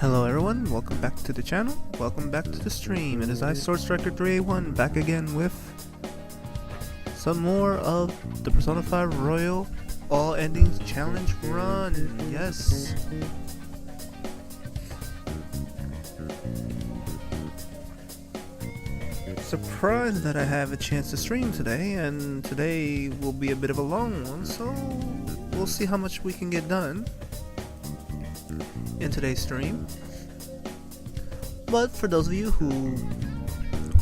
Hello everyone, welcome back to the channel, welcome back to the stream. It is I, Sword Striker 381, back again with some more of the Persona 5 Royal All Endings Challenge Run. Yes! Surprised that I have a chance to stream today, and today will be a bit of a long one, so we'll see how much we can get done in today's stream. But for those of you who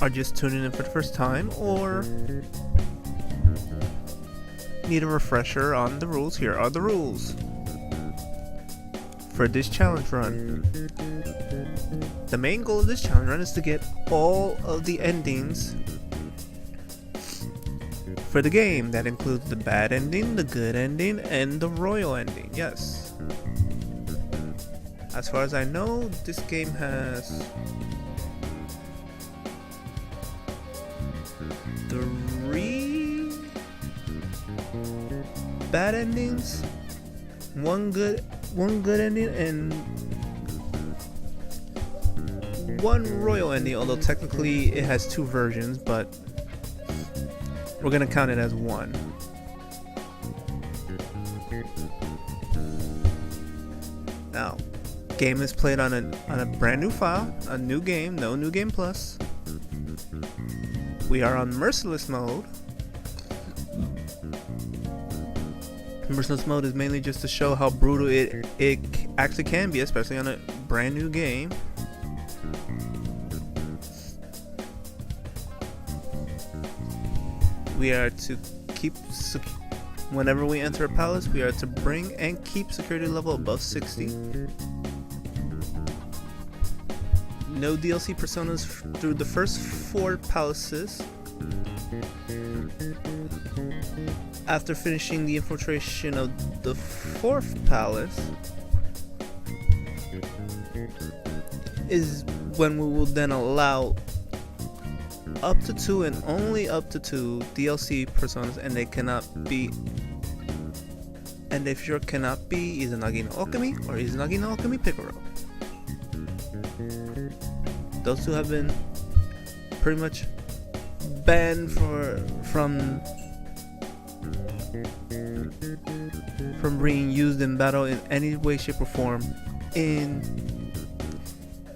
are just tuning in for the first time or need a refresher on the rules, here are the rules for this challenge run. The main goal of this challenge run is to get all of the endings for the game. That includes the bad ending, the good ending, and the royal ending. Yes. As far as I know, this game has 3 bad endings, one good ending, and 1 royal ending, although technically it has 2 versions, but we're gonna count it as 1. Now, game is played on a brand new file, a new game, no new game plus. We are on Merciless Mode. Merciless Mode is mainly just to show how brutal it actually can be, especially on a brand new game. We are to keep whenever we enter a palace, we are to bring and keep security level above 60. No DLC personas through the first 4 palaces. After finishing the infiltration of the 4th palace is when we will then allow up to 2 and only up to 2 DLC personas, and they cannot be, and they sure cannot be Izanagi-No Okami or Izanagi-No Okami Picaro. Those 2 have been pretty much banned from being used in battle in any way, shape, or form in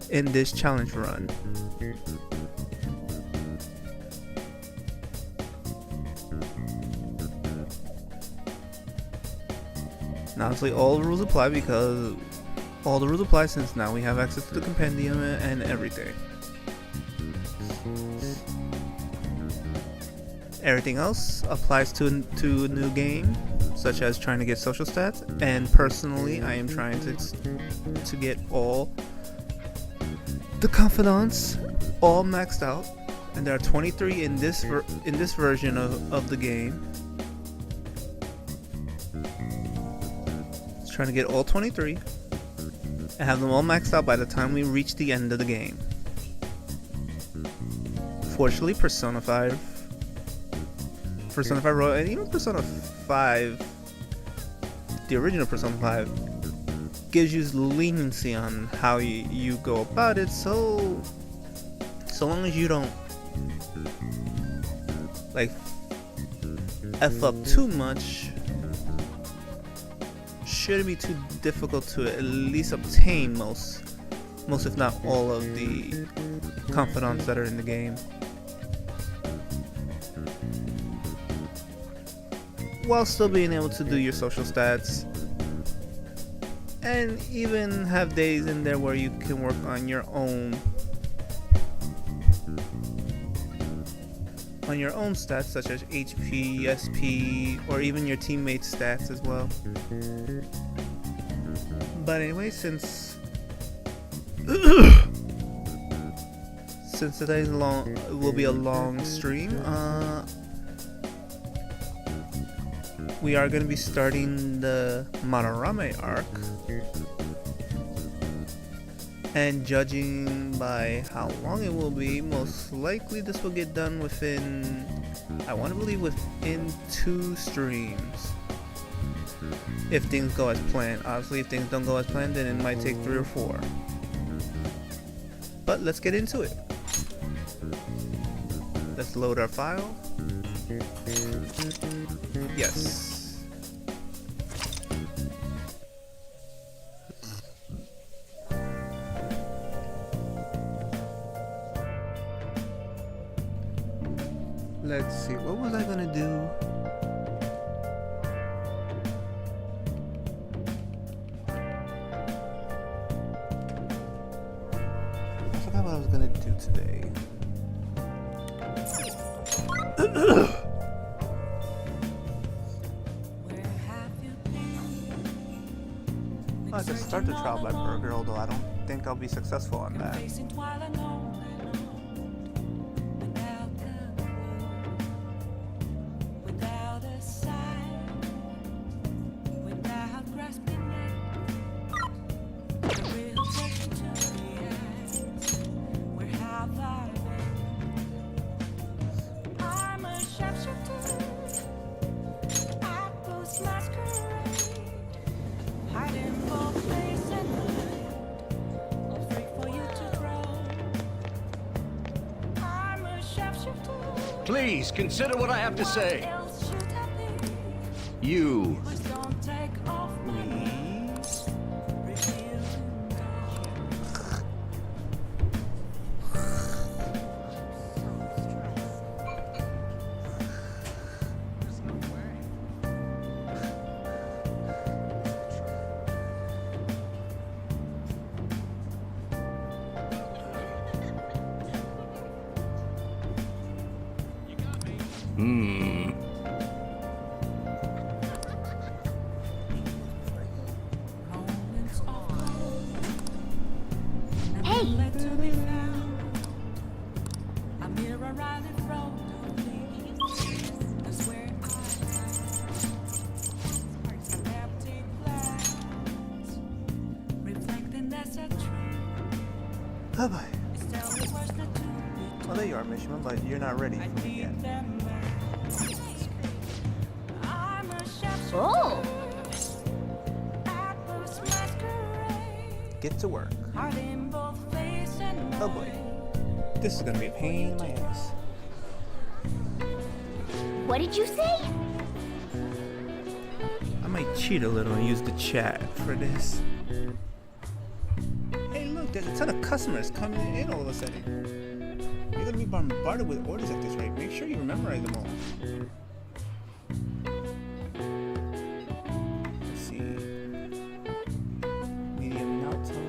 this challenge run. Now, obviously, all the rules apply because all the rules apply since now we have access to the compendium and everything. Everything else applies to a new game, such as trying to get social stats, and personally I am trying to get all the confidants all maxed out, and there are 23 in this version of the game. Just trying to get all 23 and have them all maxed out by the time we reach the end of the game. Fortunately, Persona 5 Royal, and even Persona 5, the original Persona 5, gives you leniency on how you go about it, so long as you don't like F up too much, shouldn't be too difficult to at least obtain most if not all of the confidants that are in the game, while still being able to do your social stats and even have days in there where you can work on your own stats, such as HP, SP, or even your teammates' stats as well. But anyway, since today's will be a long stream, we are going to be starting the Madarame arc. And judging by how long it will be, most likely this will get done within, I want to believe within 2 streams. If things go as planned. Obviously, if things don't go as planned, then it might take 3 or 4. But let's get into it. Let's load our file. Yes. Let's see, what was I gonna do? I forgot what I was gonna do today. I could start the trial by burger, although I don't think I'll be successful on that. Please, consider what I have to say. You. Bye bye. Well, there you are, Mishima, but you're not ready for me yet. Oh! Get to work. Oh boy. This is gonna be a pain in my ass. What did you say? I might cheat a little and use the chat for this. Hey look, there's a ton of customers coming in all of a sudden. You're gonna be bombarded with orders at this rate. Make sure you memorize them all. Let's see. Medium Naoto.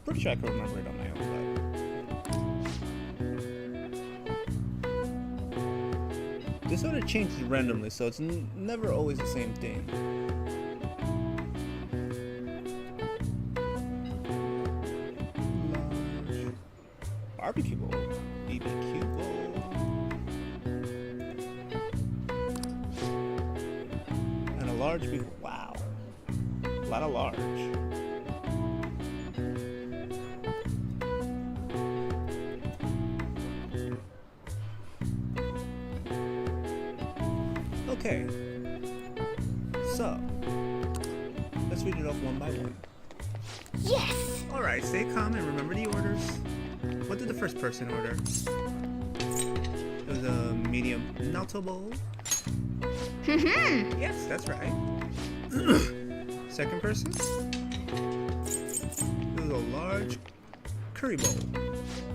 Pretty sure I can remember it on my own, but this order changes randomly, so it's never always the same thing. Large barbecue bowl, BBQ bowl, and a large beef. Wow, a lot of large. Okay, so let's read it off one by one. Yes! Alright, stay calm and remember the orders. What did the first person order? It was a medium Naoto bowl. Yes, that's right. Second person? It was a large curry bowl.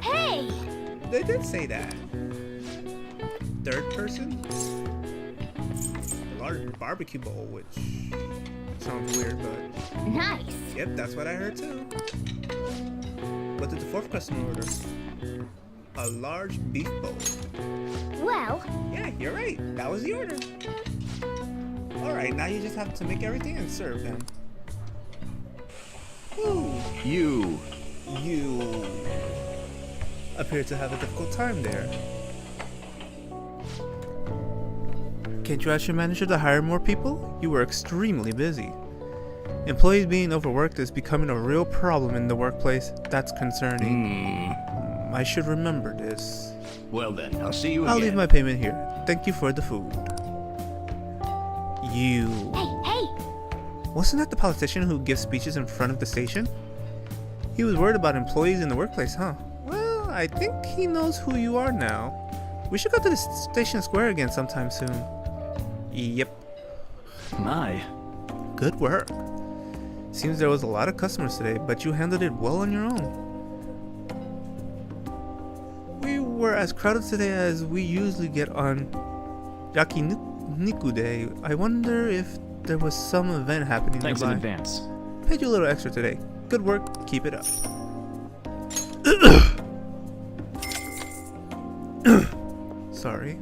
Hey! They did say that. Third person? Large barbecue bowl, which sounds weird, but Nice! yep, that's what I heard too. What did the fourth customer order? A large beef bowl. Well, Yeah, you're right. That was the order. Alright, now you just have to make everything and serve them. Whew. You. You appear to have a difficult time there. Can't you ask your manager to hire more people? You were extremely busy. Employees being overworked is becoming a real problem in the workplace. That's concerning. I should remember this. Well then, I'll see you I'll again. leave my payment here. Thank you for the food. You. hey! Wasn't that the politician who gives speeches in front of the station? He was worried about employees in the workplace, huh? Well, I think he knows who you are now. We should go to the station square again sometime soon. Yep. My. Good work. Seems there was a lot of customers today, but you handled it well on your own. We were as crowded today as we usually get on Yakiniku Day. I wonder if there was some event happening Thanks in nearby. advance. Paid you a little extra today. Good work. Keep it up. Sorry.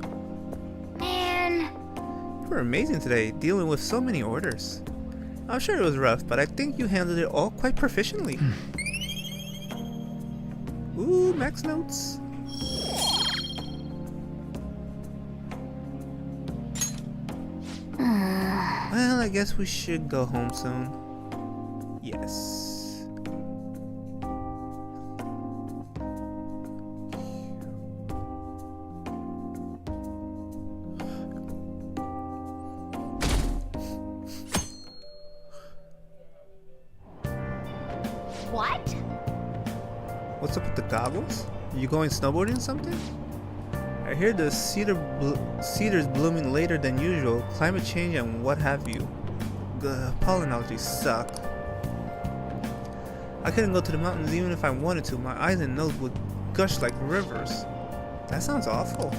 Man, You were amazing today, dealing with so many orders. I'm sure it was rough, but I think you handled it all quite proficiently. Ooh, max notes. Well, I guess we should go home soon. Yes. what? What's up with the goggles? You going snowboarding or something? I hear the cedar's blooming later than usual, climate change and what have you. The pollen allergies suck. I couldn't go to the mountains even if I wanted to. My eyes and nose would gush like rivers. That sounds awful.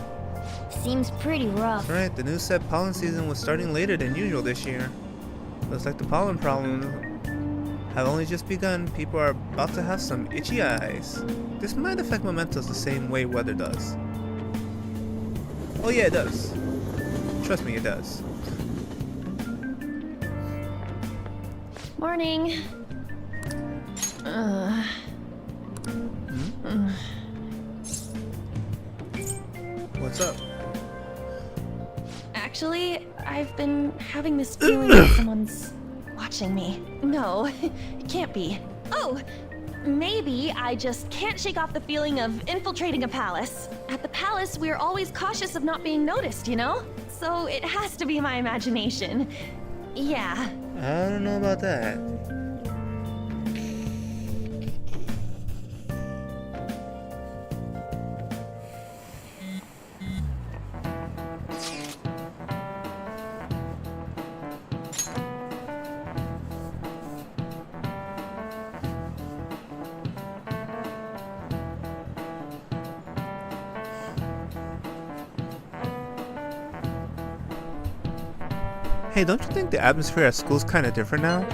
Seems pretty rough. That's right, the news said pollen season was starting later than usual this year. Looks like the pollen problems have only just begun. People are about to have some itchy eyes. This might affect mementos the same way weather does. Oh yeah, it does. Trust me, it does. Morning. What's up? Actually, I've been having this feeling that someone's watching me. No, it can't be. Oh, maybe I just can't shake off the feeling of infiltrating a palace. At the palace, we're always cautious of not being noticed, you know? So it has to be my imagination. Yeah. I don't know about that. Hey, don't you think the atmosphere at school's kind of different now?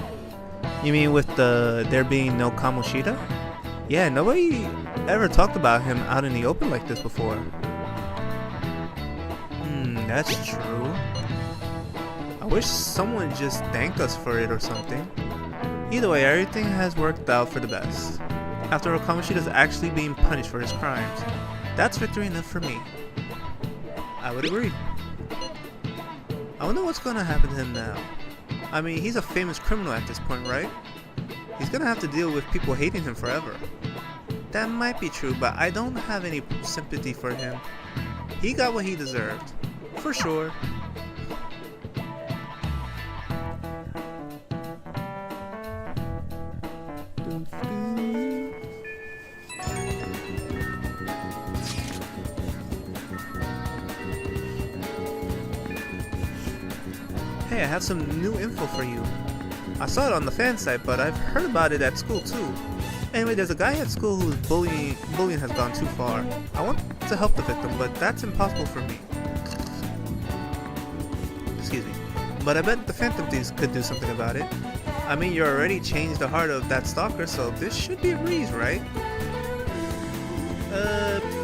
You mean with there being no Kamoshida? Yeah, nobody ever talked about him out in the open like this before. That's true. I wish someone just thanked us for it or something. Either way, everything has worked out for the best. After all, Kamoshida's actually being punished for his crimes. That's victory enough for me. I would agree. I wonder what's gonna happen to him now. I mean, he's a famous criminal at this point, right? He's gonna have to deal with people hating him forever. That might be true, but I don't have any sympathy for him. He got what he deserved. For sure. Hey, I have some new info for you. I saw it on the fan site, but I've heard about it at school too. Anyway, there's a guy at school whose bullying has gone too far. I want to help the victim, but that's impossible for me. Excuse me. But I bet the Phantom Thieves could do something about it. I mean, you already changed the heart of that stalker, so this should be a breeze, right?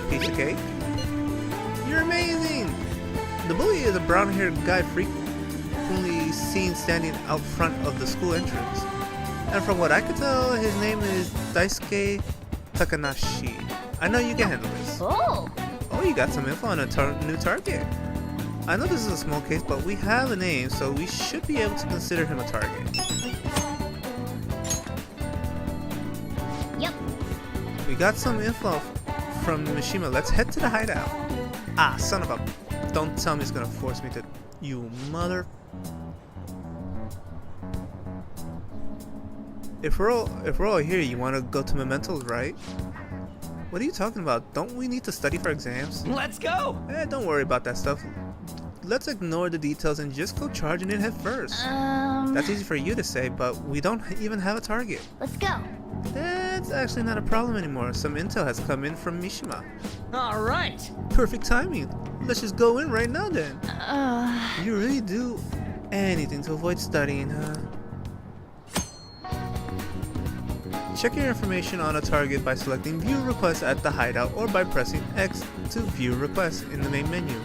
Piece of cake? You're amazing! The bully is a brown-haired guy frequently seen standing out front of the school entrance. And from what I could tell, his name is Daisuke Takanashi. I know you can handle this. Oh. Oh, you got some info on a new target. I know this is a small case, but we have a name, so we should be able to consider him a target. Yep. We got some info from Mishima. Let's head to the hideout. Ah, son of a... Don't tell me it's gonna force me to... You mother... If we're all here, you wanna go to Mementos, right? What are you talking about? Don't we need to study for exams? Let's go! Don't worry about that stuff. Let's ignore the details and just go charging in head first. That's easy for you to say, but we don't even have a target. Let's go. That's actually not a problem anymore. Some intel has come in from Mishima. Alright! Perfect timing. Let's just go in right now then. You really do anything to avoid studying, huh? Check your information on a target by selecting View Request at the hideout or by pressing X to view request in the main menu.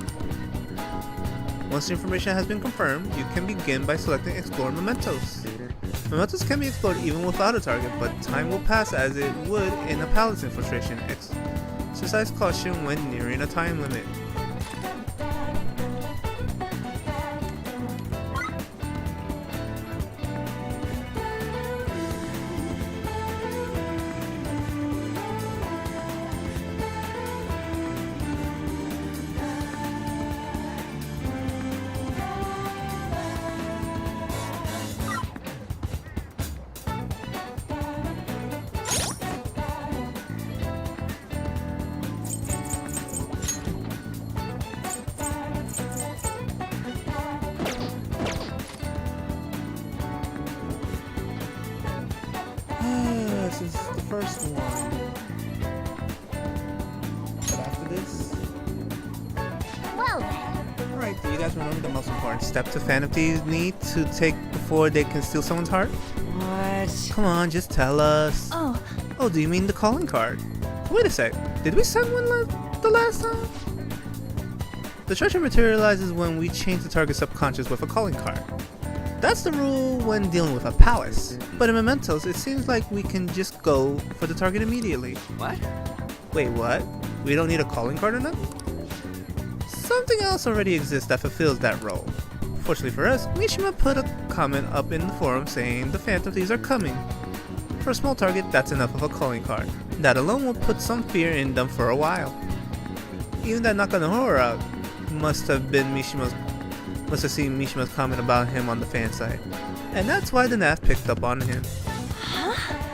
Once the information has been confirmed, you can begin by selecting Explore Mementos. Mementos can be explored even without a target, but time will pass as it would in a palace infiltration. Exercise caution when nearing a time limit. This is the first one. But after this... Well then. Alright, do you guys remember the most important step to Phantom Thieves need to take before they can steal someone's heart? What? Come on, just tell us. Oh, Oh, do you mean the calling card? Wait a sec, did we send one the last time? The treasure materializes when we change the target's subconscious with a calling card. That's the rule when dealing with a palace. But in Mementos, it seems like we can just go for the target immediately. What? Wait, what? We don't need a calling card or nothing? Something else already exists that fulfills that role. Fortunately for us, Mishima put a comment up in the forum saying the Phantom Thieves are coming. For a small target, that's enough of a calling card. That alone will put some fear in them for a while. Even that Nakamura must have seen Mishima's comment about him on the fan site. And that's why the NAF picked up on him.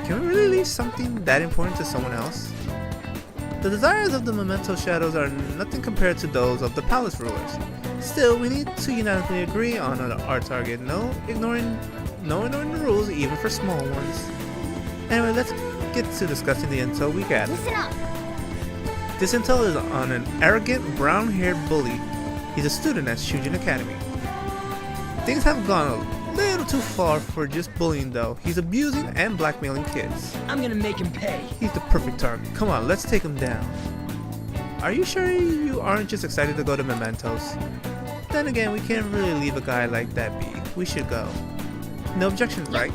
Can we really leave something that important to someone else? The desires of the Memento Shadows are nothing compared to those of the Palace Rulers. Still, we need to unanimously agree on our target, no ignoring the rules even for small ones. Anyway, let's get to discussing the intel we got. Listen up. This intel is on an arrogant, brown-haired bully. He's a student at Shujin Academy. Things have gone a little too far for just bullying though. He's abusing and blackmailing kids. I'm gonna make him pay. He's the perfect target. Come on, let's take him down. Are you sure you aren't just excited to go to Mementos? Then again, we can't really leave a guy like that be. We should go. No objections, right?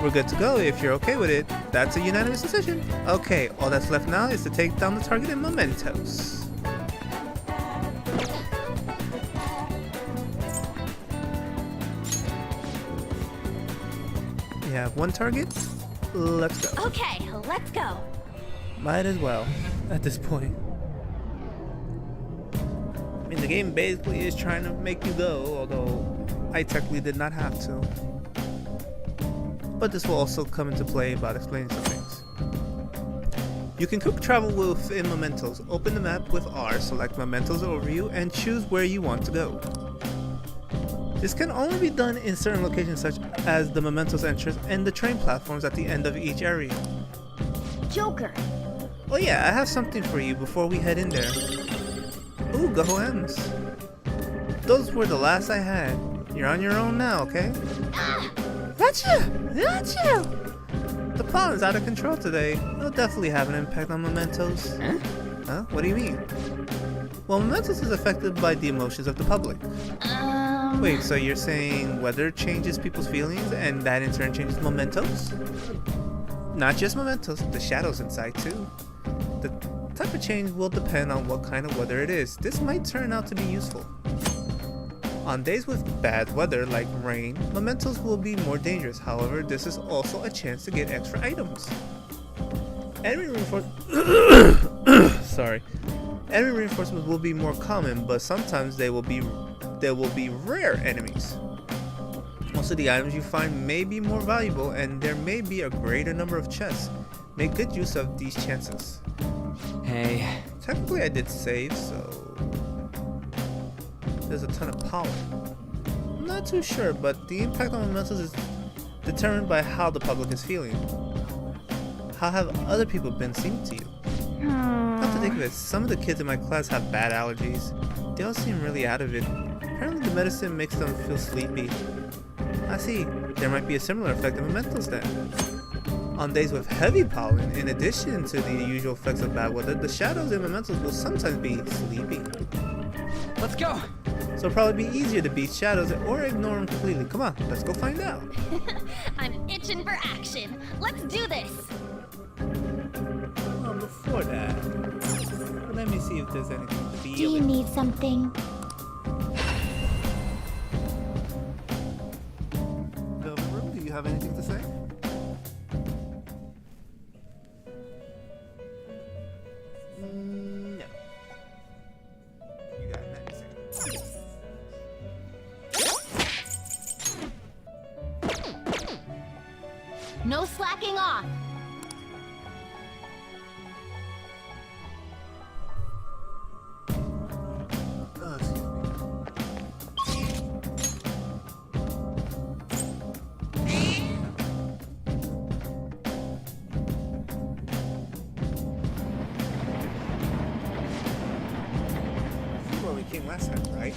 We're good to go if you're okay with it. That's a unanimous decision. Okay, all that's left now is to take down the target in Mementos. We have one target. Let's go. Okay, let's go. Might as well, at this point. I mean, the game basically is trying to make you go, although I technically did not have to. But this will also come into play about explaining some things. You can quick travel within Mementos. Open the map with R, select Mementos overview, and choose where you want to go. This can only be done in certain locations such as the Mementos entrance and the train platforms at the end of each area. Joker. Oh yeah, I have something for you before we head in there. Ooh, Go M's. Those were the last I had. You're on your own now, okay? Gotcha! Gotcha! The pollen's out of control today. It'll definitely have an impact on Mementos. Huh? Huh? What do you mean? Well, Mementos is affected by the emotions of the public. Wait, so you're saying weather changes people's feelings and that in turn changes mementos? Not just mementos, the shadows inside too. The type of change will depend on what kind of weather it is. This might turn out to be useful. On days with bad weather like rain, mementos will be more dangerous. However, this is also a chance to get extra items. Enemy reinforcements will be more common, but sometimes they will be rare enemies. Most of the items you find may be more valuable, and there may be a greater number of chests. Make good use of these chances. Hey. Technically, I did save, so there's a ton of pollen. I'm not too sure, but the impact on mementos is determined by how the public is feeling. How have other people been seeming to you? Come to think of it, some of the kids in my class have bad allergies. They all seem really out of it. Apparently the medicine makes them feel sleepy. I see, there might be a similar effect of mementos then. On days with heavy pollen, in addition to the usual effects of bad weather, the shadows in mementos will sometimes be sleepy. Let's go. So it'll probably be easier to beat shadows or ignore them completely. Come on, let's go find out. I'm itching for action. Let's do this. Well, before that, let me see if there's anything to Do you feel. need something? Velvet Room, do you have anything to say? No. You got nothing to say. No slacking off. Oh, excuse me. This is where we came last time, right?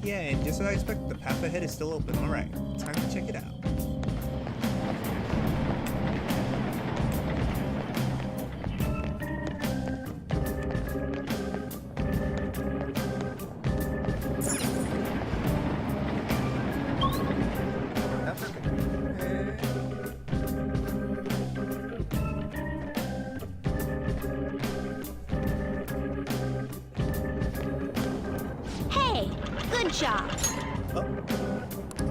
Yeah, and just as I expected, the path ahead is still open. Alright, time to check it out. That's okay. Hey, good job. Oh,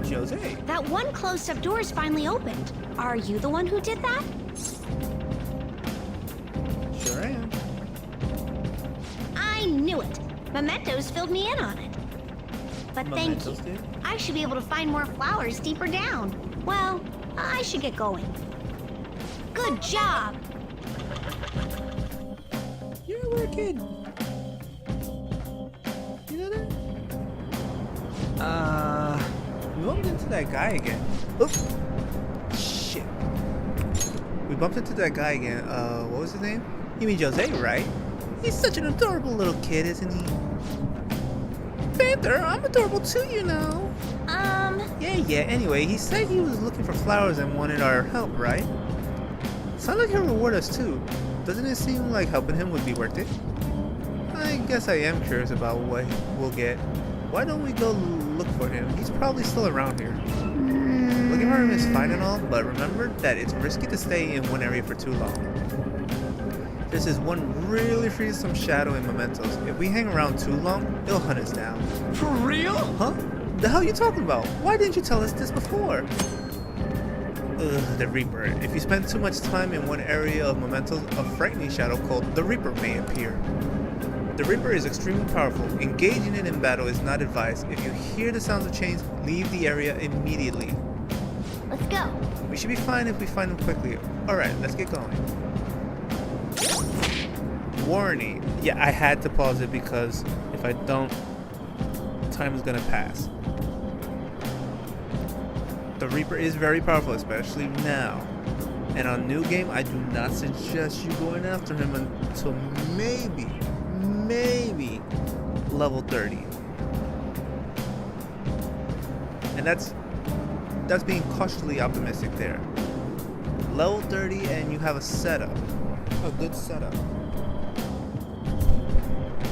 Jose. That one closed-up door is finally opened. Are you the one who did that? Sure am. I knew it. Mementos filled me in on it. But thank you. Mementos did? I should be able to find more flowers deeper down. Well, I should get going. Good job. You're a weird kid. You know that? We bumped into that guy again. Oops. Shit. We bumped into that guy again. What was his name? You mean Jose, right? He's such an adorable little kid, isn't he? Panther, I'm adorable too, you know. Yeah. Anyway, he said he was looking for flowers and wanted our help, right? Sounds like he'll reward us too. Doesn't it seem like helping him would be worth it? I guess I am curious about what we'll get. Why don't we go look for him? He's probably still around here. Looking for him is fine and all, but remember that it's risky to stay in one area for too long. This is one really fearsome shadow in mementos. If we hang around too long, it'll hunt us down. For real? Huh? The hell are you talking about? Why didn't you tell us this before? Ugh, the Reaper. If you spend too much time in one area of mementos, a frightening shadow called the Reaper may appear. The Reaper is extremely powerful. Engaging it in battle is not advised. If you hear the sounds of chains, leave the area immediately. Let's go. We should be fine if we find him quickly. Alright, let's get going. Warning. Yeah, I had to pause it because if I don't, time is gonna pass. The Reaper is very powerful, especially now. And on new game, I do not suggest you going after him until maybe level 30. And that's being cautiously optimistic there. Level 30 and you have a setup. A good setup.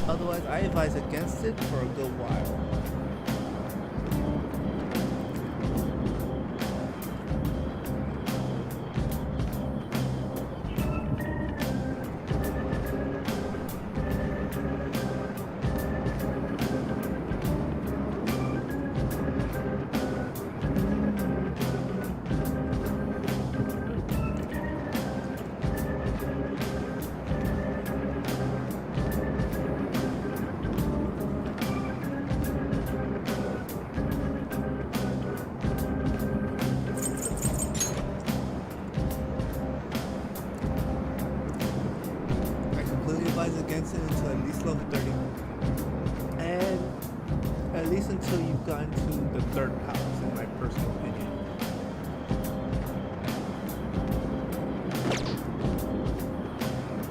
Otherwise otherwise, I advise against it for a good while. Against it until at least level 30, and at least until you've gotten to the third palace, in my personal opinion.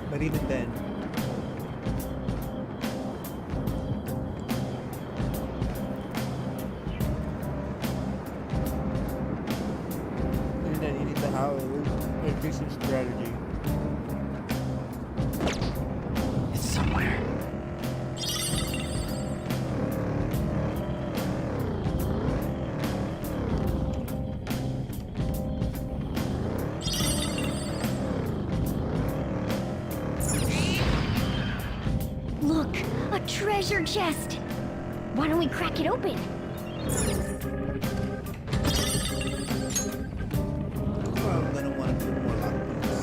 But even then, you need to have a decent strategy. Somewhere. Look, a treasure chest. Why don't we crack it open? I'm gonna want to do more lockpicks.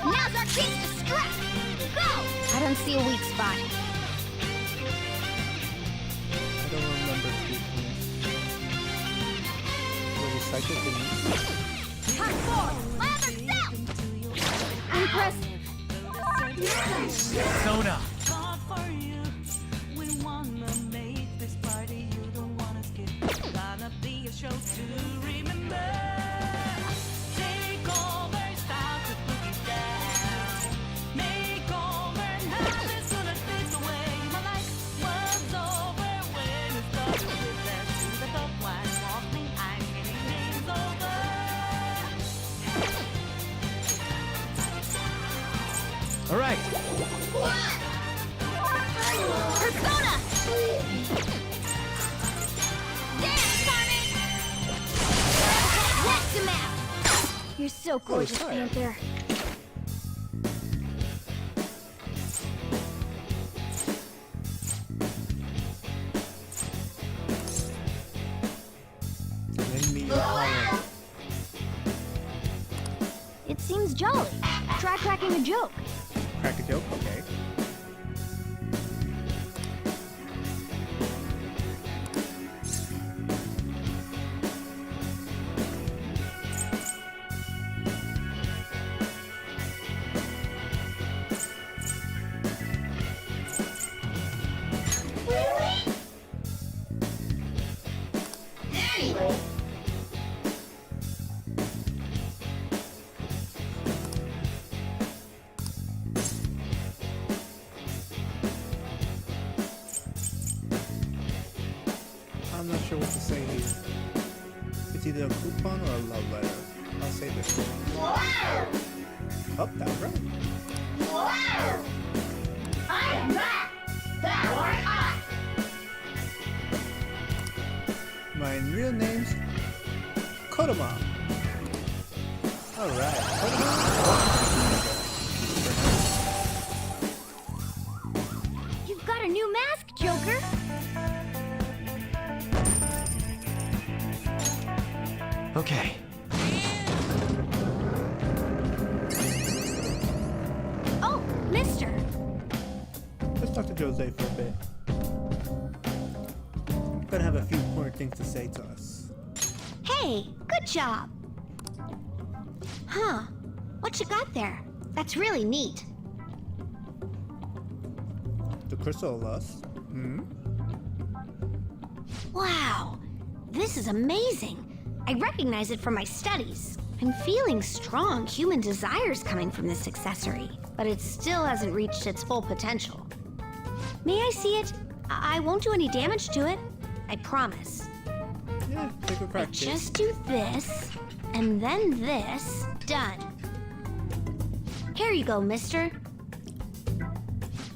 Now's our chance to strike! Go! I don't see a weak spot. I don't remember speaking. Was it psychic and Hot four! My other self! Impressive. Sona. All right. Persona! Dance, Carmen! Let's him out! You're so gorgeous, tired. Panther. lend me your power? It seems jolly. Try cracking a joke. Crack a joke? Okay. I'm not sure what to say here. It's either a coupon or a love letter. I'll say this one. Oh, that was right. I am back! That was My real name's Kodama. Alright. You've got a new mask, Joker! Okay. Oh, mister! Let's talk to Jose for a bit. Gonna have a few important things to say to us. Hey, good job! Huh. What you got there? That's really neat. The Crystal of Lust? Wow! This is amazing! I recognize it from my studies. I'm feeling strong human desires coming from this accessory, but it still hasn't reached its full potential. May I see it? I won't do any damage to it. I promise. Yeah, take a I crack, kid. just do this, and then this. Done. Here you go, mister.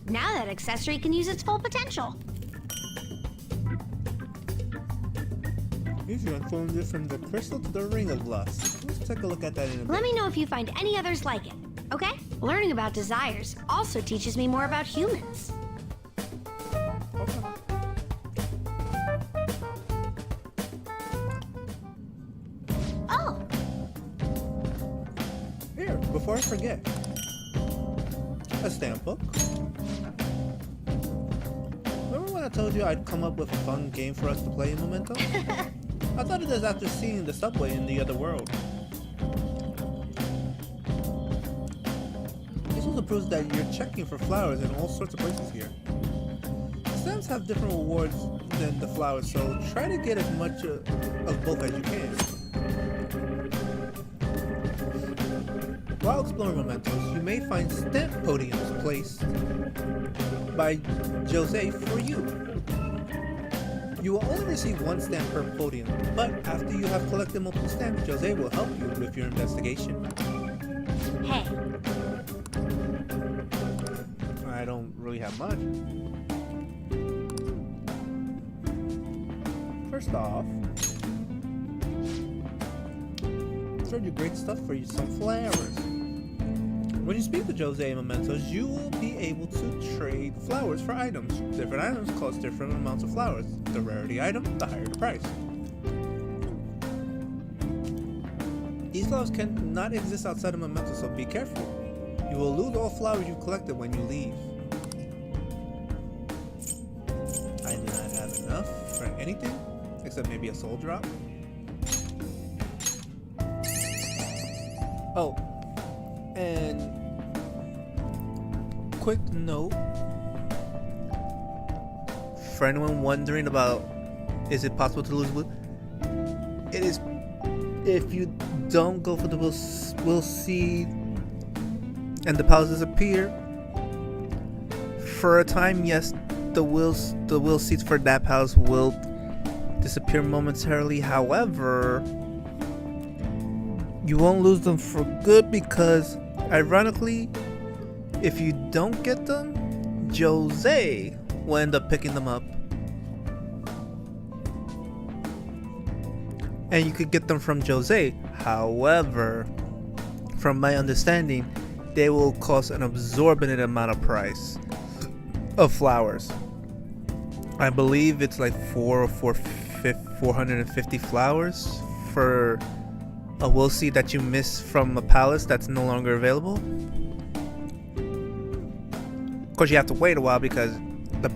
Now that accessory can use its full potential. You transformed it from the crystal to the ring of lust. Let's take a look at that in a bit. Let me know if you find any others like it, okay? Learning about desires also teaches me more about humans. Okay. Oh, Here, before I forget. A stamp book. Remember when I told you I'd come up with a fun game for us to play in Memento? I thought of this after seeing the subway in the other world. This also proves that you're checking for flowers in all sorts of places here. Stamps have different rewards than the flowers, so try to get as much of both as you can. While exploring mementos, you may find stamp podiums placed by Jose for you. You will only receive one stamp per podium, but after you have collected multiple stamps, Jose will help you with your investigation. hey, I don't really have much. First off, showed you great stuff for you, some flowers. When you speak with Jose in Mementos, you will be able to trade flowers for items. Different items cost different amounts of flowers. The rarity item, the higher the price. These flowers cannot exist outside of Mementos, so be careful. You will lose all flowers you've collected when you leave. I do not have enough for anything, except maybe a soul drop. Oh, and quick note for anyone wondering about is it possible to lose will? It is if you don't go for the will seed and the powers disappear for a time. Yes, the will seeds for that house will disappear momentarily. However, you won't lose them for good because, ironically, if you don't get them, Jose will end up picking them up. And you could get them from Jose. However, from my understanding, they will cost an exorbitant amount of price of flowers. I believe it's like 450 flowers for a will seed that you miss from a palace that's no longer available. Of course, you have to wait a while because the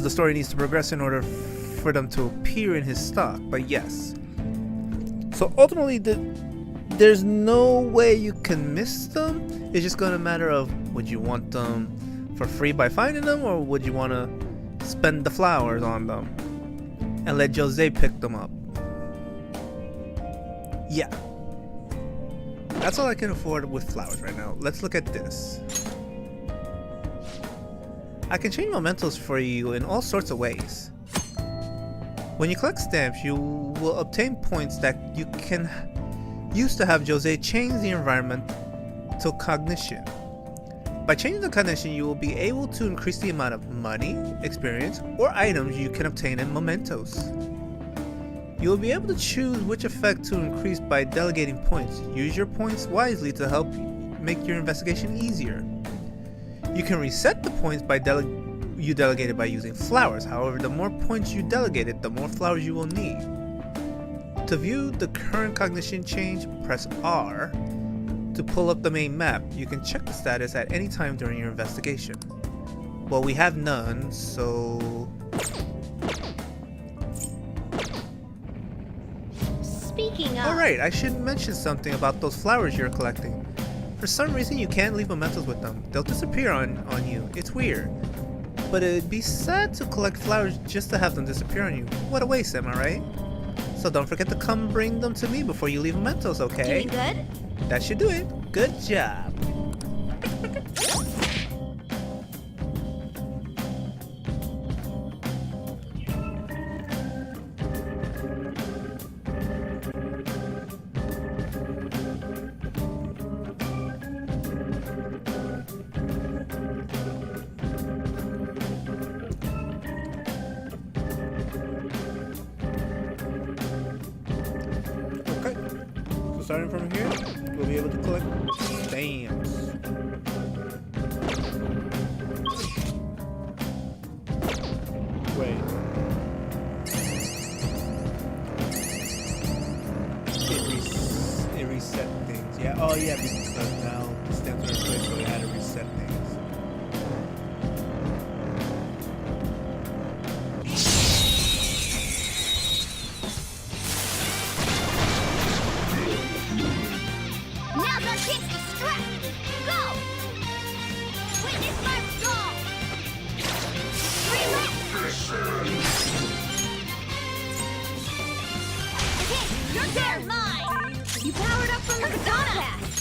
story needs to progress in order for them to appear in his stock. But yes, so ultimately, there's no way you can miss them. It's just gonna matter of would you want them for free by finding them, or would you want to spend the flowers on them and let Jose pick them up. Yeah, that's all I can afford with flowers right now. Let's look at this. I can change mementos for you in all sorts of ways. When you collect stamps, you will obtain points that you can use to have Jose change the environment to cognition. By changing the cognition, you will be able to increase the amount of money, experience, or items you can obtain in mementos. You will be able to choose which effect to increase by delegating points. Use your points wisely to help make your investigation easier. You can reset the points you delegated by using flowers. However, the more points you delegated, the more flowers you will need. To view the current cognition change, press R. To pull up the main map, you can check the status at any time during your investigation. Well, we have none, so... speaking of... Alright, I should mention something about those flowers you're collecting. For some reason, you can't leave mementos with them. They'll disappear on you. It's weird. But it'd be sad to collect flowers just to have them disappear on you. What a waste, am I right? So don't forget to come bring them to me before you leave mementos, okay? Doing good? That should do it. Good job. Okay, so starting from here, we'll be able to collect stamps. Wait. It reset things. Yeah, oh yeah, because now the stamps are in place, so it had to reset things. Now's our chance to strike! Go! Witness my resolve! 3 left! Okay, you're there! Mine! You powered up from the pass!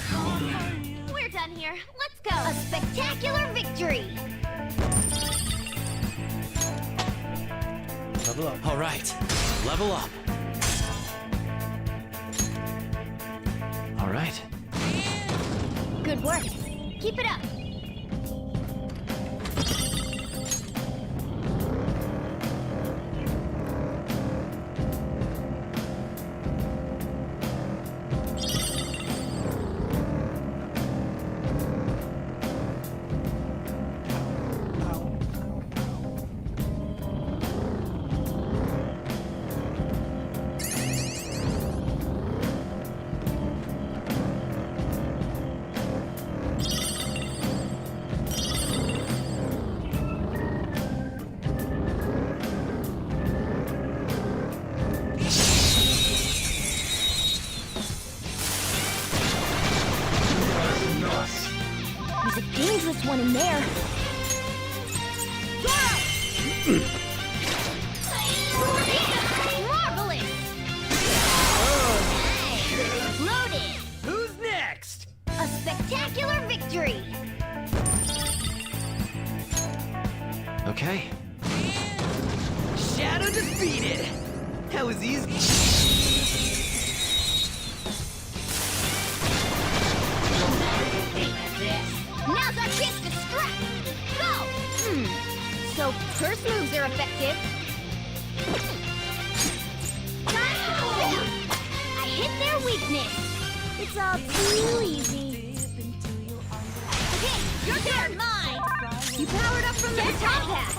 Carmen! We're done here. Let's go! A spectacular victory! Level up. All right, level up. All right. Good work. Keep it up. There's a dangerous one in there. Marvelous! Loaded! Who's next? A spectacular victory! Okay. Shadow defeated. That was easy. Now's our chance to strike! Go! So curse moves are effective. I hit their weakness. It's all too easy. Okay, your turn, mine! You powered up from the top pass.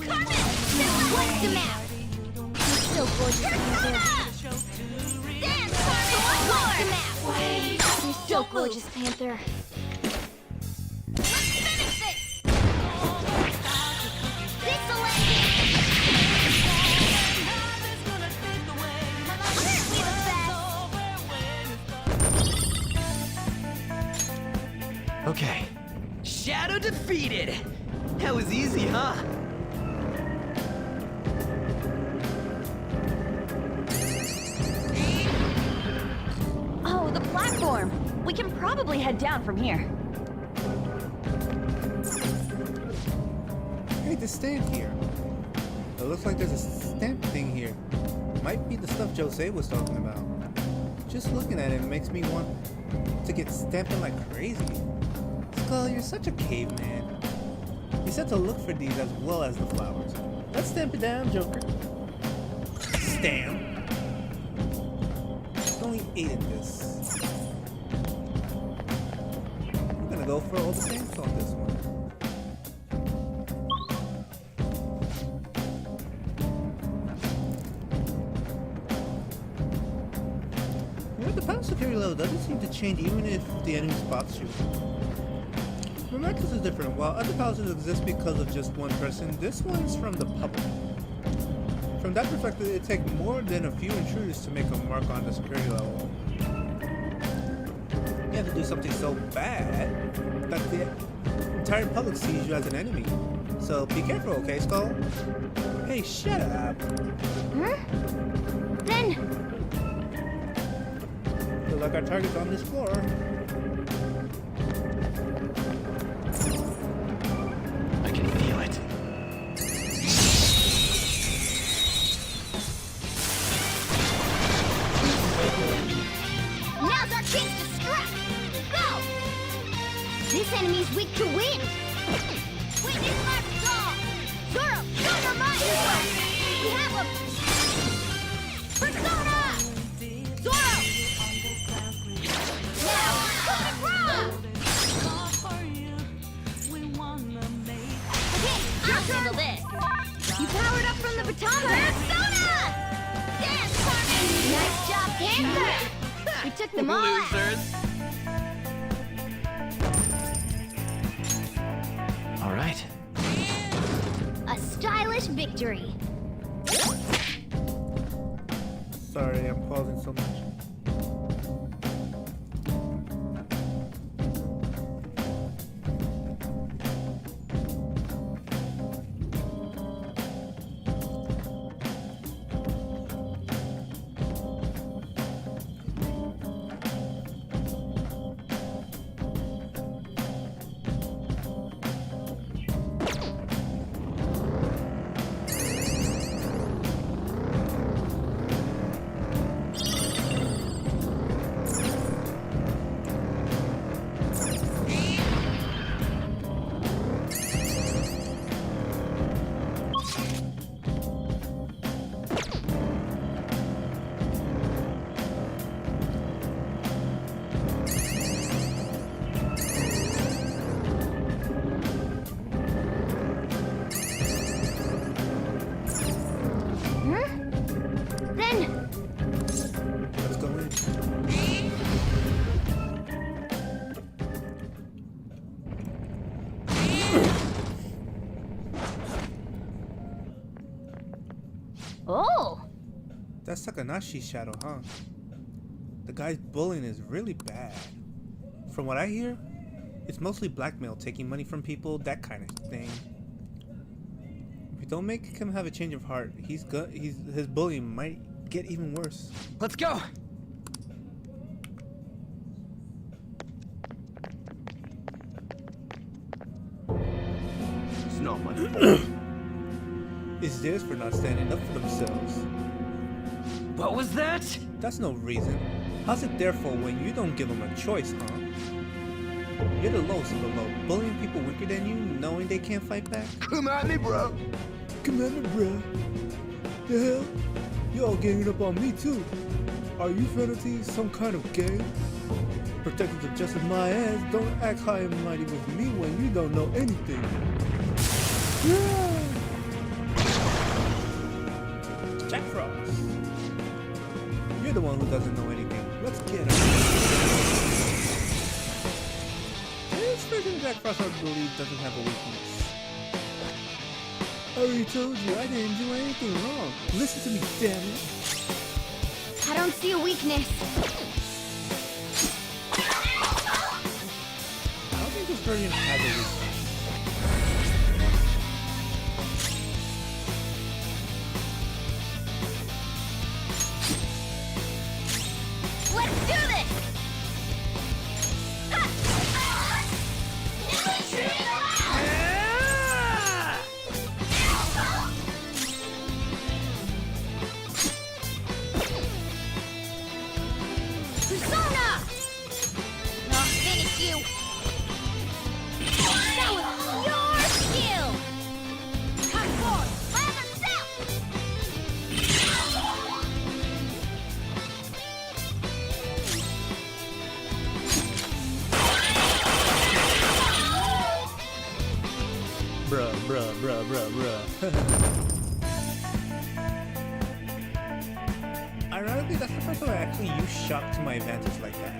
Carmen! What's the map? You're so gorgeous, Panther. Dance, Carmen! What's the map? You're so gorgeous, Panther. Let's finish this! This'll end it! Apparently the best. Okay. Shadow defeated. That was easy, huh? Oh, the platform. We can probably head down from here. Hey, the stamp here. It looks like there's a stamp thing here. Might be the stuff Jose was talking about. Just looking at it makes me want to get stamping like crazy. Skull, you're such a caveman. You said to look for these as well as the flowers. Let's stamp it down, Joker. Stamp. There's only 8 in this. I'm gonna go for all the stamps on this one. The power security level doesn't seem to change even if the enemy spots you. Merciless is different. While other palaces exist because of just one person, this one's from the public. From that perspective, it takes more than a few intruders to make a mark on the security level. You have to do something so bad that the entire public sees you as an enemy. So be careful, okay, Skull? Hey, shut up. Huh? Then, Feel like our target's on this floor. I can feel it. now's our chance to strike! Go! This enemy's weak to wind! Witness my resolve! Zoro, show your might! We have him! Persona! Zoro! Now, come and run! Okay, I'll handle this! You powered up from the baton! Persona! Dance for me! Nice job, Panther! We took them all out! Losers. All right. A stylish victory! Sorry, I'm pausing so much. Then, Let's go in. oh! That's Takanashi's shadow, huh? The guy's bullying is really bad. From what I hear, it's mostly blackmail, taking money from people, that kind of thing. If we don't make him have a change of heart, his bullying might get even worse. Let's go. It's not my fault. It's theirs for not standing up for themselves. What was that? That's no reason. How's it their fault when you don't give them a choice, huh? You're the lowest of the low, bullying people weaker than you, knowing they can't fight back? Come at me, bro. Come at me, bro. The hell? You all ganging up on me too. Are you fantasy some kind of game? Protectors of justice my ass, don't act high and mighty with me when you don't know anything. Yeah! Jack Frost. You're the one who doesn't know anything. Let's get him. This freaking Jack Frost, I believe, doesn't have a weakness. I already told you I didn't do anything wrong. Listen to me, damn it. I don't see a weakness. I don't think this version has a weakness. Let's do this! Persona! I'll finish you! That was your skill! Come forward! Land yourself! Bruh. Ironically, that's the first time I actually use shock to my advantage like that.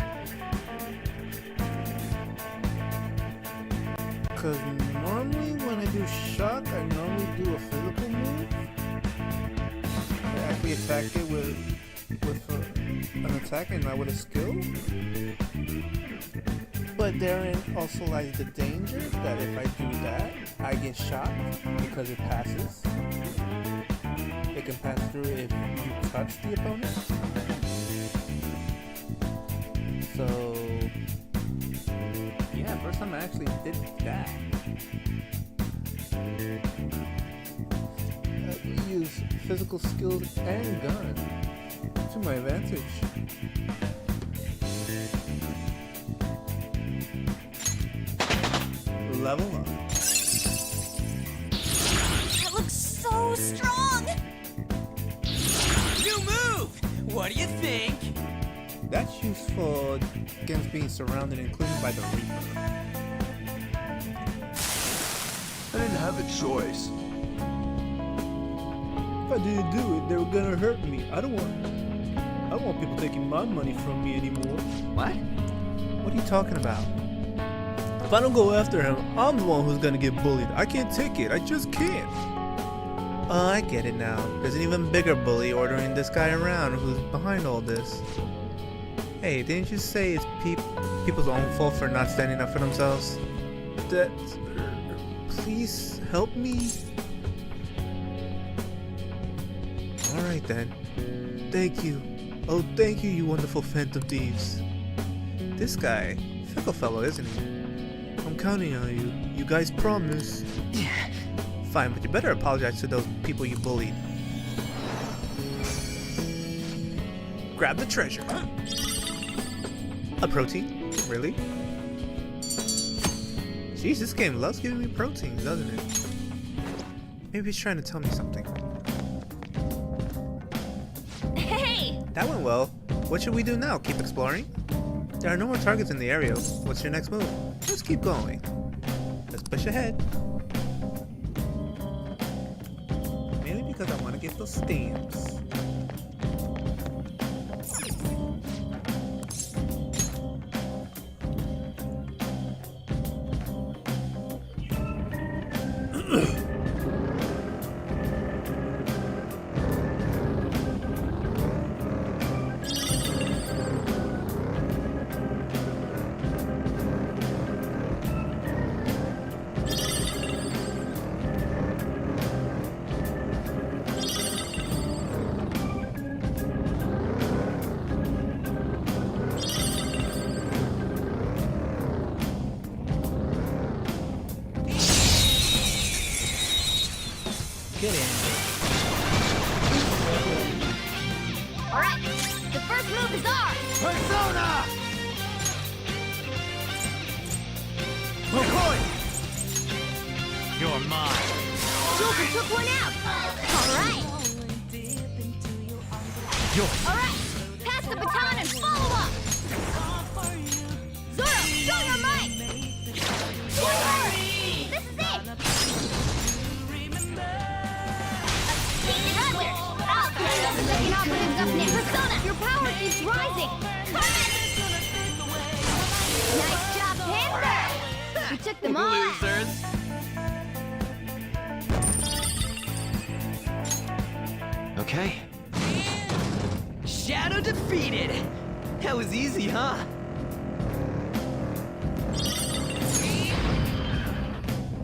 Cause normally when I do shock, I normally do a physical move. I actually attack it with an attack and not with a skill. But But therein also lies the danger that if I do that, I get shot because it passes. It can pass through if you touch the opponent. So, yeah, first time I actually did that. I use physical skills and gun to my advantage. Level up. That looks so strong! New move! What do you think? That's useful against being surrounded, including by the Reaper. I didn't have a choice. If I didn't do it, they were gonna hurt me. I don't want people taking my money from me anymore. What? What are you talking about? If I don't go after him, I'm the one who's gonna get bullied. I can't take it. I just can't. Oh, I get it now. There's an even bigger bully ordering this guy around who's behind all this. Hey, didn't you say it's people's own fault for not standing up for themselves? Please help me? Alright then. Thank you. Oh, thank you, you wonderful Phantom Thieves. This guy, fickle fellow, isn't he? I'm counting on you. You guys promised. Fine, but you better apologize to those people you bullied. Grab the treasure. A protein? Really? Jeez, this game loves giving me proteins, doesn't it? Maybe he's trying to tell me something. Hey! That went well. What should we do now? Keep exploring? There are no more targets in the area. What's your next move? Let's keep going. Let's push ahead. Mainly because I want to get those stamps. Get in there. Alright, the first move is ours! Persona! Mokoi! You're mine. Joker took one out! Alright! Yours. Alright! Pass the baton and follow up! Zoro, show your might! This is it! I'll carry up the second operatives up next. Persona, your power keeps rising! Nice job, Panther! You took them all out! Losers. Okay. Shadow defeated! That was easy, huh?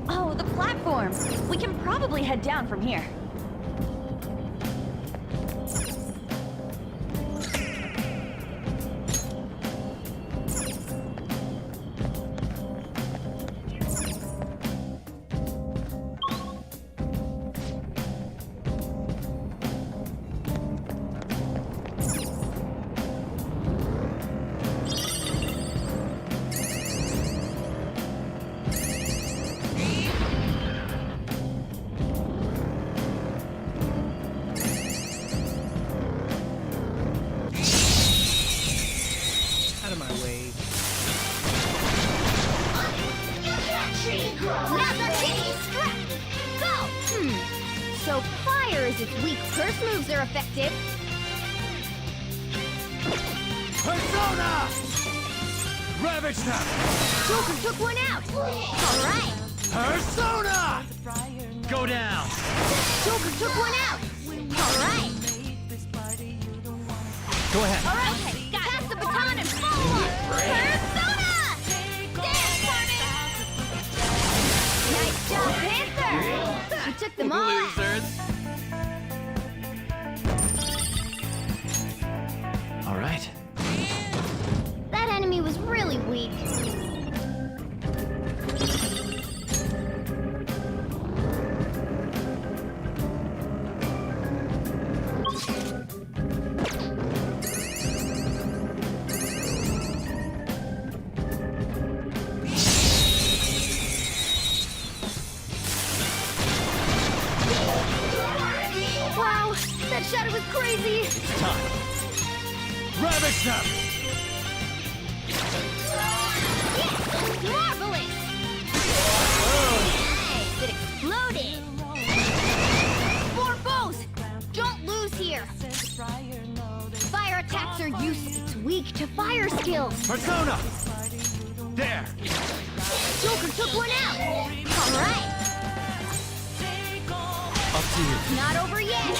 Oh, the platform. We can probably head down from here. Out of my way. Madarame strap! Go! So fire is its weak. First moves are effective. Persona! Ravage them! Joker took one out! Alright! Persona! Go down! Joker took one out! Alright! Go ahead. Alright! Okay, pass the baton and follow up! Persona! them all. Losers. All right. That enemy was really weak. Wow, that shadow was crazy. It's time. Ravage them! Yes, marvelous. Nice, it exploded. More bows. Don't lose here. Fire attacks are useless. It's weak to fire skills. Persona! There! Joker took one out. All right. Up to you. Not over yet.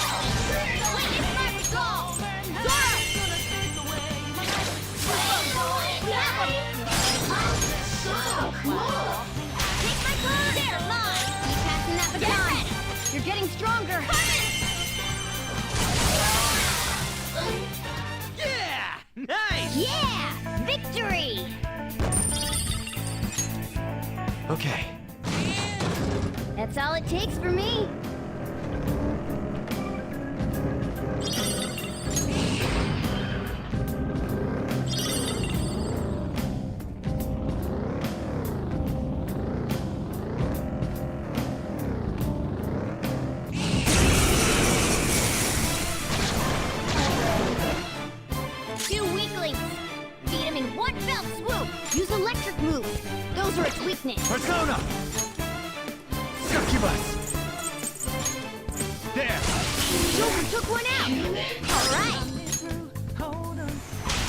Witness my resolve. Zoro! Take my turn. They're mine. Keep passing that baton. You're getting stronger. Yeah! Nice! Yeah! Victory! Okay. That's all it takes for me. Two weaklings. Beat him in one fell swoop. Use electric moves. Those are its weakness. Persona! Succubus! There! Joker took one out. All right.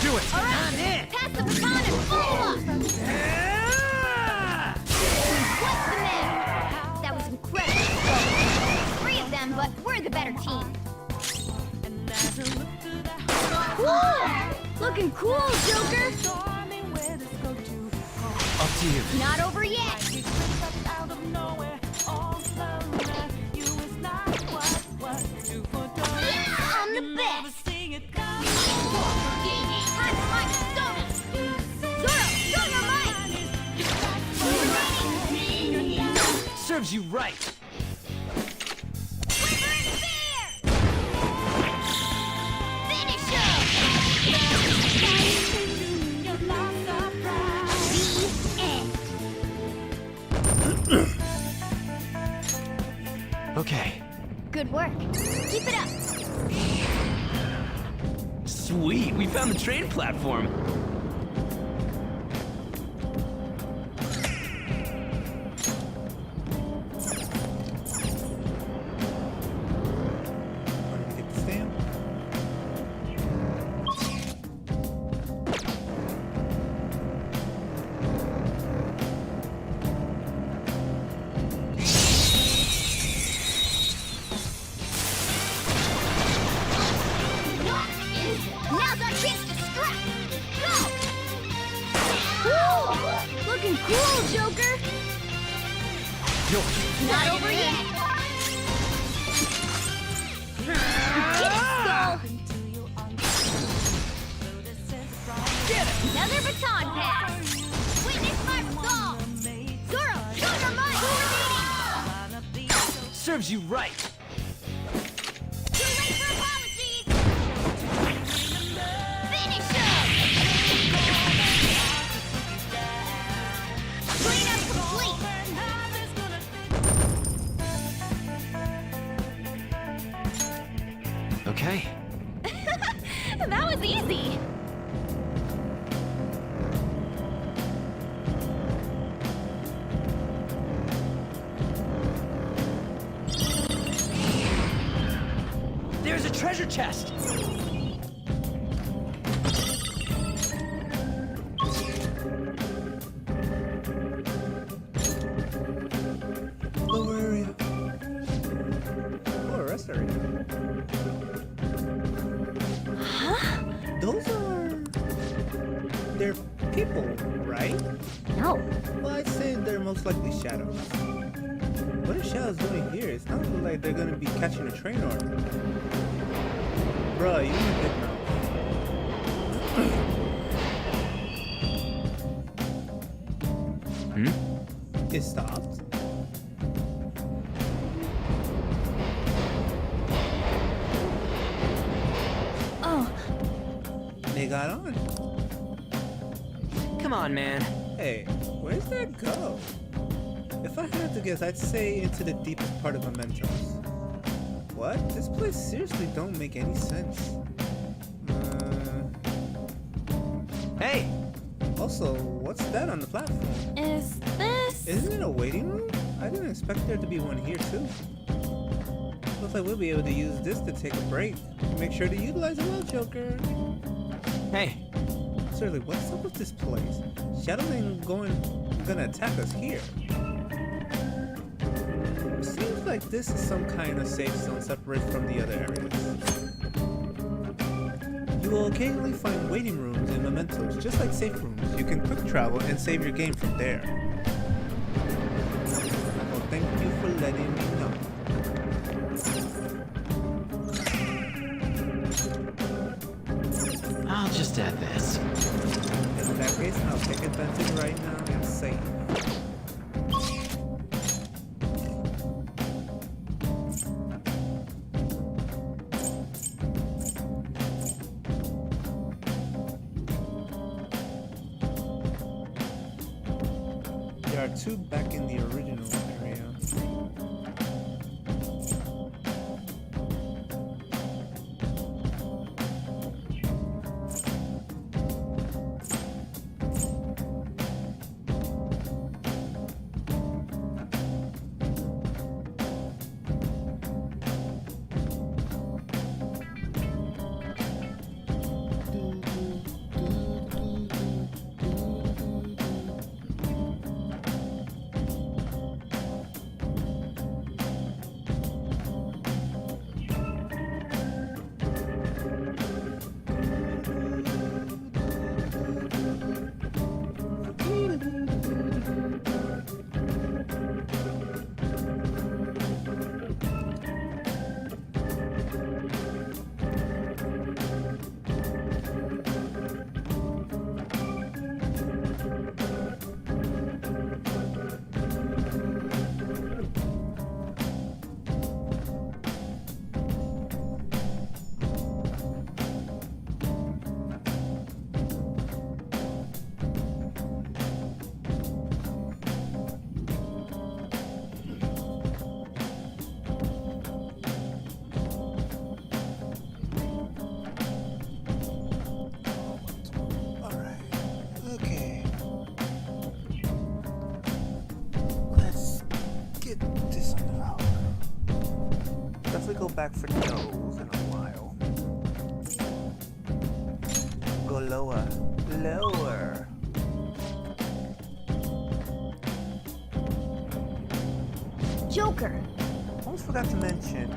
Do it! All right. Pass the baton and follow up. What's the matter? That was incredible. Three of them, but we're the better team. Woo! Looking cool, Joker. Up to you. Not over yet. I'm the best. Time for my persona. Zoro, show your might. Serves you right. Quiver and fear. Finish him. The end. Okay. Good work. Keep it up. Sweet, we found the train platform. Wanted to get the stamp. Now's our chance to strike. Go! Woo! Looking cool, Joker. Yours. Not over yet. Get it, Skull. Another baton pass. Witness my resolve. Zoro, show your might. Serves you right. Too late for apologies. Finish him. Cleanup complete. Okay. That was easy. There's a treasure chest. Lower area. Oh, a rest area. Huh? Those are... They're people, right? No. Well, I'd say they're most likely shadows. What are Shadows doing here? It sounds like they're gonna be catching a train or... Bruh, you in big mouth. It stopped. Oh, They got on. Come on, man. Hey, where's that go? If I had to guess, I'd say into the deepest part of Mementos. What? This place seriously don't make any sense. Hey! Also, what's that on the platform? is this? Isn't it a waiting room? I didn't expect there to be one here too. Looks like we'll be able to use this to take a break. Make sure to utilize it well, Joker. Hey! Seriously, what's up with this place? Shadow ain't gonna attack us here. Seems like this is some kind of safe zone separate from the other areas. You will occasionally find waiting rooms in Mementos, just like safe rooms. You can quick travel and save your game from there. Well, thank you for letting me know. I'll just add this. In that case, I'll take advantage right now and save. There are two back in the original area. Back for nose in a while. Go lower. Lower. Joker. Almost forgot to mention,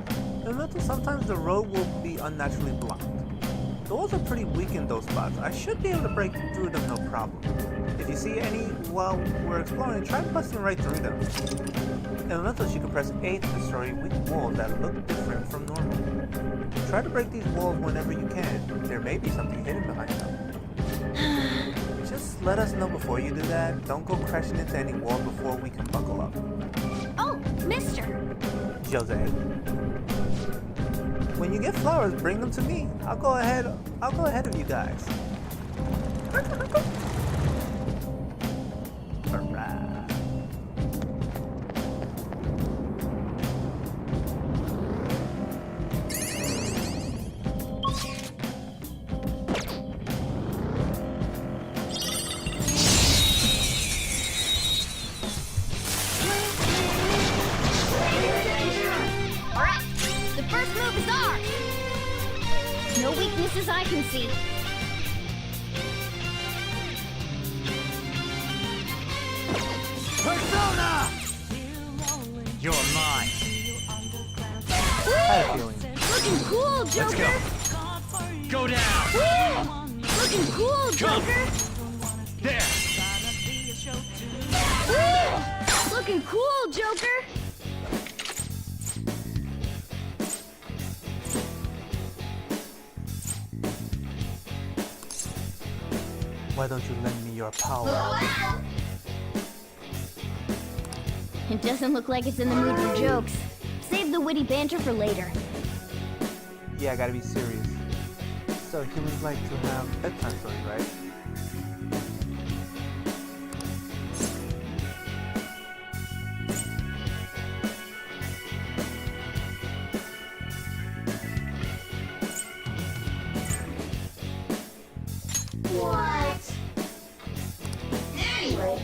sometimes the road will be unnaturally blocked. Those are pretty weak in those spots. I should be able to break through them no problem. If you see any while we're exploring, try busting right through them. In Mementos, you can press A to destroy weak walls that look different from normal. Try to break these walls whenever you can. There may be something hidden behind them. Just let us know before you do that. Don't go crashing into any walls before we can buckle up. Oh, mister. Jose. When you get flowers, bring them to me. I'll go ahead of you guys. Alright. No weaknesses I can see. Persona! You're mine. I had a feeling. Looking cool, Joker. Let's go. Go down. Woo! Looking cool, Joker. There. Woo! Looking cool, Joker. Why don't you lend me your power? It doesn't look like it's in the mood for jokes. Save the witty banter for later. Yeah, I gotta be serious. So humans like to have bedtime stories, right? What? Anyway.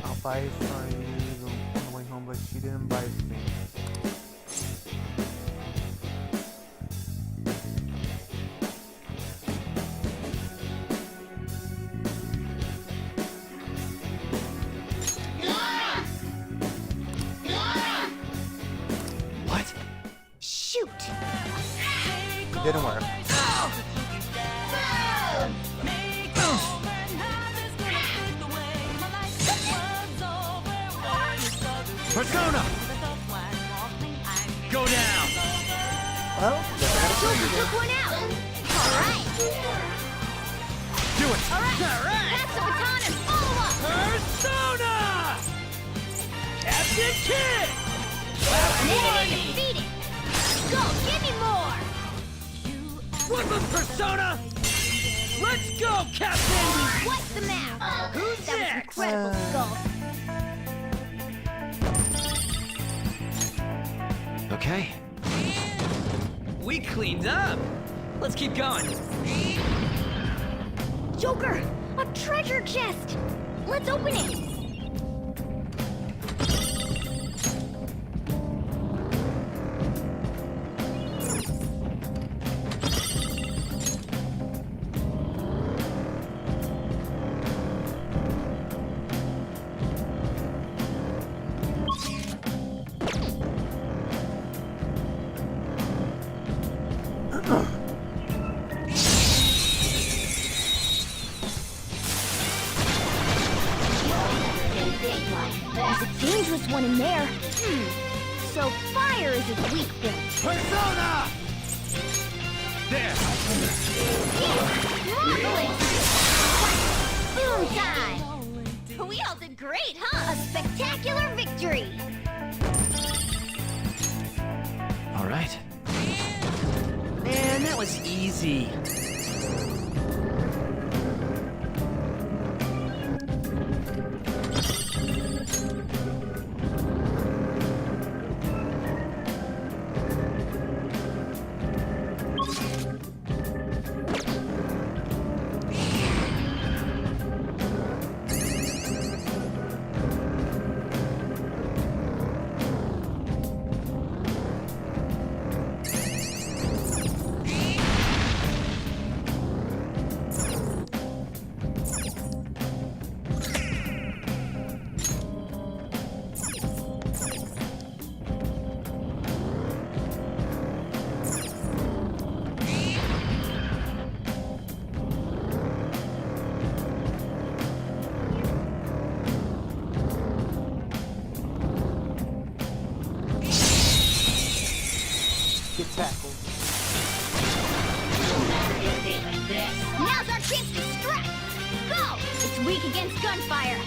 I'll buy it for you on the way home, but she didn't buy it for me. What? Shoot! It didn't work. Persona! Go down! Well, guess I gotta show you Joker then. took one out! Alright! Do it! Alright! Pass the baton and follow up! Persona! Captain Kid! Enemy defeated! Go, give me more! One more Persona! Let's go, Captain! What's the map? Who's That was next? incredible, Skull. Okay. We cleaned up. Let's keep going. Joker! A treasure chest! Let's open it! There's a dangerous one in there. So fire is its weak point. Persona! There! Marvelous! Boom time! We all did great, huh? A spectacular victory! All right. Man, that was easy. Get tackled. Now's our chance to strike! Go! It's weak against gunfire!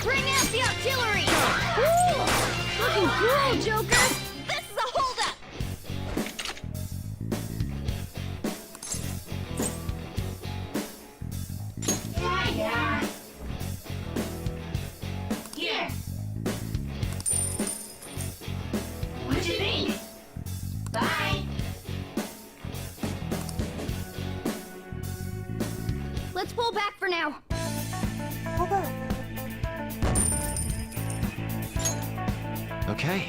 Bring out the artillery! Ooh! Looking cool, Joker! This is a holdup! Yeah. Here! What'd you think? Bye! Let's pull back for now. Go back. Okay.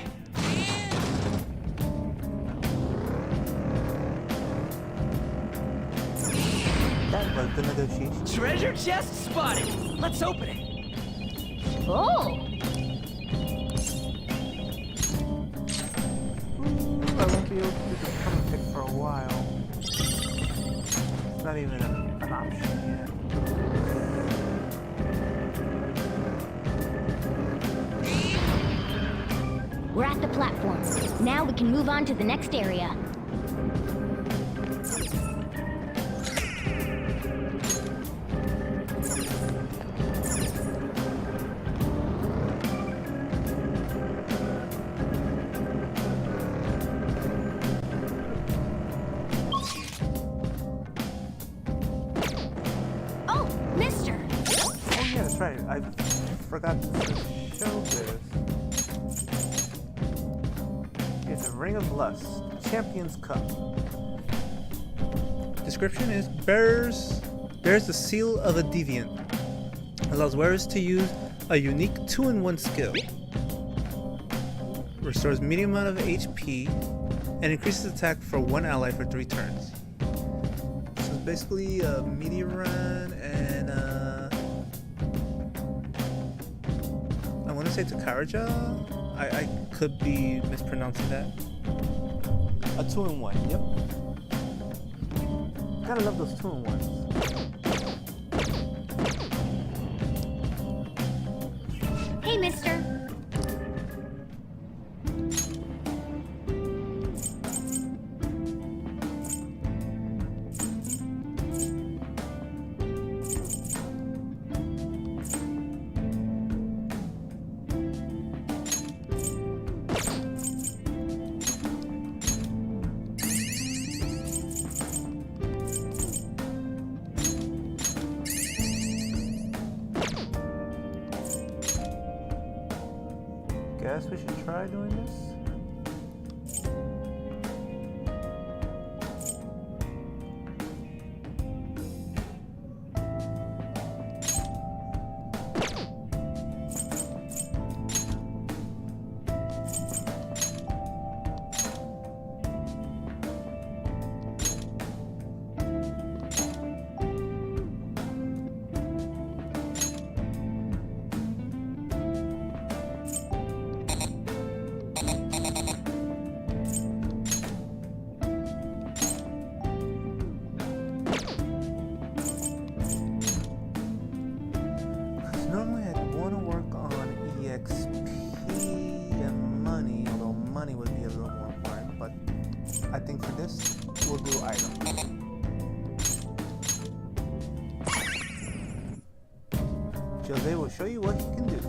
That was the negotiation. Treasure chest spotted. Let's open it. Oh! I won't be able to do the comic pick for a while. It's not even an option yet. We're at the platform. Now we can move on to the next area. that's right. I forgot to show this. It's a Ring of Lust, Champion's Cup. Description is bears the seal of a deviant. Allows wearers to use a unique 2-in-1 skill. Restores medium amount of HP and increases attack for 1 ally for 3 turns. So it's basically a medium run and I want to say Takaraja. I could be mispronouncing that. A 2-in-1, yep. Gotta love those 2-in-1s. Hey, mister. Guess we should try doing this. Normally I'd want to work on EXP and money, although money would be a little more important, but I think for this, we'll do item. Jose will show you what he can do.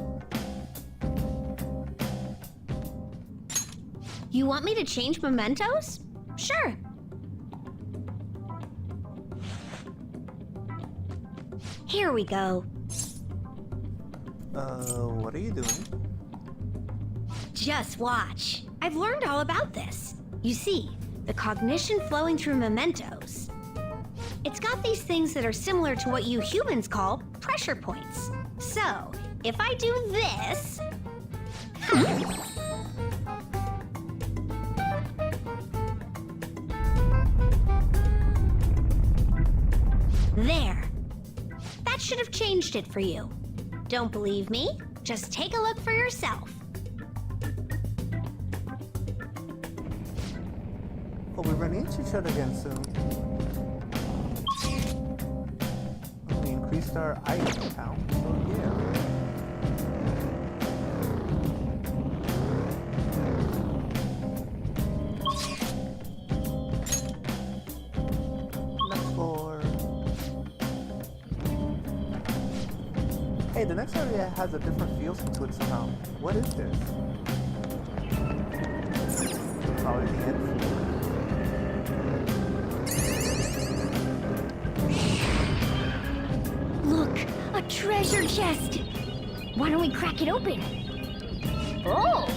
You want me to change mementos? Sure. Here we go. What are you doing? Just watch. I've learned all about this. You see, the cognition flowing through mementos. It's got these things that are similar to what you humans call pressure points. So, if I do this... There. That should have changed it for you. Don't believe me? Just take a look for yourself. Well, we're running into each other again soon. Well, we increased our item count, so yeah. Next floor. Hey, the next area has a different feel to it somehow. What is this? Probably the end floor. Look, a treasure chest. Why don't we crack it open? Oh!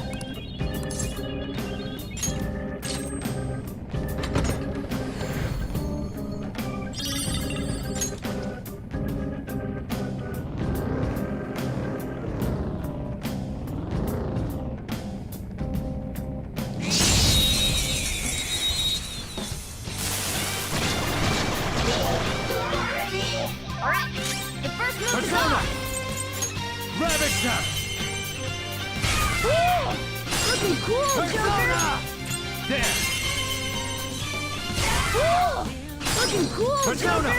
Ravage her! Looking cool, Joker! There! Looking cool, Persona!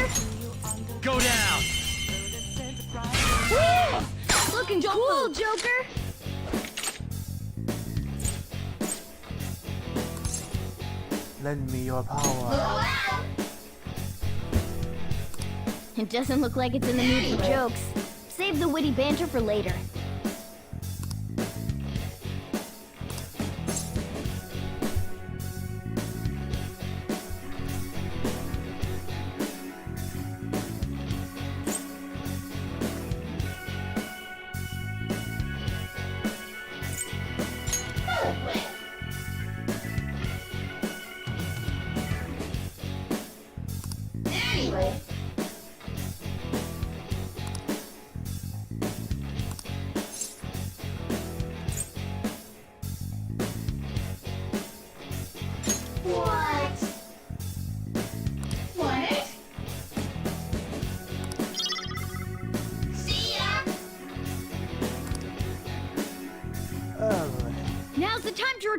Joker! Go down! Looking cool, Joker! Lend me your power. It doesn't look like it's in the mood for jokes. Save the witty banter for later.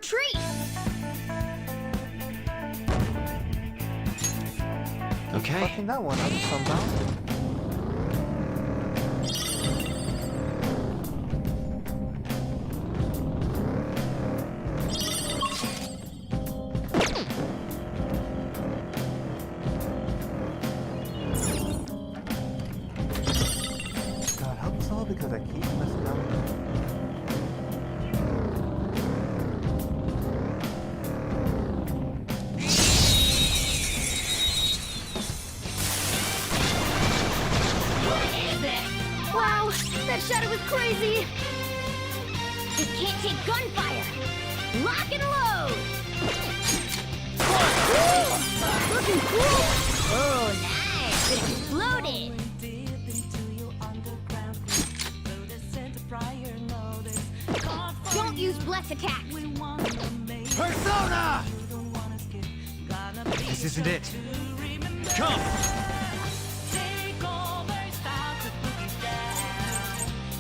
retreat! Okay. Fucking that one up somehow. God, help us all because I keep messing up. Wow, that shadow was crazy! It can't take gunfire! Lock and load! Woo! Looking cool! Oh, nice! It exploded! Don't use bless attacks! Persona! This isn't it. Come!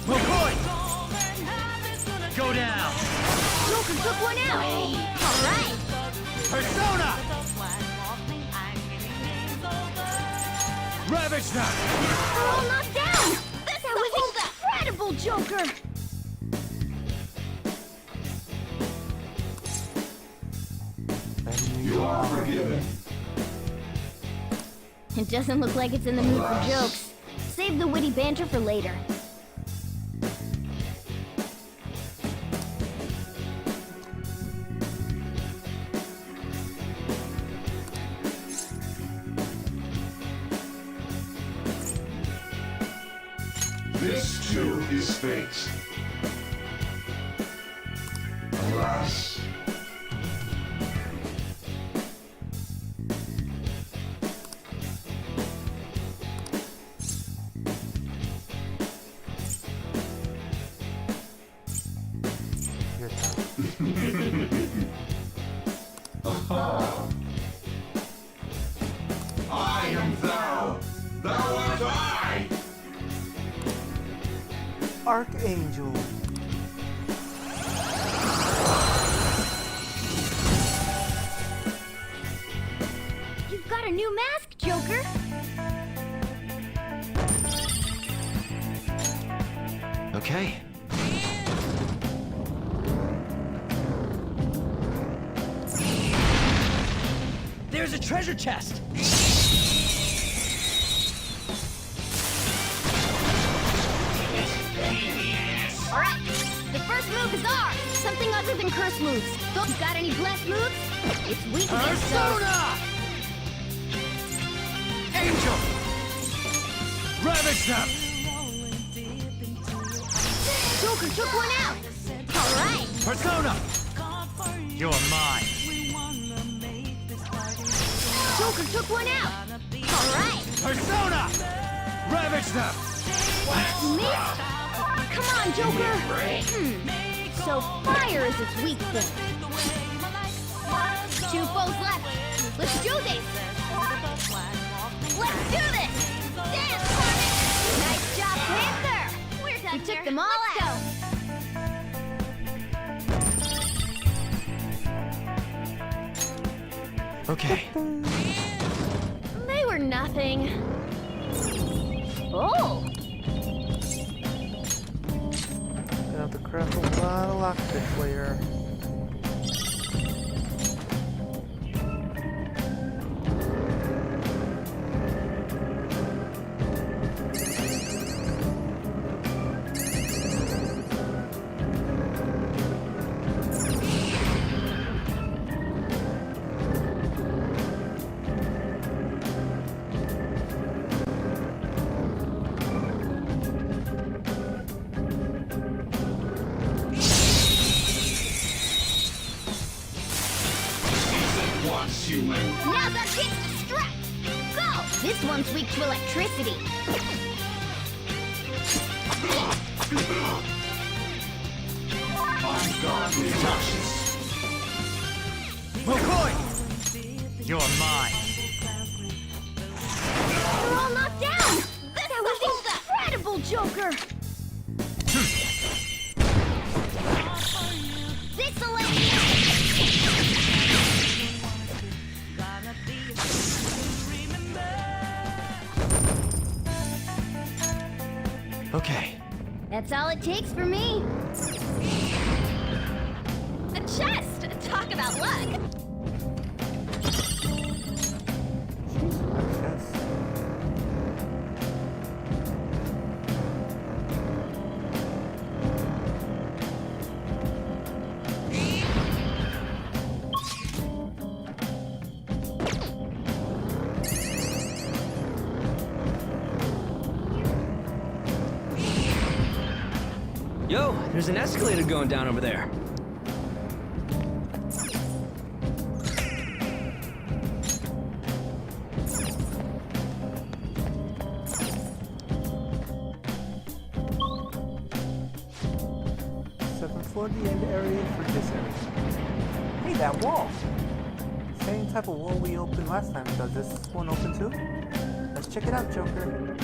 McCoy! Go down! Joker took one out! Alright! Persona! Ravage them! We're all knocked down! That was incredible, Joker! You are forgiven. It doesn't look like it's in the mood for jokes. Save the witty banter for later. This too is fate. Alas. your turn. I am thou. Thou art I. Archangel. You've got a new mask, Joker! Okay. There's a treasure chest! Alright, the first move is ours! Something other than curse moves. Don't you got any blessed moves? It's weak against those. Persona! Angel! Ravage them! Joker took one out! Alright! Persona! You're mine. Joker took one out! Alright! Persona! Ravage them! You missed? Come on, Joker! So fire is its weak thing. 2 foes left. Let's do this! Let's do this! Dance, Carmen! Nice job, Panther! We're done. We took them all out. Okay. They were nothing. Oh! Gonna have to craft a lot of lockpicks later. Once human. Now's our chance to strike! Go! This one's weak to electricity. Ungodly touches. McCoy! You're mine. We're all knocked down! That was incredible, Joker! This Okay. That's all it takes for me. A chest! Talk about luck! Yo, there's an escalator going down over there. For the end area for this area. Hey, that wall! Same type of wall we opened last time. Does this one open too? Let's check it out, Joker.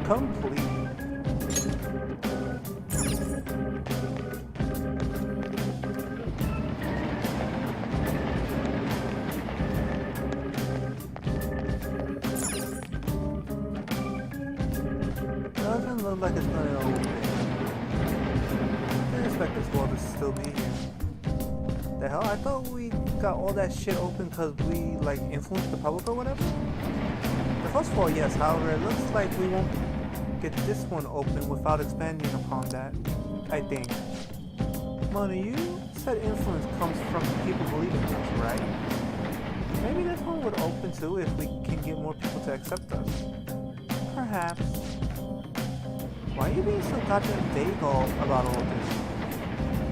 Complete. Doesn't look like it's gonna open. I expect this wall to still be here. The hell? I thought we got all that shit open because we like influenced the public or whatever. The first floor, yes. However, it looks like we won't get this one open without expanding upon that. I think. Mona, you said influence comes from people believing in us, right? Maybe this one would open too if we can get more people to accept us. Perhaps. Why are you being so goddamn vague about all this?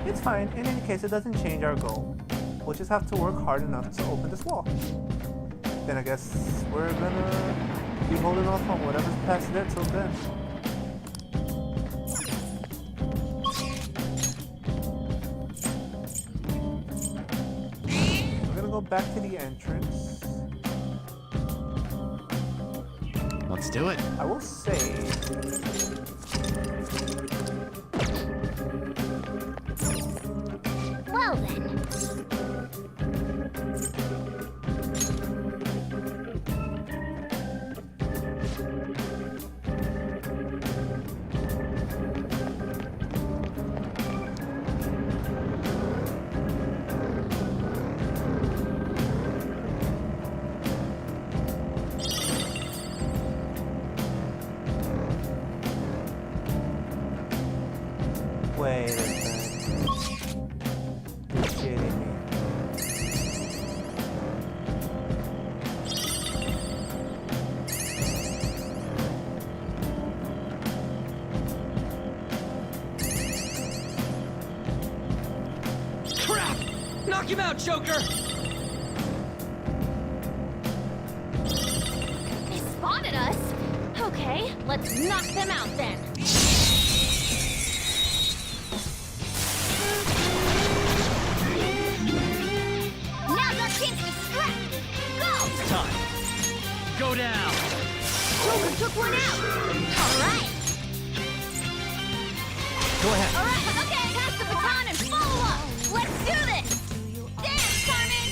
It's fine. In any case, it doesn't change our goal. We'll just have to work hard enough to open this wall. Then I guess we're gonna be holding off on whatever's past there till then. We're gonna go back to the entrance. Let's do it. I will say... Well then. Wait a second. You're kidding me. Crap! Knock him out, Joker! They spotted us! Okay, let's knock them out then. Now's our chance to strike! Go! Time. Go down! Joker took one out! Alright! Go ahead. Alright, okay, pass the baton and follow up! Let's do this! Dance, Carmen!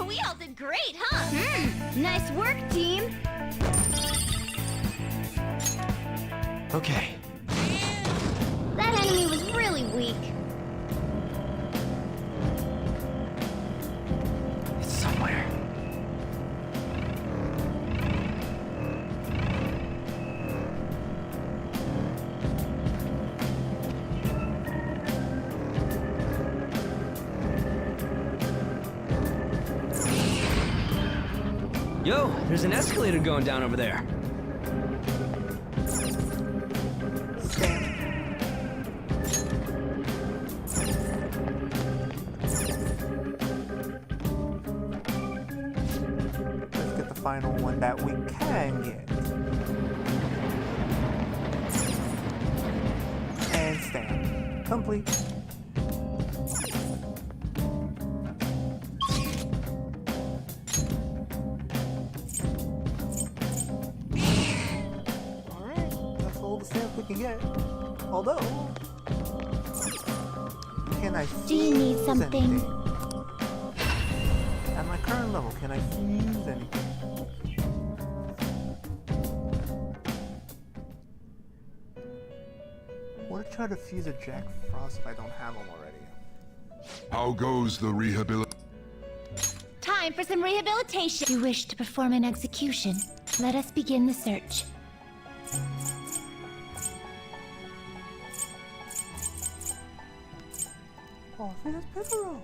We all did great, huh? Nice work, team! Okay. That enemy was really weak. It's somewhere. Yo, there's an escalator going down over there. Let's get the final one that we can get. And stand. Complete. We can get. Although, can I Do you need fuse something? anything? Am I correct current level, can I fuse anything? I want to try to fuse a Jack Frost if I don't have them already. How goes the rehabilitation? Time for some rehabilitation. You wish to perform an execution. Let us begin the search. Oh, I think that's Picaro.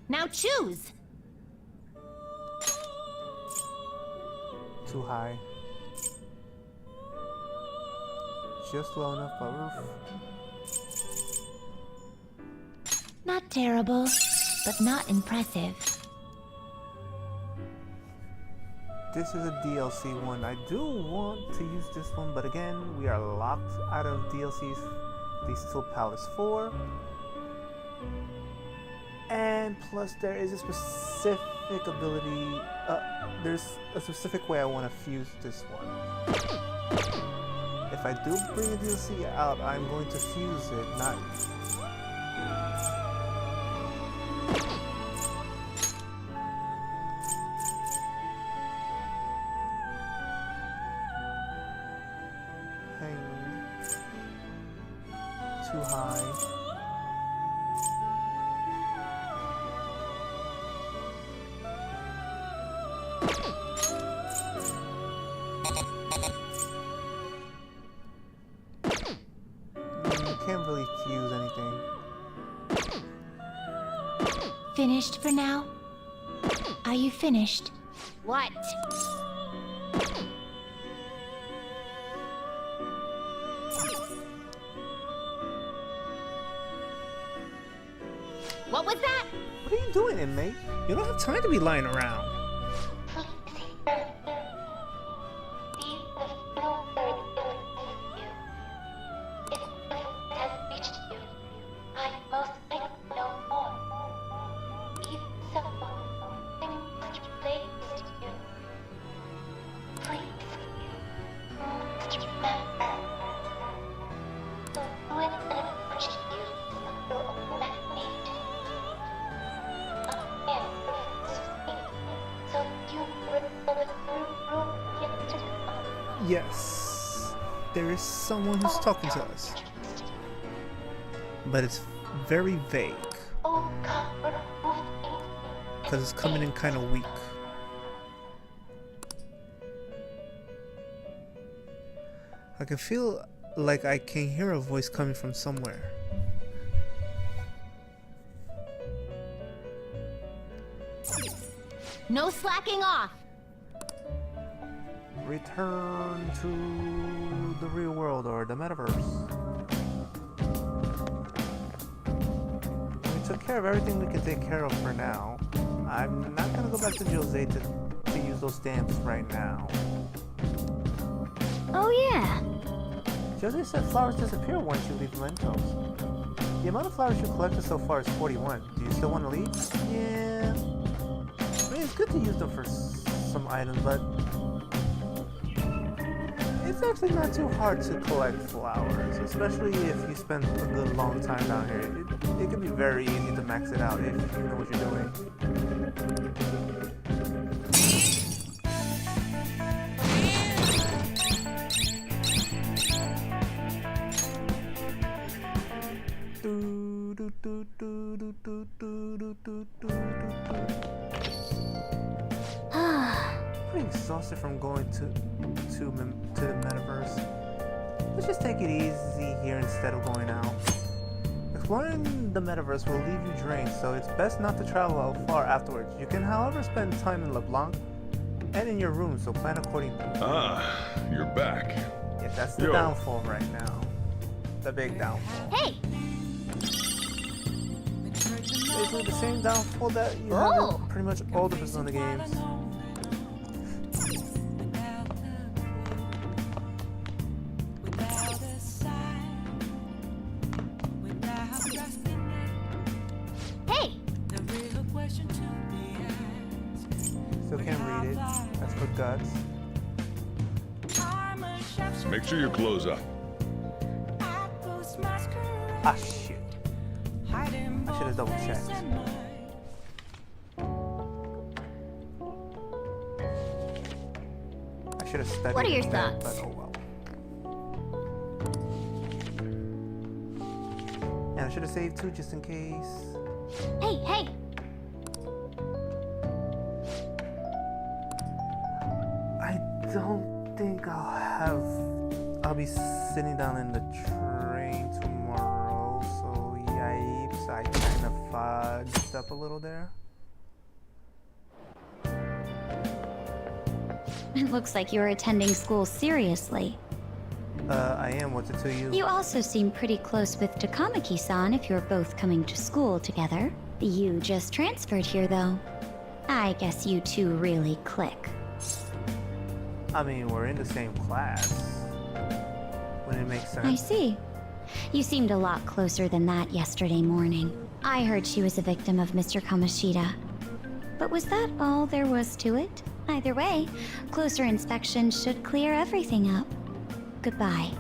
Now choose. Too high. Just low enough for roof. Not terrible, but not impressive. This is a DLC one. I do want to use this one, but again, we are locked out of DLCs. These till Palace 4. And plus there is a specific ability, there's a specific way I want to fuse this one. If I do bring a DLC out, I'm going to fuse it, not... Too high. Can't really fuse anything. Finished for now? Are you finished? What? What was that? What are you doing, inmate? You don't have time to be lying around. Yes, there is someone who's talking to us, but it's very vague because it's coming in kind of weak. I can feel like I can hear a voice coming from somewhere. No slacking off. Return to the real world or the metaverse. We took care of everything we can take care of for now. I'm not gonna go back to Jose to use those stamps right now. Oh yeah. Jose said flowers disappear once you leave Lentos. The amount of flowers you collected so far is 41. Do you still want to leave? Yeah. I mean, it's good to use them for some items, but it's actually not too hard to collect flowers, especially if you spend a good long time down here. It can be very easy to max it out if you know what you're doing. Pretty exhausted from going to the metaverse. Let's just take it easy here instead of going out. Exploring the metaverse will leave you drained, so it's best not to travel far afterwards. You can, however, spend time in LeBlanc and in your room, so plan accordingly. Ah, you're back. Yeah, that's the downfall right now. The big downfall. Hey! Basically the same downfall that you have in pretty much all the Persona games. Hey! Still can't read it. That's for guts. Make sure you close up. Ah, shit. I should have double checked. I should have studied. What are your that, thoughts? But oh well. And I should have saved too, just in case. Hey, hey! I don't think I'll be sitting down in the train tomorrow, so yipes, I kind of fudged up a little there. It looks like you're attending school seriously. I am. What's it to you? You also seem pretty close with Takamaki-san if you're both coming to school together. You just transferred here, though. I guess you two really click. I mean, we're in the same class. Wouldn't it make sense? I see. You seemed a lot closer than that yesterday morning. I heard she was a victim of Mr. Kamoshida. But was that all there was to it? Either way, closer inspection should clear everything up. Goodbye.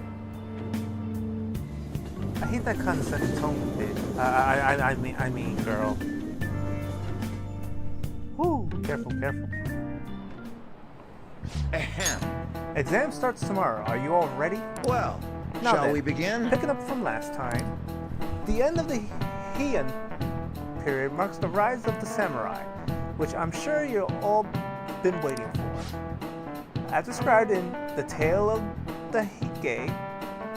I hate that kind of set the tone bit. I mean, girl. Whoo, careful, careful. Ahem. Exam starts tomorrow. Are you all ready? Well, Now shall then, we begin? Picking up from last time, the end of the Heian period marks the rise of the samurai, which I'm sure you've all been waiting for. As described in The Tale of the Hige,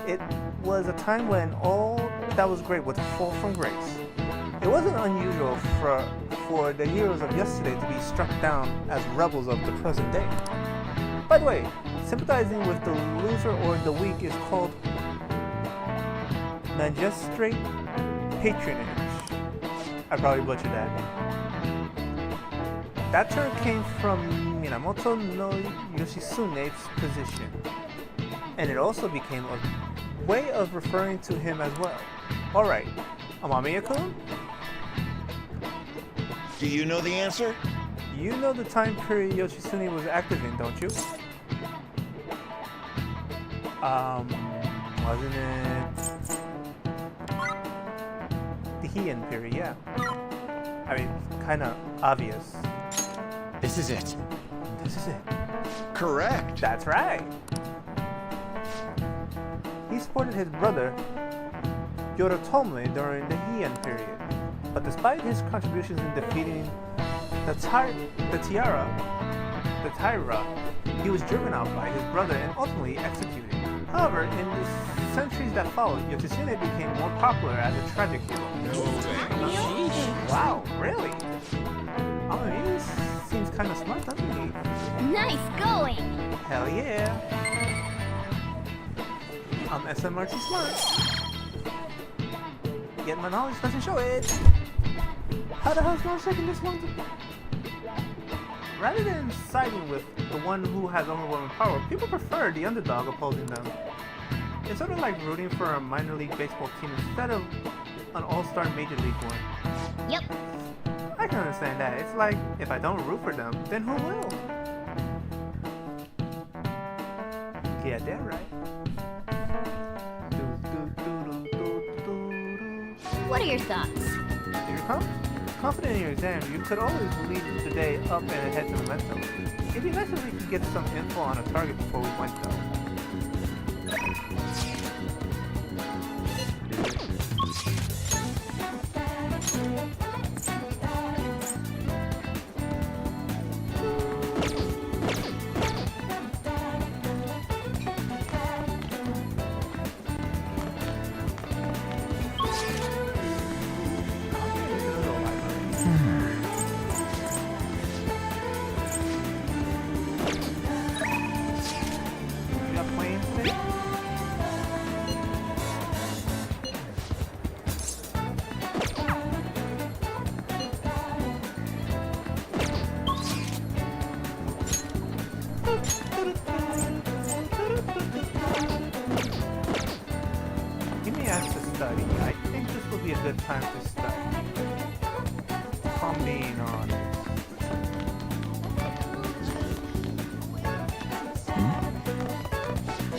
it was a time when all that was great would fall from grace. It wasn't unusual for the heroes of yesterday to be struck down as rebels of the present day. By the way, sympathizing with the loser or the weak is called magistrate patronage. I probably butchered that. That term came from Minamoto no Yoshitsune's position, and it also became a way of referring to him as well. Alright, Amamiya-kun, Do you know the answer? you know the time period Yoshitsune was active in, don't you? Wasn't it the Heian period? Yeah. I mean, kind of obvious. This is it. This is it. Correct. That's right. He supported his brother Yorotome during the Heian period, but despite his contributions in defeating the Taira, he was driven out by his brother and ultimately executed. However, in the centuries that followed, Yoshitsune became more popular as a tragic hero. Wow, really? He seems kind of smart, doesn't he? Nice going! Hell yeah! I'm SMRT smart. Yet my knowledge doesn't show it. How the hell's no shaking this one? Rather than siding with the one who has overwhelming power, people prefer the underdog opposing them. It's sort of like rooting for a minor league baseball team instead of an all-star major league one. Yep. I can understand that. It's like, if I don't root for them, then who will? Yeah, damn right. What are your thoughts? You're confident in your exam, you could always lead the day up and ahead to momentum. It'd be nice if we could get some info on a target before we went though. You got plans today? You may ask to study. I think this will be a good time to study. If I'm being honest.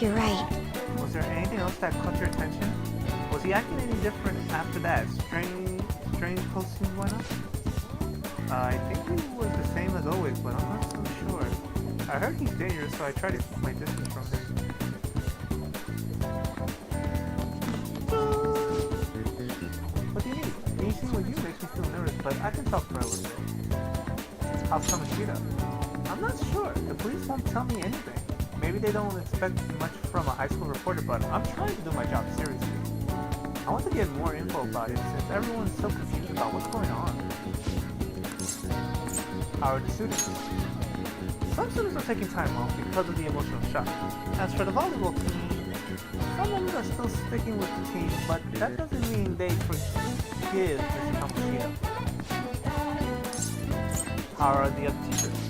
You're right. Was there anything else that caught your attention? Was he acting any different after that strange costumes went up? I think he was the same as always, but I'm not so sure. I heard he's dangerous, so I try to keep my distance from him. What do you need? Being seen with you makes me feel nervous, but I can talk for a little bit. How's Kamoshida? I'm not sure. The police won't tell me anything. Maybe they don't expect much from a high school reporter, but I'm trying to do my job seriously. I want to get more info about it since everyone's so confused about what's going on. How are the students? Some students are taking time off because of the emotional shock. As for the volleyball team, some of them are still sticking with the team, but that doesn't mean they forgive Mr. Kamoshida. How are the other teachers?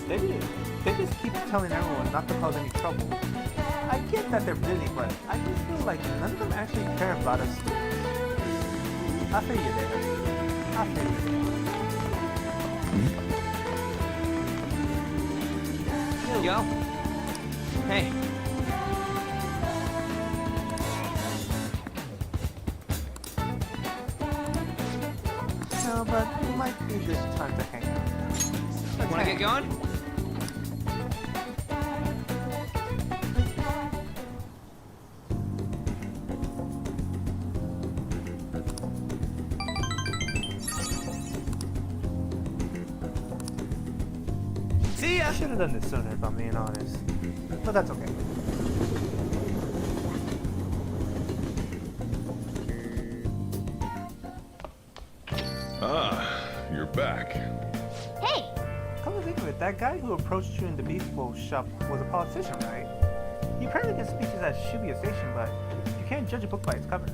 They just keep telling everyone not to cause any trouble. I get that they're busy, but I just feel like none of them actually care about us students. I feel you there. I feel you. Yo. Hey. No, but it might be this time to hang out. Let's Wanna hang. get going? See ya! I should have done this sooner if I'm being honest. But that's okay. Ah, you're back. Hey, Come to think of it, that guy who approached you in the baseball shop was a politician, right? He apparently gives speeches at Shibuya Station, but you can't judge a book by its cover.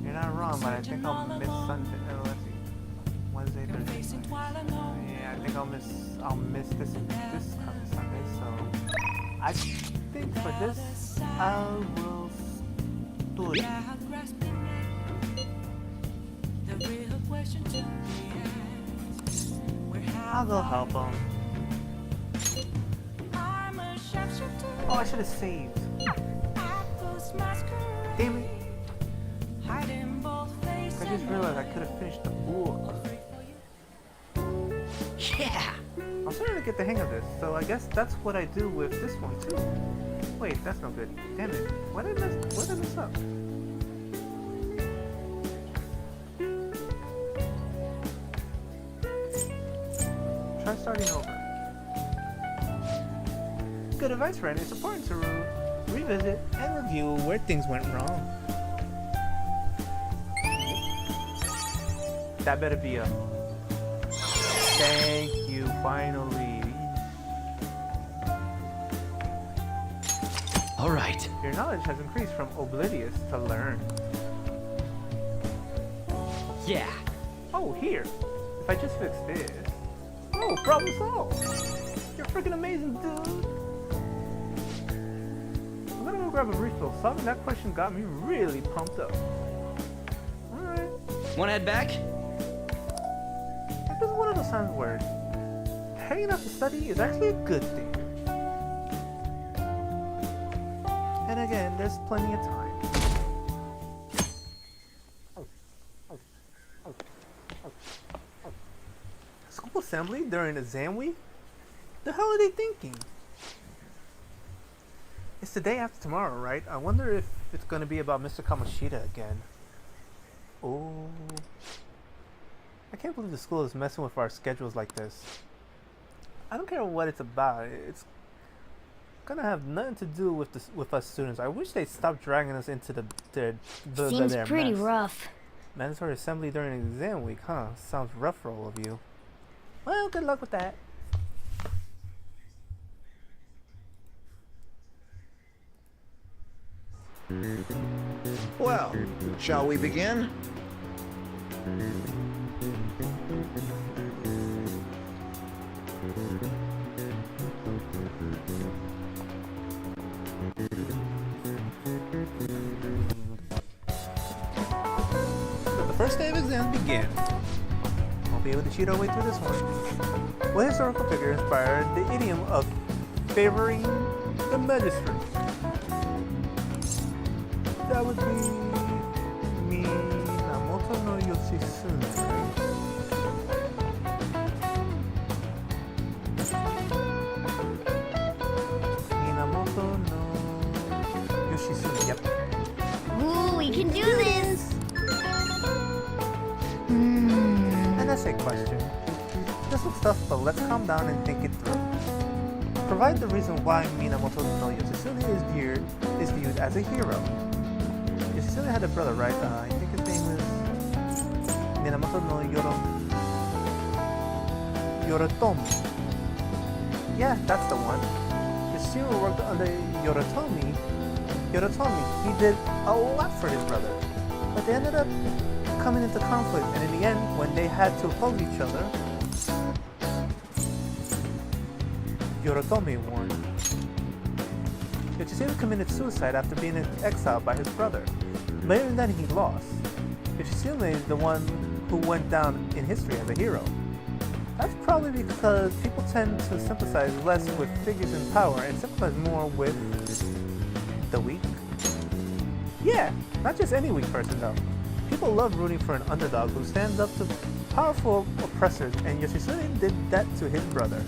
You're not wrong, but I think I'll miss Sunday. Let's see. Wednesday, Thursday. Yeah, I think I'll miss this coming Sunday. So I think for this I will study. I'll go help him. Oh, I should have saved. Damn it. I just realized I could have finished the book. Yeah! I'm starting to get the hang of this, so I guess that's what I do with this one too. Wait, that's no good. Damn it. What did I mess up? Try starting over. Good advice, friend. It's important to revisit and review where things went wrong. That better be a thank you, finally. All right. Your knowledge has increased from oblivious to learn. Yeah. Oh, here. If I just fix this. Oh, problem solved. You're freaking amazing, dude. I'm gonna go grab a refill. Solving that question got me really pumped up. Alright. Wanna head back? This is one of those times where hanging out to study is actually a good thing. And again, there's plenty of time. School assembly during exam week? The hell are they thinking? It's the day after tomorrow, right? I wonder if it's gonna be about Mr. Kamoshida again. Oh. I can't believe the school is messing with our schedules like this. I don't care what it's about. It's gonna have nothing to do with us students. I wish they'd stop dragging us into their seems pretty mess. rough. Mandatory assembly during exam week, huh? Sounds rough for all of you. Well, good luck with that. Well, shall we begin? The first day of exams begin. Won't be able to cheat our way through this one. What historical figure inspired the idiom of favoring the magistrate? That would be Minamoto no Yoshitsune, right? Minamoto no Yoshitsune, yep. Ooh, we can do this! An essay question. This looks tough, but let's calm down and think it through. Provide the reason why Minamoto no Yoshitsune is viewed as a hero. Yoshitsune had a brother, right? I think his name is Minamoto no Yoritomi. Yeah, that's the one. Yoshitsune worked under Yoritomi. He did a lot for his brother, but they ended up coming into conflict, and in the end, when they had to oppose each other, Yoritomi won. Yoshitsune committed suicide after being exiled by his brother. Later then he lost. Yoshitsune is the one who went down in history as a hero. That's probably because people tend to sympathize less with figures in power and sympathize more with the weak. Yeah, not just any weak person though. People love rooting for an underdog who stands up to powerful oppressors, and Yoshitsune did that to his brother.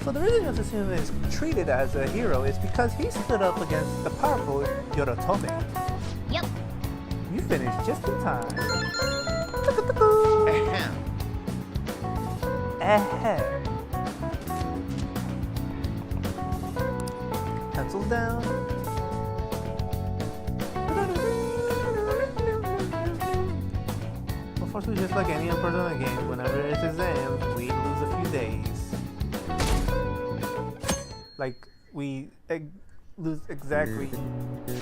So the reason Yoshitsune is treated as a hero is because he stood up against the powerful Yoritomi. Yep. You finished just in time. Ahem. Ahem. Pencils down. Unfortunately, just like any Persona game, whenever it's exams, we lose a few days. Like, we lose exactly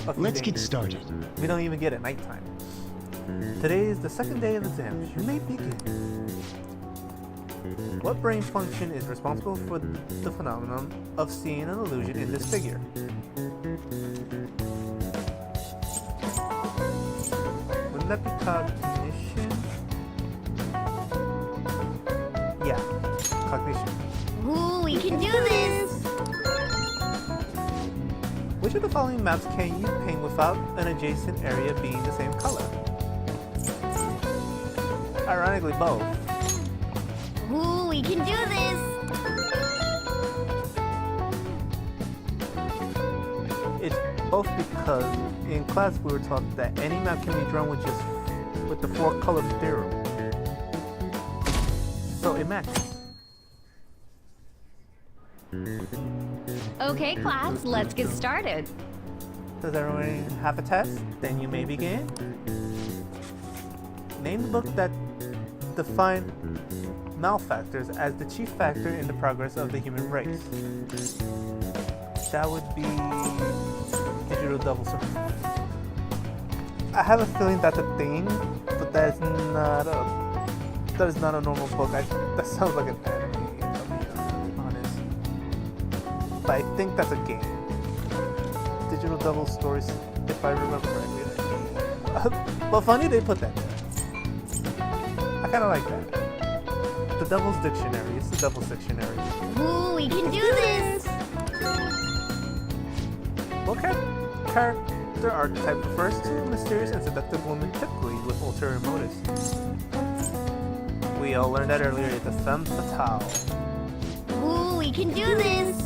a few Let's days. get started. We don't even get it nighttime. Today is the second day of exams. You may begin. What brain function is responsible for the phenomenon of seeing an illusion in this figure? Wouldn't that be cognition? Yeah, cognition. Ooh, we can do this! Which of the following maps can you paint without an adjacent area being the same color? Ironically, both. Ooh, we can do this! It's both because in class we were taught that any map can be drawn with the 4-color theorem. So it matches. Okay, class, let's get started. Does everyone have a test? Then you may begin. Name the book that defined malfactors as the chief factor in the progress of the human race. That would be Digital Double Surf. I have a feeling that's a thing, but that is not a normal book. That sounds like an anime, if I'm being honest. But I think that's a game. Digital Double Stories, if I remember correctly. But funny they put that there. I kind of like that. The Devil's Dictionary. It's the Devil's Dictionary. Ooh, we can do this! What character archetype refers to mysterious and seductive women typically with ulterior motives? We all learned that earlier. It's a femme fatale. Ooh, we can do this!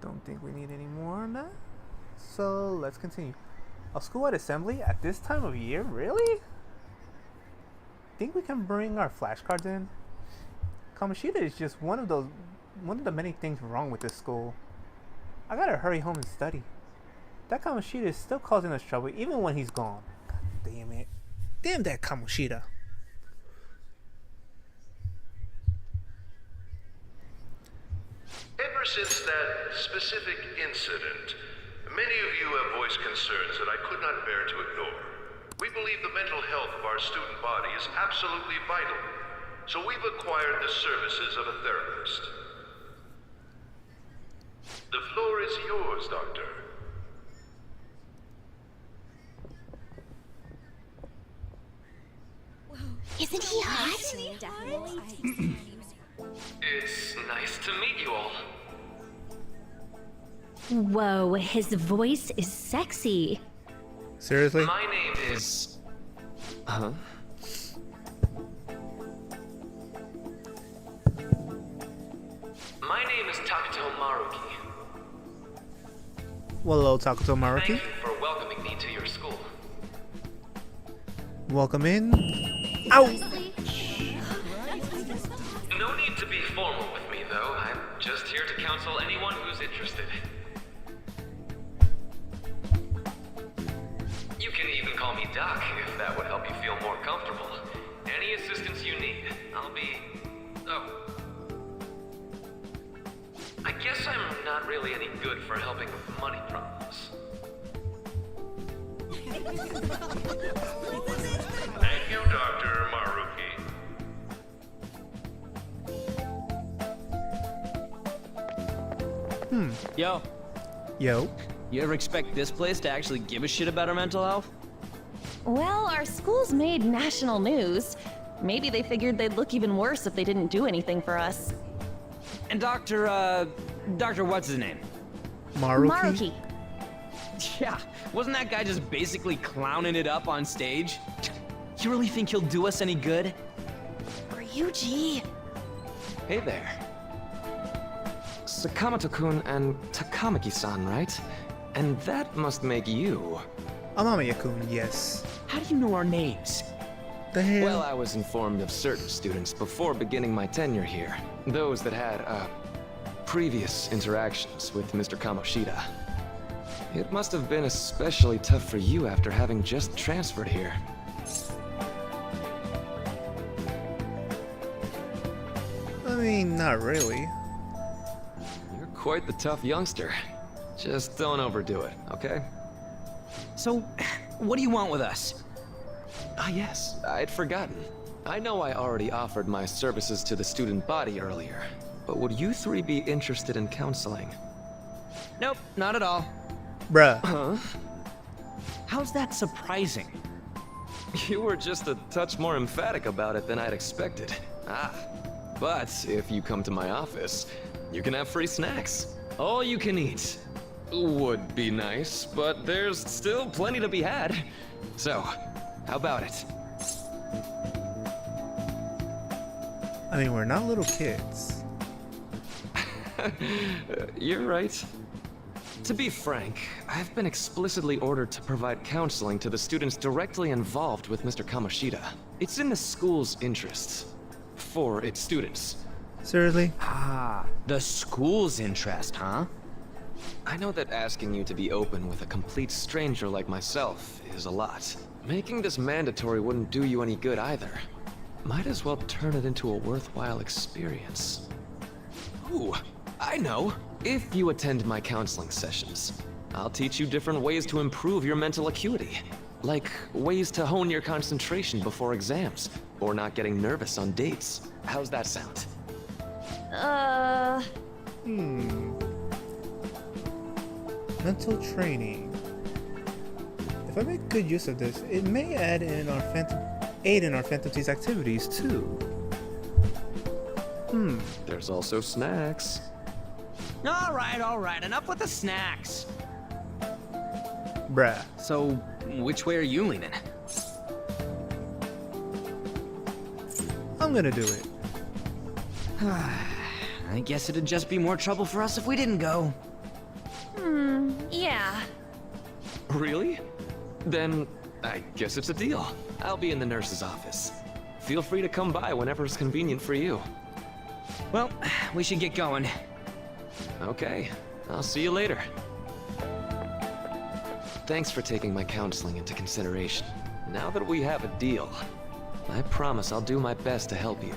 Don't think we need any more on that. So let's continue. A school-wide assembly at this time of year? Really? Think we can bring our flashcards in? Kamoshida is just one of the many things wrong with this school. I gotta hurry home and study. That Kamoshida is still causing us trouble even when he's gone. God damn it. Damn that Kamoshida. Ever since that specific incident, many of you have voiced concerns that I could not bear to ignore. We believe the mental health of our student body is absolutely vital, so we've acquired the services of a therapist. The floor is yours, Doctor. Isn't he hot? It's nice to meet you all. Whoa, his voice is sexy. Seriously? My name is... Huh? My name is Takuto Maruki. Well, hello, Takuto Maruki. Thank you for welcoming me to your school. Welcome in. Ow! No need to be formal with me, though. I'm just here to counsel anyone who's interested. You can even call me Doc, if that would help you feel more comfortable. Any assistance you need, I'll be... Oh. I guess I'm not really any good for helping with money problems. Thank you, Dr. Maruki. Yo, Yo. you ever expect this place to actually give a shit about our mental health? Well, our school's made national news. Maybe they figured they'd look even worse if they didn't do anything for us. And Dr. what's his name? Maruki? Maruki. Yeah, wasn't that guy just basically clowning it up on stage? You really think he'll do us any good? Ryuji. Hey there. Sakamoto-kun and Takamaki-san, right? And that must make you. Amamiya-kun, yes. How do you know our names? The hell? Well, I was informed of certain students before beginning my tenure here. Those that had, previous interactions with Mr. Kamoshida. It must have been especially tough for you after having just transferred here. I mean, not really. You're quite the tough youngster. Just don't overdo it, okay? So, what do you want with us? Ah, yes, I'd forgotten. I know I already offered my services to the student body earlier, but would you three be interested in counseling? Nope, not at all. Bruh. Huh? How's that surprising? You were just a touch more emphatic about it than I'd expected. Ah, but if you come to my office, you can have free snacks. All you can eat. Would be nice, but there's still plenty to be had. So, how about it? I mean, we're not little kids. You're right. To be frank, I've been explicitly ordered to provide counseling to the students directly involved with Mr. Kamoshida. It's in the school's interests. For its students. Seriously? Ah, the school's interest, huh? I know that asking you to be open with a complete stranger like myself is a lot. Making this mandatory wouldn't do you any good either. Might as well turn it into a worthwhile experience. Ooh, I know. If you attend my counseling sessions, I'll teach you different ways to improve your mental acuity. Like ways to hone your concentration before exams, or not getting nervous on dates. How's that sound? Mental training. If I make good use of this, it may aid in our faculty's activities too. There's also snacks. All right, enough with the snacks. Bruh. So, which way are you leaning? I'm gonna do it. I guess it'd just be more trouble for us if we didn't go. Yeah. Really? Then I guess it's a deal. I'll be in the nurse's office. Feel free to come by whenever it's convenient for you. Well, we should get going. Okay, I'll see you later. Thanks for taking my counseling into consideration. Now that we have a deal, I promise I'll do my best to help you.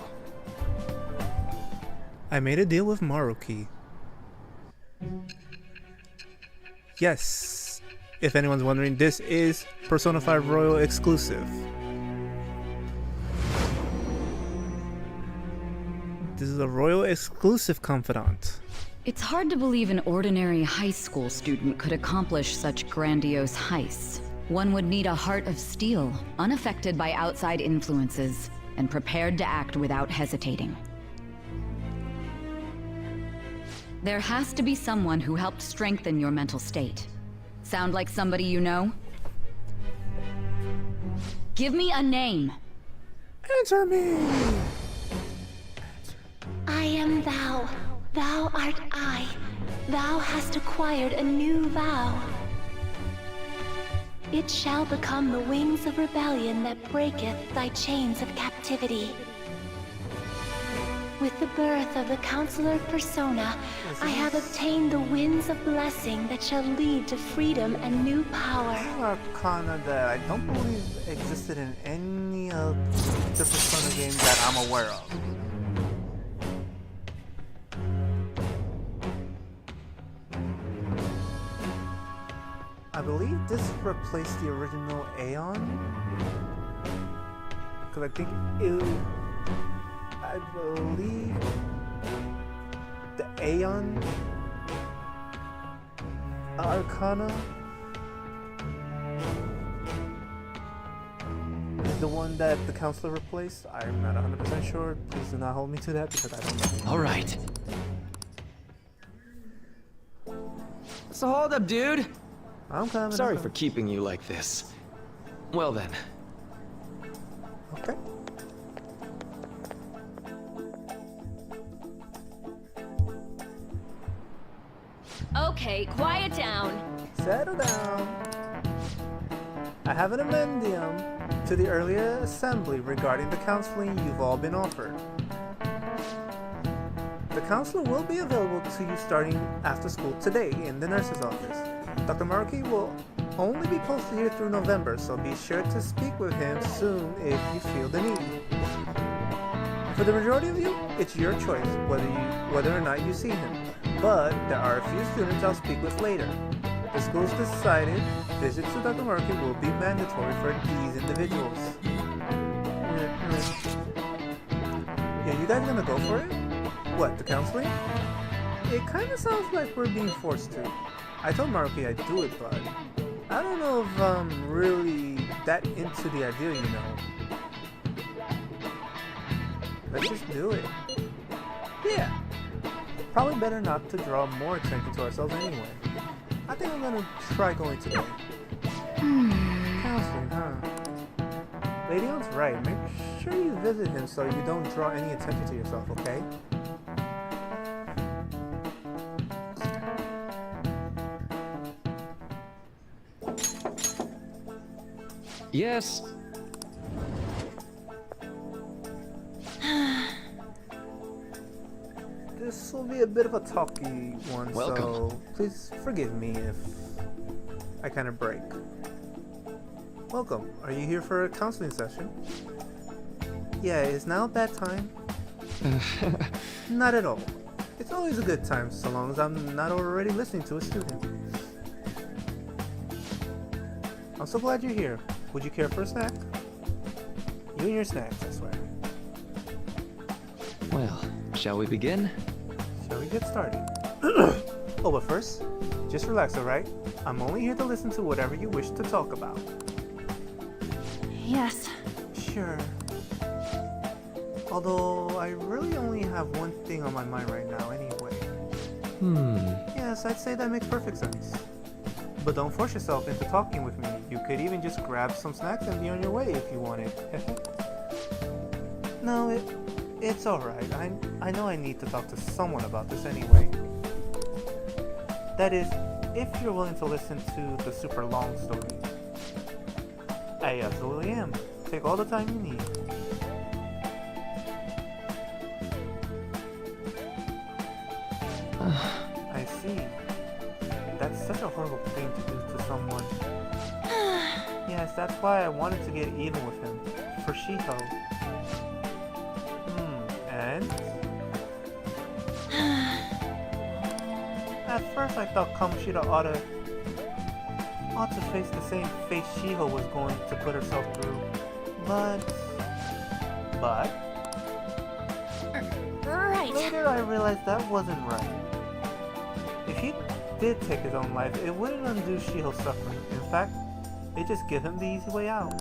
I made a deal with Maruki. Yes. if anyone's wondering, this is Persona 5 Royal exclusive. This is a Royal exclusive confidant. It's hard to believe an ordinary high school student could accomplish such grandiose heists. One would need a heart of steel, unaffected by outside influences, and prepared to act without hesitating. There has to be someone who helped strengthen your mental state. Sound like somebody you know? Give me a name. Answer me! I am thou. Thou art I. Thou hast acquired a new vow. It shall become the wings of rebellion that breaketh thy chains of captivity. With the birth of the Counselor Persona, I have obtained the winds of blessing that shall lead to freedom and new power. Arcana that I don't believe existed in any of the Persona games that I'm aware of. I believe this replaced the original Aeon. Because I think I believe the Aeon Arcana is the one that the Counselor replaced. I'm not 100% sure. Please do not hold me to that because I don't know. All right. So hold up, dude. I'm coming. Sorry for keeping you like this. Well then. Okay. Okay, quiet down. Settle down. I have an amendum to the earlier assembly regarding the counseling you've all been offered. The counselor will be available to you starting after school today in the nurse's office. Dr. Maruki will only be posted here through November, so be sure to speak with him soon if you feel the need. For the majority of you, it's your choice whether or not you see him, but there are a few students I'll speak with later. The school's decided visits to Dr. Maruki will be mandatory for these individuals. Yeah, you guys gonna go for it? What, the counseling? It kinda sounds like we're being forced to. I told Maruki I'd do it, but I don't know if I'm really that into the idea, you know. Let's just do it. Yeah. Probably better not to draw more attention to ourselves anyway. I think I'm gonna try going today. Counseling, huh? Lady On's right. Make sure you visit him so you don't draw any attention to yourself, okay? Yes. This will be a bit of a talky one, Welcome. so please forgive me if I kind of break. Welcome. Are you here for a counseling session? Yeah, is now a bad time? Not at all. It's always a good time, so long as I'm not already listening to a student. I'm so glad you're here. Would you care for a snack? You and your snacks, I swear. Well, shall we begin? Shall we get started? Oh, but first, just relax, alright? I'm only here to listen to whatever you wish to talk about. Yes. Sure. Although, I really only have one thing on my mind right now anyway. Yes, I'd say that makes perfect sense. But don't force yourself into talking with me. You could even just grab some snacks and be on your way if you wanted. No, it's alright. I know I need to talk to someone about this anyway. That is, if you're willing to listen to the super long story. I absolutely am. Take all the time you need. I see. That's such a horrible thing to do to someone. Yes, that's why I wanted to get even with him. For Shiho. And? At first I thought Kamoshida oughta... ought to face the same fate Shiho was going to put herself through. But... Right. Later I realized that wasn't right. If he did take his own life, it wouldn't undo Shiho's suffering. In fact, it just give him the easy way out.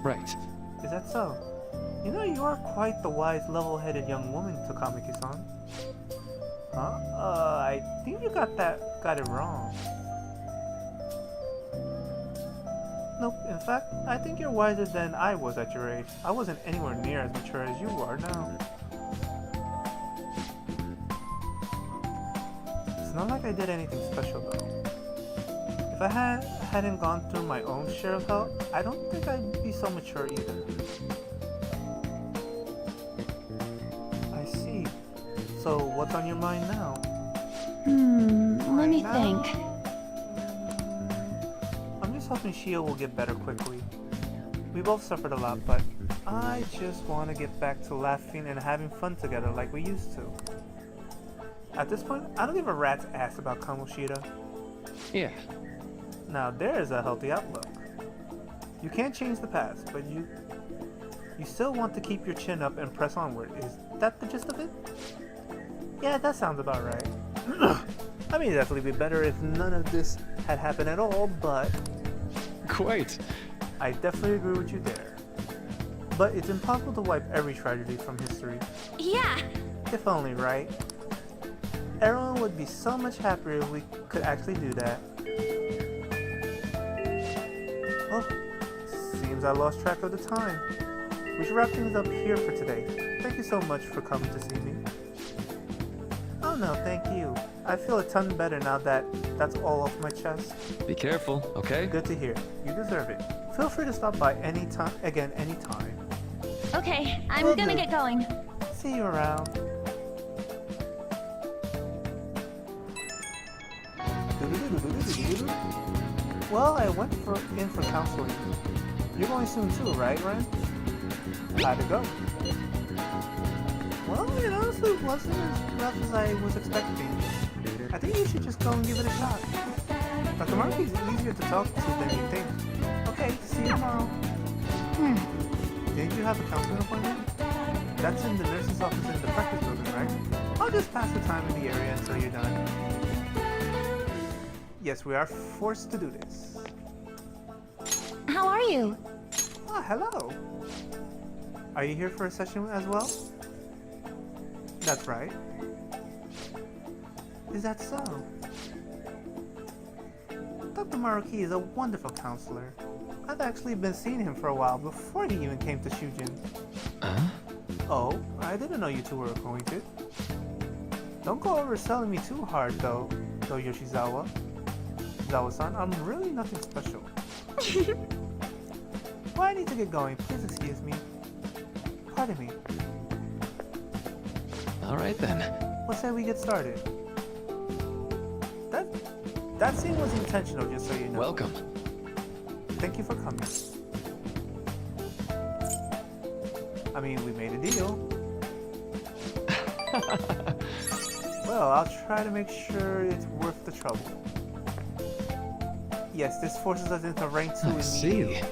Right. Is that so? You know, you are quite the wise, level-headed young woman, Tokamiki-san. Huh? I think you got it wrong. Nope, in fact, I think you're wiser than I was at your age. I wasn't anywhere near as mature as you are now. It's not like I did anything special though. If I hadn't gone through my own share of hell, I don't think I'd be so mature either. I see. So what's on your mind now? Let me think. I'm just hoping Shio will get better quickly. We both suffered a lot, but I just want to get back to laughing and having fun together like we used to. At this point, I don't give a rat's ass about Kamoshida. Yeah. Now there's a healthy outlook. You can't change the past, but you still want to keep your chin up and press onward. Is that the gist of it? Yeah, that sounds about right. I mean, it'd definitely be better if none of this had happened at all, but... Quite. I definitely agree with you there. But it's impossible to wipe every tragedy from history. Yeah. If only, right? Everyone would be so much happier if we could actually do that. Oh, seems I lost track of the time. We should wrap things up here for today. Thank you so much for coming to see me. Oh no, thank you. I feel a ton better now that that's all off my chest. Be careful, okay? Good to hear. You deserve it. Feel free to stop by anytime. Okay, I'm Will gonna do. get going. See you around. Well, I went in for counseling. You're going soon too, right, Ren? How'd it go? Well, it honestly wasn't as rough as I was expecting. I think you should just go and give it a shot. Dr. Murphy's easier to talk to than you think. Okay, see you tomorrow. Didn't you have a counseling appointment? That's in the nurse's office in the practice building, right? I'll just pass the time in the area until you're done. Yes, we are forced to do this. How are you? Ah, hello. Are you here for a session as well? That's right. Is that so? Dr. Maruki is a wonderful counselor. I've actually been seeing him for a while before he even came to Shujin. Oh, I didn't know you two were acquainted. Don't go overselling me too hard though Yoshizawa. Zawa-san, I'm really nothing special. Well, I need to get going. Please excuse me. Pardon me. Alright then. Let's say we get started. That scene was intentional, just so you know. Welcome. Thank you for coming. I mean, we made a deal. Well, I'll try to make sure it's worth the trouble. Yes, this forces us into rank 2 I see. immediately.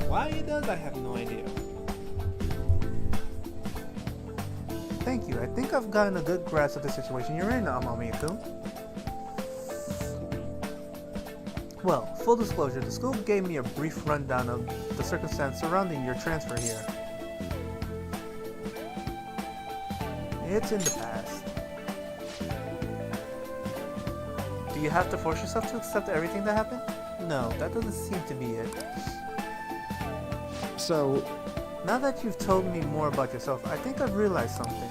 Why it does, I have no idea. Thank you. I think I've gotten a good grasp of the situation you're in, Amamiya-kun. Well, full disclosure, the school gave me a brief rundown of the circumstance surrounding your transfer here. It's in the past. Do you have to force yourself to accept everything that happened? No, that doesn't seem to be it. So, now that you've told me more about yourself, I think I've realized something.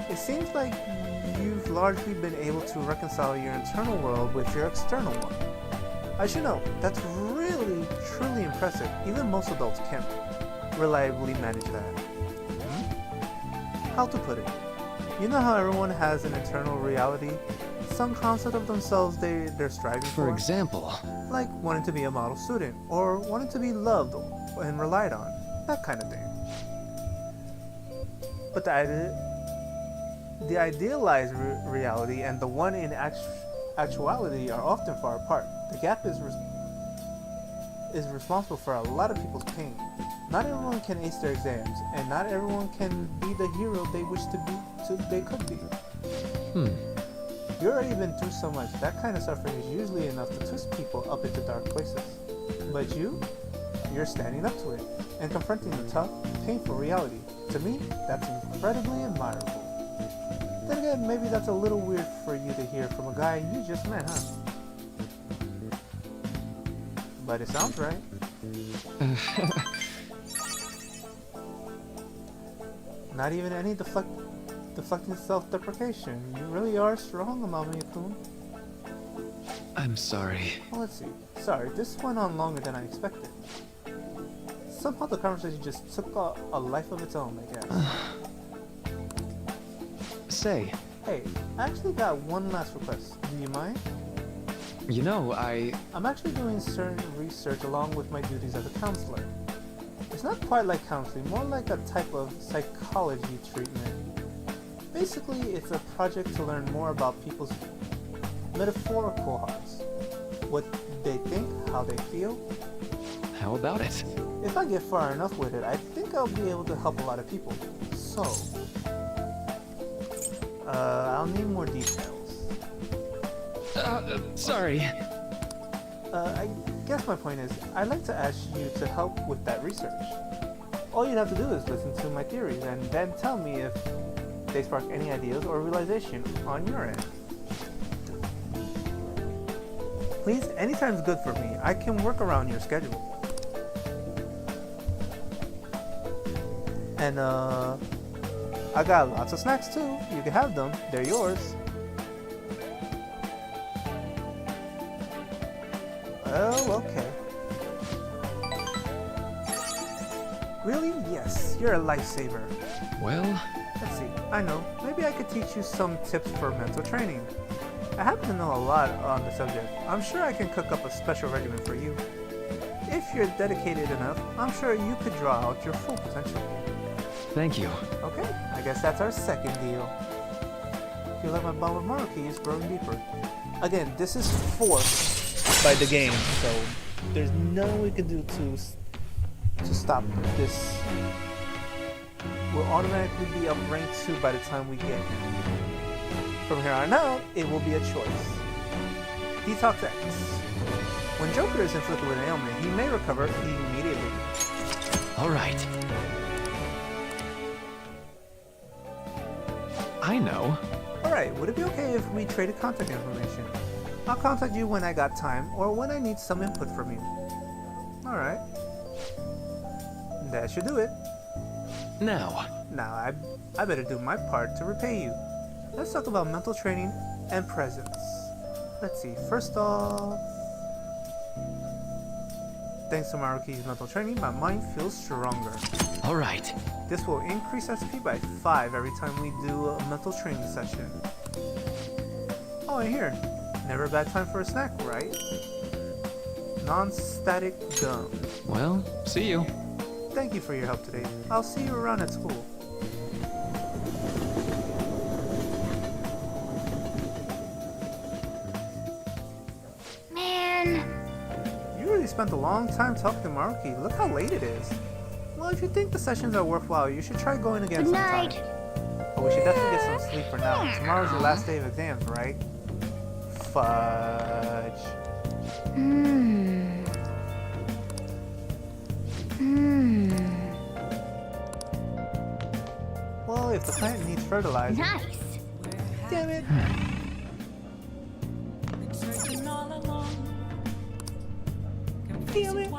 It seems like you've largely been able to reconcile your internal world with your external one. I should know, that's really, truly impressive. Even most adults can't reliably manage that. How to put it? You know how everyone has an internal reality? Some concept of themselves they're striving for? for example, Like wanting to be a model student, or wanting to be loved and relied on, that kind of thing. But the idealized reality and the one in actuality are often far apart. The gap is responsible for a lot of people's pain. Not everyone can ace their exams, and not everyone can be the hero they wish to be, they could be. You've already been through so much. That kind of suffering is usually enough to twist people up into dark places. But you're standing up to it, and confronting the tough, painful reality. To me, that's incredibly admirable. Then again, maybe that's a little weird for you to hear from a guy you just met, huh? But it sounds right. Not even any deflecting self-deprecation. You really are strong, Amamiya-kun. I'm sorry. Well, let's see. Sorry, this went on longer than I expected. Somehow the conversation just took a life of its own, I guess. Say. Hey, I actually got one last request. Do you mind? You know, I'm actually doing certain research along with my duties as a counselor. It's not quite like counseling, more like a type of psychology treatment. Basically, it's a project to learn more about people's metaphorical hearts. What they think, how they feel. How about it? If I get far enough with it, I think I'll be able to help a lot of people. So, I'll need more details. Sorry. I guess my point is, I'd like to ask you to help with that research. All you'd have to do is listen to my theories and then tell me if they spark any ideas or realization on your end. Please, anytime's good for me. I can work around your schedule. And I got lots of snacks too. You can have them. They're yours. Oh, okay. Really? Yes, you're a lifesaver. Well, let's see. I know. Maybe I could teach you some tips for mental training. I happen to know a lot on the subject. I'm sure I can cook up a special regimen for you. If you're dedicated enough, I'm sure you could draw out your full potential. Thank you. Okay, I guess that's our second deal. I feel like my bond with Maruki is growing deeper. Again, this is forced by the game, so there's no we can do to stop this. We'll automatically be up rank 2 by the time we get him. From here on out, it will be a choice. Detox X. When Joker is inflicted with an ailment, he may recover immediately. Alright. I know. Alright, would it be okay if we traded contact information? I'll contact you when I got time, or when I need some input from you. Alright. That should do it. Now, I better do my part to repay you. Let's talk about mental training and presence. Let's see, first off... Thanks to Maruki's mental training, my mind feels stronger. Alright. This will increase SP by 5 every time we do a mental training session. Oh, and here. Never a bad time for a snack, right? Non-static gum. Well, see you. Thank you for your help today. I'll see you around at school. Man. You really spent a long time talking to Maruki. Look how late it is. Well, if you think the sessions are worthwhile, you should try going again Good sometime. night. But we should definitely get some sleep for now. Tomorrow's your last day of exams, right? Fudge. Well, if the plant needs fertilizer... Nice. Damn it. Damn it.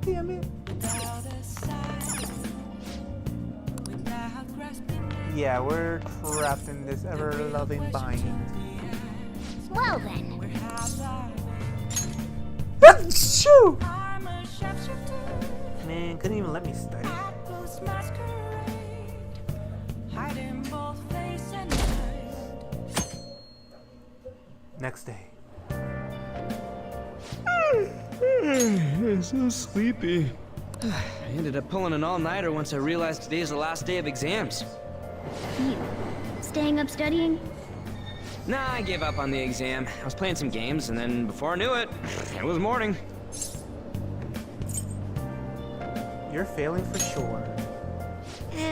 Damn it. Yeah, we're trapped in this ever-loving bind. Well then. Shoo! Man, couldn't even let me study. Next day. I'm so sleepy. I ended up pulling an all-nighter once I realized today's the last day of exams. You staying up studying? Nah, I gave up on the exam. I was playing some games, and then before I knew it, it was morning. You're failing for sure.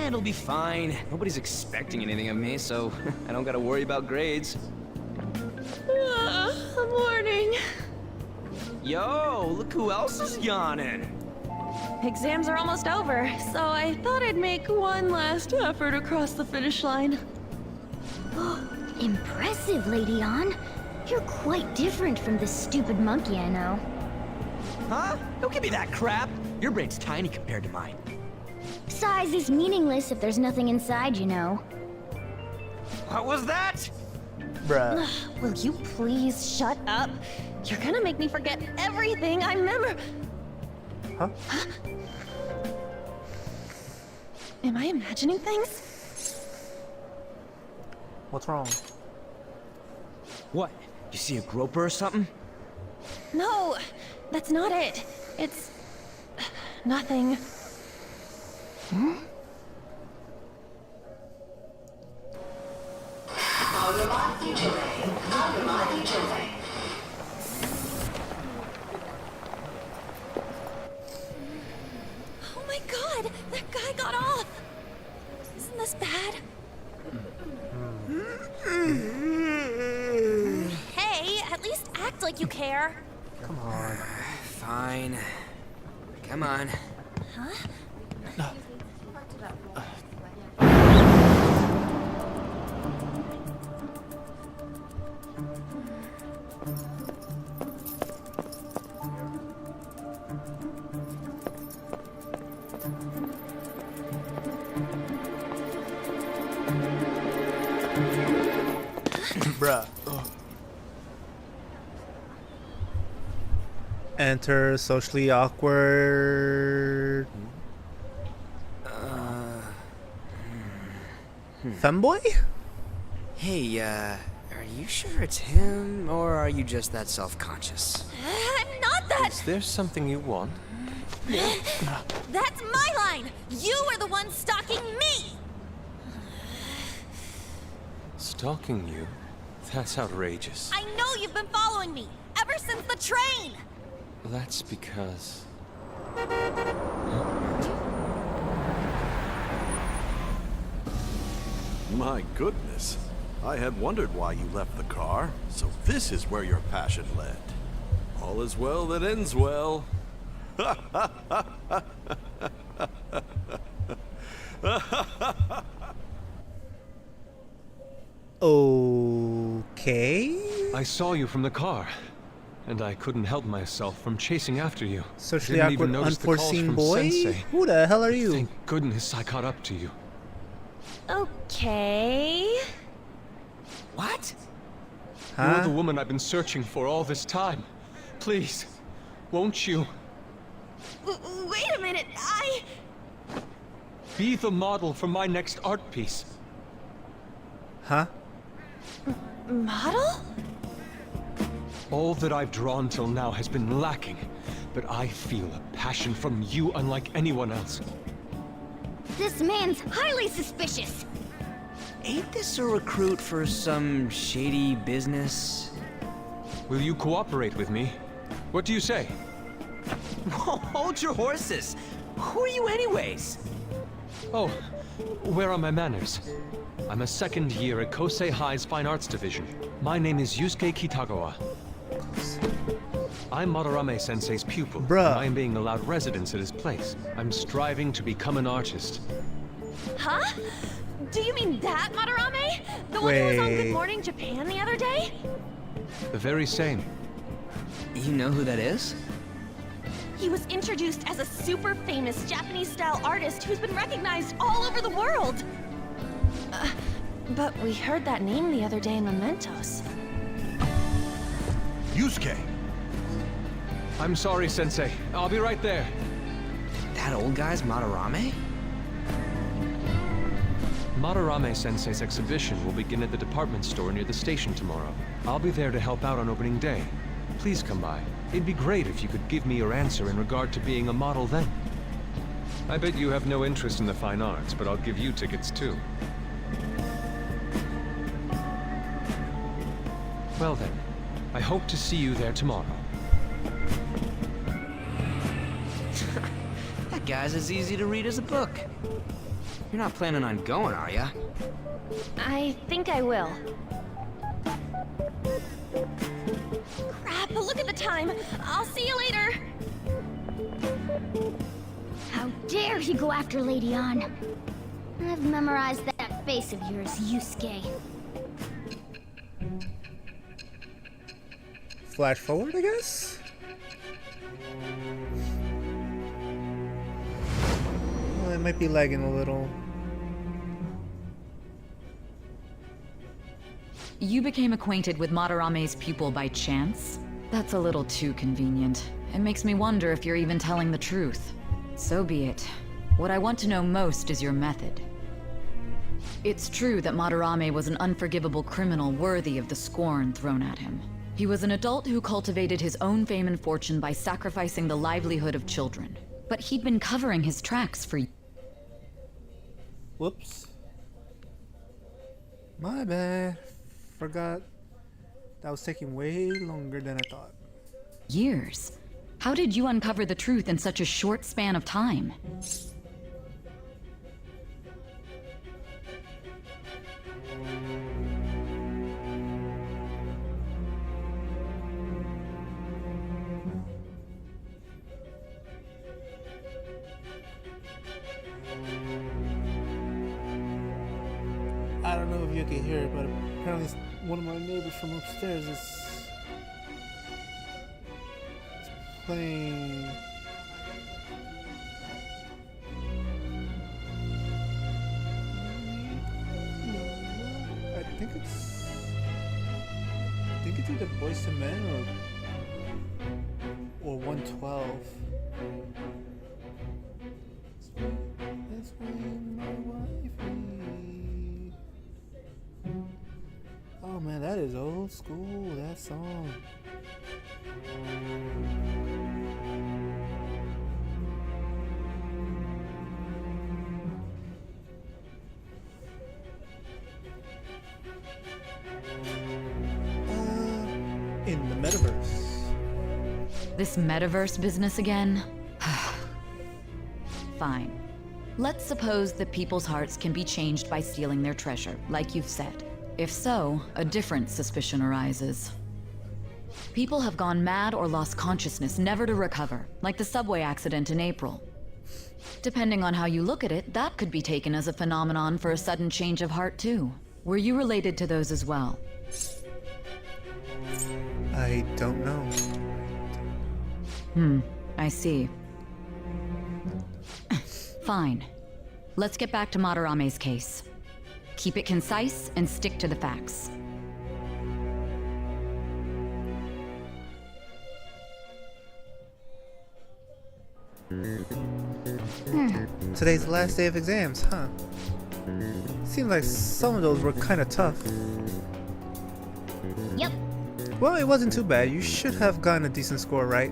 It'll be fine. Nobody's expecting anything of me, so I don't gotta worry about grades. Morning. Yo, look who else is yawning. Exams are almost over, so I thought I'd make one last effort across the finish line. Impressive, Lady Ann. You're quite different from this stupid monkey I know. Huh? Don't give me that crap. Your brain's tiny compared to mine. Size is meaningless if there's nothing inside, you know. What was that? Bruh. Will you please shut up? You're gonna make me forget everything I remember. Huh? Am I imagining things? What's wrong? What? You see a groper or something? No, that's not it. It's nothing. Oh my god, that guy got off. Isn't this bad? Hey, at least act like you care. Come on. Fine. Come on. Bruh. Enter socially awkward femboy? Hey, are you sure it's him, or are you just that self-conscious? I'm not that. Is there something you want? That's my line. You are the one stalking me. Stalking you? That's outrageous. I know you've been following me ever since the train. That's because... My goodness. I had wondered why you left the car, so this is where your passion led. All is well that ends well. Okay. I saw you from the car, and I couldn't help myself from chasing after you. Socially Didn't awkward, even notice the calls unforeseen from boy? Sensei. Who the hell are you? Thank goodness I caught up to you. Okay. What? You're the Huh? woman I've been searching for all this time. Please, won't you Wait a minute. be the model for my next art piece? Huh? Model? All that I've drawn till now has been lacking, but I feel a passion from you unlike anyone else. This man's highly suspicious. Ain't this a recruit for some shady business? Will you cooperate with me? What do you say? Hold your horses. Who are you anyways? Oh, where are my manners? I'm a second year at Kosei High's Fine Arts Division. My name is Yusuke Kitagawa. I'm Madarame Sensei's pupil. Bruh. And I am being allowed residence at his place. I'm striving to become an artist. Huh? Do you mean that Madarame? The one who was on Good Wait. Morning Japan the other day? The very same. You know who that is? He was introduced as a super famous Japanese-style artist who's been recognized all over the world. But we heard that name the other day in Mementos. Yusuke! I'm sorry, Sensei. I'll be right there. That old guy's Madarame? Madarame Sensei's exhibition will begin at the department store near the station tomorrow. I'll be there to help out on opening day. Please come by. It'd be great if you could give me your answer in regard to being a model then. I bet you have no interest in the fine arts, but I'll give you tickets too. Well then, I hope to see you there tomorrow. That guy's as easy to read as a book. You're not planning on going, are ya? I think I will. Crap, look at the time. I'll see you later. How dare he go after Lady Ann? I've memorized that face of yours, Yusuke. Flash forward, I guess? Well, it might be lagging a little. You became acquainted with Madarame's pupil by chance? That's a little too convenient. It makes me wonder if you're even telling the truth. So be it. What I want to know most is your method. It's true that Madarame was an unforgivable criminal worthy of the scorn thrown at him. He was an adult who cultivated his own fame and fortune by sacrificing the livelihood of children. But he'd been covering his tracks for... Whoops. My bad. Forgot. That was taking way longer than I thought. years. How did you uncover the truth in such a short span of time? I don't know if you can hear it, but apparently one of my neighbors from upstairs is playing. I think it's either Boyz II Men or 112. That's when my wifey. Oh man, that is old school, that song. In the metaverse. This metaverse business again? Fine. Let's suppose that people's hearts can be changed by stealing their treasure, like you've said. If so, a different suspicion arises. People have gone mad or lost consciousness, never to recover, like the subway accident in April. Depending on how you look at it, that could be taken as a phenomenon for a sudden change of heart too. Were you related to those as well? I don't know. I see. Fine. Let's get back to Madarame's case. Keep it concise and stick to the facts. Today's the last day of exams, huh? Seems like some of those were kind of tough. Yep. Well, it wasn't too bad. You should have gotten a decent score, right?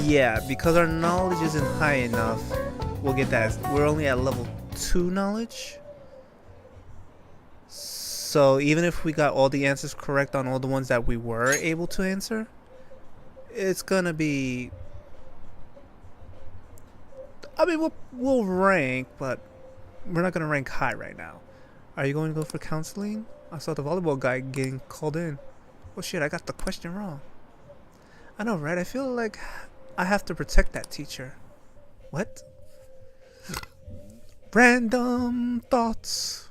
Yeah, because our knowledge isn't high enough, we'll get that. We're only at level 2 knowledge. So even if we got all the answers correct on all the ones that we were able to answer, it's gonna be... I mean, we'll rank, but we're not gonna rank high right now. Are you going to go for counseling? I saw the volleyball guy getting called in. Oh shit, I got the question wrong. I know, right? I feel like I have to protect that teacher. What? Random thoughts.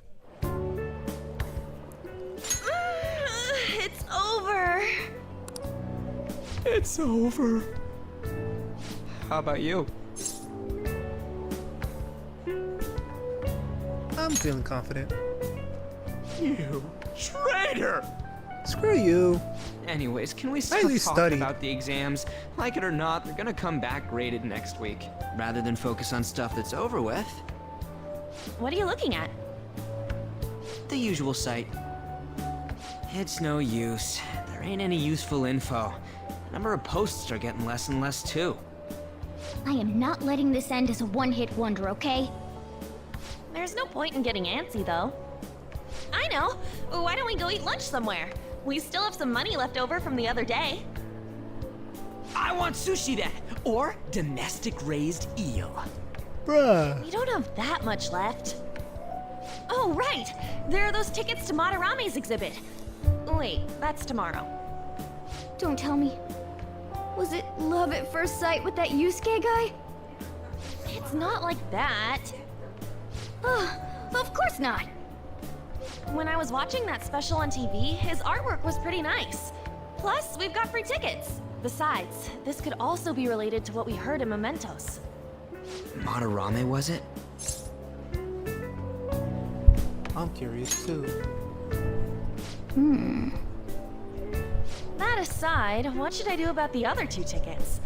It's over. It's over. How about you? I'm feeling confident. You traitor! Screw you. Anyways, can we I stop at least talking studied. about the exams? Like it or not, they're gonna come back graded next week. Rather than focus on stuff that's over with, What are you looking at? the usual site. It's no use. There ain't any useful info. The number of posts are getting less and less too. I am not letting this end as a one-hit wonder, okay? There's no point in getting antsy, though. I know. Why don't we go eat lunch somewhere? We still have some money left over from the other day. I want sushi then, or domestic raised eel. Bruh. We don't have that much left. Oh, right! There are those tickets to Madarame's exhibit. Wait, that's tomorrow. Don't tell me. Was it love at first sight with that Yusuke guy? It's not like that. Of course not. When I was watching that special on TV, his artwork was pretty nice. Plus, we've got free tickets. Besides, this could also be related to what we heard in Mementos. Madarame, was it? I'm curious too. That aside, what should I do about the other 2 tickets?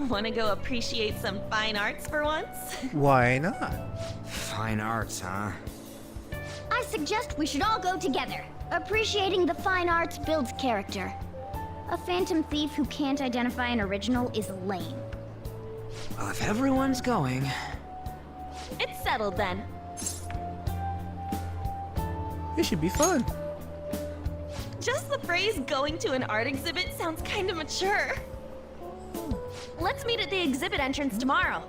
Wanna go appreciate some fine arts for once? Why not? Fine arts, huh? I suggest we should all go together. Appreciating the fine arts builds character. A phantom thief who can't identify an original is lame. Well, if everyone's going... It's settled then. It should be fun. Just the phrase going to an art exhibit sounds kind of mature. Let's meet at the exhibit entrance tomorrow.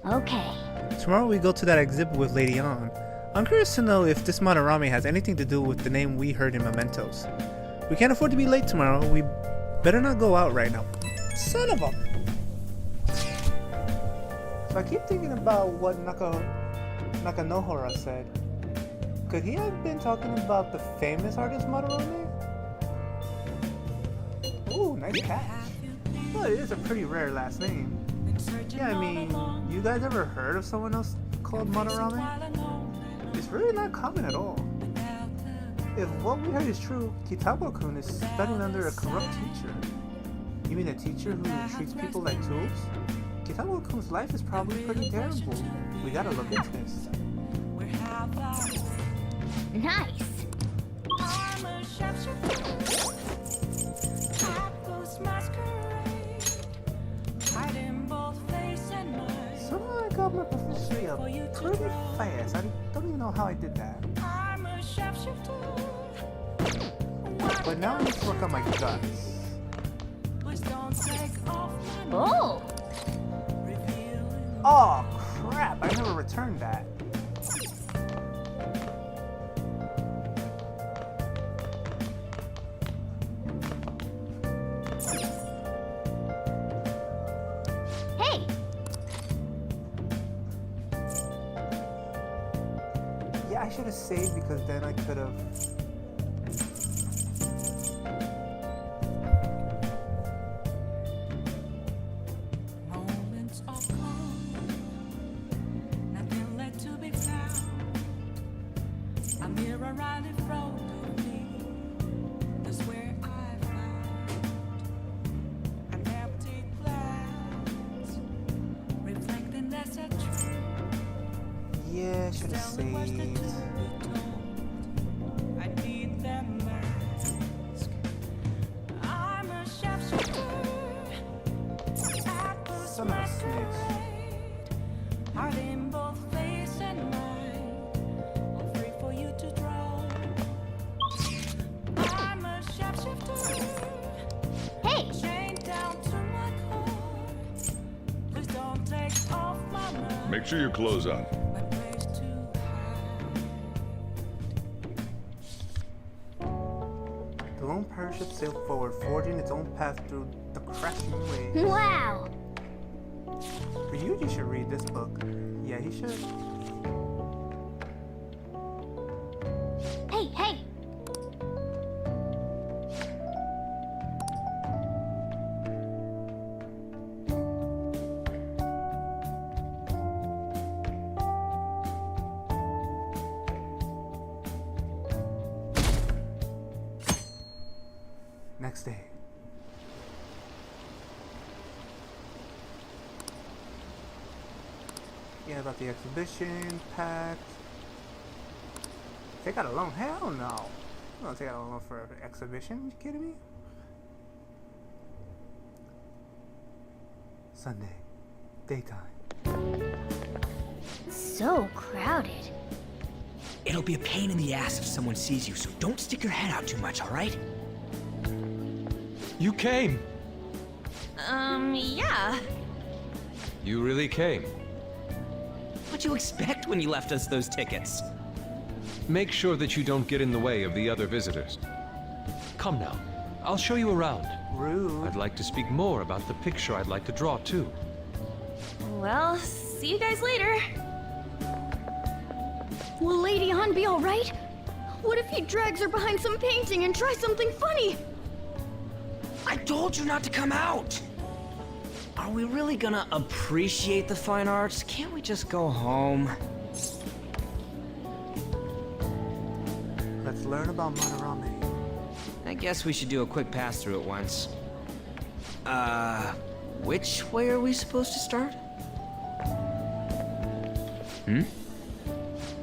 Okay. Tomorrow we go to that exhibit with Lady On. I'm curious to know if this Madarame has anything to do with the name we heard in Mementos. We can't afford to be late tomorrow. We better not go out right now. Son of a... So I keep thinking about what Nakanohara said. Could he have been talking about the famous artist Madarame? Ooh, nice catch. Well, it is a pretty rare last name. Yeah, I mean, you guys ever heard of someone else called Madarame? It's really not common at all. If what we heard is true, Kitabo-kun is studying under a corrupt teacher. You mean a teacher who treats people like tools? Kitabo-kun's life is probably pretty terrible. We gotta look into this. Nice. Somehow I got my proficiency up pretty fast. I don't even know how I did that. But now I need to work on my guts. Oh! Oh crap, I never returned that. Hey! Yeah, I should have saved because then I could have... Yeah, I should have saved. Son of a snitch. Hey! Make sure your clothes on. The lone pirate ship sailed forward, forging its own path through the crashing waves. Wow! Ryuji should read this book. Yeah, he should. Hey, hey! Next day. Yeah, about the exhibition, packed. Take out a loan? Hell no. I'm gonna take out a loan for an exhibition. You kidding me? Sunday. Daytime. So crowded. It'll be a pain in the ass if someone sees you, so don't stick your head out too much, alright? You came! Yeah. You really came. What'd you expect when you left us those tickets? Make sure that you don't get in the way of the other visitors. Come now, I'll show you around. Rude. I'd like to speak more about the picture I'd like to draw too. Well, see you guys later. Will Lady Han be alright? What if he drags her behind some painting and tries something funny? I told you not to come out! Are we really gonna appreciate the fine arts? Can't we just go home? Let's learn about Madarame. I guess we should do a quick pass through at once. Which way are we supposed to start?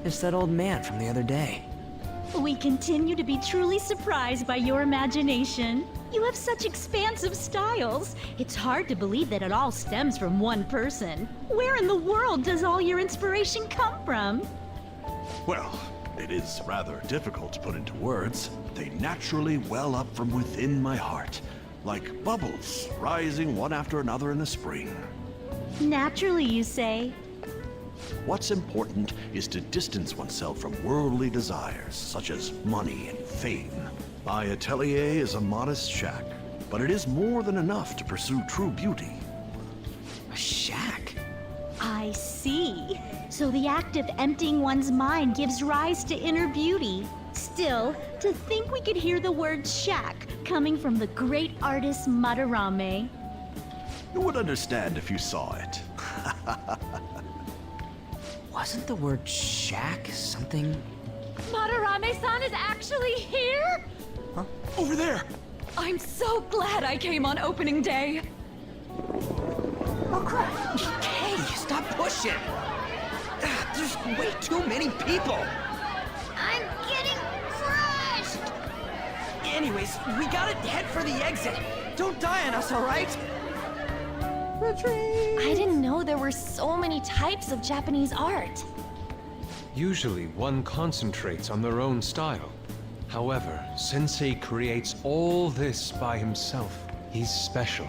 It's that old man from the other day. We continue to be truly surprised by your imagination. You have such expansive styles. It's hard to believe that it all stems from one person. Where in the world does all your inspiration come from? Well, it is rather difficult to put into words. They naturally well up from within my heart, like bubbles rising one after another in the spring. Naturally, you say. What's important is to distance oneself from worldly desires, such as money and fame. My atelier is a modest shack, but it is more than enough to pursue true beauty. A shack? I see. So the act of emptying one's mind gives rise to inner beauty. Still, to think we could hear the word shack coming from the great artist Madarame. You would understand if you saw it. Wasn't the word shack something? Madarame-san is actually here? Huh? Over there! I'm so glad I came on opening day. Oh crap! Hey, stop pushing! There's way too many people! I'm getting crushed! Anyways, we gotta head for the exit. Don't die on us, alright? Retreat! I didn't know there were so many types of Japanese art. Usually one concentrates on their own style. However, Sensei creates all this by himself. He's special.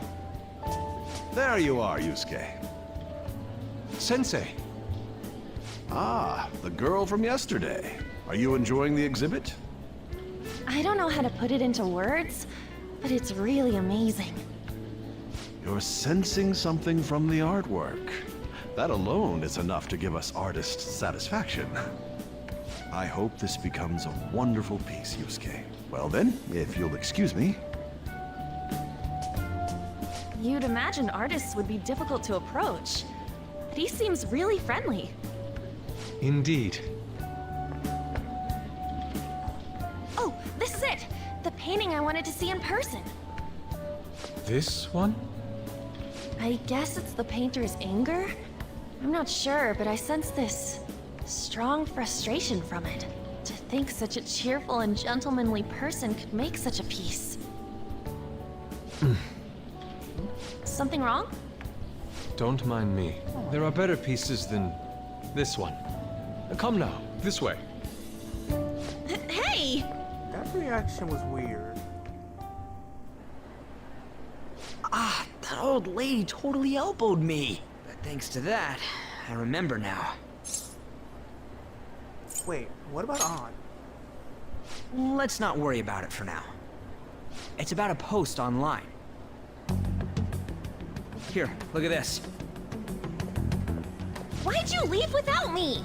There you are, Yusuke. Sensei! Ah, the girl from yesterday. Are you enjoying the exhibit? I don't know how to put it into words, but it's really amazing. You're sensing something from the artwork. That alone is enough to give us artists satisfaction. I hope this becomes a wonderful piece, Yusuke. Well then, if you'll excuse me. You'd imagine artists would be difficult to approach, but he seems really friendly. Indeed. Oh, this is it! The painting I wanted to see in person. This one? I guess it's the painter's anger? I'm not sure, but I sense this strong frustration from it. To think such a cheerful and gentlemanly person could make such a piece. Something wrong? Don't mind me. There are better pieces than this one. Come now, this way. Hey! That reaction was weird. Ah, that old lady totally elbowed me. But thanks to that, I remember now. Wait, what about On? Let's not worry about it for now. It's about a post online. Here, look at this. Why'd you leave without me?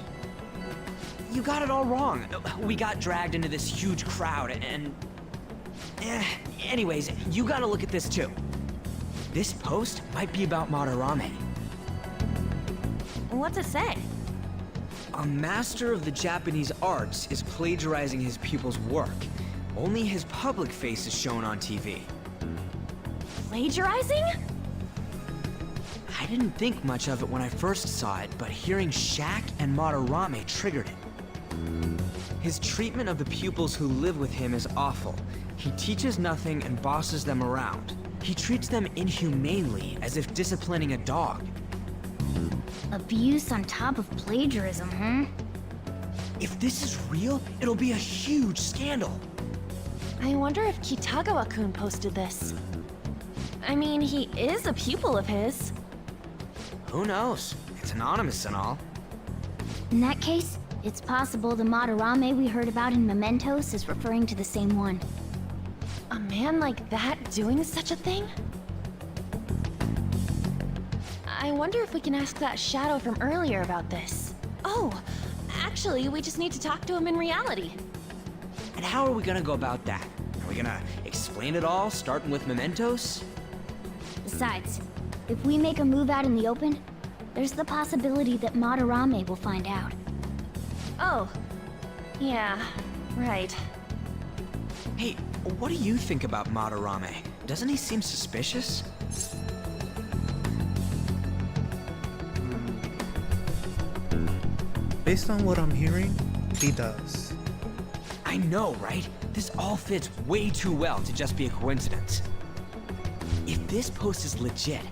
You got it all wrong. We got dragged into this huge crowd and... anyways, you gotta look at this too. This post might be about Madarame. What's it say? A master of the Japanese arts is plagiarizing his pupil's work. Only his public face is shown on TV. Plagiarizing? I didn't think much of it when I first saw it, but hearing Shack and Madarame triggered it. His treatment of the pupils who live with him is awful. He teaches nothing and bosses them around. He treats them inhumanely, as if disciplining a dog. Abuse on top of plagiarism, huh? If this is real, it'll be a huge scandal. I wonder if Kitagawa-kun posted this. I mean, he is a pupil of his. Who knows? It's anonymous and all. In that case, it's possible the Madarame we heard about in Mementos is referring to the same one. A man like that doing such a thing? I wonder if we can ask that shadow from earlier about this. Oh, actually, we just need to talk to him in reality. And how are we gonna go about that? Are we gonna explain it all, starting with Mementos? Besides, if we make a move out in the open, there's the possibility that Madarame will find out. Oh, yeah, right. Hey, what do you think about Madarame? Doesn't he seem suspicious? Based on what I'm hearing, he does. I know, right? This all fits way too well to just be a coincidence. If this post is legit,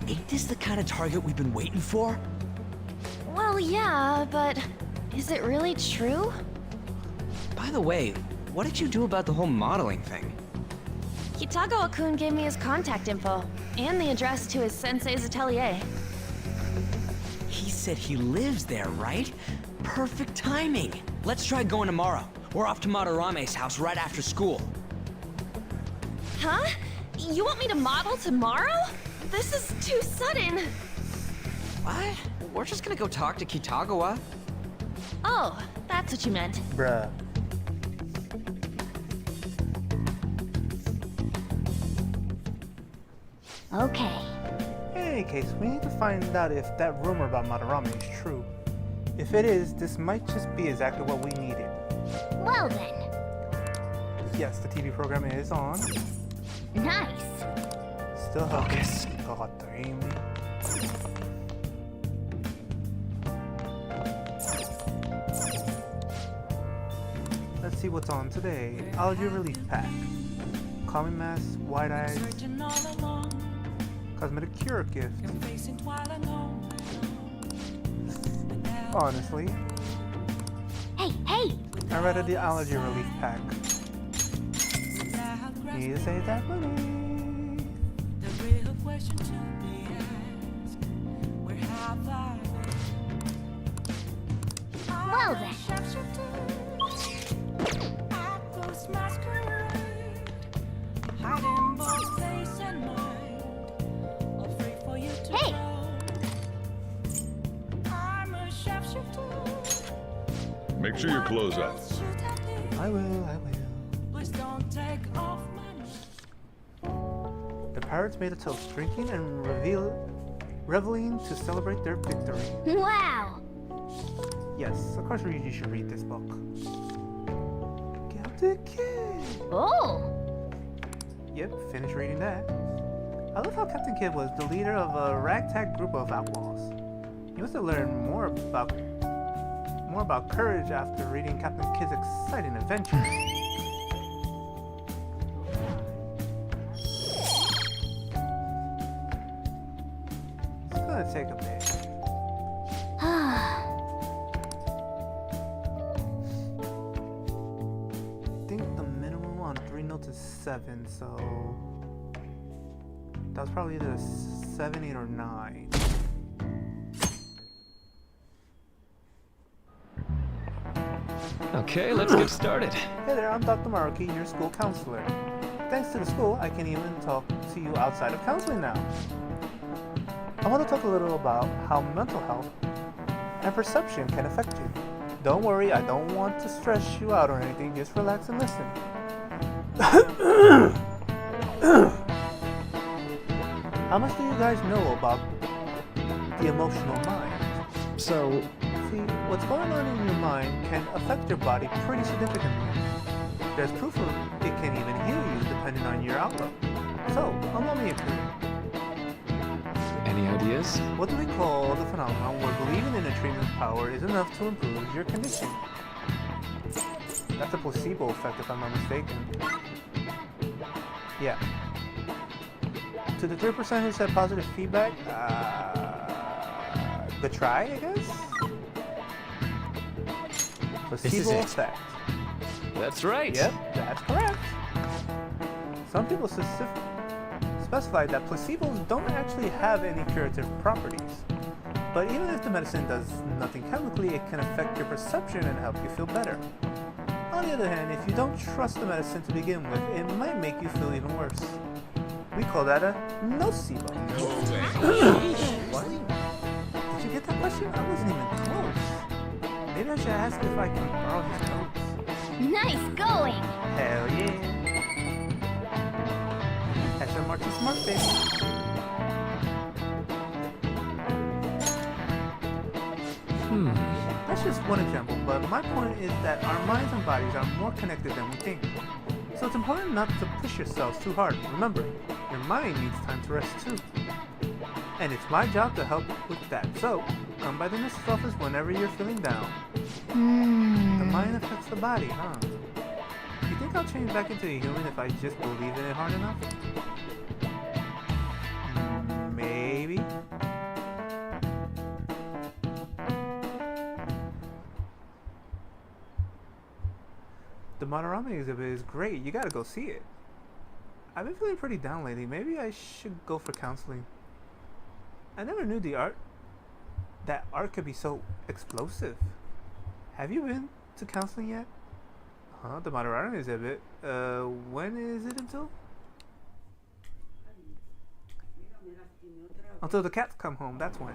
ain't this the kind of target we've been waiting for? Well, yeah, but is it really true? By the way, what did you do about the whole modeling thing? Kitagawa-kun gave me his contact info, and the address to his sensei's atelier. He said he lives there, right? Perfect timing. Let's try going tomorrow. We're off to Madarame's house right after school. Huh? You want me to model tomorrow? This is too sudden. What? We're just gonna go talk to Kitagawa. Oh, that's what you meant. Bruh. Okay. In any case, we need to find out if that rumor about Madarame is true. If it is, this might just be exactly what we needed. Well then. Yes, the TV program is on. Nice. Still focus. God damn. Let's see what's on today. Allergy relief pack. Calming mask, white eyes. Cosmetic cure gift. Honestly, Hey, hey! I read the allergy relief pack. Need to save that money. Well then. Hey! Make sure your clothes up. I will. The pirates made a toast, drinking and reveling to celebrate their victory. Wow! Yes, of course you should read this book. Captain Kidd! Oh! Yep, finished reading that. I love how Captain Kidd was the leader of a ragtag group of outlaws. He must have learned more about courage after reading Captain Kidd's exciting adventures. It's gonna take a bit. I think the minimum on 3 notes is 7, so that was probably either 7, 8, or 9. Okay, let's get started. Hey there, I'm Dr. Maruki, your school counselor. Thanks to the school, I can even talk to you outside of counseling now. I want to talk a little about how mental health and perception can affect you. Don't worry, I don't want to stress you out or anything, just relax and listen. How much do you guys know about the emotional mind? So, See, what's going on in your mind can affect your body pretty significantly. There's proof of it can even heal you depending on your outlook. So, allow me a clue. any ideas? What do we call the phenomenon where believing in a treatment's power is enough to improve your condition? That's a placebo effect if I'm not mistaken. Yeah. To the 3% who said positive feedback, Good try, I guess? Placebo effect. That's right. Yep, that's correct. Some people specify that placebos don't actually have any curative properties. But even if the medicine does nothing chemically, it can affect your perception and help you feel better. On the other hand, if you don't trust the medicine to begin with, it might make you feel even worse. We call that a nocebo. What? Did you get that question? I wasn't even close. Maybe I should ask if I can borrow his notes. Nice going! Hell yeah. Hashtag Marty Smart, baby. That's just one example, but my point is that our minds and bodies are more connected than we think. So it's important not to push yourselves too hard. Remember, your mind needs time to rest too. And it's my job to help with that. So, come by the nurse's office whenever you're feeling down. The mind affects the body, huh? You think I'll change back into a human if I just believe in it hard enough? Maybe. The Madarame exhibit is great. You gotta go see it. I've been feeling pretty down lately. Maybe I should go for counseling. I never knew that art could be so explosive. Have you been to counseling yet? Huh? The Madarame exhibit. When is it until? Until the cats come home. That's when.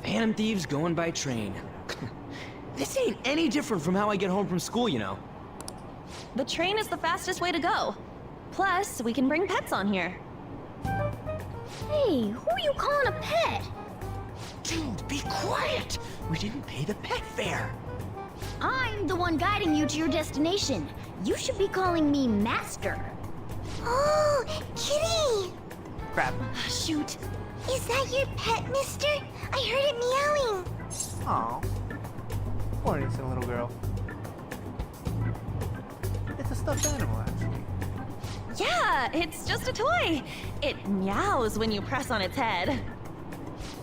Phantom thieves going by train. This ain't any different from how I get home from school, you know. The train is the fastest way to go. Plus, we can bring pets on here. Hey, who are you calling a pet? Dude, be quiet! We didn't pay the pet fare. I'm the one guiding you to your destination. You should be calling me Master. Oh, Kitty! Crap. Shoot. Is that your pet, mister? I heard it meowing. Aw. Poor innocent little girl. It's a stuffed animal, actually. Yeah, it's just a toy. It meows when you press on its head.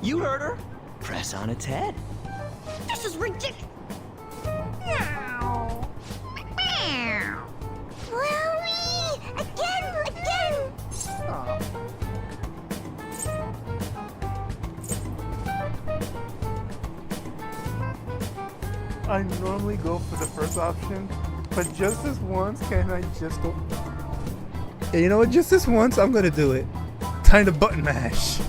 You heard her. Press on its head. This is ridiculous. Meow. Meow. Wowie! Again! Aw. I normally go for the first option, but just this once, can I just go? Yeah, you know what? Just this once, I'm gonna do it. Time to button mash.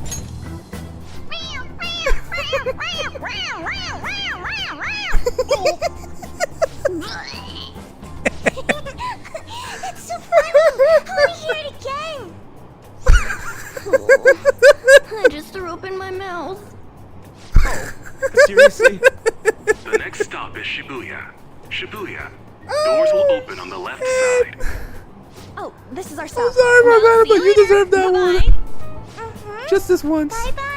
That's so funny! I want to hear it again! I just threw up in my mouth. Seriously? The next stop is Shibuya. Shibuya. Doors will open on the left side. Oh, this is our stop. I'm sorry, Margaret, but you deserve that one. Uh-huh. Just this once. Bye-bye!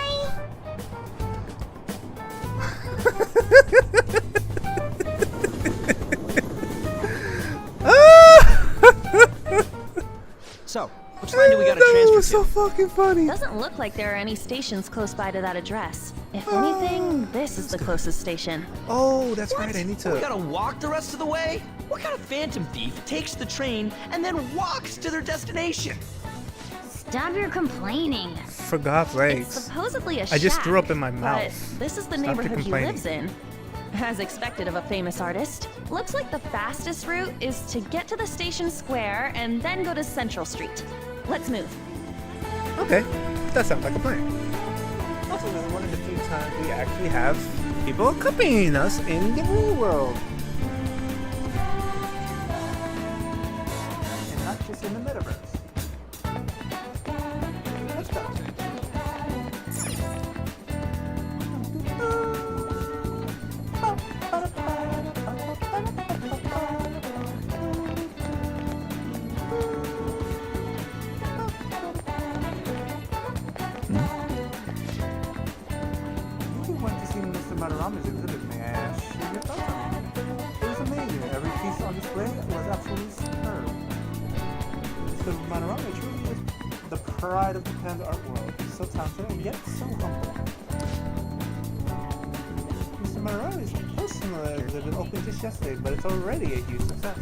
So, which line do we gotta That transfer was so to? fucking funny. Doesn't look like there are any stations close by to that address. If anything, this is the closest station. Oh, that's right. I need We to. gotta walk the rest of the way? What kind of phantom thief takes the train and then walks to their destination? Stop your complaining. For God's It's sakes. supposedly a shack. I just threw up in my But mouth. this is the Stop your neighborhood he complaining. lives in. As expected of a famous artist. Looks like the fastest route is to get to the station square and then go to Central Street. Let's move. Okay, that sounds like a plan. Also, this is one of the few times we actually have people accompanying us in the real world. And not just in the metaverse. Let's go. You went to see Mr. Madarame's exhibit, may I ask your thoughts on it? It was amazing. Every piece on display was absolutely superb. Mr. Madarame truly is the pride of Japan's art world. He's so talented and yet so humble. Madarame is personally have been open just yesterday, but it's already a huge success.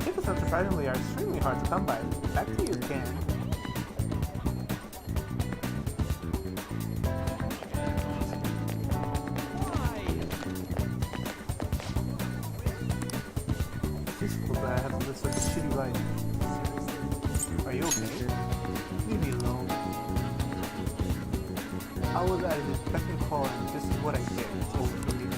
Tickets, unsurprisingly, are extremely hard to come by. Back to you, Ken. It's peaceful that I have to live such a shitty life. Are you okay? Leave me alone. I was at an expecting call and this is what I get. It's over for me now.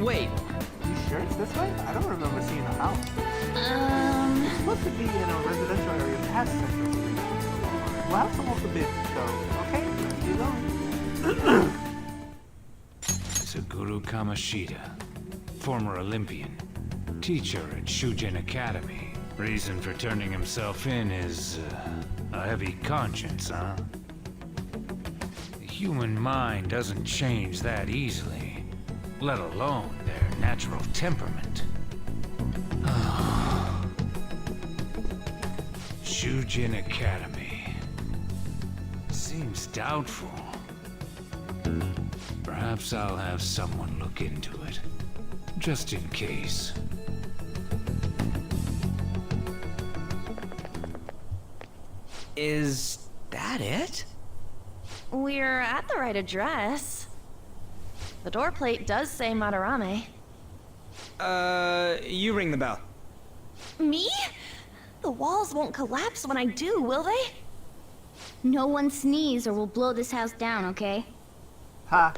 Wait. You sure it's this way? I don't remember seeing a house. It's supposed to be in a residential area past Central Street. We'll have to walk a bit, though. Okay, you go. Suguru Kamoshida, former Olympian, teacher at Shujin Academy. Reason for turning himself in is a heavy conscience, huh? The human mind doesn't change that easily, let alone their natural temperament. Shujin Academy. Seems doubtful. Perhaps I'll have someone look into it, just in case. Is that it? We're at the right address. The door plate does say Madarame. You ring the bell. Me? The walls won't collapse when I do, will they? No one sneeze or we'll blow this house down, okay? Ha.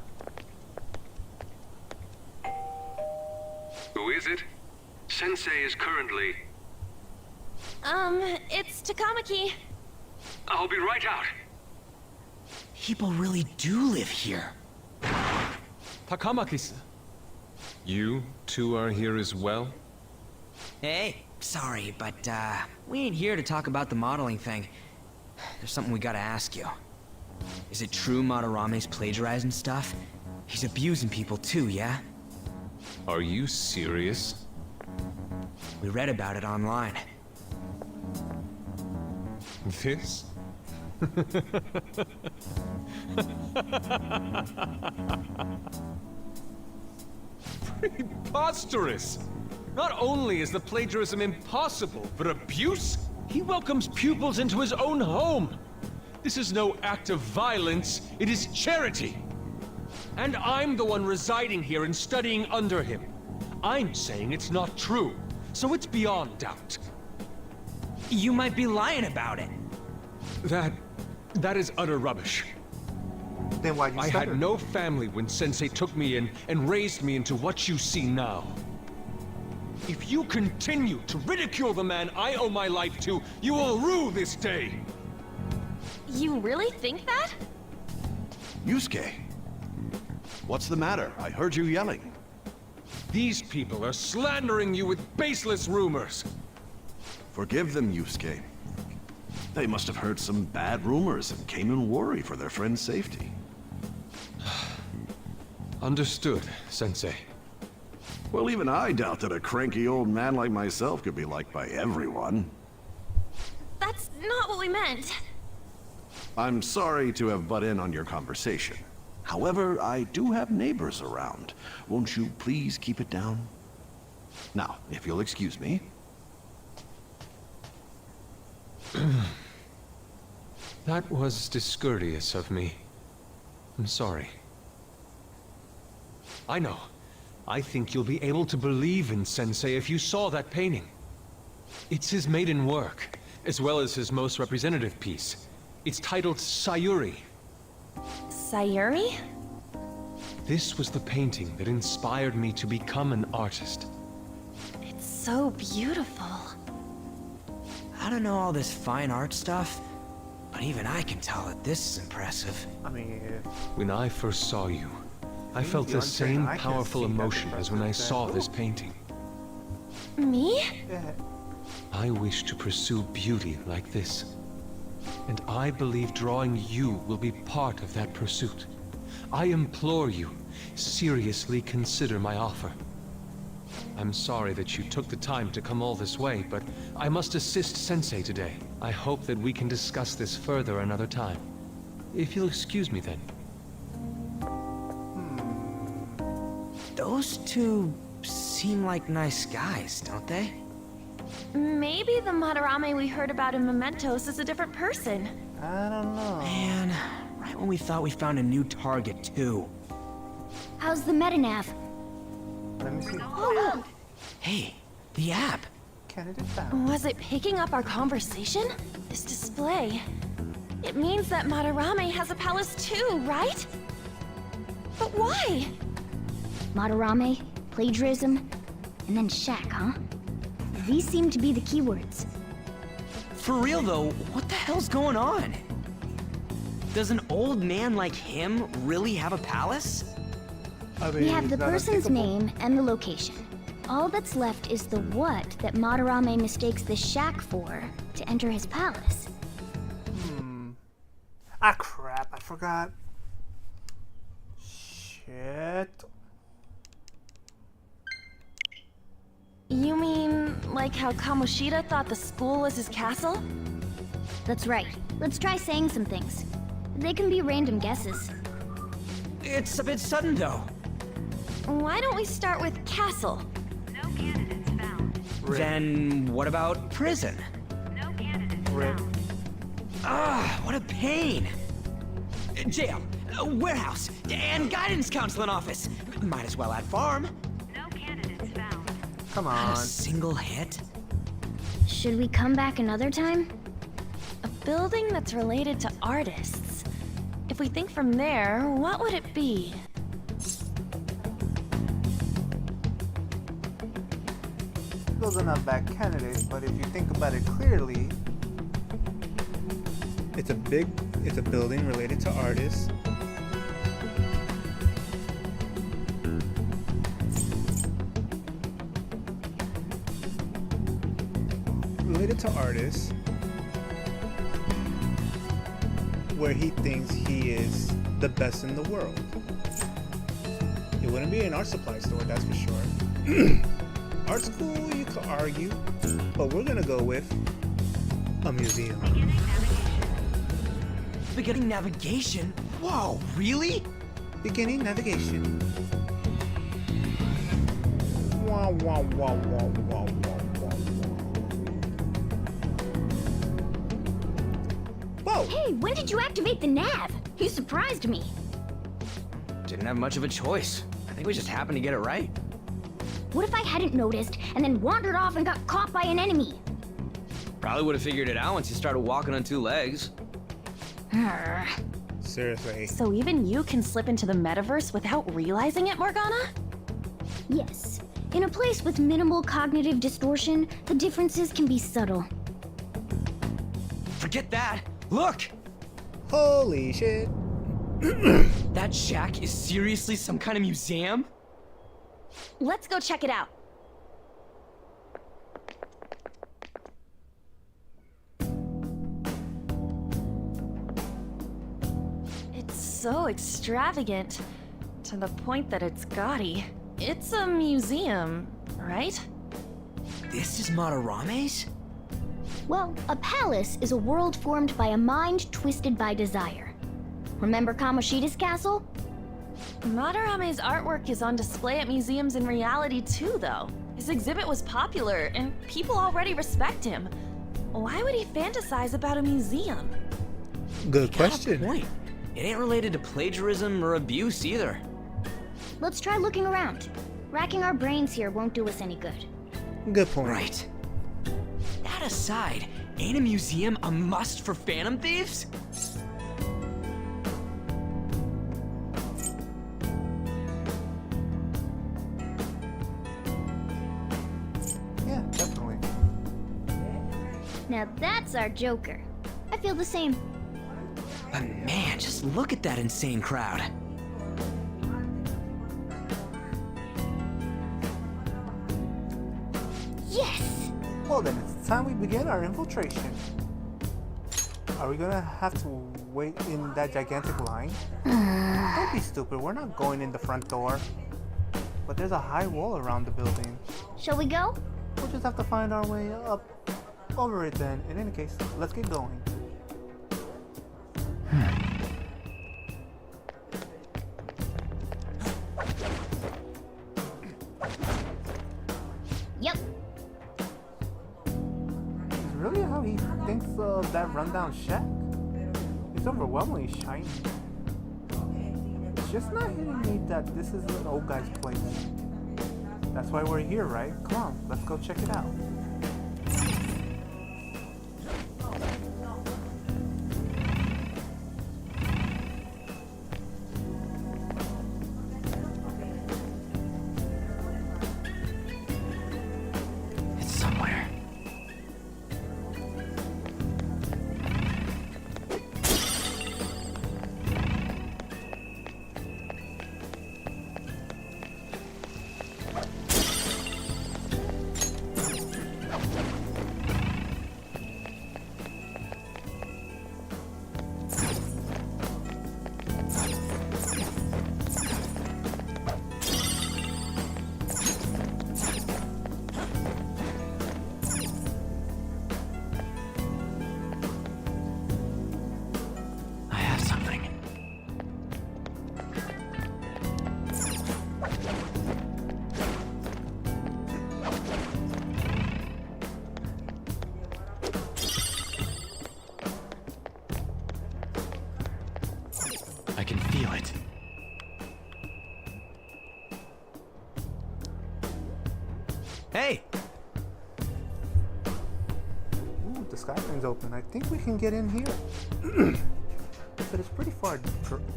Who is it? Sensei is currently... It's Takamaki. I'll be right out. People really do live here. Takamaki-san. You two are here as well? Hey, sorry, but, we ain't here to talk about the modeling thing. There's something we gotta ask you. Is it true Madarame's plagiarizing stuff? He's abusing people too, yeah? Are you serious? We read about it online. This? Preposterous! Not only is the plagiarism impossible, but abuse? He welcomes pupils into his own home! This is no act of violence, it is charity! And I'm the one residing here and studying under him. I'm saying it's not true, so it's beyond doubt. You might be lying about it. That is utter rubbish. Then why'd you I stutter? had no family when Sensei took me in and raised me into what you see now. If you continue to ridicule the man I owe my life to, you will rue this day! You really think that? Yusuke, what's the matter? I heard you yelling. These people are slandering you with baseless rumors. Forgive them, Yusuke. They must have heard some bad rumors and came in worry for their friend's safety. Understood, Sensei. Well, even I doubt that a cranky old man like myself could be liked by everyone. That's not what we meant. I'm sorry to have butt in on your conversation. However, I do have neighbors around. Won't you please keep it down? Now, if you'll excuse me. That was discourteous of me. I'm sorry. I know. I think you'll be able to believe in Sensei if you saw that painting. It's his maiden work, as well as his most representative piece. It's titled Sayuri. Sayuri? This was the painting that inspired me to become an artist. It's so beautiful. I don't know all this fine art stuff, but even I can tell that this is impressive. I mean, When I first saw you, I felt the same powerful emotion as when I saw this painting. Me? yeah. I wish to pursue beauty like this. And I believe drawing you will be part of that pursuit. I implore you, seriously consider my offer. I'm sorry that you took the time to come all this way, but I must assist Sensei today. I hope that we can discuss this further another time. If you'll excuse me then. Those two seem like nice guys, don't they? Maybe the Madarame we heard about in Mementos is a different person. I don't know. Man, right when we thought we found a new target, too. How's the metanav? Let me see. Oh, Hey, the app. Candidate found. was it picking up our conversation? This display. It means that Madarame has a palace too, right? But why? Madarame, plagiarism, and then shack, huh? These seem to be the keywords. For real, though, what the hell's going on? Does an old man like him really have a palace? We have the person's name and the location. All that's left is the what that Madarame mistakes the shack for to enter his palace. Ah, crap, I forgot. Shit. You mean like how Kamoshida thought the school was his castle? That's right. Let's try saying some things. They can be random guesses. It's a bit sudden, though. Why don't we start with castle? Then what about prison? Rip. Ah, what a pain. Jail, warehouse, and guidance counseling office. Might as well add farm. Come Not on. a single hit? Should we come back another time? A building that's related to artists. If we think from there, what would it be? Those are not bad candidates, but if you think about it clearly, it's a building related to artists. Related to artists, where he thinks he is the best in the world. It wouldn't be an art supply store, that's for sure. Art school, you could argue, but we're gonna go with a museum. Beginning navigation? Whoa, really? Beginning navigation. Wah, wah, wah, wah, wah, wah, wah, wah. Whoa! Hey, when did you activate the nav? You surprised me. Didn't have much of a choice. I think we just happened to get it right. What if I hadn't noticed and then wandered off and got caught by an enemy? Probably would have figured it out once you started walking on two legs. Arr. Seriously. So even you can slip into the metaverse without realizing it, Morgana? Yes. In a place with minimal cognitive distortion, the differences can be subtle. Forget that. Look! Holy shit. That shack is seriously some kind of museum? Let's go check it out. It's so extravagant, to the point that it's gaudy. It's a museum, right? This is Madarame's? Well, a palace is a world formed by a mind twisted by desire. Remember Kamoshida's castle? Madarame's artwork is on display at museums in reality too, though. His exhibit was popular, and people already respect him. Why would he fantasize about a museum? Good Got a question. point. It ain't related to plagiarism or abuse either. Let's try looking around. Racking our brains here won't do us any good. Good point. Right. That aside, ain't a museum a must for Phantom Thieves? Yeah, definitely. Now that's our Joker. I feel the same. But man, just look at that insane crowd. Yes! Well then, it's time we begin our infiltration. Are we gonna have to wait in that gigantic line? Don't be stupid, we're not going in the front door. But there's a high wall around the building. Shall we go? We'll just have to find our way up over it then. In any case, let's get going. Yep. Is really how he thinks of that rundown shack? It's overwhelmingly shiny. It's just not hitting me that this is an old guy's place. That's why we're here, right? Come on, let's go check it out. It's somewhere. I can feel it. Hey! Ooh, the sky thing's open. I think we can get in here. But it's pretty far.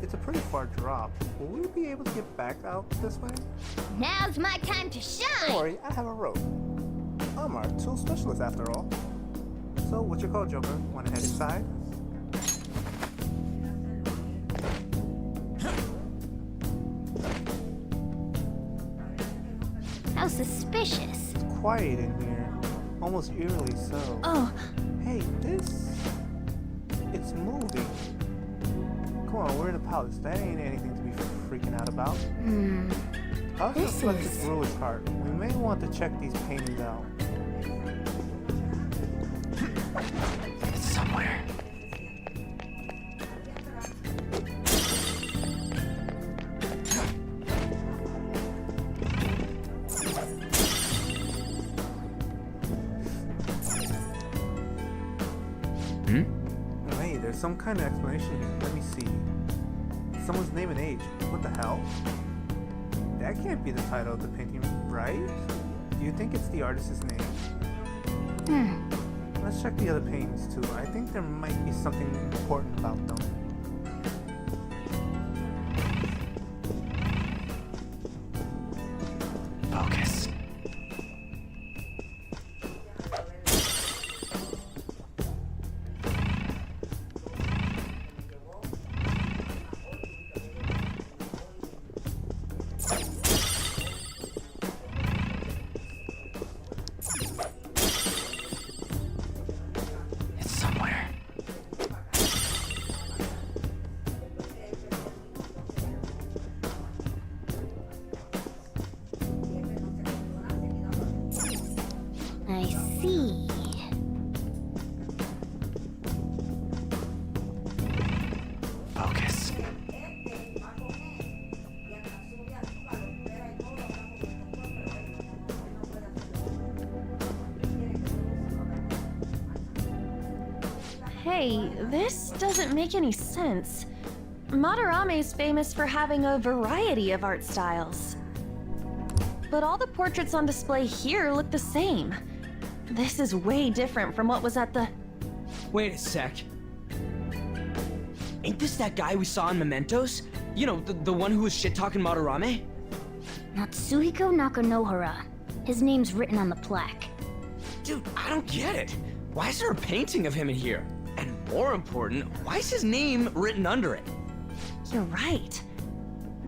It's a pretty far drop. Will we be able to get back out this way? Now's my time to shine! Don't worry, I have a rope. I'm our tool specialist after all. So, what's your call, Joker? Wanna head inside? How suspicious. It's quiet in here. Almost eerily so. Oh. Hey, this... It's moving. Come on, we're in a palace. That ain't anything to be freaking out about. I'll just let this rule his heart. We may want to check these paintings out. It's somewhere. Hey, there's some kind of explanation here. Let me see. Someone's name and age. What the hell? That can't be the title of the painting, right? Do you think it's the artist's name? Let's check the other paintings too. I think there might be something important about them. Focus. I see. Focus. Hey, this doesn't make any sense. Madarame is famous for having a variety of art styles. But all the portraits on display here look the same. This is way different from what was at the... Wait a sec. Ain't this that guy we saw in Mementos? You know, the one who was shit-talking Madarame? Natsuhiko Nakanohara. His name's written on the plaque. Dude, I don't get it. Why is there a painting of him in here? And more important, why is his name written under it? You're right.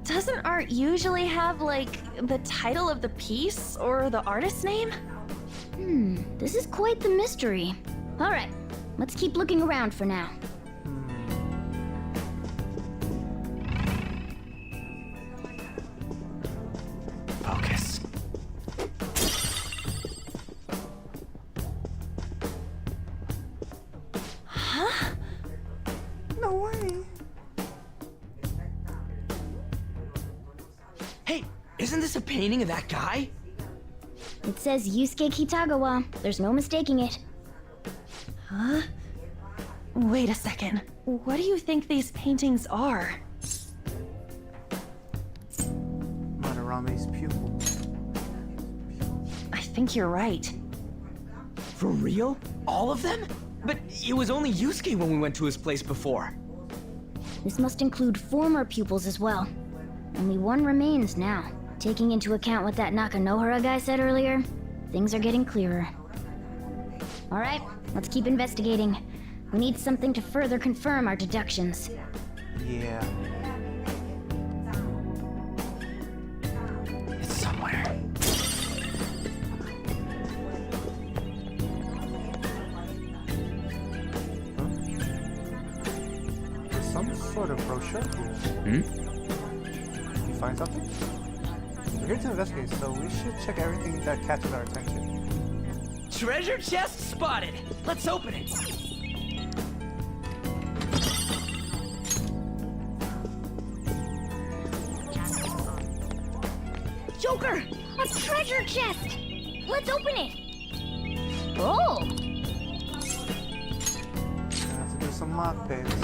Doesn't art usually have, like, the title of the piece or the artist's name? This is quite the mystery. Alright, Let's keep looking around for now. Focus. Huh? No way. Hey, isn't this a painting of that guy? It says Yusuke Kitagawa. There's no mistaking it. Huh? Wait a second. What do you think these paintings are? Madarame's pupil. I think you're right. For real? All of them? But it was only Yusuke when we went to his place before. This must include former pupils as well. Only one remains now. Taking into account what that Nakanohara guy said earlier, things are getting clearer. Alright, let's keep investigating. We need something to further confirm our deductions. Yeah. It's somewhere. There's some sort of brochure here. You find something? We're here to investigate, so we should check everything that catches our attention. Treasure chest spotted! Let's open it! Joker! A treasure chest! Let's open it! Oh! I have to do some mock pits.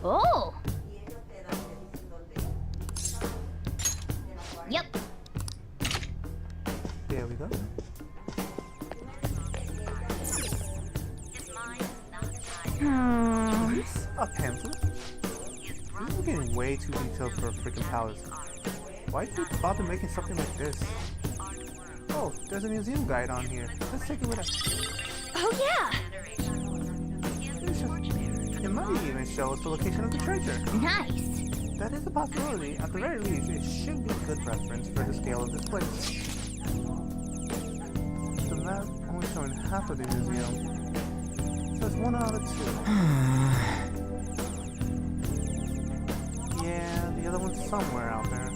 Oh! Yep. There we go. Is this a pamphlet? This is getting way too detailed for a freaking palace. Why did they bother making something like this? Oh, there's a museum guide on here. Let's take it with us. Oh yeah! It might even show us the location of the treasure. Nice! That is a possibility. At the very least, it should be a good reference for the scale of this place. The map only showing half of the museum. So it's 1 out of 2. Yeah, the other one's somewhere out there.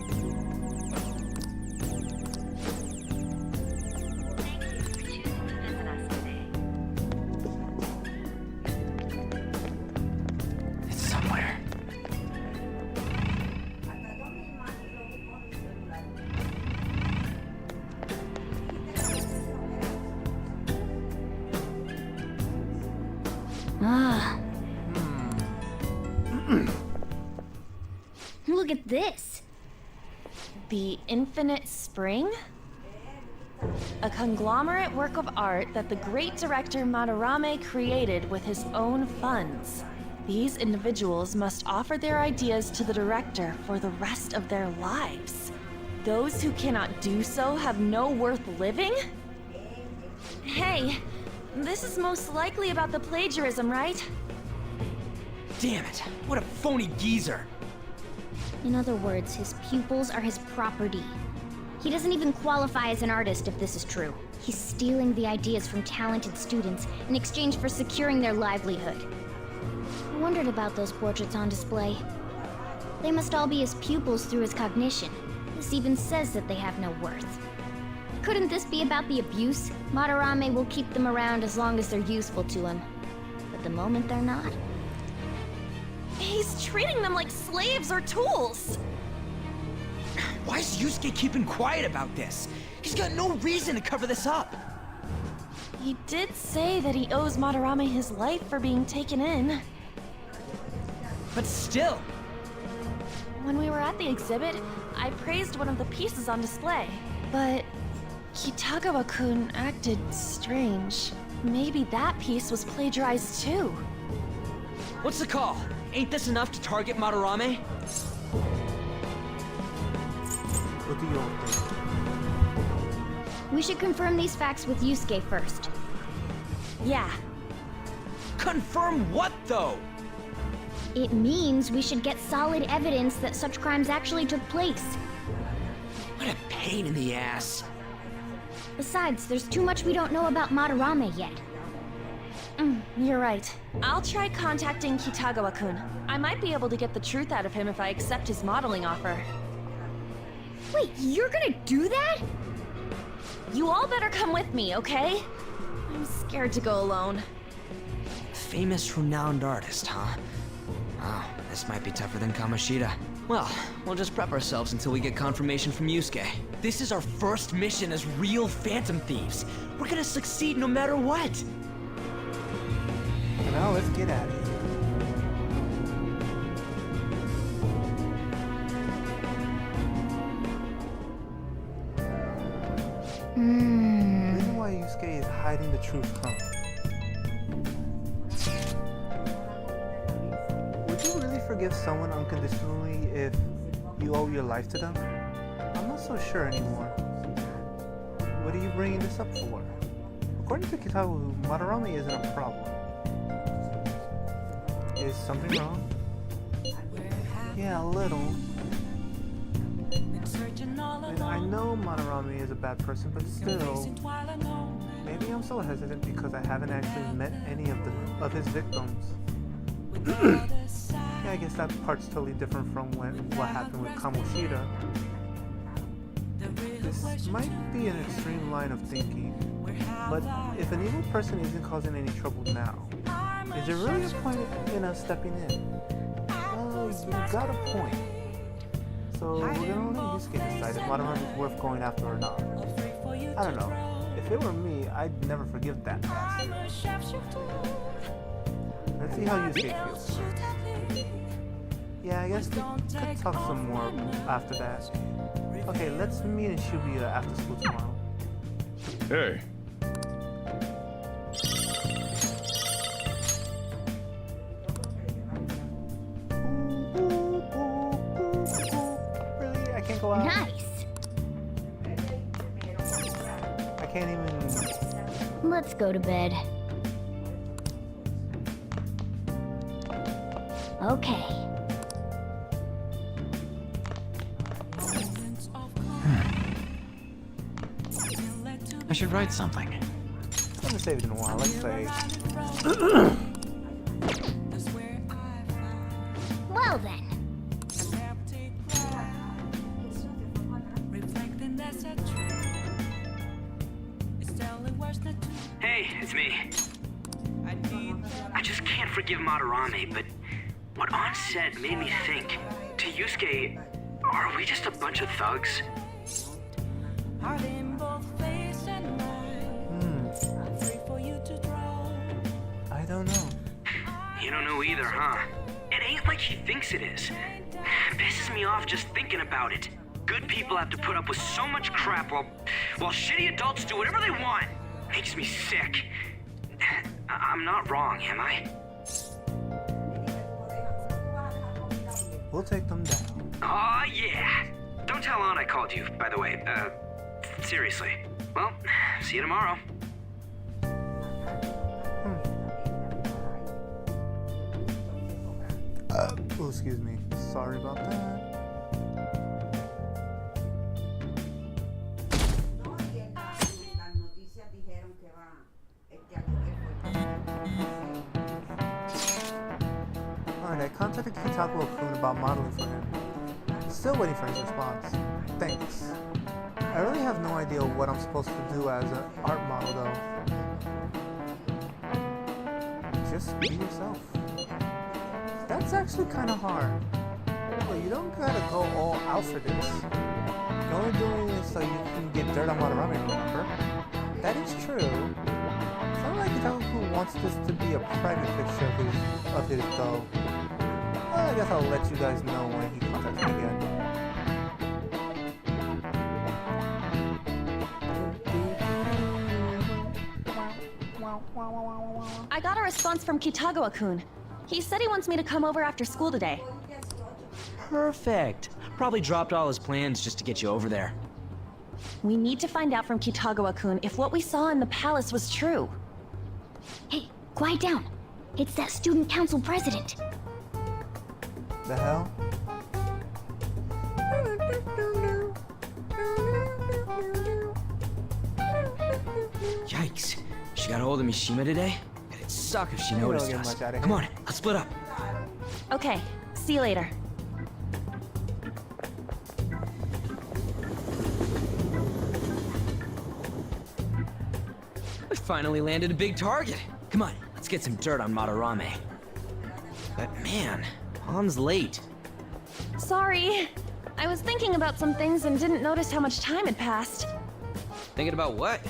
It's somewhere. Ah. Look at this! The Infinite Spring? A conglomerate work of art that the great director Madarame created with his own funds. These individuals must offer their ideas to the director for the rest of their lives. Those who cannot do so have no worth living? Hey, this is most likely about the plagiarism, right? Damn it, what a phony geezer. In other words, his pupils are his property. He doesn't even qualify as an artist if this is true. He's stealing the ideas from talented students in exchange for securing their livelihood. I wondered about those portraits on display. They must all be his pupils through his cognition. This even says that they have no worth. Couldn't this be about the abuse? Madarame will keep them around as long as they're useful to him. But the moment they're not... He's treating them like slaves or tools! Why is Yusuke keeping quiet about this? He's got no reason to cover this up. He did say that he owes Madarame his life for being taken in. But still. When we were at the exhibit, I praised one of the pieces on display. But Kitagawa-kun acted strange. Maybe that piece was plagiarized too. What's the call? Ain't this enough to target Madarame? What do you all think? We should confirm these facts with Yusuke first. Yeah. Confirm what, though? It means we should get solid evidence that such crimes actually took place. What a pain in the ass. Besides, there's too much we don't know about Madarame yet. You're right. I'll try contacting Kitagawa-kun. I might be able to get the truth out of him if I accept his modeling offer. Wait, you're gonna do that? You all better come with me, okay? I'm scared to go alone. Famous, renowned artist, huh? Oh, this might be tougher than Kamoshida. Well, we'll just prep ourselves until we get confirmation from Yusuke. This is our first mission as real Phantom Thieves. We're gonna succeed no matter what. Now let's get at it. The reason why Yusuke is hiding the truth, huh? Would you really forgive someone unconditionally if you owe your life to them? I'm not so sure anymore. What are you bringing this up for? According to Kitabu, Madarame isn't a problem. Is something wrong? Yeah, a little. And I know Madarame is a bad person, but still, maybe I'm so hesitant because I haven't actually met any of his victims. Yeah, I guess that part's totally different from what happened with Kamoshida. This might be an extreme line of thinking, but if an evil person isn't causing any trouble now, is there really a point in us stepping in? Well, you got a point. So we're gonna let Yusuke decide if Madarame is worth going after or not. I don't know. If it were me, I'd never forgive that bastard. Let's see how Yusuke feels. Yeah, I guess we could talk some more after that. Okay, let's meet in Shibuya after school tomorrow. Hey. Really? I can't go out? Nice. I can't even... Let's go to bed. Okay. I should write something. I'm gonna save it in a while. Let's say... Well then. Hey, it's me. I just can't forgive Madarame, but what Aunt said made me think. To Yusuke, are we just a bunch of thugs? I don't know. You don't know either, huh? It ain't like he thinks it is. Pisses me off just thinking about it. Good people have to put up with so much crap while shitty adults do whatever they want. Makes me sick. I'm not wrong, am I? We'll take them down. Aw, yeah. Don't tell Aunt I called you, by the way. Seriously. Well, see you tomorrow. Oh, excuse me. Sorry about that. Alright, I contacted Kitagawa-kun about modeling for him. Still waiting for his response. Thanks. I really have no idea what I'm supposed to do as an art model, though. Just be yourself. That's actually kind of hard. Well, you don't gotta go all out for this. You're only doing it so you can get dirt on Madarame, remember? That is true. Sounds like Kitagawa-kun wants this to be a private picture of his though. Well, I guess I'll let you guys know when he contacts me again. I got a response from Kitagawa-kun. He said he wants me to come over after school today. Perfect. Probably dropped all his plans just to get you over there. We need to find out from Kitagawa-kun if what we saw in the palace was true. Hey, quiet down. It's that student council president. The hell? Yikes. She got a hold of Mishima today? It'd suck if she noticed get us. much outta Come here. on, let's split up. Okay, see you later. We finally landed a big target. Come on, let's get some dirt on Madarame. But man, Han's late. Sorry. I was thinking about some things and didn't notice how much time had passed. Thinking about what?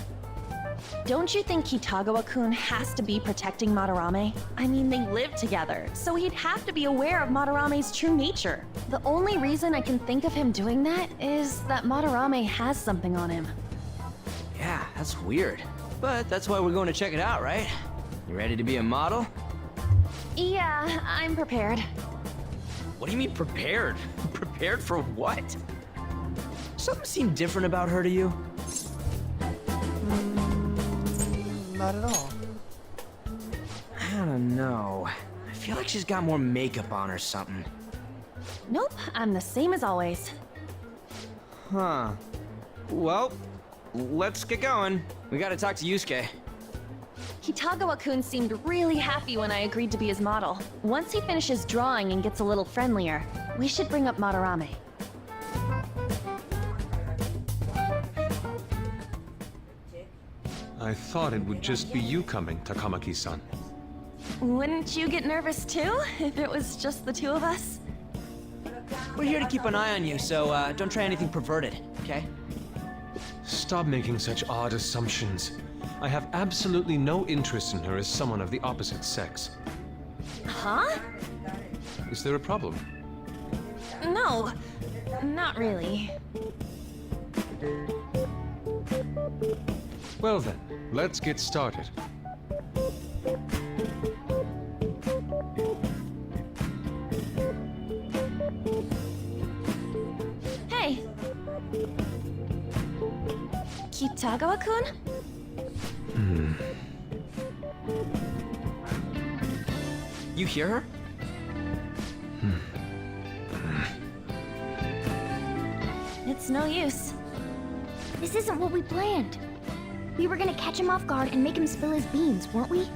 Don't you think Kitagawa-kun has to be protecting Madarame? I mean, they live together, so he'd have to be aware of Madarame's true nature. The only reason I can think of him doing that is that Madarame has something on him. Yeah, that's weird. But that's why we're going to check it out, right? You ready to be a model? Yeah, I'm prepared. What do you mean prepared? Prepared for what? Something seemed different about her to you? Not at all. I don't know. I feel like she's got more makeup on or something. Nope, I'm the same as always. Huh. Well, let's get going. We gotta talk to Yusuke. Kitagawa-kun seemed really happy when I agreed to be his model. Once he finishes drawing and gets a little friendlier, we should bring up Madarame. I thought it would just be you coming, Takamaki-san. Wouldn't you get nervous too, if it was just the two of us? We're here to keep an eye on you, so don't try anything perverted, okay? Stop making such odd assumptions. I have absolutely no interest in her as someone of the opposite sex. Huh? Is there a problem? No, not really. Well then, let's get started. Hey! Kitagawa-kun? You hear her? It's no use. This isn't what we planned. We were gonna catch him off guard and make him spill his beans, weren't we?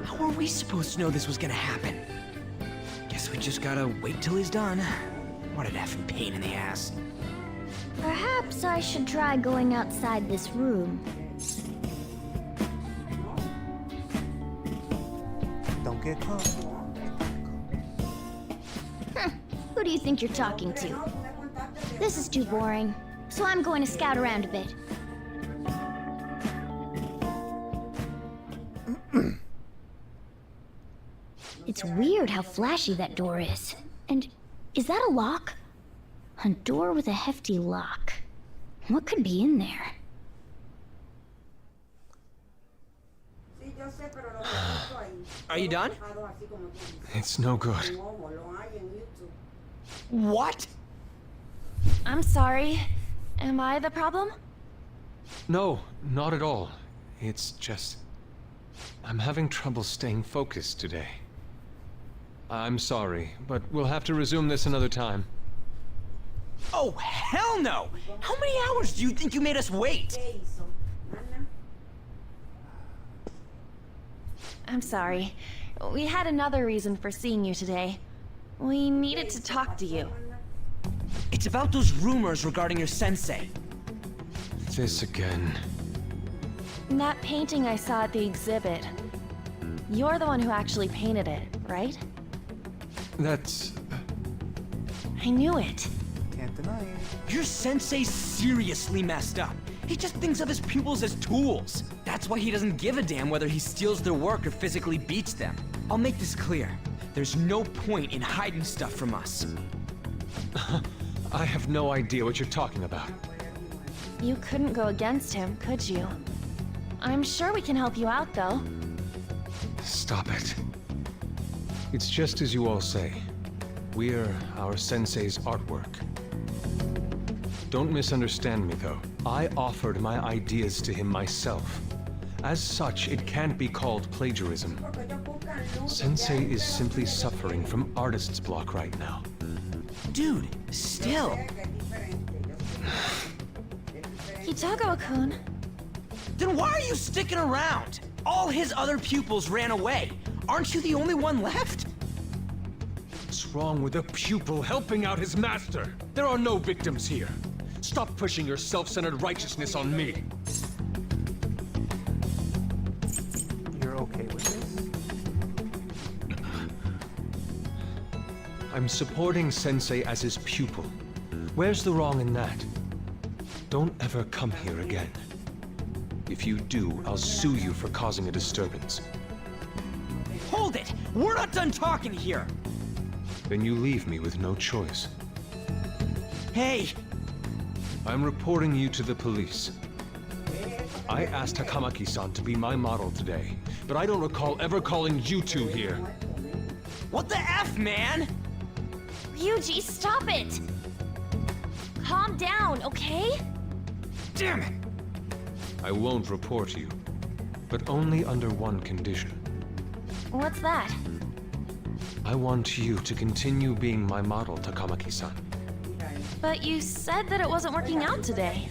How were we supposed to know this was gonna happen? Guess we just gotta wait till he's done. What an effing pain in the ass. Perhaps I should try going outside this room. Don't get caught. Who do you think you're talking to? This is too boring, so I'm going to scout around a bit. It's weird how flashy that door is. And is that a lock? A door with a hefty lock. What could be in there? Are you done? It's no good. What? I'm sorry. Am I the problem? No, not at all. It's just... I'm having trouble staying focused today. I'm sorry, but we'll have to resume this another time. Oh, hell no! How many hours do you think you made us wait? I'm sorry. We had another reason for seeing you today. We needed to talk to you. It's about those rumors regarding your sensei. This again. That painting I saw at the exhibit. You're the one who actually painted it, right? That's... I knew it. Can't deny it. Your sensei's seriously messed up. He just thinks of his pupils as tools. That's why he doesn't give a damn whether he steals their work or physically beats them. I'll make this clear. There's no point in hiding stuff from us. I have no idea what you're talking about. You couldn't go against him, could you? I'm sure we can help you out, though. Stop it. It's just as you all say. We're our sensei's artwork. Don't misunderstand me, though. I offered my ideas to him myself. As such, it can't be called plagiarism. Sensei is simply suffering from artist's block right now. Dude, still. Kitagawa-kun. Then why are you sticking around? All his other pupils ran away. Aren't you the only one left? What's wrong with a pupil helping out his master? There are no victims here. Stop pushing your self-centered righteousness on me. You're okay with this? I'm supporting Sensei as his pupil. Where's the wrong in that? Don't ever come here again. If you do, I'll sue you for causing a disturbance. Hold it! We're not done talking here! Then you leave me with no choice. Hey! I'm reporting you to the police. I asked Takamaki-san to be my model today, but I don't recall ever calling you two here. What the F, man? Ryuji, stop it! Calm down, okay? Damn it! I won't report you, but only under one condition. What's that? I want you to continue being my model, Takamaki-san. But you said that it wasn't working out today.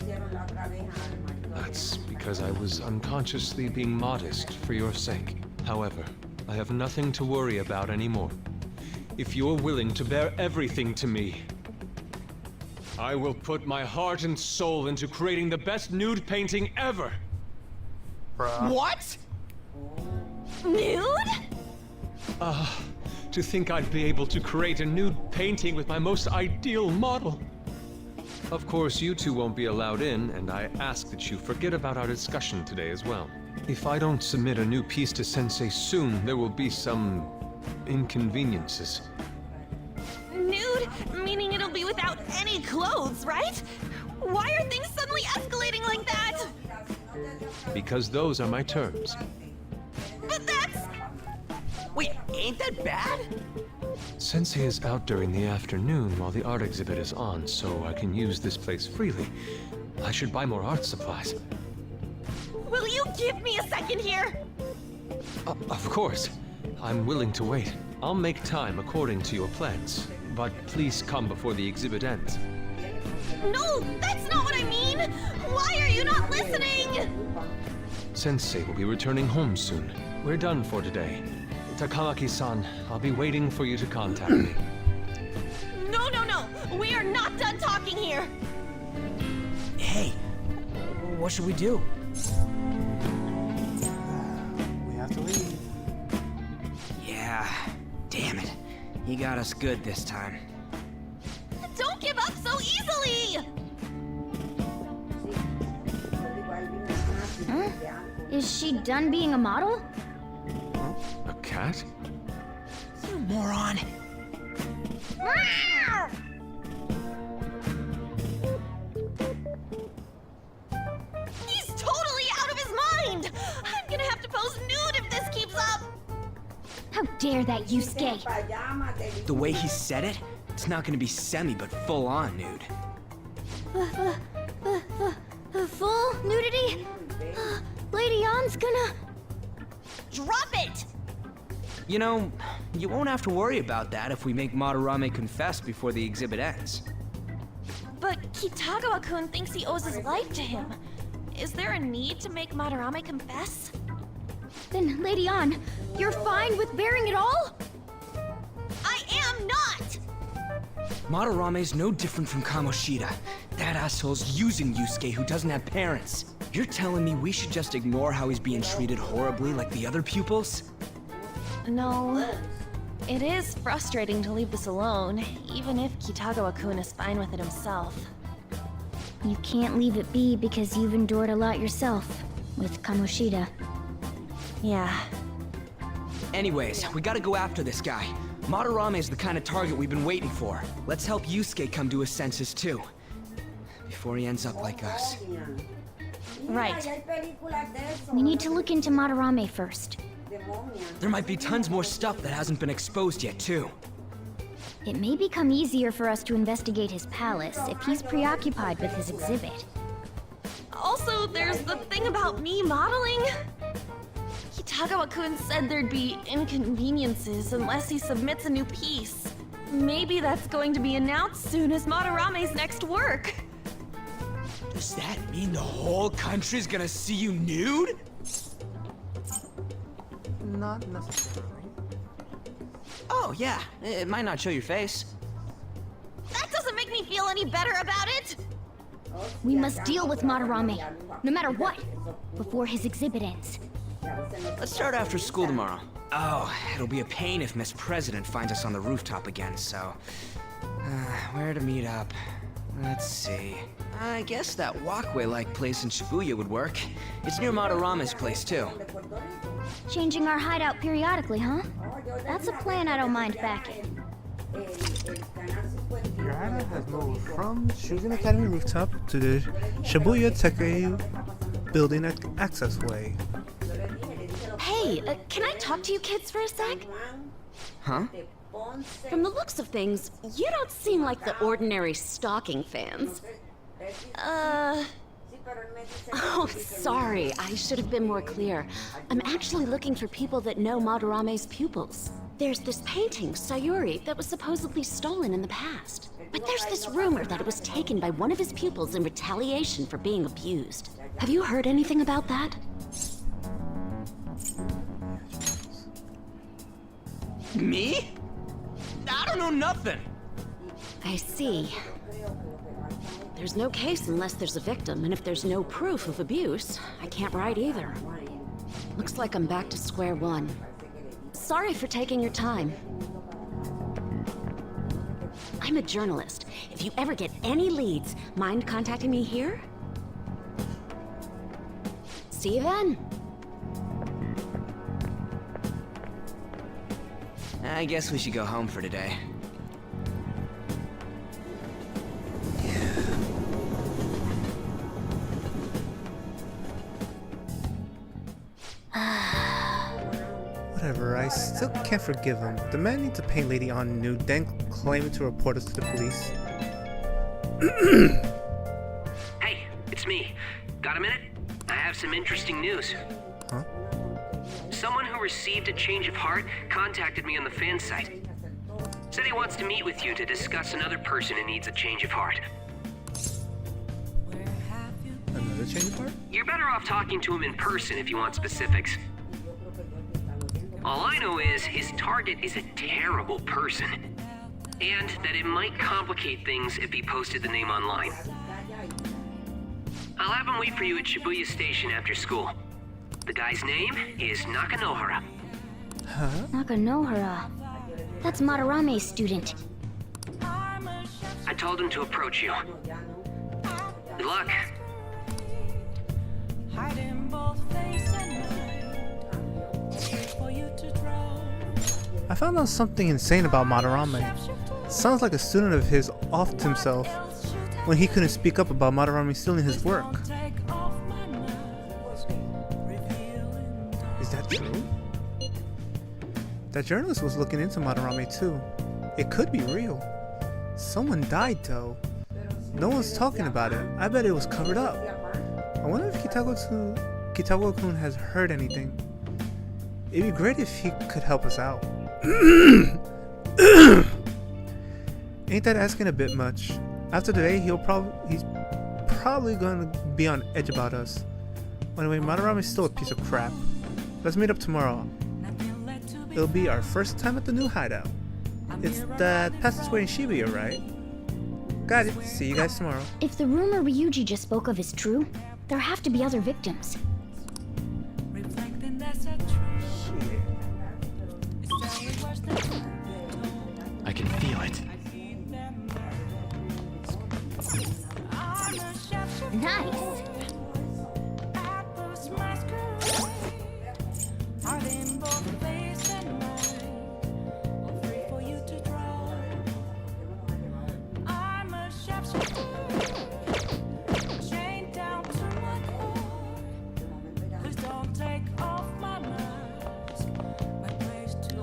That's because I was unconsciously being modest for your sake. However, I have nothing to worry about anymore. If you're willing to bear everything to me, I will put my heart and soul into creating the best nude painting ever! What? Nude? To think I'd be able to create a nude painting with my most ideal model. Of course, you two won't be allowed in, and I ask that you forget about our discussion today as well. If I don't submit a new piece to Sensei soon, there will be some inconveniences. Nude? Meaning it'll be without any clothes, right? Why are things suddenly escalating like that? Because those are my terms. But that's... Wait, ain't that bad? Sensei is out during the afternoon while the art exhibit is on, so I can use this place freely. I should buy more art supplies. Will you give me a second here? Of course. I'm willing to wait. I'll make time according to your plans. But please come before the exhibit ends. No, that's not what I mean! Why are you not listening? Sensei will be returning home soon. We're done for today. Takamaki-san, I'll be waiting for you to contact me. No, no, no! We are not done talking here! Hey, what should we do? We have to leave. Yeah, damn it. He got us good this time. Don't give up so easily! Huh? Is she done being a model? A cat? You moron. He's totally out of his mind! I'm gonna have to pose nude if this keeps up! How dare that, Yusuke? The way he said it, it's not gonna be semi, but full-on nude. Full nudity? Lady Ann's gonna... Drop it! You know, you won't have to worry about that if we make Madarame confess before the exhibit ends. But Kitagawa-kun thinks he owes his life to him. Is there a need to make Madarame confess? Then, Lady Ann, you're fine with bearing it all? I am not! Madarame's no different from Kamoshida. That asshole's using Yusuke who doesn't have parents. You're telling me we should just ignore how he's being treated horribly like the other pupils? No. It is frustrating to leave this alone, even if Kitagawa-kun is fine with it himself. You can't leave it be because you've endured a lot yourself, with Kamoshida. Yeah. Anyways, we gotta go after this guy. Madarame is the kind of target we've been waiting for. Let's help Yusuke come to his senses too. Before he ends up like us. Right. We need to look into Madarame first. There might be tons more stuff that hasn't been exposed yet too. It may become easier for us to investigate his palace if he's preoccupied with his exhibit. Also, there's the thing about me modeling. Kitagawa-kun said there'd be inconveniences unless he submits a new piece. Maybe that's going to be announced soon as Madarame's next work. Does that mean the whole country's gonna see you nude? Not necessarily. Oh, yeah. It might not show your face. That doesn't make me feel any better about it! We must deal with Madarame, no matter what, before his exhibit ends. Let's start after school tomorrow. Oh, it'll be a pain if Miss President finds us on the rooftop again, so... where to meet up? Let's see. I guess that walkway-like place in Shibuya would work. It's near Madarame's place, too. Changing our hideout periodically, huh? That's a plan I don't mind backing. Your hideout has moved from Shugen Academy rooftop to the Shibuya Tekei building access way. Hey, can I talk to you kids for a sec? Huh? From the looks of things, you don't seem like the ordinary stalking fans. Oh, sorry, I should have been more clear. I'm actually looking for people that know Madarame's pupils. There's this painting, Sayuri, that was supposedly stolen in the past. But there's this rumor that it was taken by one of his pupils in retaliation for being abused. Have you heard anything about that? Me? I don't know nothing. I see. There's no case unless there's a victim, and if there's no proof of abuse, I can't write either. Looks like I'm back to square one. Sorry for taking your time. I'm a journalist. If you ever get any leads, mind contacting me here? See you then. I guess we should go home for today. Whatever, I still can't forgive him. The man needs to paint Lady On nude, then claiming to report us to the police. Hey, it's me. Got a minute? I have some interesting news. Huh? Someone who received a change of heart contacted me on the fan site. Said he wants to meet with you to discuss another person who needs a change of heart. Another change of heart? You're better off talking to him in person if you want specifics. All I know is his target is a terrible person, and that it might complicate things if he posted the name online. I'll have him wait for you at Shibuya Station after school. The guy's name is Nakanohara. Huh? Nakanohara. That's Madarame's student. I told him to approach you. Good luck. I found out something insane about Madarame. Sounds like a student of his offed himself when he couldn't speak up about Madarame stealing his work. Is that true? That journalist was looking into Madarame too. It could be real. Someone died though. No one's talking about it. I bet it was covered up. I wonder if Kitago-kun has heard anything. It'd be great if he could help us out. Ain't that asking a bit much? After today, he's probably gonna be on edge about us. Anyway, Madarame is still a piece of crap. Let's meet up tomorrow. It'll be our first time at the new hideout. It's that passageway in Shibuya, right? Got it. See you guys tomorrow. If the rumor Ryuji just spoke of is true, there have to be other victims. I can feel it. Nice.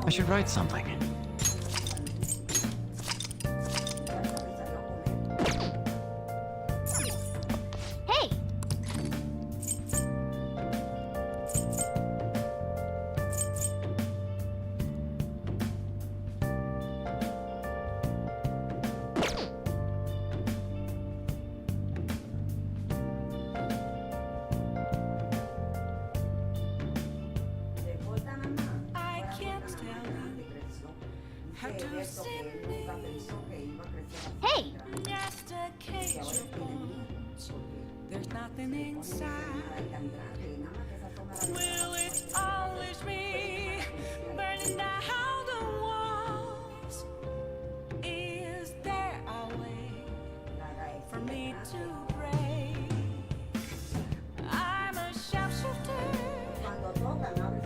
I should write something. Hey! Hey! There's nothing inside. Will it always be burning down the walls? Is there a way for me to break? I'm a sharpshooter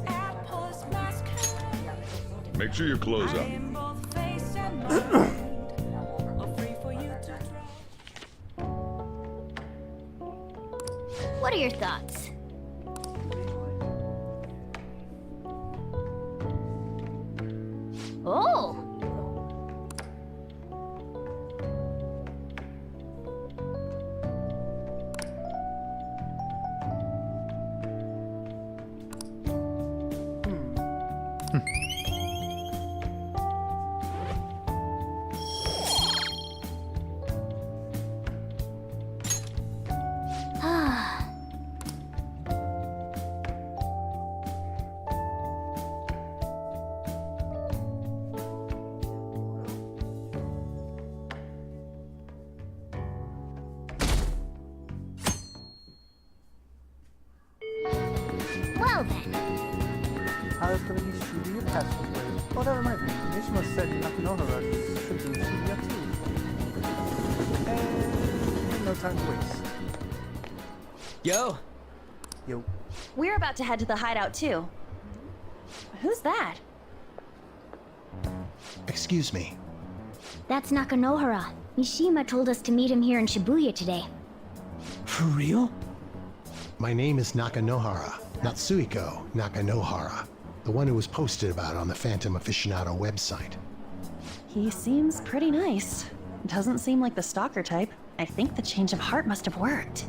at Post Masquerade. Make sure you close up. I am both face and mind, all free for you to try. What are your thoughts? Oh! Well then. Harakiri Shibuya passageway. Oh, that reminds me. Mishima said Nakanohara should be in Shibuya too. And no time to waste. Yo! Yo. We're about to head to the hideout too. Who's that? Excuse me. That's Nakanohara. Mishima told us to meet him here in Shibuya today. For real? My name is Nakanohara, Natsuhiko Nakanohara, the one who was posted about on the Phantom Aficionado website. He seems pretty nice. Doesn't seem like the stalker type. I think the change of heart must have worked.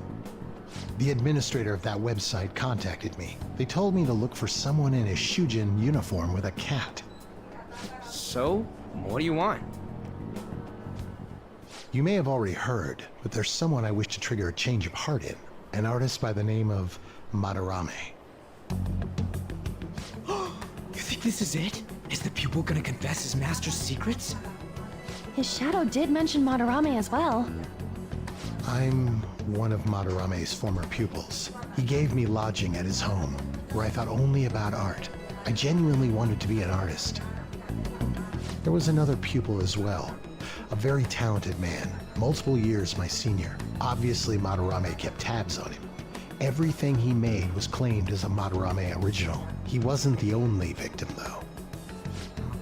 The administrator of that website contacted me. They told me to look for someone in a Shujin uniform with a cat. So, what do you want? You may have already heard, but there's someone I wish to trigger a change of heart in. An artist by the name of Madarame. You think this is it? Is the pupil gonna confess his master's secrets? His shadow did mention Madarame as well. I'm one of Madarame's former pupils. He gave me lodging at his home, where I thought only about art. I genuinely wanted to be an artist. There was another pupil as well, a very talented man, multiple years my senior. Obviously, Madarame kept tabs on him. Everything he made was claimed as a Madarame original. He wasn't the only victim, though.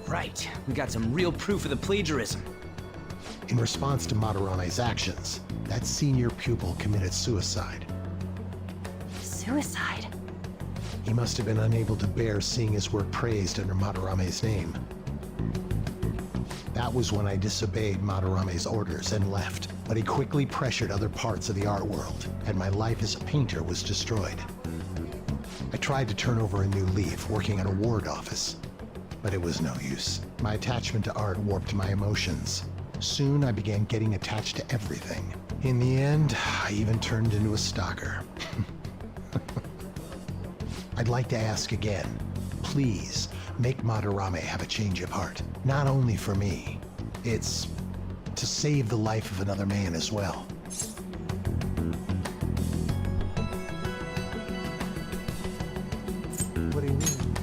Right, we got some real proof of the plagiarism. In response to Madarame's actions, that senior pupil committed suicide. Suicide? He must have been unable to bear seeing his work praised under Madarame's name. That was when I disobeyed Madarame's orders and left, but he quickly pressured other parts of the art world, and my life as a painter was destroyed. I tried to turn over a new leaf, working at a ward office, but it was no use. My attachment to art warped my emotions. Soon I began getting attached to everything. In the end, I even turned into a stalker. I'd like to ask again, please, make Madarame have a change of heart. Not only for me, it's to save the life of another man as well. What do you mean?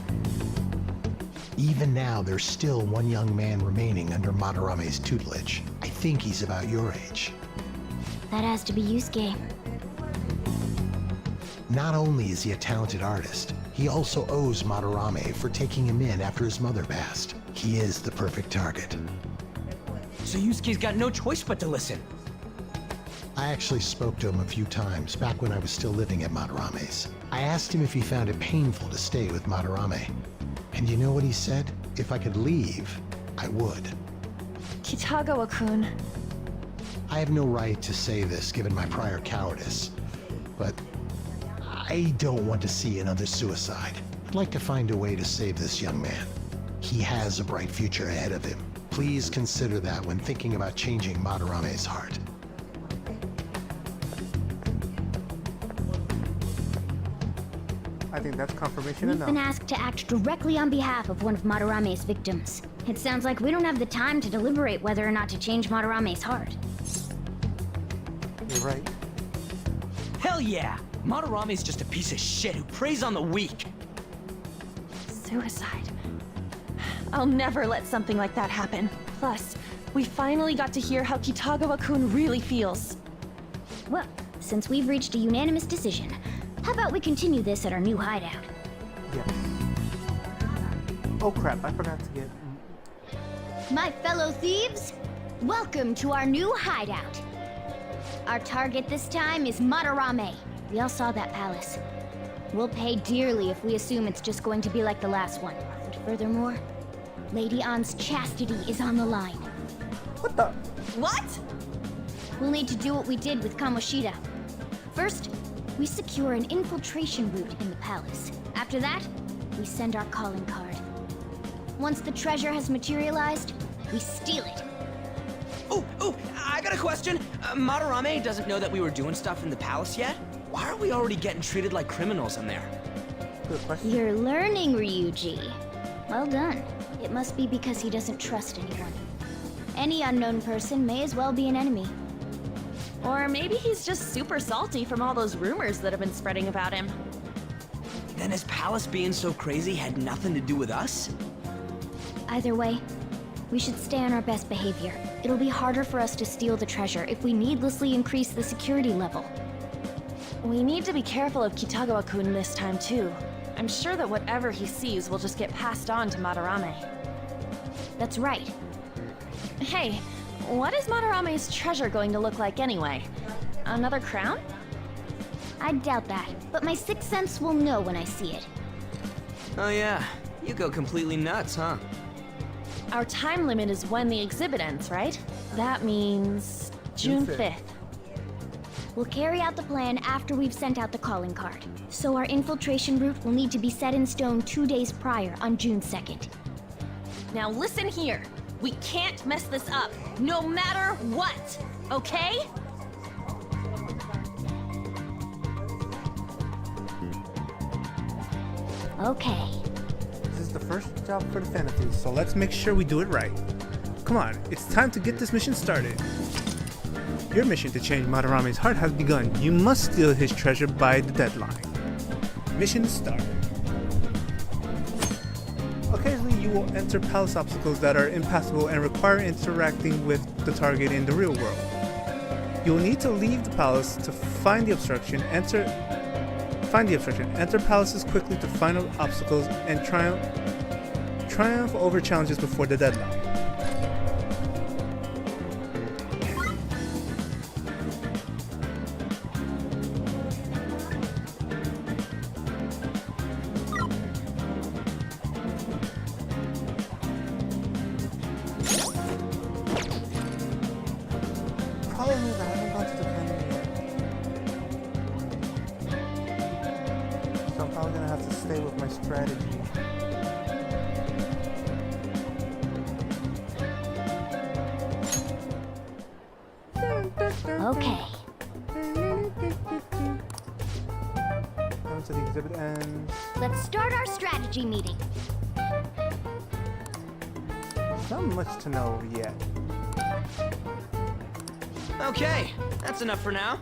Even now, there's still one young man remaining under Madarame's tutelage. I think he's about your age. That has to be Yusuke. Not only is he a talented artist, he also owes Madarame for taking him in after his mother passed. He is the perfect target. So Yusuke's got no choice but to listen. I actually spoke to him a few times back when I was still living at Madarame's. I asked him if he found it painful to stay with Madarame. And you know what he said? If I could leave, I would. Kitagawa-kun. I have no right to say this given my prior cowardice, but I don't want to see another suicide. I'd like to find a way to save this young man. He has a bright future ahead of him. Please consider that when thinking about changing Madarame's heart. I think that's confirmation We've enough. been asked to act directly on behalf of one of Madarame's victims. It sounds like we don't have the time to deliberate whether or not to change Madarame's heart. You're right. Hell yeah! Madarame's just a piece of shit who preys on the weak. Suicide. I'll never let something like that happen. Plus, we finally got to hear how Kitagawa-kun really feels. Well, since we've reached a unanimous decision, how about we continue this at our new hideout? Yes. Oh crap, I forgot to get... My fellow thieves, welcome to our new hideout. Our target this time is Madarame. We all saw that palace. We'll pay dearly if we assume it's just going to be like the last one. And furthermore, Lady An's chastity is on the line. What the? What? We'll need to do what we did with Kamoshida. First, we secure an infiltration route in the palace. After that, we send our calling card. Once the treasure has materialized, we steal it. Oh, I got a question. Madarame doesn't know that we were doing stuff in the palace yet? Why are we already getting treated like criminals in there? Good question. You're learning, Ryuji. Well done. It must be because he doesn't trust anyone. Any unknown person may as well be an enemy. Or maybe he's just super salty from all those rumors that have been spreading about him. Then his palace being so crazy had nothing to do with us? Either way, we should stay on our best behavior. It'll be harder for us to steal the treasure if we needlessly increase the security level. We need to be careful of Kitagawa-kun this time too. I'm sure that whatever he sees will just get passed on to Madarame. That's right. Hey, what is Madarame's treasure going to look like anyway? Another crown? I doubt that, but my sixth sense will know when I see it. Oh yeah, you go completely nuts, huh? Our time limit is when the exhibit ends, right? That means June 5th. We'll carry out the plan after we've sent out the calling card. So our infiltration route will need to be set in stone 2 days prior on June 2nd. Now listen here. We can't mess this up, no matter what, okay? Okay. This is the first job for the Thanathus, so let's make sure we do it right. Come on, it's time to get this mission started. Your mission to change Madarame's heart has begun. You must steal his treasure by the deadline. Mission start. Occasionally you will enter palace obstacles that are impassable and require interacting with the target in the real world. You will need to leave the palace to find the obstruction, enter palaces quickly to find obstacles, and triumph over challenges before the deadline. Problem is I haven't gone to the canyon yet. So I'm probably gonna have to stay with my strategy. Okay. Come to the exhibit and Let's start our strategy meeting. not much to know yet. Okay, that's enough for now.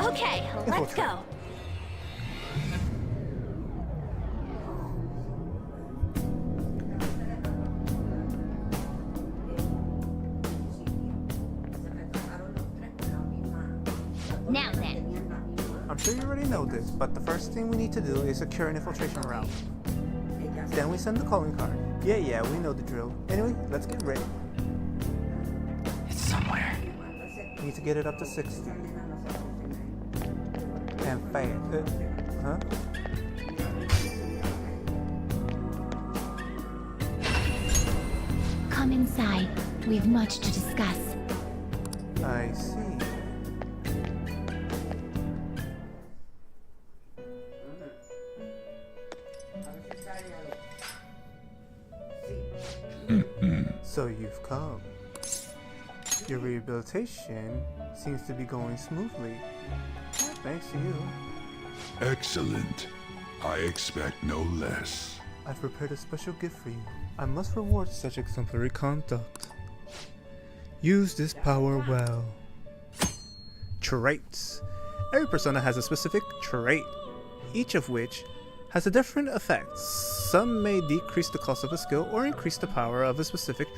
Okay, let's go. Now then. I'm sure you already know this, but the first thing we need to do is secure an infiltration route. Then we send the calling card. Yeah, we know the drill. Anyway, let's get ready. It's somewhere. We need to get it up to 60. And fast. Huh? Come inside. We've much to discuss. I see. So you've come. Your rehabilitation seems to be going smoothly. Thanks to you. Excellent. I expect no less. I've prepared a special gift for you. I must reward such exemplary conduct. Use this power well. Traits. Every persona has a specific trait, each of which has a different effect. Some may decrease the cost of a skill or increase the power of a specific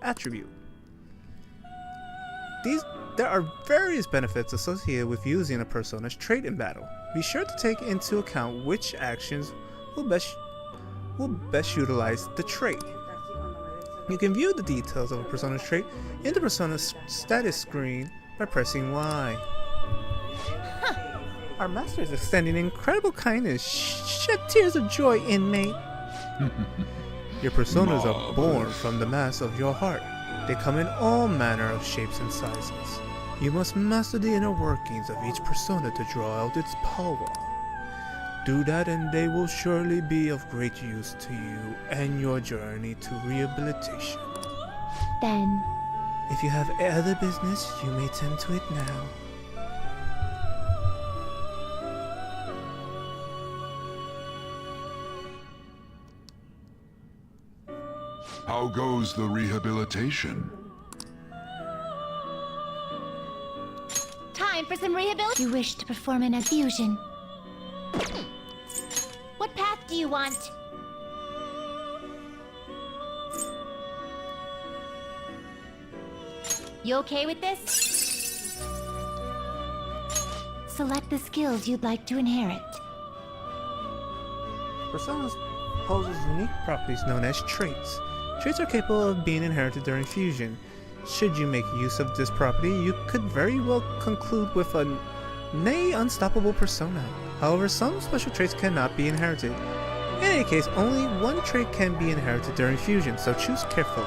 attribute. There are various benefits associated with using a persona's trait in battle. Be sure to take into account which actions will best utilize the trait. You can view the details of a persona's trait in the persona's status screen by pressing Y. Our master is extending incredible kindness. Shed tears of joy, inmate. Your personas are born from the mass of your heart. They come in all manner of shapes and sizes. You must master the inner workings of each persona to draw out its power. Do that and they will surely be of great use to you and your journey to rehabilitation. Then, if you have other business, you may tend to it now. How goes the rehabilitation? time for some rehabilitation. You wish to perform an infusion. What path do you want? You okay with this? Select the skills you'd like to inherit. Personas possess unique properties known as traits. Traits are capable of being inherited during fusion. Should you make use of this property, you could very well conclude with a nay unstoppable persona. However, some special traits cannot be inherited. In any case, only one trait can be inherited during fusion, so choose carefully.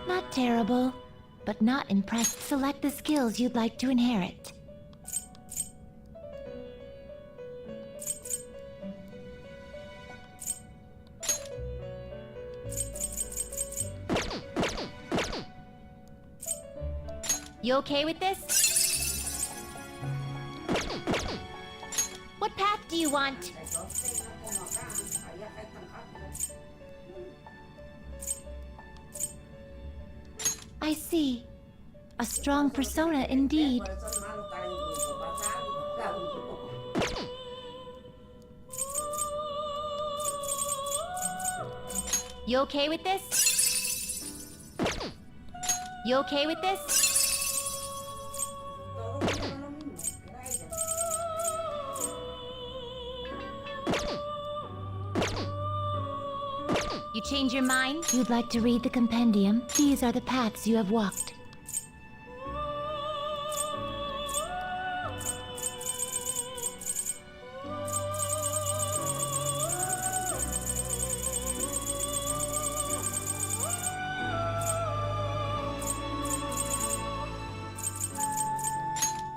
Not terrible, but not impressed. Select the skills you'd like to inherit. You okay with this? What path do you want? I see. A strong persona indeed. You okay with this? You okay with this? You change your mind? You'd like to read the compendium? These are the paths you have walked.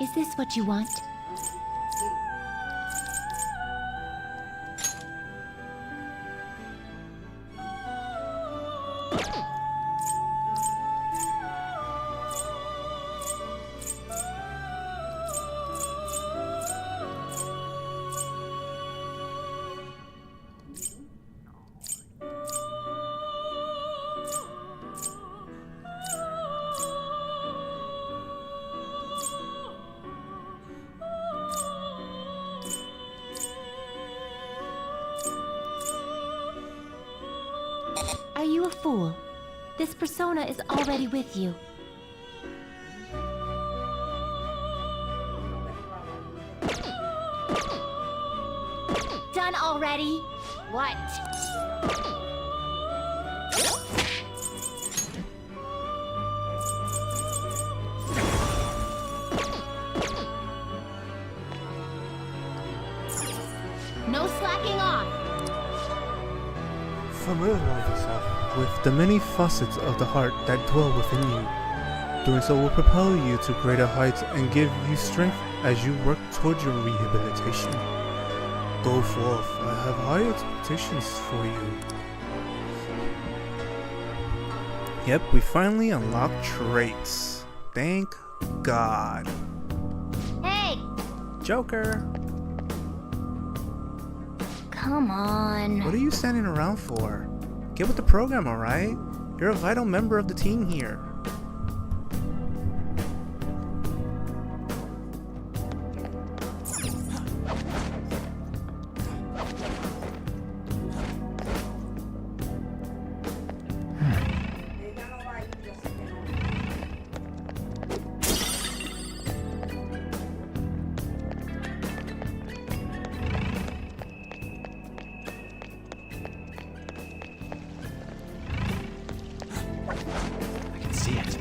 Is this what you want? Are you a fool? This persona is already with you. Done already? What? Familiarize yourself with the many facets of the heart that dwell within you. Doing so will propel you to greater heights and give you strength as you work towards your rehabilitation. Go forth. I have high expectations for you. Yep, we finally unlocked traits. Thank God. Hey! Joker! Come on. What are you standing around for? Get with the program, alright? You're a vital member of the team here. I can see it.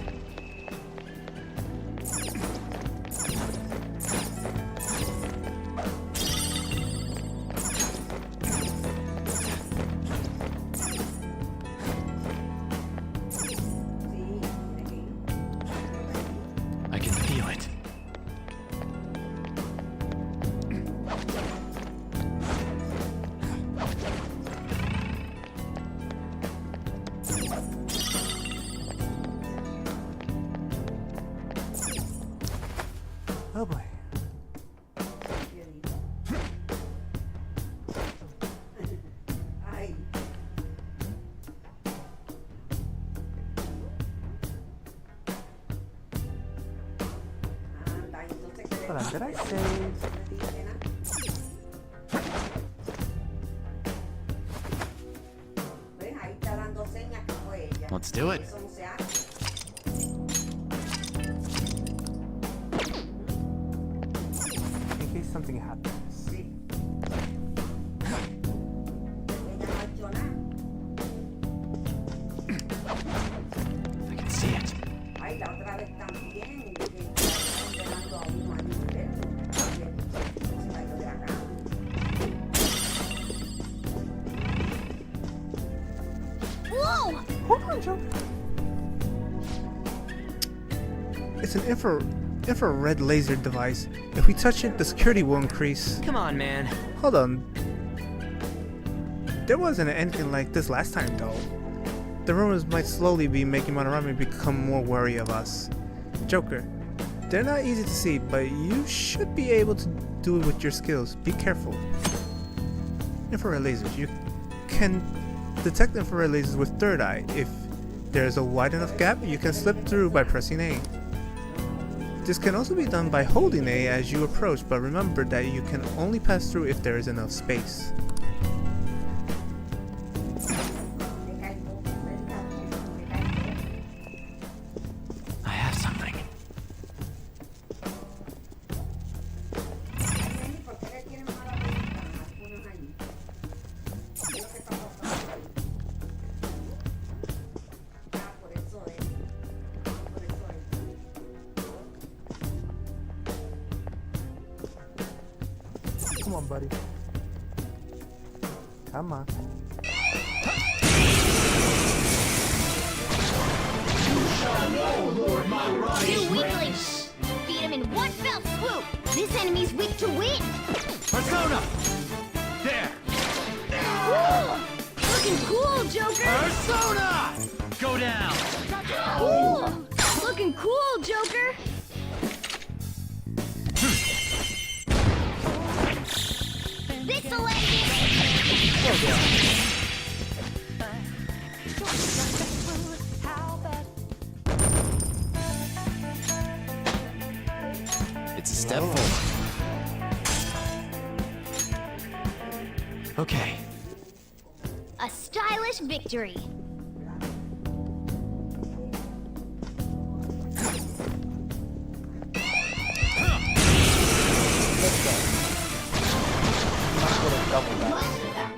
I can feel it. Oh boy. Hold on, did I save? Let's do it. In case something happens. I can see it. Whoa! Hold on, Joker. It's an infrared laser device. If we touch it, the security will increase. Come on, man. Hold on. There wasn't anything like this last time, though. The rumors might slowly be making Madarame become more wary of us. Joker, they're not easy to see, but you should be able to do it with your skills. Be careful. Infrared lasers. You can detect infrared lasers with third eye. If there's a wide enough gap, you can slip through by pressing A. This can also be done by holding A as you approach, but remember that you can only pass through if there is enough space. I have something. Come on, buddy. Come on. Two weaklings! Beat him in one fell swoop! This enemy's weak to wind! Persona! There! Whoa! Looking cool, Joker! Persona! Go down! Cool! Looking cool, Joker! This'll end it! It's a step forward. Okay. A stylish victory!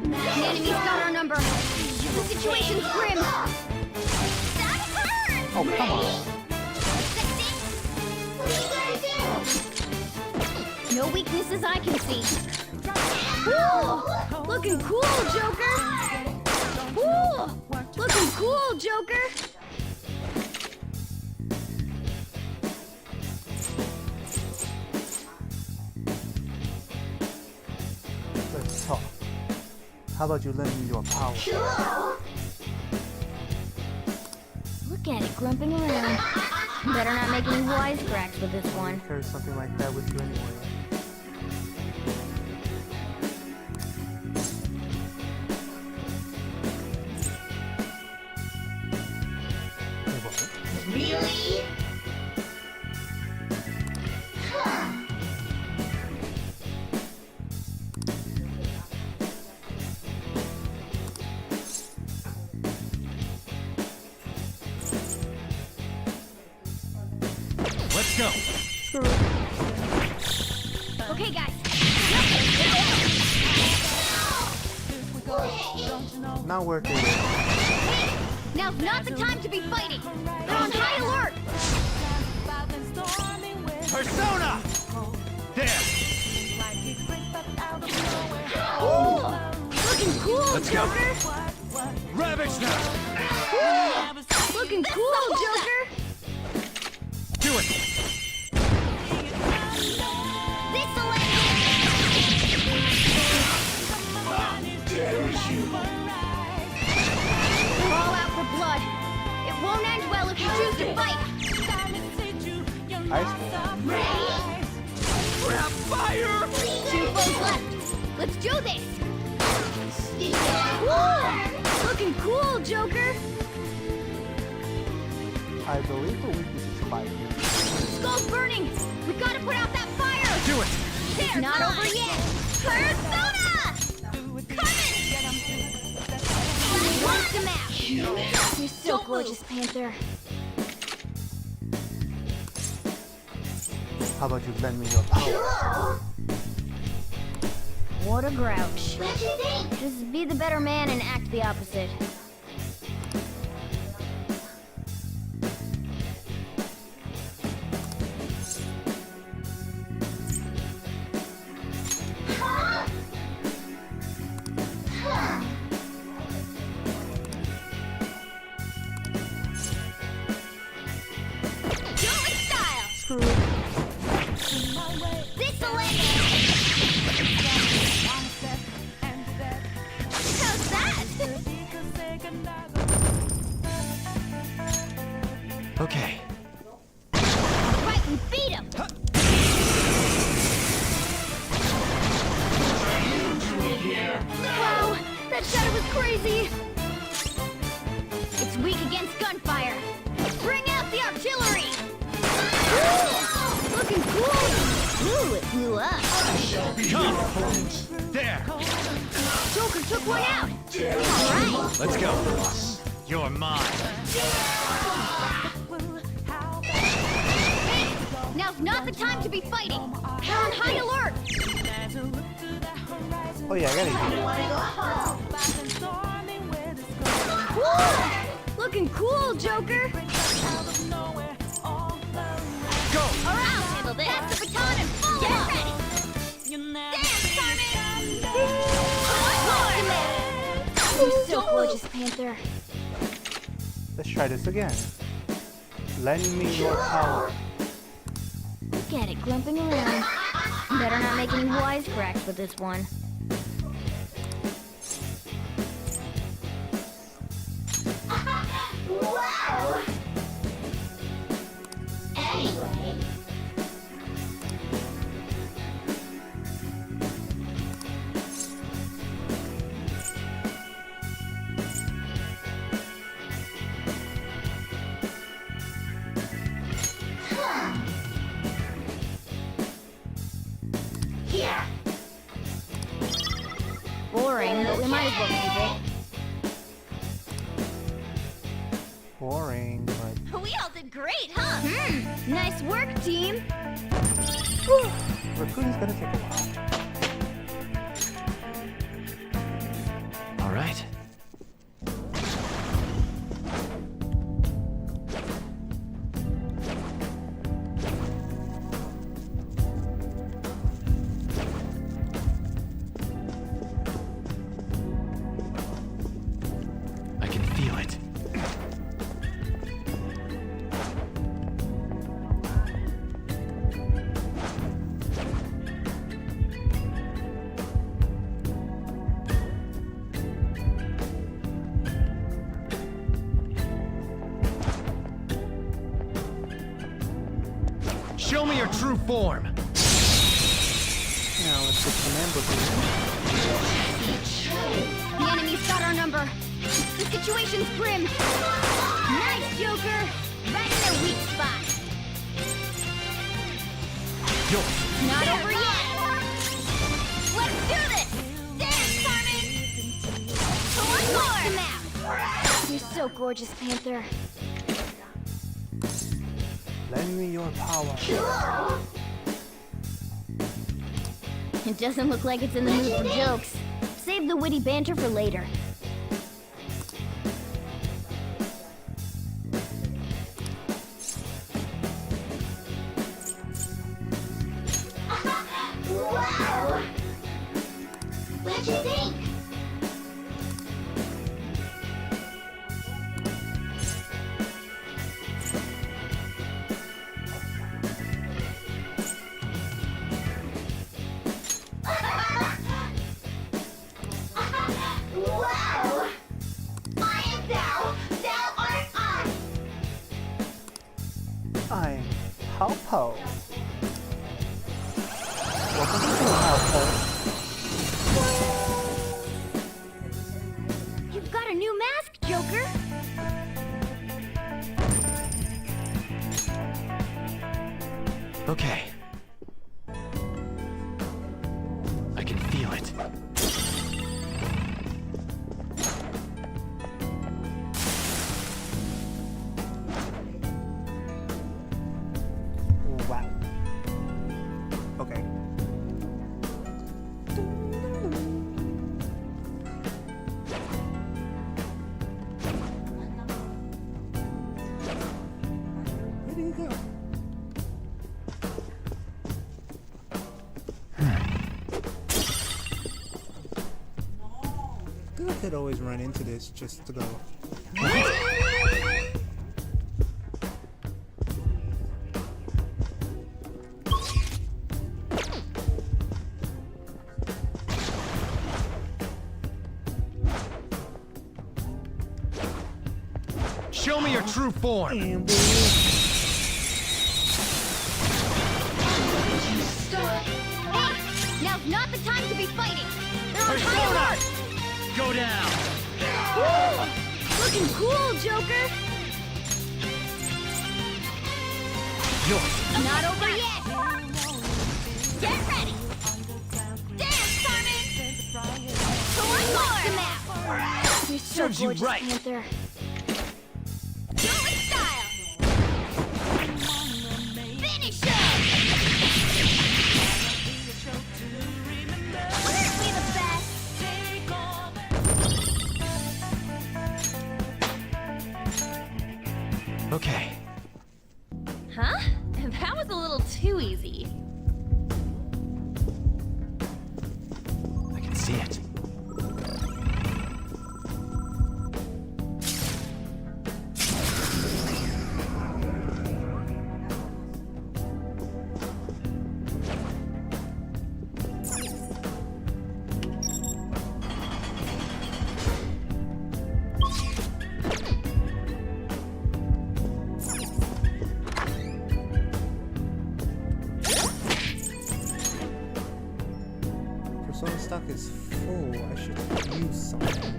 The enemy's got our number. The situation's grim. That hurts! Oh, come on. No weaknesses I can see. Woo! Looking cool, Joker! Woo! Ooh, looking cool, Joker. Let's talk. How about you lend me your power? Look at it grumping around. Better not make any wisecracks with this one. Carry something like that with you anyway. Really? Let's go. Okay, guys. Not worth it. Now's not the time to be fighting. They're on high alert. Persona! There! Looking cool, Let's go. Joker. Ravage now! Looking cool, Joker. Do it! This'll They're all out for blood. It won't end well if you choose to fight. Ice Grab fire! 2 foes left. Let's do this. Woo! Looking cool, Joker. I believe the weakness is fire. Skull's burning. We gotta put out that fire. Do it! It's not over yet. Persona! Coming! Watch the map. You're so gorgeous, Panther. How about you lend me your power? What a grouch. Just be the better man and act the opposite. Do it with style. This'll end it. How's that? Okay. Right, and beat him. Wow, that shadow was crazy. It's weak against gunfire. Bring out the artillery. Ooh, looking cool. Ooh, it blew up. Come! There! Joker took one out. All right. Let's go. You're mine. Hey, now's not the time to be fighting. They're on high alert. Oh yeah, I gotta Woo! Looking cool, Joker. Go! All right, I'll handle this. Pass the baton and follow Get ready. Dance, Carmen. You're so gorgeous, Panther. Let's try this again. Lend me your power. Look at it grumping around. Better not make any wisecracks with this one. Wow! Anyway. Here. Boring, but we might as well keep it. Boring, but We all did great, huh? Nice work, team. recruiting's gonna take a while. All right. Show me your true form. Now let's get some ambush. The enemy's got our number. The situation's grim. Nice, Joker. Right in their weak spot. Yo. Not over yet. Let's do this. Dance, Carmen. One more. You're so gorgeous, Panther. Lend me your power. It doesn't look like it's in the mood for jokes. Save the witty banter for later. Wow! What'd you think? Wow! I am thou, thou art I! I'm Halpo. Welcome to Halpo. You've got a new mask, Joker! Okay. I can feel it. Wow. Okay. Where did he go? I feel like I'd always run into this just to go. Show me your true form. Hey, now's not the time to be fighting! They're on high alert! Go down. Looking cool, Joker! Not over yet! Get ready! Dance, Carmen! One more! You're so Serves you gorgeous, right. Panther. Do it style! Finish him! Aren't we the best? Okay. Huh? That was a little too easy. I can see it. Persona stock is full. I should use something.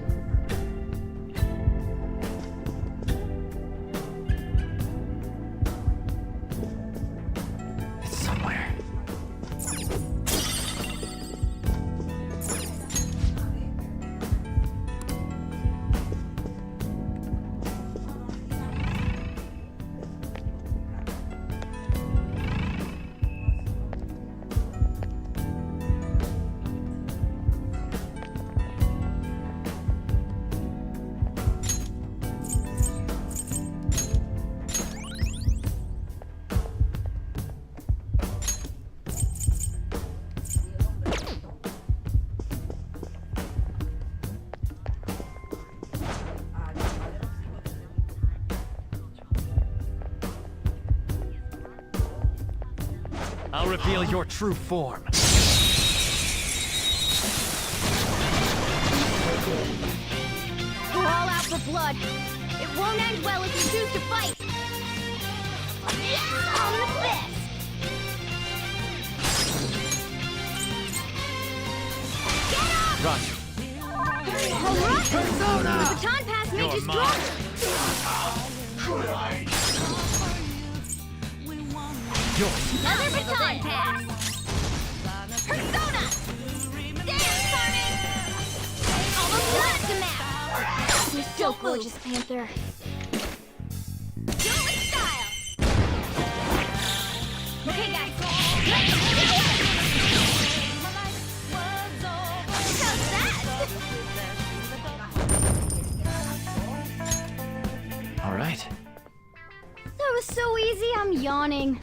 It's somewhere. I'll reveal your true form. We're all out for blood. It won't end well if you choose to fight. On the fist. Roger. Alright! The baton pass made you stronger! Another baton pass! Persona! Dance, Carmen! Almost done to map! You're so gorgeous, Panther. Do it with style! Okay, guys. Let's do it! How's that? All right. That was so easy, I'm yawning.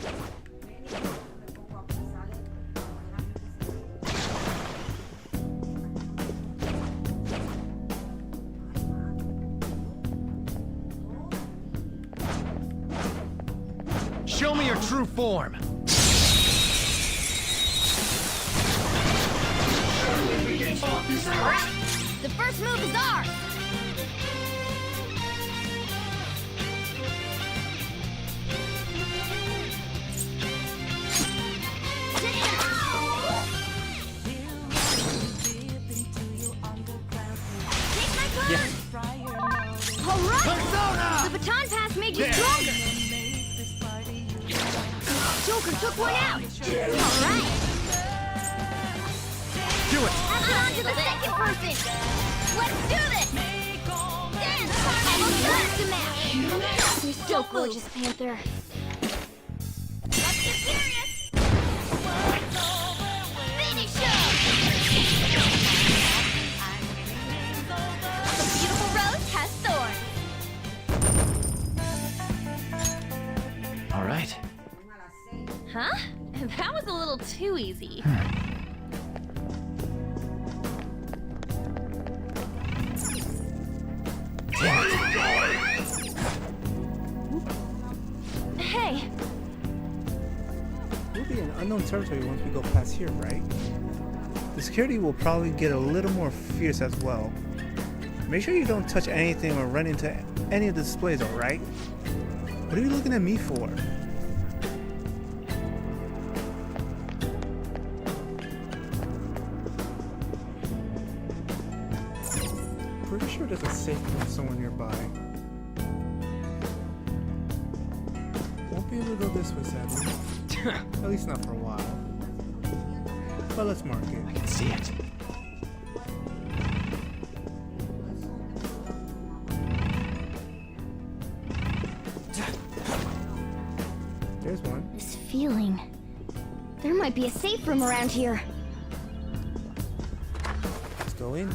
Show me your true form. Alright, the first move is ours. Take my turn. Alright, the baton pass made you stronger. Joker took one out. Alright. Do it. Pass it on to the second person. Let's do this. Dance, almost done to match. You're so gorgeous, Panther. Let's get serious. Finish up. The beautiful rose has thorns. All right. Huh? That was a little too easy. Hey! We'll be in unknown territory once we go past here, right? The security will probably get a little more fierce as well. Make sure you don't touch anything or run into any of the displays, alright? What are you looking at me for? Pretty sure there's a safe room somewhere nearby. Won't be able to go this way, sadly. At least not for a while. But let's mark it. I can see it. There's one. This feeling. There might be a safe room around here. Let's go in.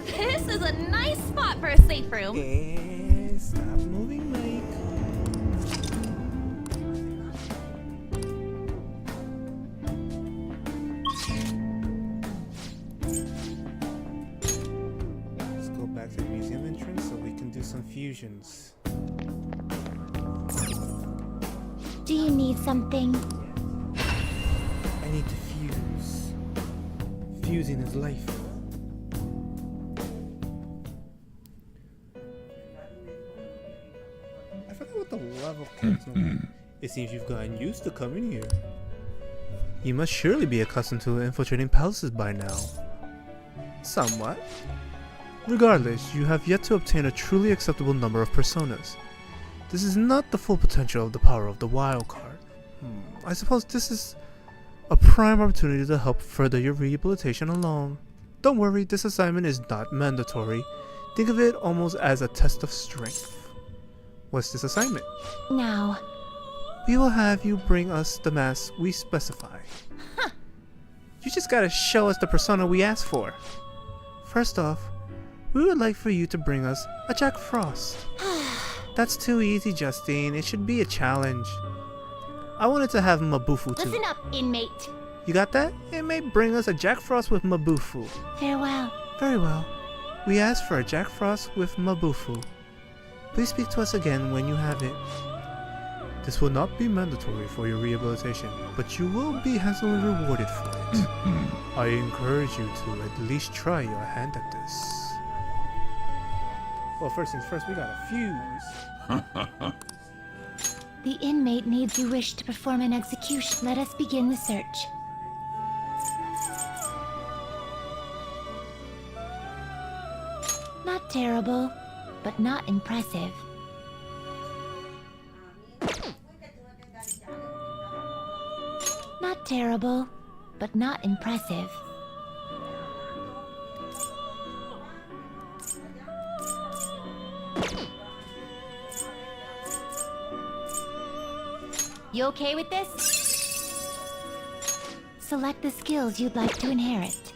This is a nice spot for a safe room. Okay, stop moving, Mike. Let's go back to the museum entrance so we can do some fusions. Do you need something? I need to fuse. Fusing is life. I forgot what the level counts. It seems you've gotten used to coming here. You must surely be accustomed to infiltrating palaces by now. Somewhat. Regardless, you have yet to obtain a truly acceptable number of personas. This is not the full potential of the power of the wild card. I suppose this is a prime opportunity to help further your rehabilitation along. Don't worry, this assignment is not mandatory. Think of it almost as a test of strength. What's this assignment? Now. We will have you bring us the mask we specify. Huh. You just gotta show us the persona we asked for. First off, we would like for you to bring us a Jack Frost. That's too easy, Justine. It should be a challenge. I wanted to have Mabufu too. Listen up, inmate. You got that? It may bring us a Jack Frost with Mabufu. Farewell. Very well. We asked for a Jack Frost with Mabufu. Please speak to us again when you have it. This will not be mandatory for your rehabilitation, but you will be handsomely rewarded for it. I encourage you to at least try your hand at this. Well, first things first, we gotta fuse. The inmate needs your wish to perform an execution. Let us begin the search. terrible, but not impressive. Not terrible, but not impressive. You okay with this? Select the skills you'd like to inherit.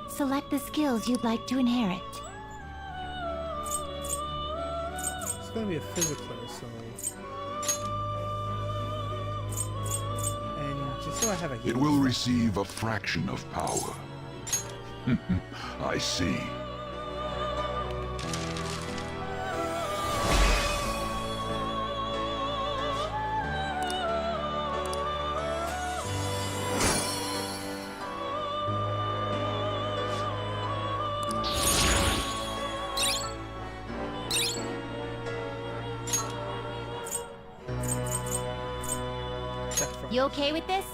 Select the skills you'd like to inherit. It's gonna be a physicler, so. And just so I have a It will receive a fraction of power. I see. You okay with this?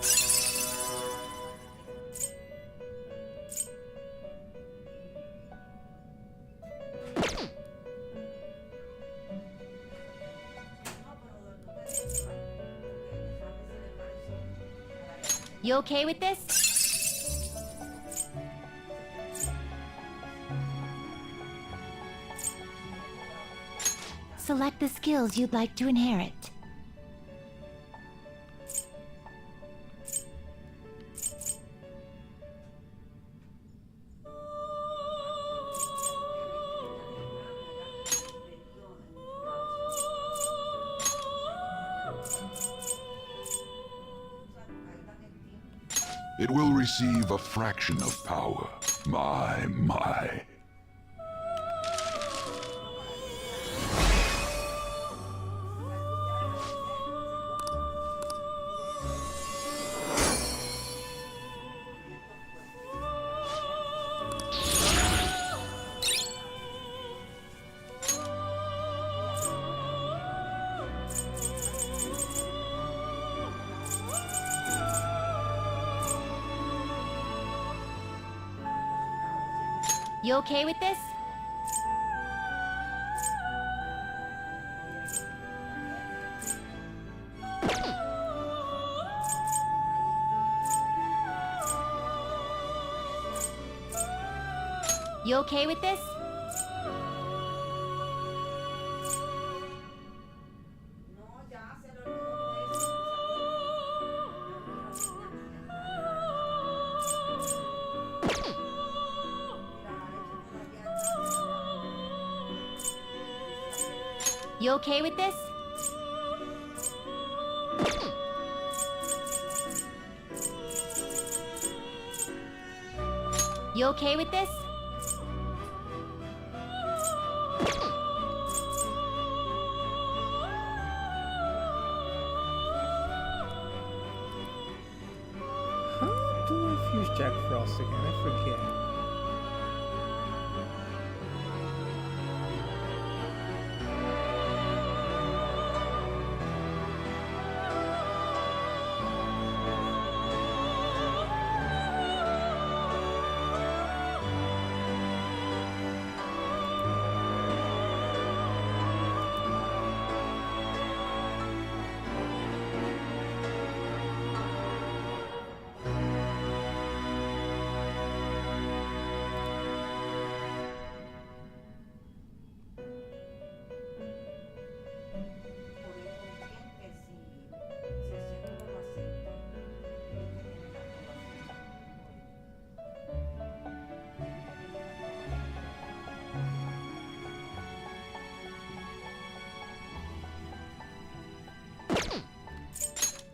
You okay with this? Select the skills you'd like to inherit. It will receive a fraction of power. My. You okay with this? You okay with this? You okay with this? You okay with this? How do I fuse Jack Frost again? I forget.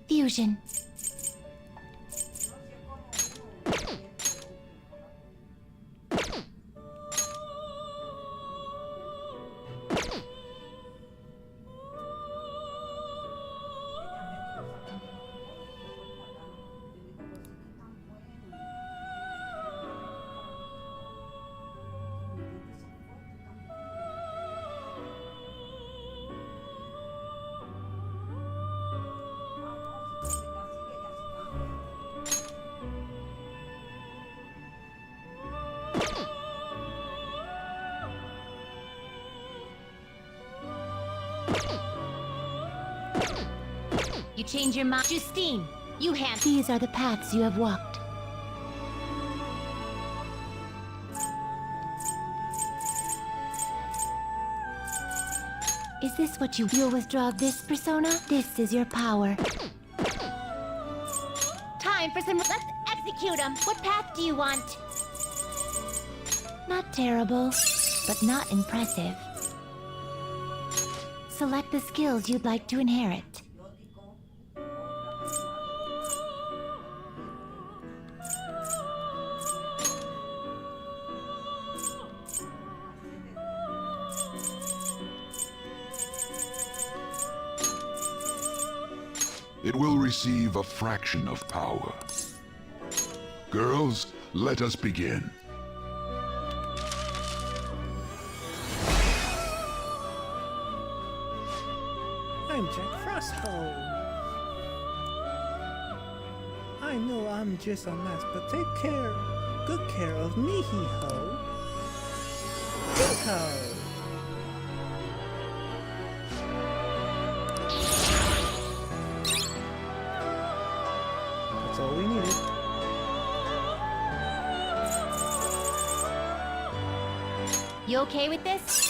Fusion. You change your mind. Justine, you hand. These are the paths you have walked. Is this what you'll withdraw this persona? This is your power. Time for some. Let's execute them. What path do you want? Not terrible, but not impressive. Select the skills you'd like to inherit. It will receive a fraction of power. Girls, let us begin. I'm Jack Frosthole. I know I'm just a mess, but take good care of me, hee-ho. Hee-ho! That's all we needed. You okay with this?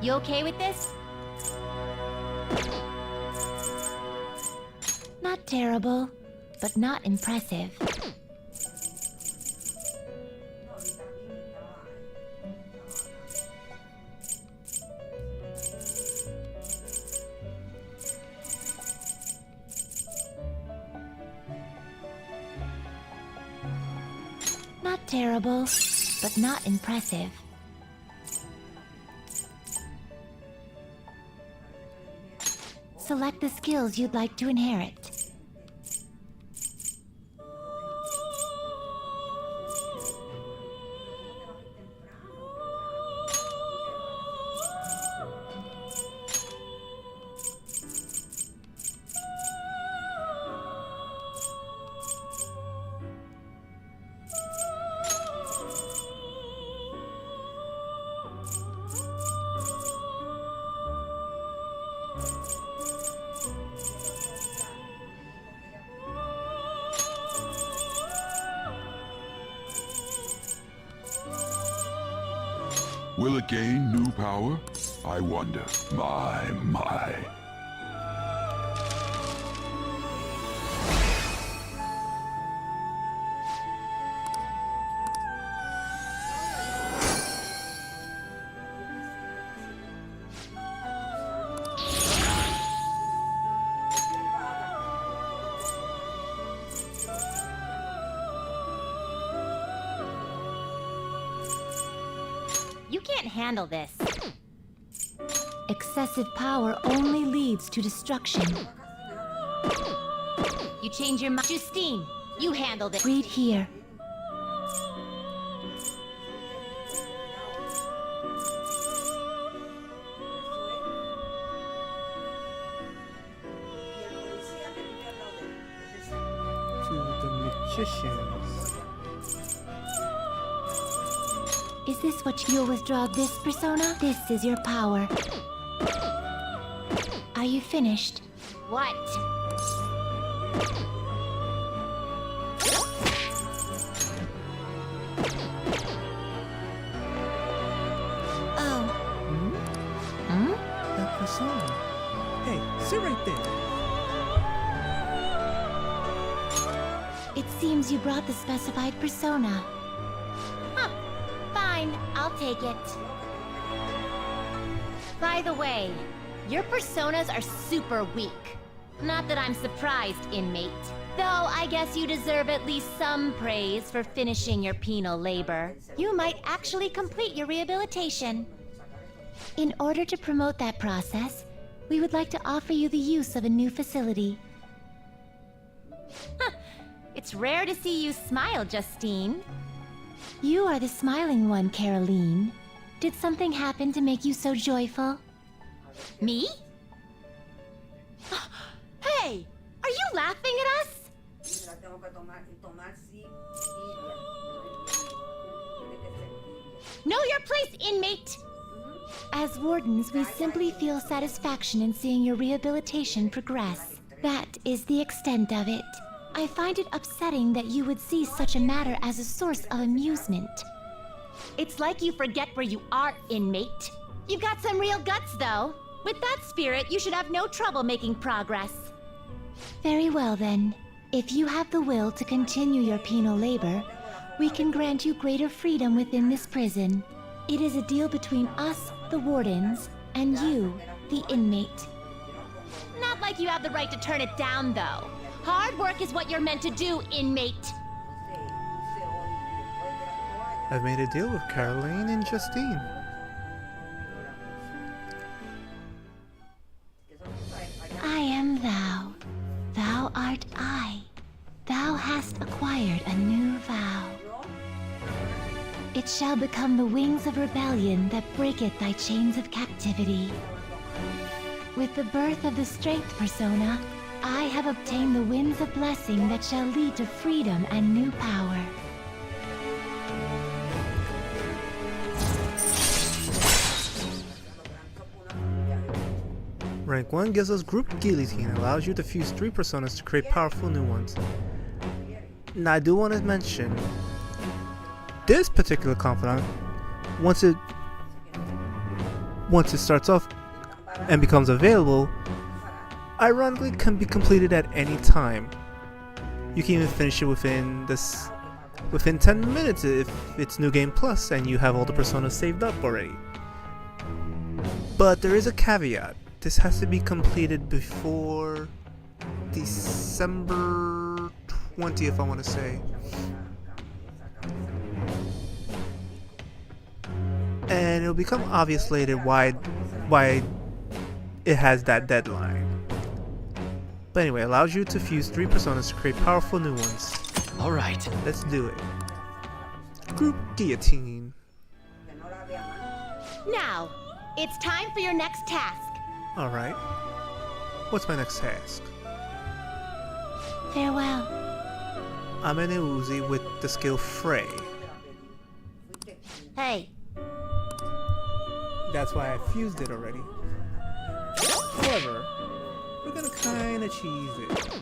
You okay with this? Not terrible, but not impressive. Not terrible, but not impressive. Select the skills you'd like to inherit. Will it gain new power? I wonder. My. You can't handle this. Excessive power only leads to destruction. You change your mind. Justine, you handle this. Read here. To the magicians. Is this what you'll withdraw this persona? This is your power. Are you finished? What? Oh. That persona. Hey, sit right there. It seems you brought the specified persona. Fine, I'll take it. By the way, your personas are super weak. Not that I'm surprised, inmate. Though I guess you deserve at least some praise for finishing your penal labor. You might actually complete your rehabilitation. In order to promote that process, we would like to offer you the use of a new facility. It's rare to see you smile, Justine. You are the smiling one, Caroline. Did something happen to make you so joyful? Me? Hey! Are you laughing at us? Know your place, inmate! As wardens, we simply feel satisfaction in seeing your rehabilitation progress. That is the extent of it. I find it upsetting that you would see such a matter as a source of amusement. It's like you forget where you are, inmate. You've got some real guts, though. With that spirit, you should have no trouble making progress. Very well, then. If you have the will to continue your penal labor, we can grant you greater freedom within this prison. It is a deal between us, the wardens, and you, the inmate. Not like you have the right to turn it down, though. Hard work is what you're meant to do, inmate. I've made a deal with Caroline and Justine. I am thou. Thou art I. Thou hast acquired a new vow. It shall become the wings of rebellion that breaketh thy chains of captivity. With the birth of the strength persona, I have obtained the winds of blessing that shall lead to freedom and new power. Rank 1 gives us Group Guillotine, allows you to fuse 3 personas to create powerful new ones. Now I do want to mention, this particular confidant, once it starts off and becomes available, ironically can be completed at any time. You can even finish it within 10 minutes if it's New Game Plus and you have all the personas saved up already. But there is a caveat. This has to be completed before December 20th, I want to say. And it'll become obvious later why it has that deadline. But anyway, allows you to fuse 3 personas to create powerful new ones. Alright. Let's do it. Group Guillotine. Now, it's time for your next task. Alright. What's my next task? Farewell. I'm an Uzi with the skill Frey. Hey. That's why I fused it already. However, we're gonna kinda cheese it.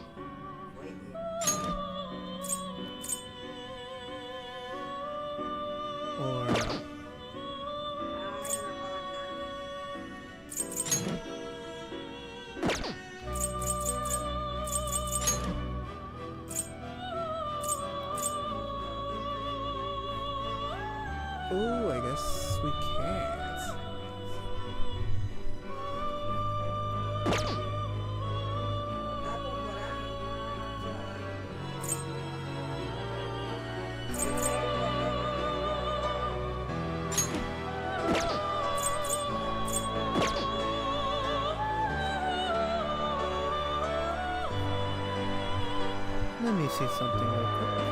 Or... oh, I guess we can't. Let me see something real quick.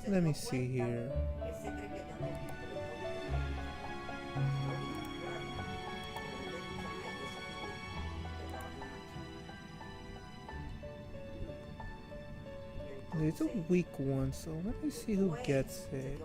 Let me see here. It's a weak one, so let me see who gets it.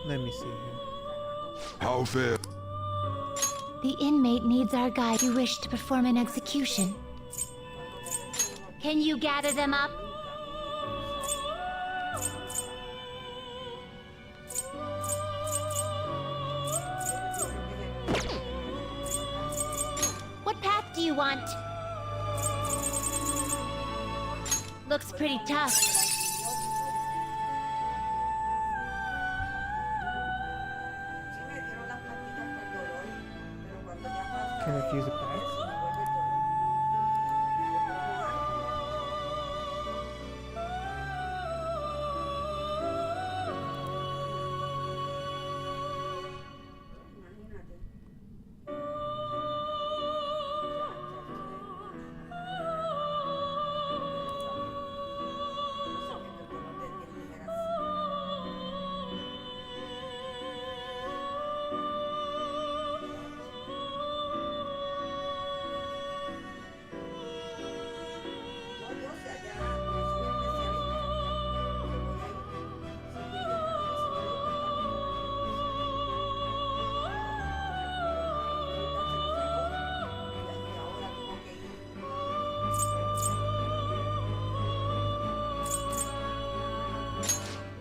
Let me see here. How fair? The inmate needs our guide who wish to perform an execution. Can you gather them up? What path do you want? Looks pretty tough. Can I fuse it back?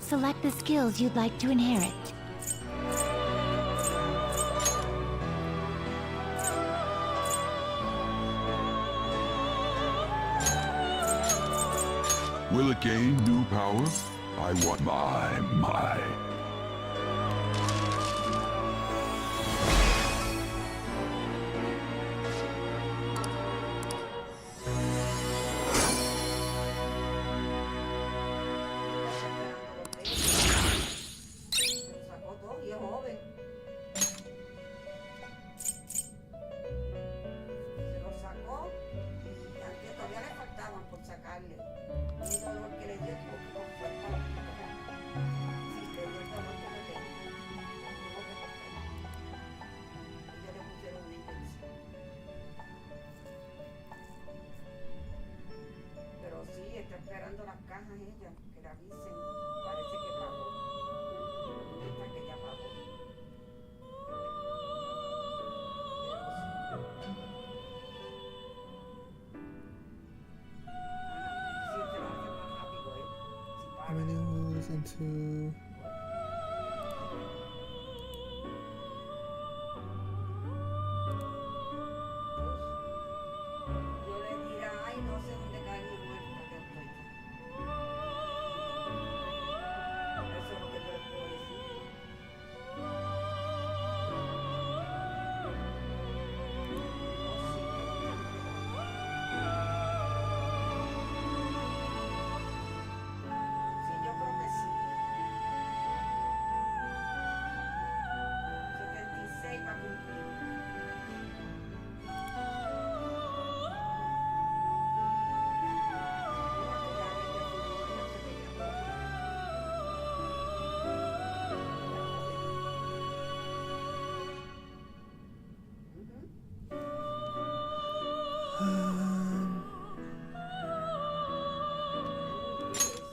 Select the skills you'd like to inherit. Will it gain new power? I want my. How many goes into...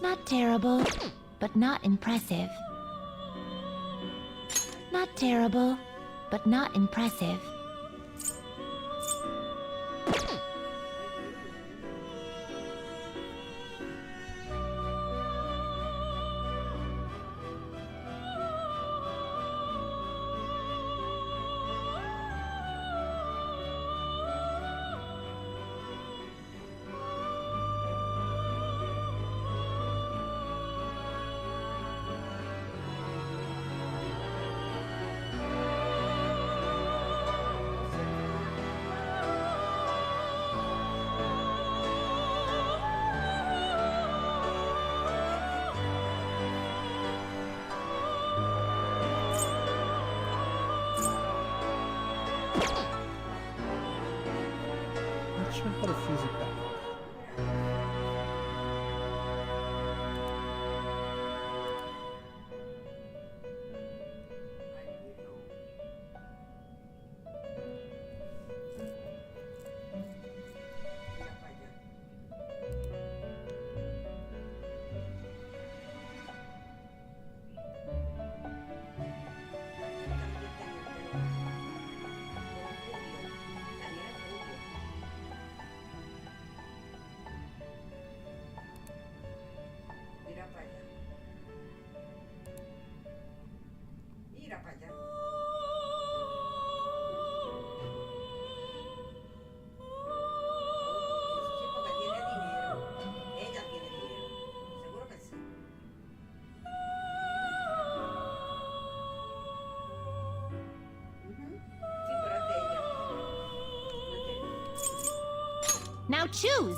Not terrible, but not impressive. Not terrible, but not impressive. Not sure how to fuse it back. Now choose!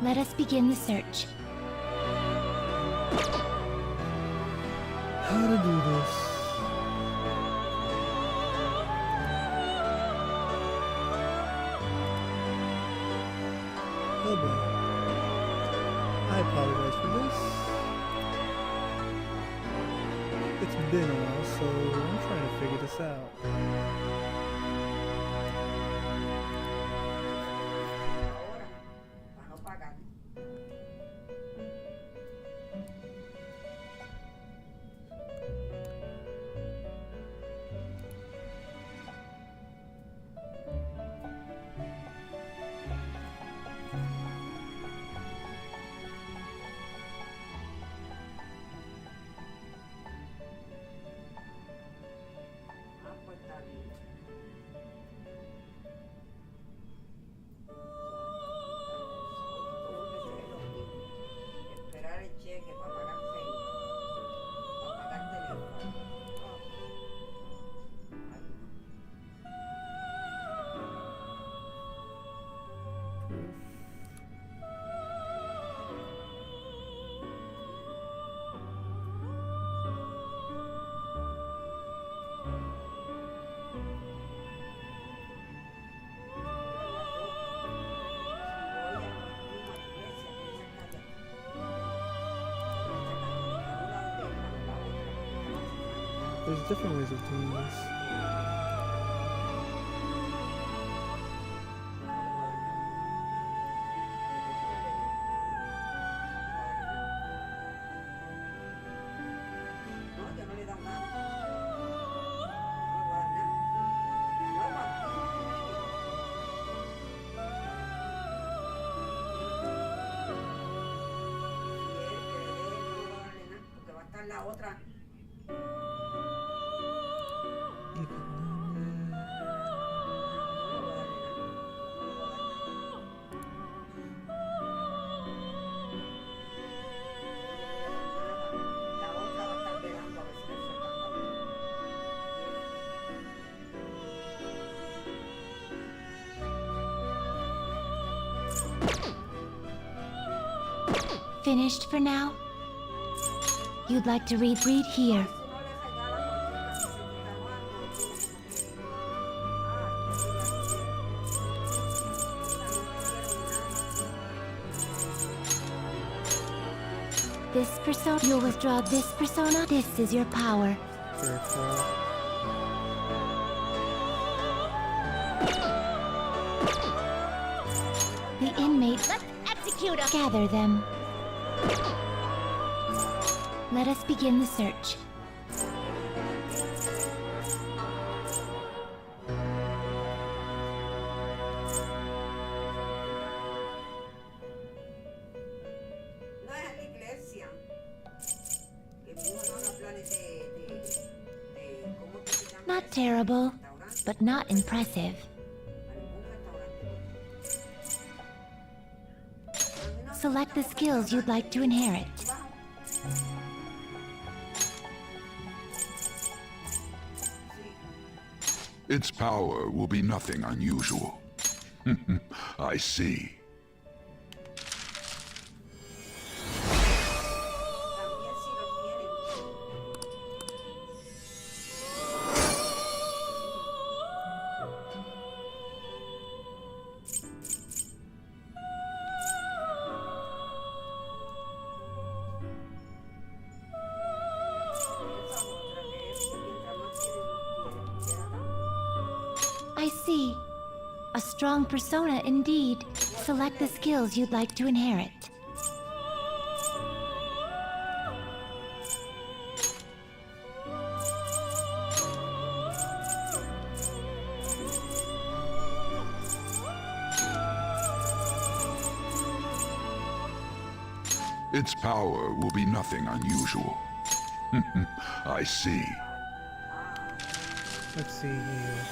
Let us begin the search. How to do this? Oh boy. I apologize for this. It's been a while, so I'm trying to figure this out. There's different ways of doing this. Finished for now? You'd like to read here. This persona, you'll withdraw this persona. This is your power. The inmates, let's execute them. Gather them. Let us begin the search. Not terrible, but not impressive. Select the skills you'd like to inherit. Its power will be nothing unusual. I see. I see. A strong persona indeed. Select the skills you'd like to inherit. Its power will be nothing unusual. I see. Let's see here.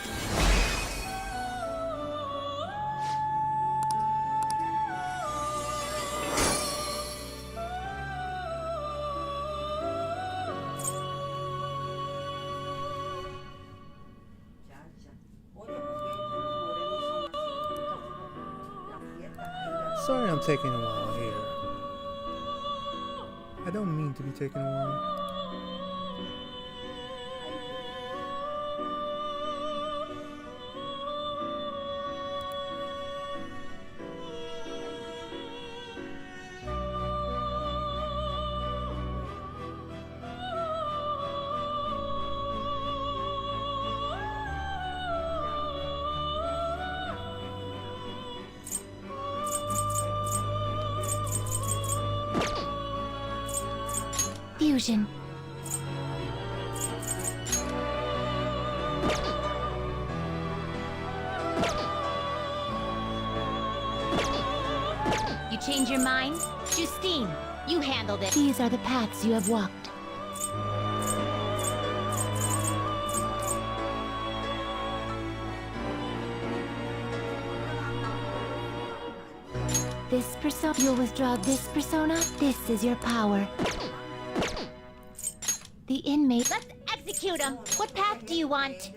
Sorry I'm taking a while here. I don't mean to be taking a while. Fusion. You change your mind? Justine, you handled it. These are the paths you have walked. This persona, you'll withdraw this persona. This is your power. The inmate. Let's execute him. What path do you want?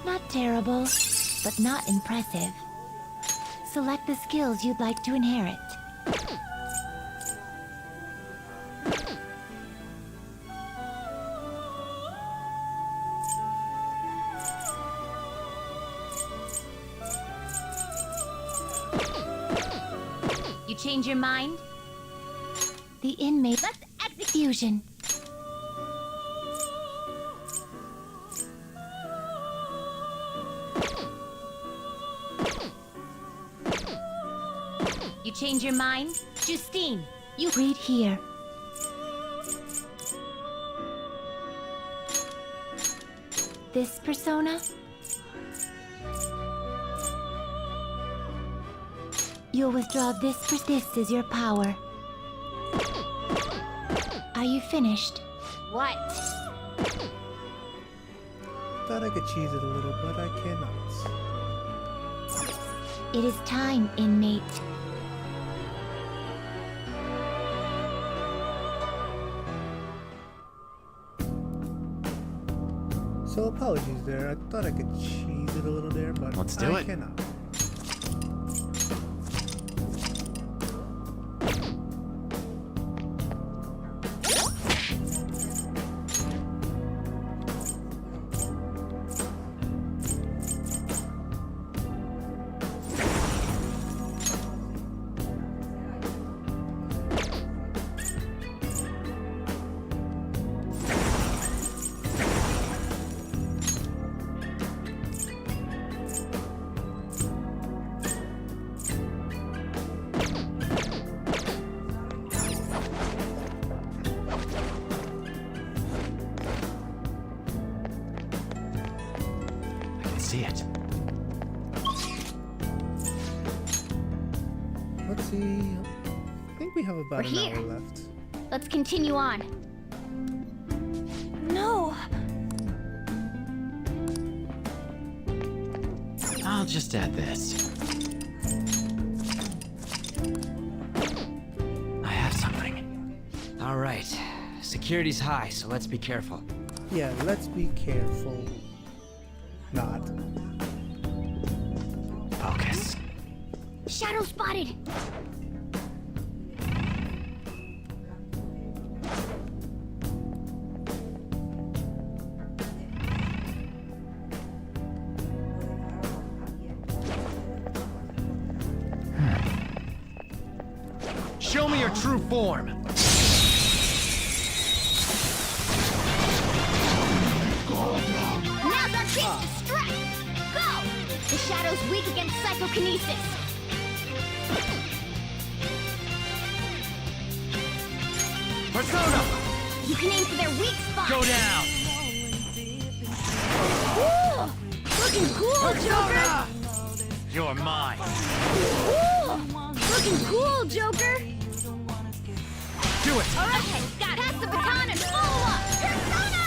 Not terrible, but not impressive. Select the skills you'd like to inherit. You change your mind? The inmate. Let's execute. Fusion. You change your mind? Justine, you read here. This persona? You'll withdraw this. This is your power. Are you finished? What? Thought I could cheese it a little, but I cannot. It is time, inmate. So apologies there. I thought I could cheese it a little there, but Let's do I it. cannot. see. I think we have about We're an here. hour left. Let's continue on. No. I'll just add this. I have something. All right. Security's high, so let's be careful. Yeah, let's be careful. Not. Focus. Shadow spotted. Show me your true form. Now's our chance to strike. Go! The Shadow's weak against psychokinesis. Persona! You can aim for their weak spot. Go down! Ooh, looking cool, Joker. You're mine. Ooh, looking cool, Joker. Do it! All right, got pass the baton and follow up. Persona!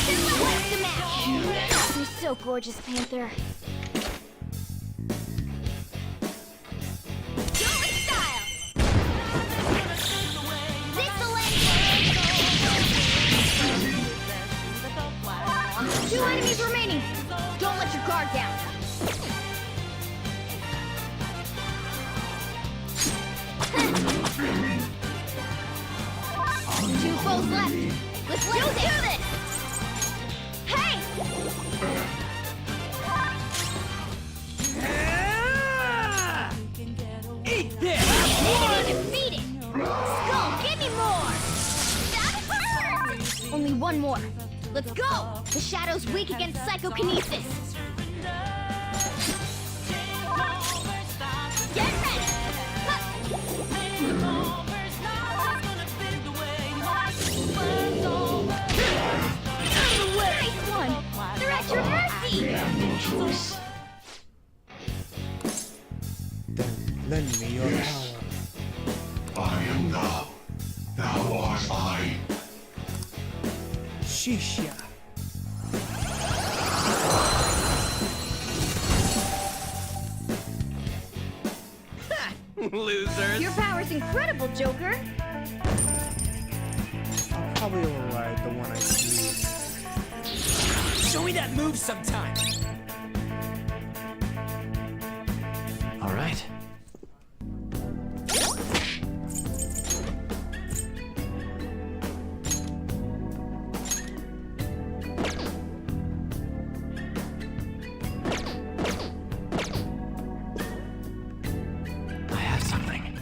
Silhouette the match. You're so gorgeous, Panther. Joey style. This 2 enemies remaining. Don't let your guard down. Two foes left. Let's do this. Hey! Eat this! Enemy defeated. Skull, give me more. That hurt. Only one more. Let's go. The Shadow's weak against psychokinesis. Get ready. Nice one. They're at your mercy. Then lend me your power. I am thou. Thou art I. Shisha. Losers. Your power's incredible, Joker. I'll probably override the one I see. Show me that move sometime. All right. I have something.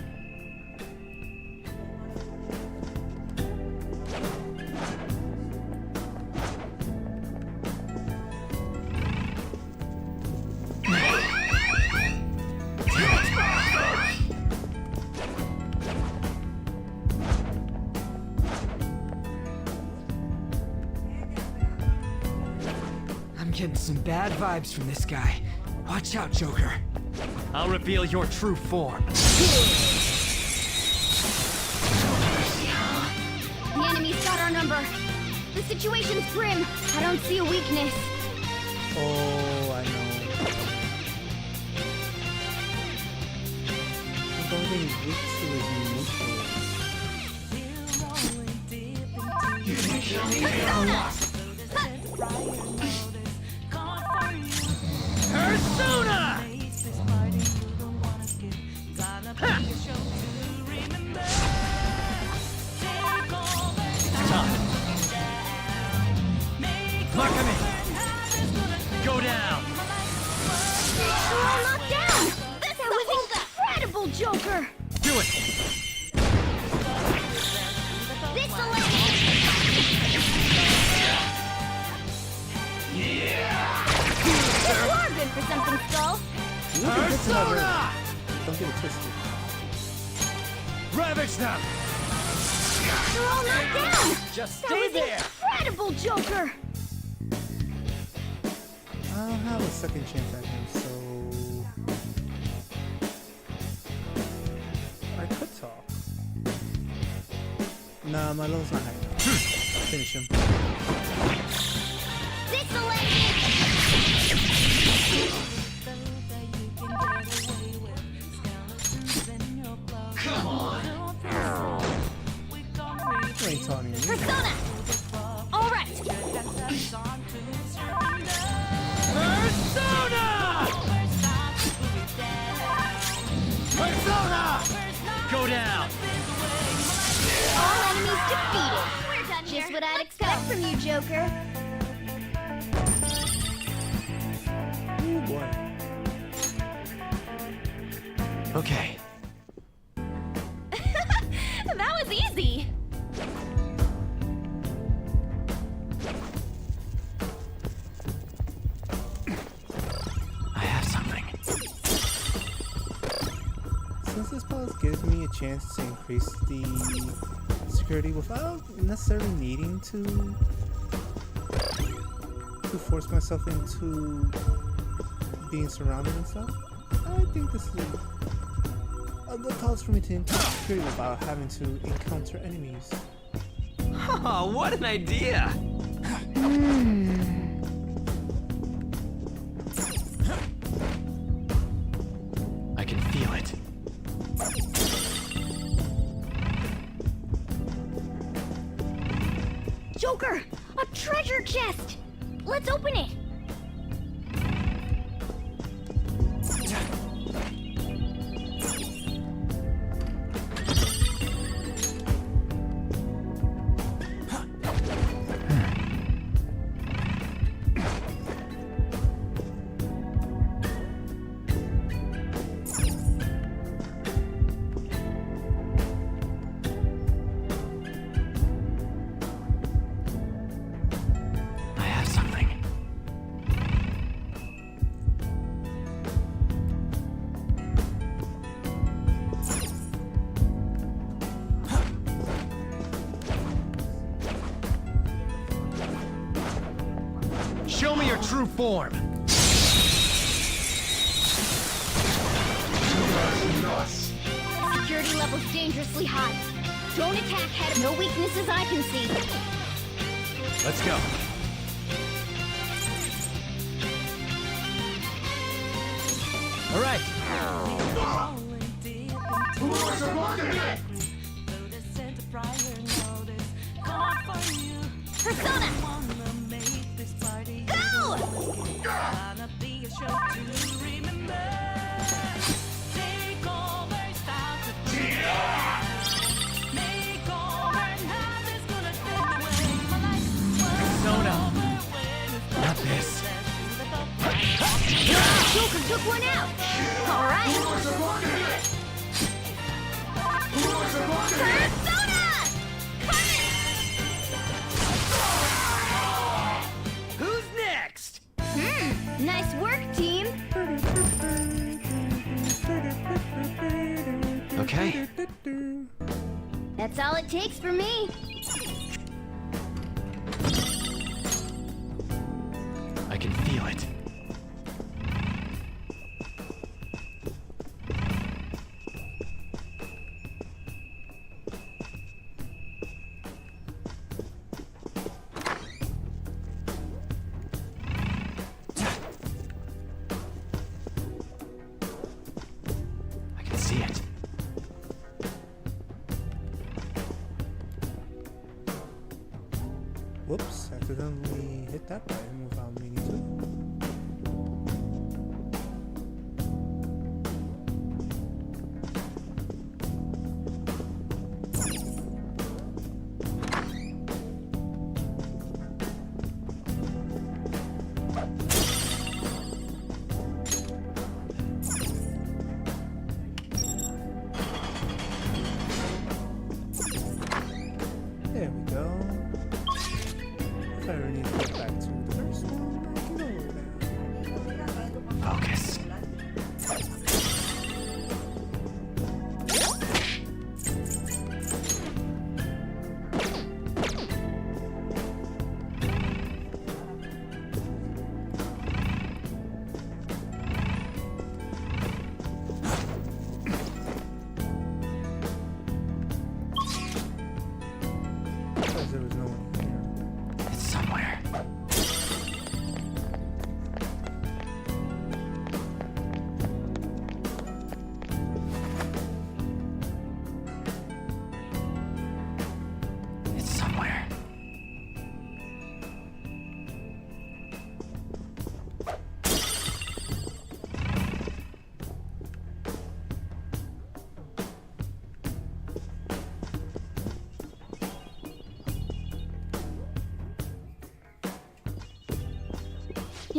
I'm getting some bad vibes from this guy. Watch out, Joker. I'll reveal your true form. The enemy's got our number. The situation's grim. I don't see a weakness. Oh, I know. The only weak to is Persona! Persona! Markame! Go down! They're all knocked down! That was incredible, Joker! Do it! This You're good for something, Skull. Persona! Don't get it twisted. Ravage them! They're all knocked down! Just That stay was there! incredible, Joker! I'll have a second chance at him, so Nah, my level's not high enough. Finish him. Come on! You ain't taunting me. Persona! Alright! Persona! Persona! Go down! All enemies defeated! We're done here. Just what I'd expect from you, Joker. Oh boy. Okay. That was easy. I have something. Since this pose gives me a chance to increase the security without necessarily needing to force myself into being surrounded and stuff, I think this is a good pose for me to increase security without having to encounter enemies. Oh, what an idea! I can feel it. Joker! A treasure chest! Let's open it! I have something. Show me your true form. Security level's dangerously high. Don't attack head. No weaknesses I can see. Let's go. All right. Persona! Go! Persona. Not this. Joker took one out! Alright! Persona! Who's next? Nice work, team! Okay. That's all it takes for me. I can feel it. I can see it. Whoops, accidentally hit that button without meaning to. There we go. If I really need to go back to the first.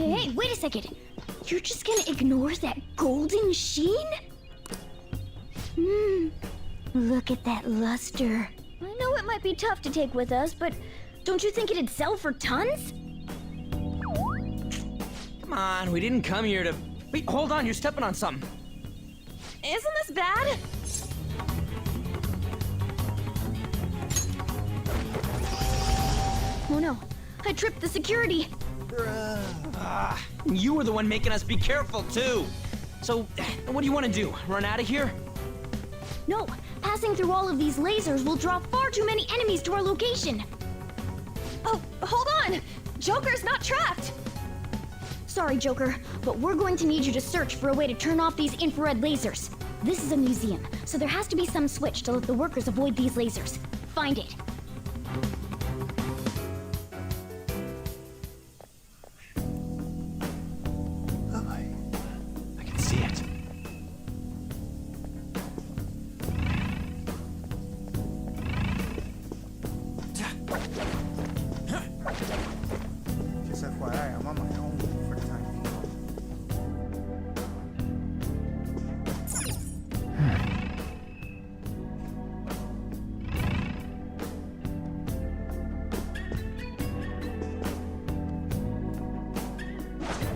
Hey, wait a second. You're just gonna ignore that golden sheen? Look at that luster. I know it might be tough to take with us, but don't you think it'd sell for tons? Come on, we didn't come here to... Wait, hold on, you're stepping on something. Isn't this bad? Oh no, I tripped the security. You were the one making us be careful, too. So, what do you want to do? Run out of here? No, passing through all of these lasers will draw far too many enemies to our location. Oh, hold on! Joker's not trapped! Sorry, Joker, but we're going to need you to search for a way to turn off these infrared lasers. This is a museum, so there has to be some switch to let the workers avoid these lasers. Find it. I can see it. Just FYI, I'm on my own for the time being.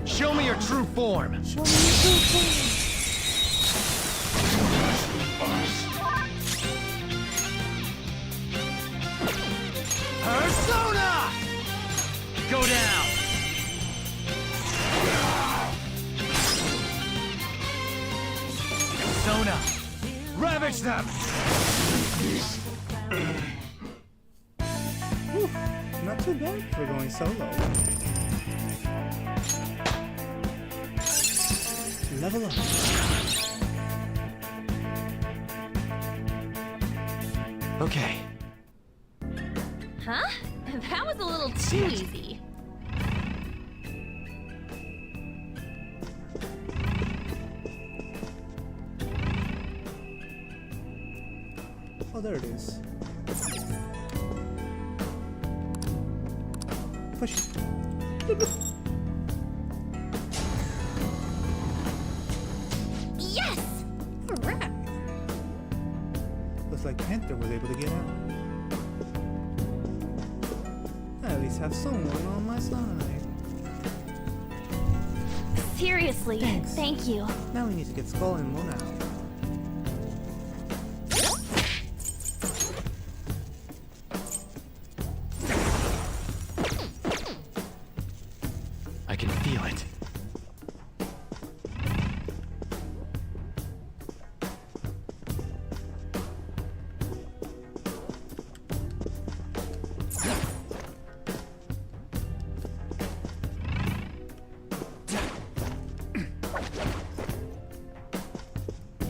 Show me your true form. Show me your true form. Persona! Go down! Persona! Ravage them! Whew, not too bad for going solo. Level up. Okay. Huh? That was a little too easy. Oh, there it is. Push it. Yes! Alright. Looks like Panther was able to get out. I at least have someone on my side. Seriously, Thanks. thank you. Now we need to get Skull and Moon out. I can feel it.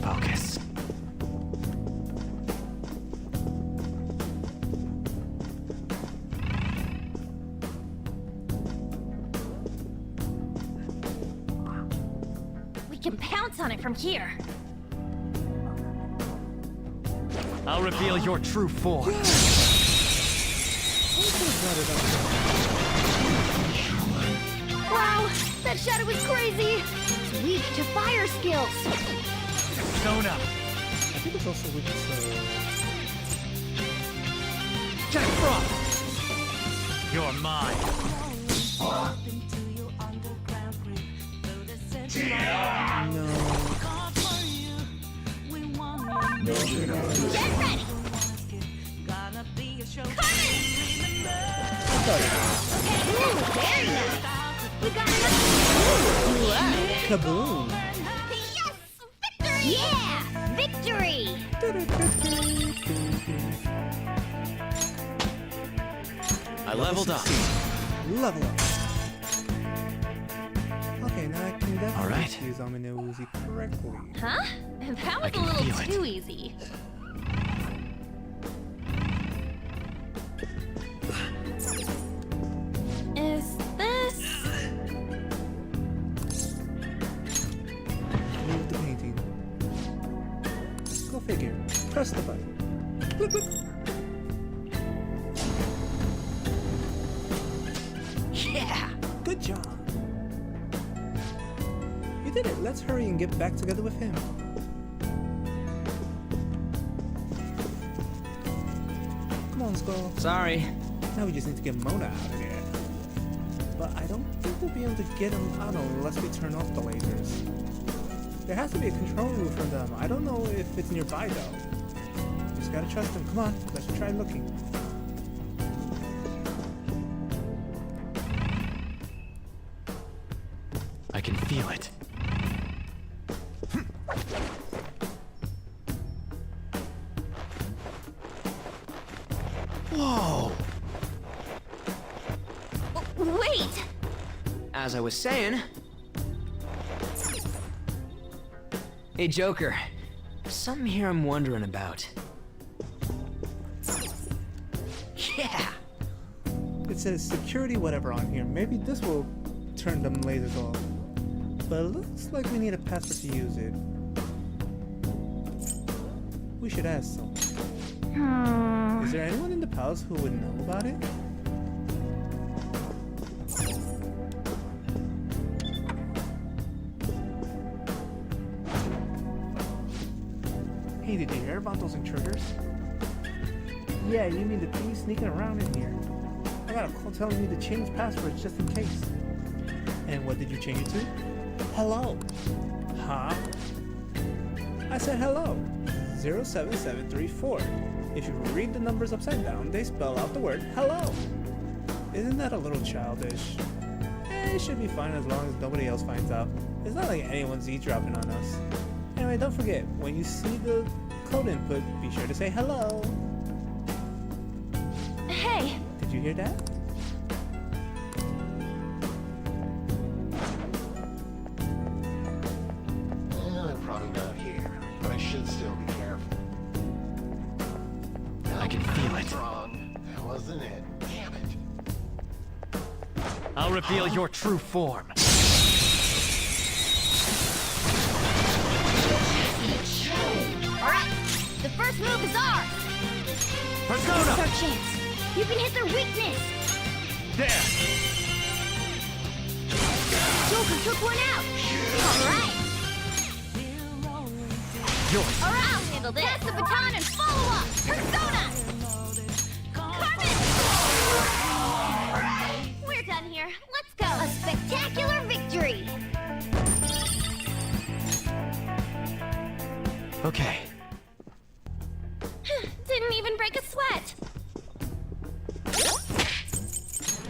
Focus. We can pounce on it from here. I'll reveal your true form. Wow, that shadow was crazy. It's weak to fire skills. Persona! I think it's also weak to... Jack Frost! You're mine. Get ready. Ooh, very nice. We got enough. Kaboom! Yeah, victory. I leveled up. Level up. Okay, now I can definitely All right. use Amino Uzi correctly. Huh? That was a can little feel it. too easy. Is this... Move the painting. Go figure. Press the button. Bloop, bloop. Yeah! Good job. did it. Let's hurry and get back together with him. Come on, let's go. Sorry. Now we just need to get Mona out of here. But I don't think we'll be able to get him out unless we turn off the lasers. There has to be a control room for them. I don't know if it's nearby though. Just gotta trust him. Come on, let's try looking. I can feel it. Whoa! Wait! As I was saying... Hey, Joker. Something here I'm wondering about. Yeah! It says security whatever on here. Maybe this will turn them lasers off. But it looks like we need a password to use it. We should ask someone. Is there anyone in the palace who would know about it? Hey, did you hear about those intruders? Yeah, you mean the thieves sneaking around in here. I got a call telling me to change passwords just in case. And what did you change it to? Hello. Huh? I said hello. 07734. If you read the numbers upside down, they spell out the word hello. Isn't that a little childish? It should be fine as long as nobody else finds out. It's not like anyone's eavesdropping on us. Anyway, don't forget, when you see the code input, be sure to say hello. Hey! Did you hear that? I'm probably not here, but I should still be careful. I can feel it. Wrong. That wasn't it. Damn it. I'll reveal your true form. Alright, the first move is ours! Persona! This is our chance. You can hit their weakness! There! Joker took one out! Alright! Yours! Alright, I'll handle this! Pass the baton and follow up! Persona! Carmen! We're done here. Let's go! A spectacular victory! Okay. Didn't even break a sweat.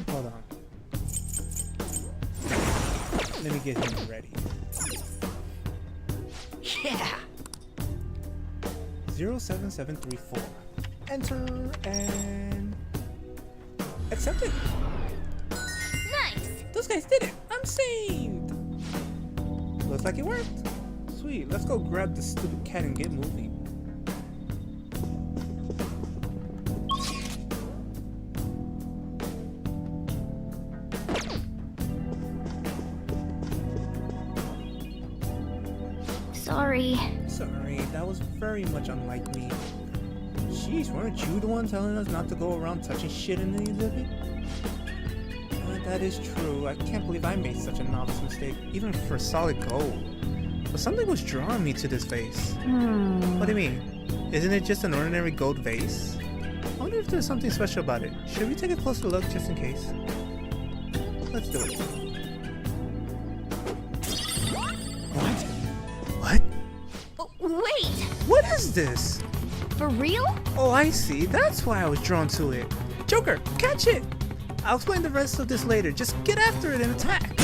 Hold on. Let me get him ready. Yeah! 07734. Enter and accept it. Nice! Those guys did it! I'm saved! Looks like it worked. Sweet, let's go grab the stupid cat and get moving. Sorry. Sorry, that was very much unlike me. Jeez, weren't you the one telling us not to go around touching shit in the exhibit? That is true. I can't believe I made such a novice mistake, even for solid gold. But something was drawing me to this vase. What do you mean? Isn't it just an ordinary gold vase? I wonder if there's something special about it. Should we take a closer look just in case? Let's do it. What? Wait! What is this? For real? Oh, I see. That's why I was drawn to it. Joker, catch it! I'll explain the rest of this later. Just get after it and attack.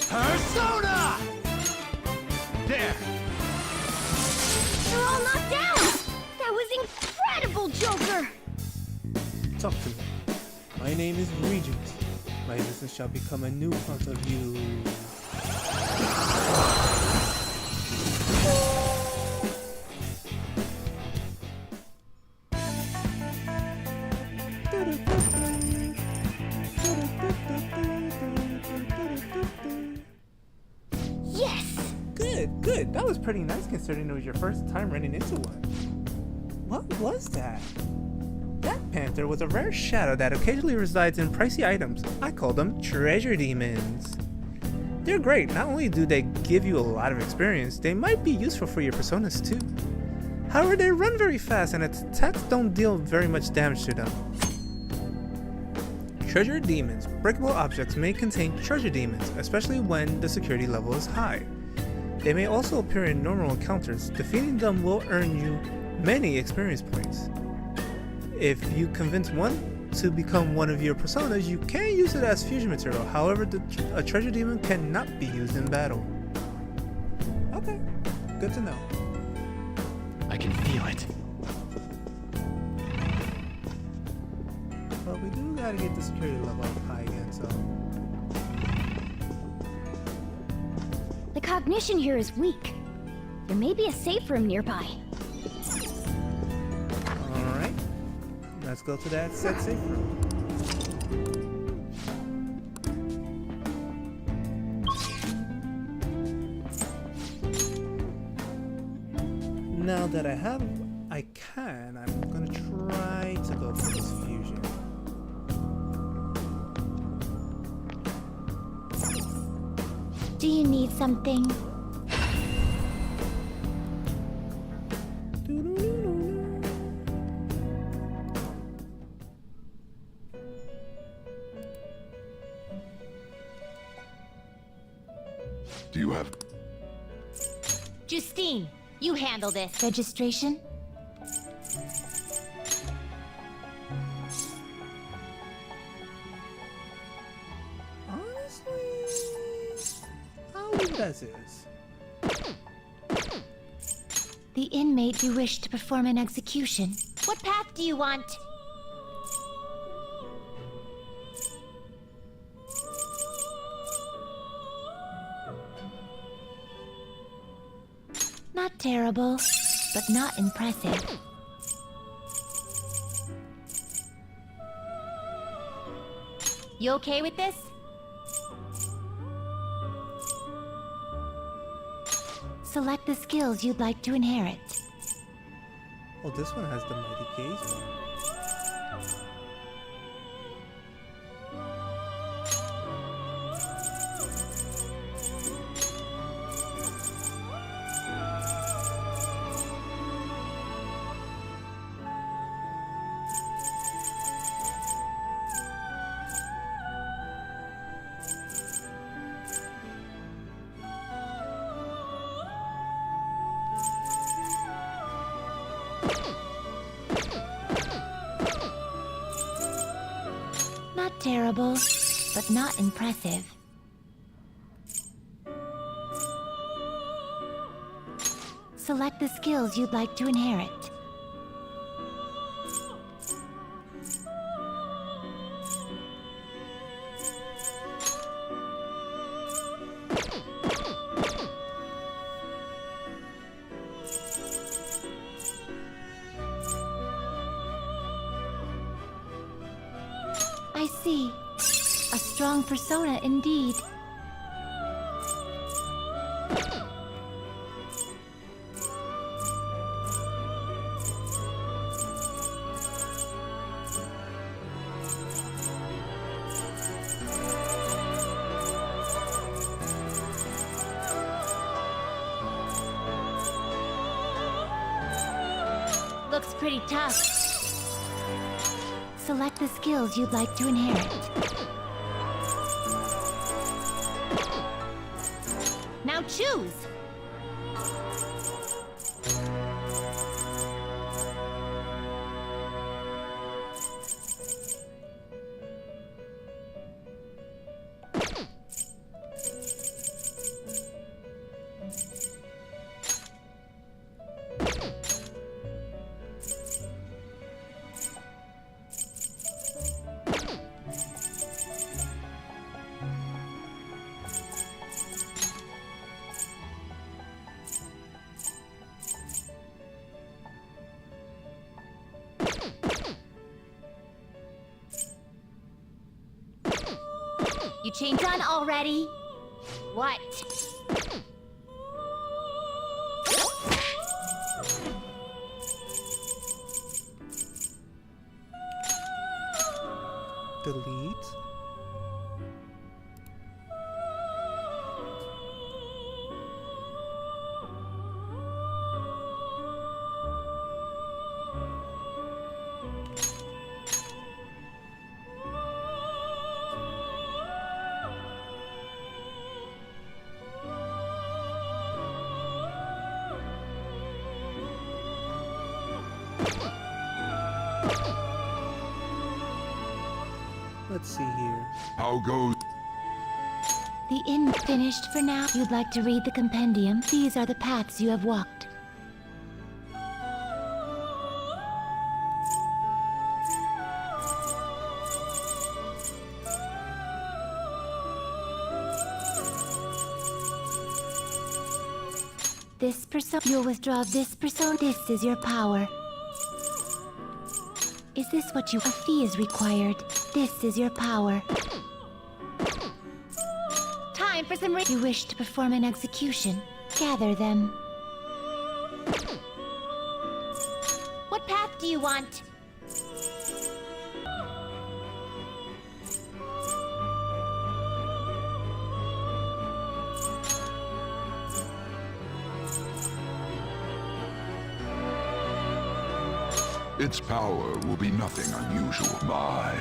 Persona! There! They're all knocked down! That was incredible, Joker! Talk to me. My name is Regent. My existence shall become a new part of you. Yes! Good, good. That was pretty nice considering it was your first time running into one. What was that? That pen panther was a rare shadow that occasionally resides in pricey items. I call them treasure demons. They're great. Not only do they give you a lot of experience, they might be useful for your personas too. However, they run very fast and its attacks don't deal very much damage to them. Treasure demons. Breakable objects may contain treasure demons, especially when the security level is high. They may also appear in normal encounters. Defeating them will earn you many experience points. If you convince one to become one of your personas, you can use it as fusion material. However, a treasure demon cannot be used in battle. Okay, good to know. I can feel it. But we do gotta get the security level up high again, so. The cognition here is weak. There may be a safe room nearby. Alright. Let's go to that safe room. Now that I'm gonna try to go for this fusion. Do you need something? Do you have... Justine, you handle this. Registration? As is. The inmate you wish to perform an execution. What path do you want? Not terrible, but not impressive. You okay with this? Select the skills you'd like to inherit. Oh, this one has the mighty gaze. Not terrible, but not impressive. Select the skills you'd like to inherit. I see. A strong persona indeed. Looks pretty tough. Select the skills you'd like to inherit. Now choose! You changed on already? What? Delete. Let's see here. How goes? The inn finished for now. You'd like to read the compendium? These are the paths you have walked. This persona. You'll withdraw this persona. This is your power. Is this what you... A fee is required. This is your power. Time for some... You wish to perform an execution. Gather them. What path do you want? Its power will be nothing unusual. My.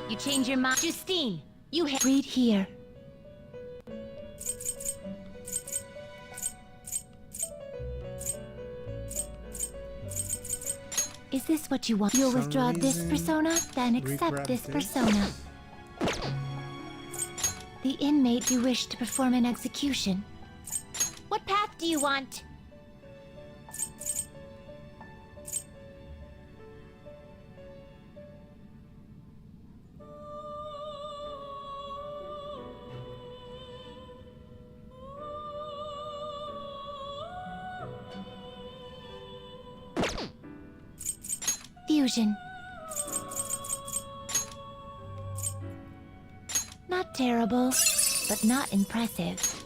You change your mind. Justine, you read here. Is this what you want? You'll withdraw this persona, then accept this persona. The inmate you wish to perform an execution. What path do you want? Fusion. Not terrible, but not impressive.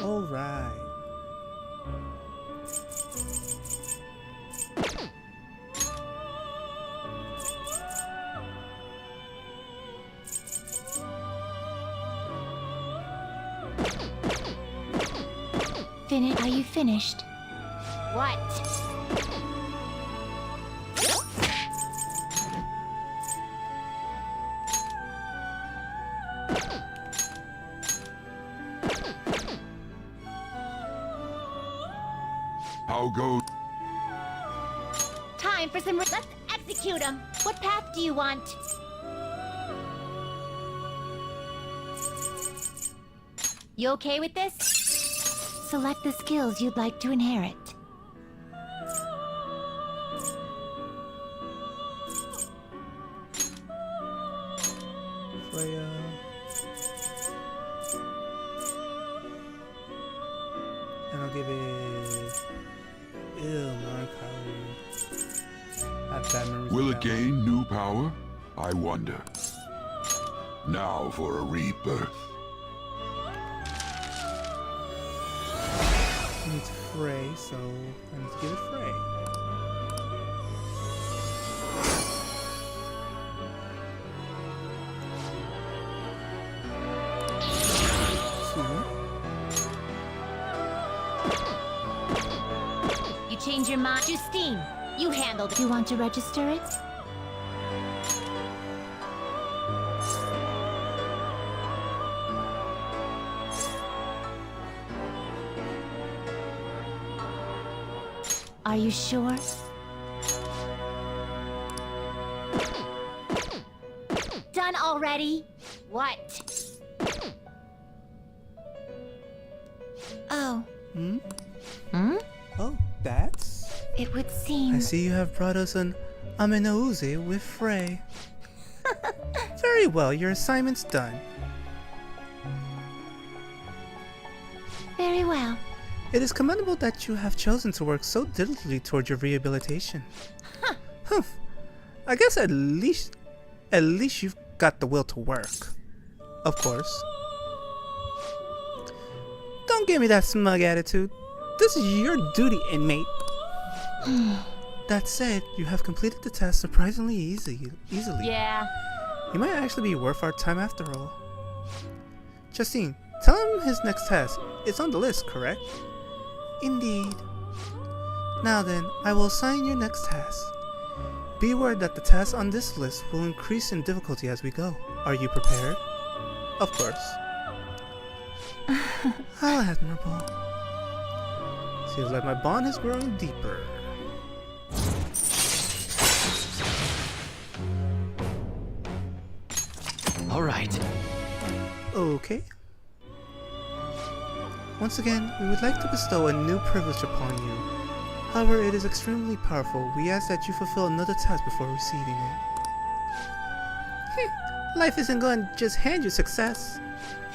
All right. Are you finished? What? How goes? Time for some. Let's execute him. What path do you want? You okay with this? Select the skills you'd like to inherit. Freya. And I'll give it... Ew, Mark. Will it gain new power? I wonder. Now for a rebirth. It needs Frey, so I need to give it Frey. You change your mind. Justine, you handled it. You want to register it? Are you sure? Done already? What? Oh. Hmm? Hmm? Oh, that's... It would seem... I see you have brought us an Amenouzi with Frey. Very well, your assignment's done. Very well. It is commendable that you have chosen to work so diligently toward your rehabilitation. Huh. I guess at least you've got the will to work. Of course. Don't give me that smug attitude. This is your duty, inmate. That said, you have completed the task surprisingly easily. Yeah. You might actually be worth our time after all. Justine, tell him his next task. It's on the list, correct? Indeed. Now then, I will assign your next task. Be aware that the tasks on this list will increase in difficulty as we go. Are you prepared? Of course. How admirable. Seems like my bond is growing deeper. All right. Okay. Once again, we would like to bestow a new privilege upon you. However, it is extremely powerful. We ask that you fulfill another task before receiving it. Life isn't going to just hand you success.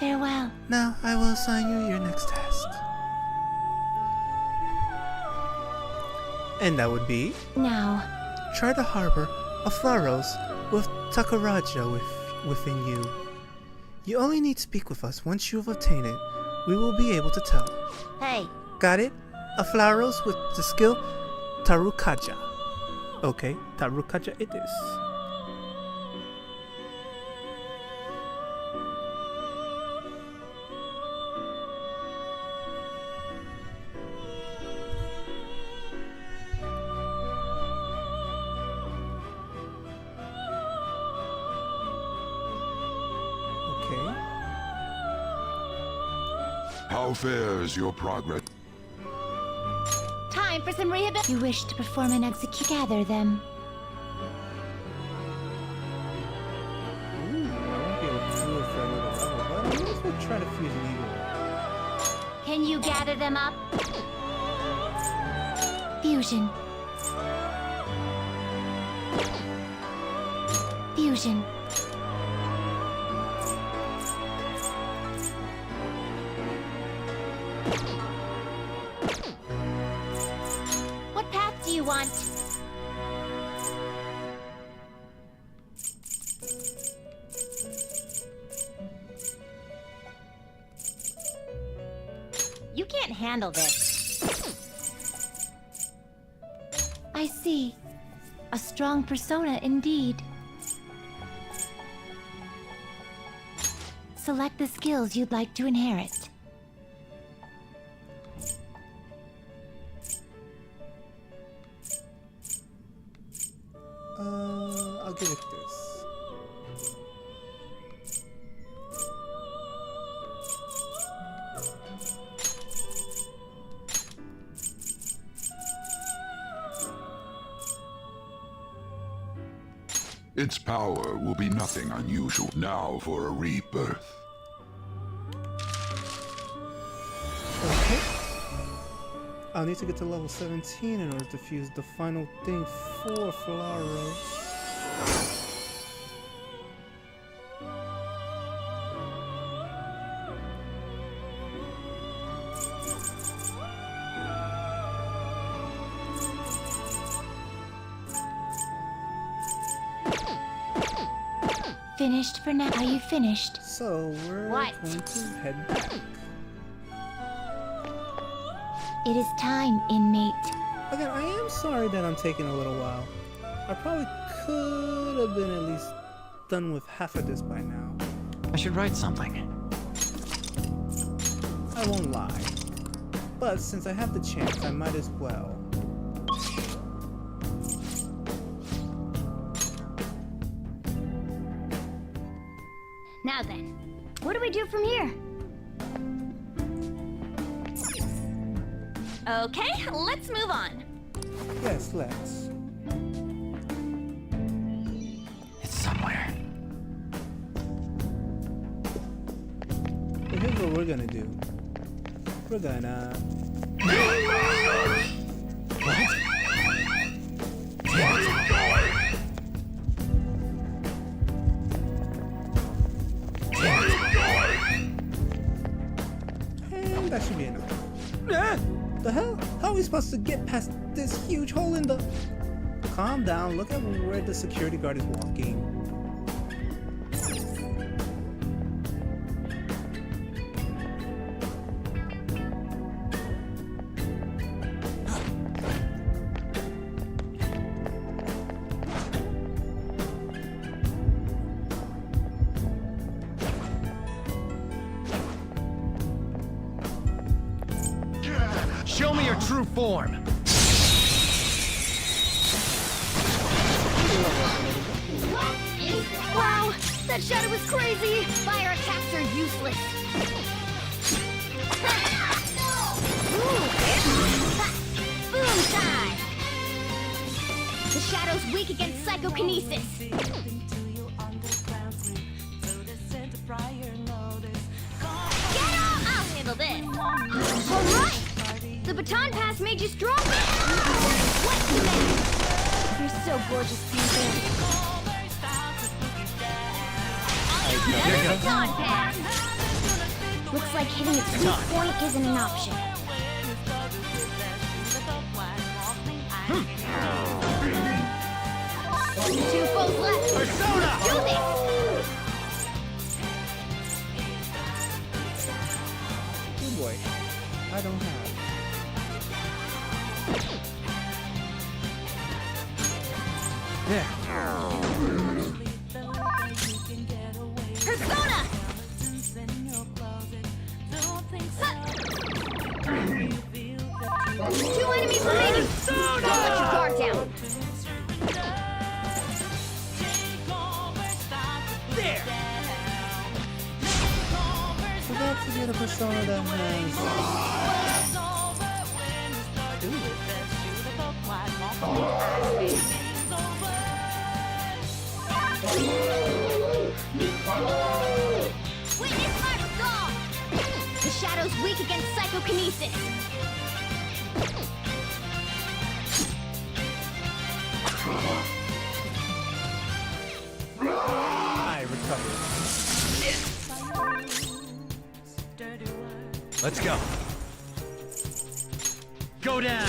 Farewell. Now, I will assign you your next task. And that would be... Now. Try to harbor a Flaros with Takaraja within you. You only need to speak with us. Once you have obtained it, we will be able to tell. Hey. Got it? A Flaros with the skill Tarukaja. Okay, Tarukaja it is. How fares your progress? Time for some rehabilitation. You wish to perform and execute. Gather them. Ooh, I won't be able to do it for another level, but I might as well try to fuse an evil. Can you gather them up? Fusion. Fusion. What path do you want? You can't handle this. I see. A strong persona indeed. Select the skills you'd like to inherit. I'll give it this. Its power will be nothing unusual. Now for a rebirth. Okay. I'll need to get to level 17 in order to fuse the final thing for Flaros. Finished for now. Are you finished? So we're What? going to head back. It is time, inmate. Again, I am sorry that I'm taking a little while. I probably could have been at least done with half of this by now. I should write something. I won't lie. But since I have the chance, I might as well. Now then, what do we do from here? Okay, let's move on. Yes, let's. It's somewhere. But here's what we're gonna do. We're gonna... And that should be enough. The hell? How are we supposed to get past this huge hole in the... Calm down, look at where the security guard is walking. Show me your true form! Wow, that shadow was crazy! Fire attacks are useless. Boom time! The shadow's weak against psychokinesis. Get off! I'll handle this. Alright! The baton pass made you stronger! What's the matter? You're so gorgeous, Peter. Another baton pass! Looks like hitting its weak point isn't an option. Two foes left! Persona! Do this! Oh boy. I don't have. There. Persona! Two enemies remaining! Don't let your guard down! There! Forgot to get a persona that has... Witness my resolve! The shadow's weak against psychokinesis. I recovered. Let's go. Go down!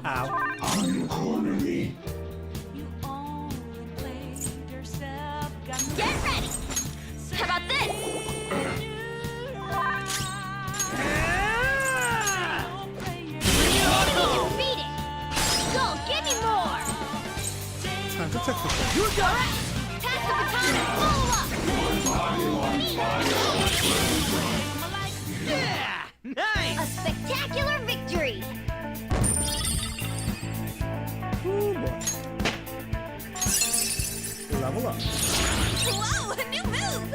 Ow. You corner me. Get ready! How about this? Enemy defeated! Go, give me more! Time to check the You got it! Pass the baton and follow up! Yeah! Nice! A spectacular victory! Oh boy. Level up. Whoa, a new move!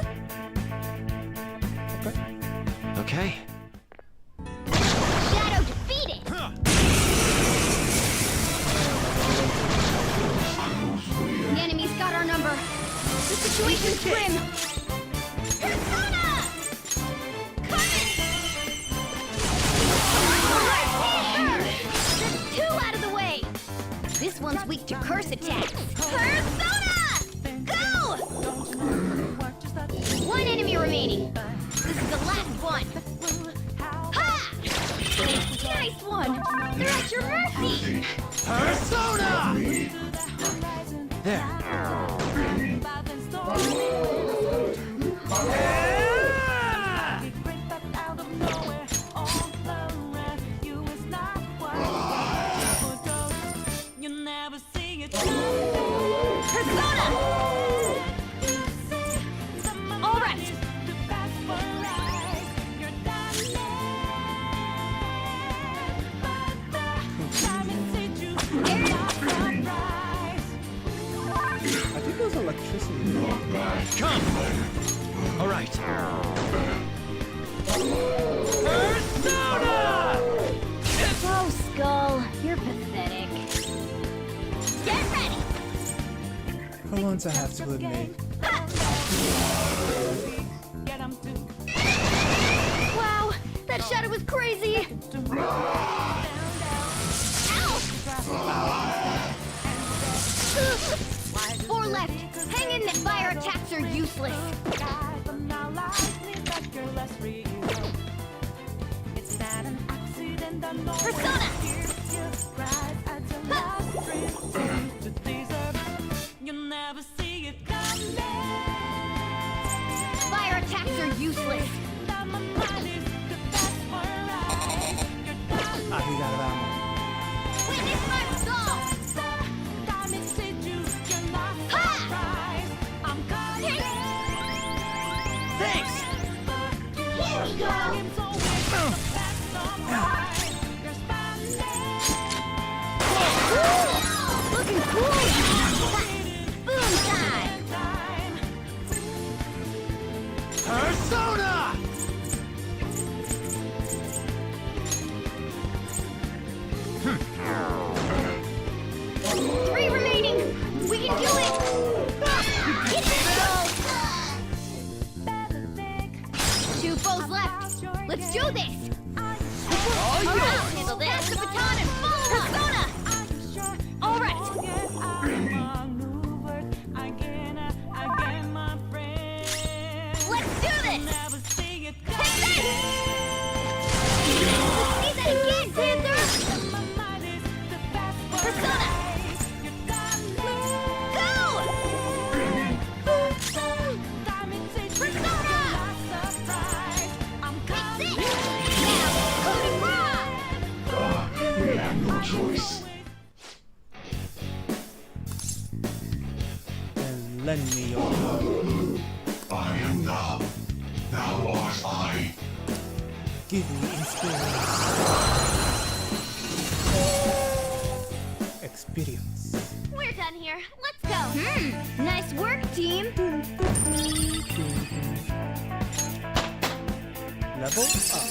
Okay. Shadow defeated! The enemy's got our number. The situation's grim. Persona! Coming! There's two out of the way. This one's weak to curse attacks. Persona! Go! One enemy remaining. This is the last one. Ha! Nice one. They're at your mercy. Persona! There. Persona! All right. I think there's electricity. Come! All right. Persona! Oh, Skull, you're pathetic. Get ready! For once I have to admit. Wow, that shadow was crazy! Ow! 4 left! Hang in there, fire attacks are useless! Persona! Fire attacks are useless. Ah, he got that one. Witness my soul! Thanks! Here we go! Looking cool! Boom time! Persona! Three remaining! We can do it! Get this! Two foes left! Let's do this! All I'll yours! handle this! Pass the baton and follow Persona! Alright! Let's do this! Take this! Let's see that again, Panther! Persona! Go! Persona! Fix it! Now, coup de grace! We have no choice. Then lend me your power. I am thou. Thou art I. Give me experience. We're done here. Let's go. Nice work, team. Level up.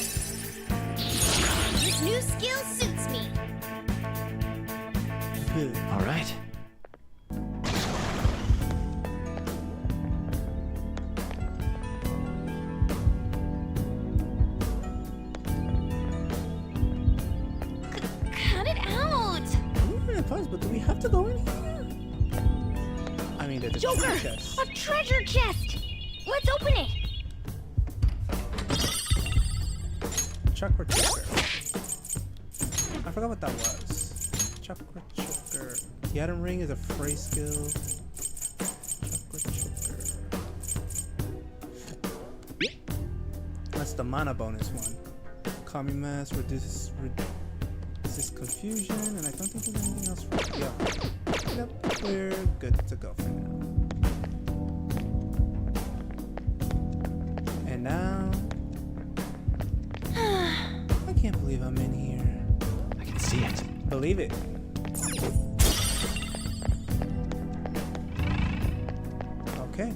This new skill suits me. Good. All right. Cut it out. But do we have to go in here? I mean, there's a Joker, treasure chest. a treasure chest. Let's open it. Chakra choker. I forgot what that was. Chakra choker. The item ring is a phrase skill. Chakra choker. That's the mana bonus one. Okami mask reduces confusion, and I don't think there's anything else. Yep, we're good to go for now. And now, I can't believe I'm in here. I can see it. Believe it. Okay.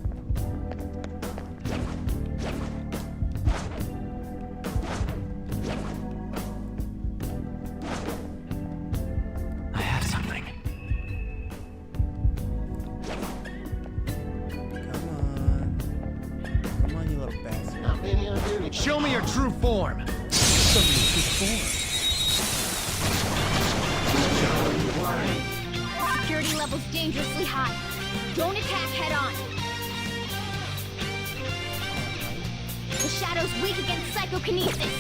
I have something. Come on, you little bastard. Show me your true form. Show me your true form. Security level's dangerously high. Don't attack head on. The shadow's weak against psychokinesis.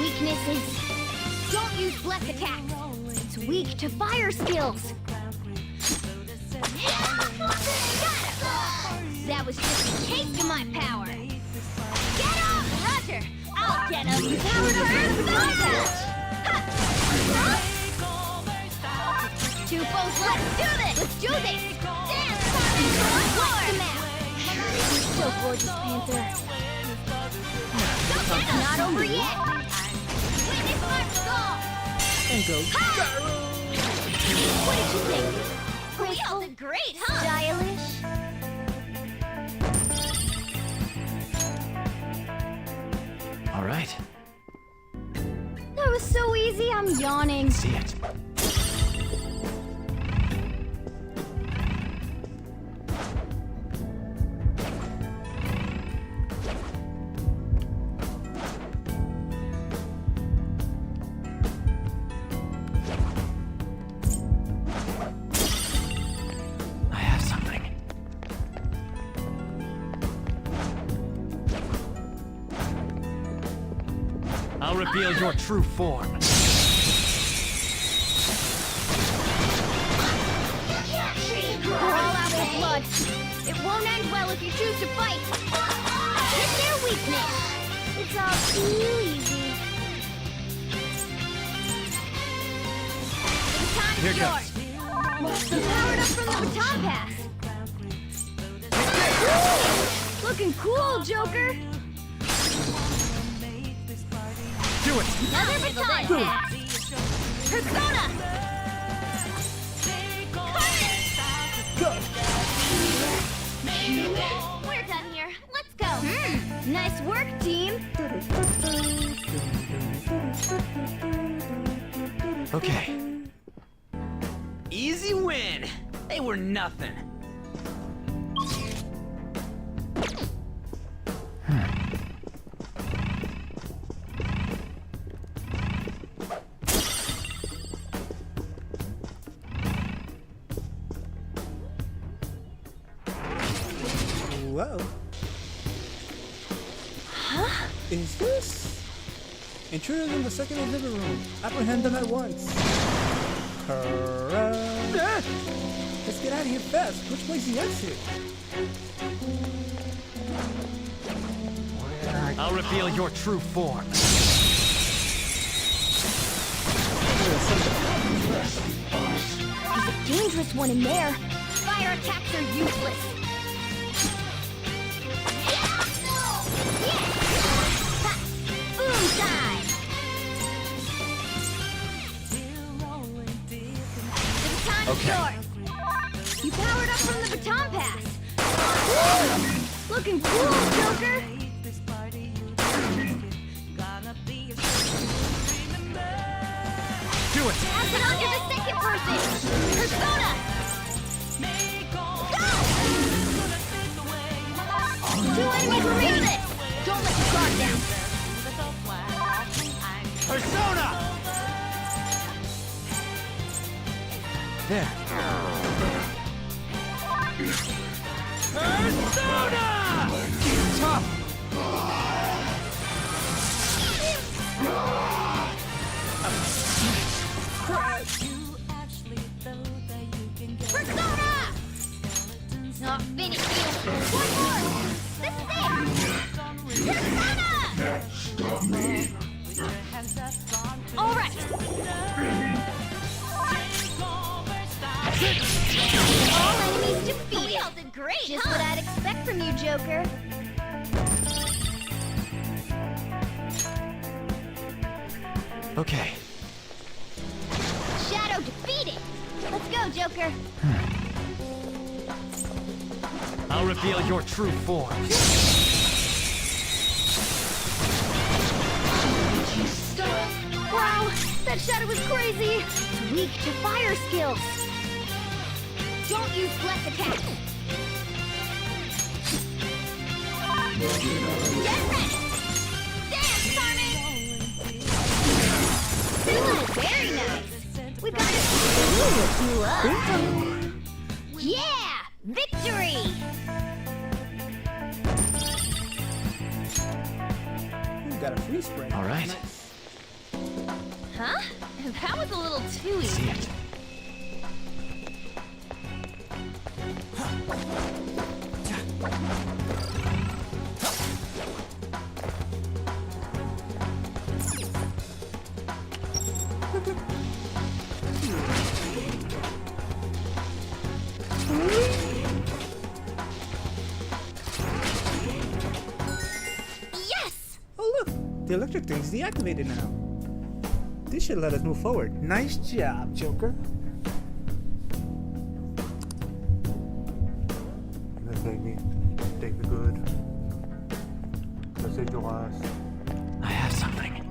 Weaknesses. Don't use bless attacks. It's weak to fire skills. That was just a taste of my power. Get off, Roger! I'll get him. You powered up Two foes left. Let's do this! Let's do this! Dance! Watch the map! You're so gorgeous, Panther. Not over yet! Witness my skull! And go. What did you think? We all did great, huh? Stylish? All right. That was so easy, I'm yawning. See it. I have something. I'll reveal your true form. We're all out of blood. It won't end well if you choose to fight. Hit their weakness. It's all too easy. The baton's Here yours. You powered up from the baton pass. Looking cool, Joker. Do it. Another baton pass. Persona. We're done here. Let's go. Nice work, team. Okay. Easy win. They were nothing. Whoa. Huh? Is this? Intruders in the second exhibit room. Apprehend them at once. Correct. Let's get out of here fast. Which way's the exit? I'll reveal your true form. There's a dangerous one in there. Fire attacks are useless. Boom time! The baton's yours. You powered up from the baton pass. Looking cool, Joker. Do it. Pass it on to the second person. Persona. Go! Two enemies remaining. Don't let your guard down. Persona! There. Persona! Tough! Persona! Not finished yet. One more. This is it. Persona! All right. All enemies defeated. We all did great. Just what I'd expect from you, Joker. Okay. Shadow defeated. Let's go, Joker. I'll reveal your true form. Wow, that shadow was crazy. It's weak to fire skills. Don't use bless attack. Get ready. Dance, Sonic. Ooh, very nice. We got to you up. Yeah, victory. You got a free spray. All right. Huh? That was a little too easy. See it. Yes! Oh look, the electric thing's deactivated now. This should let us move forward. Nice job, Joker. Let's take me the good. Let's take your ass. I have something.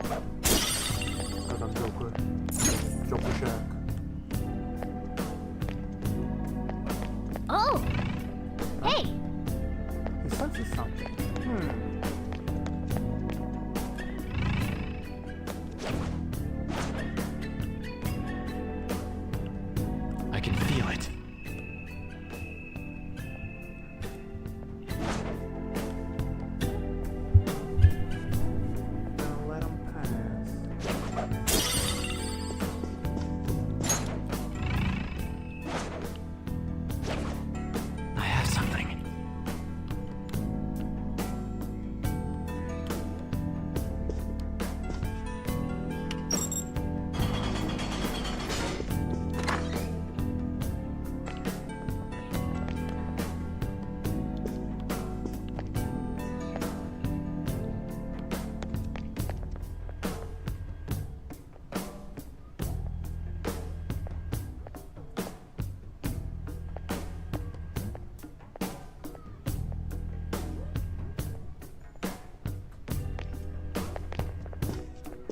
Cause I'm Joker. Joker Shack. Oh! Hey! He senses something. I can feel it. Don't let him pass.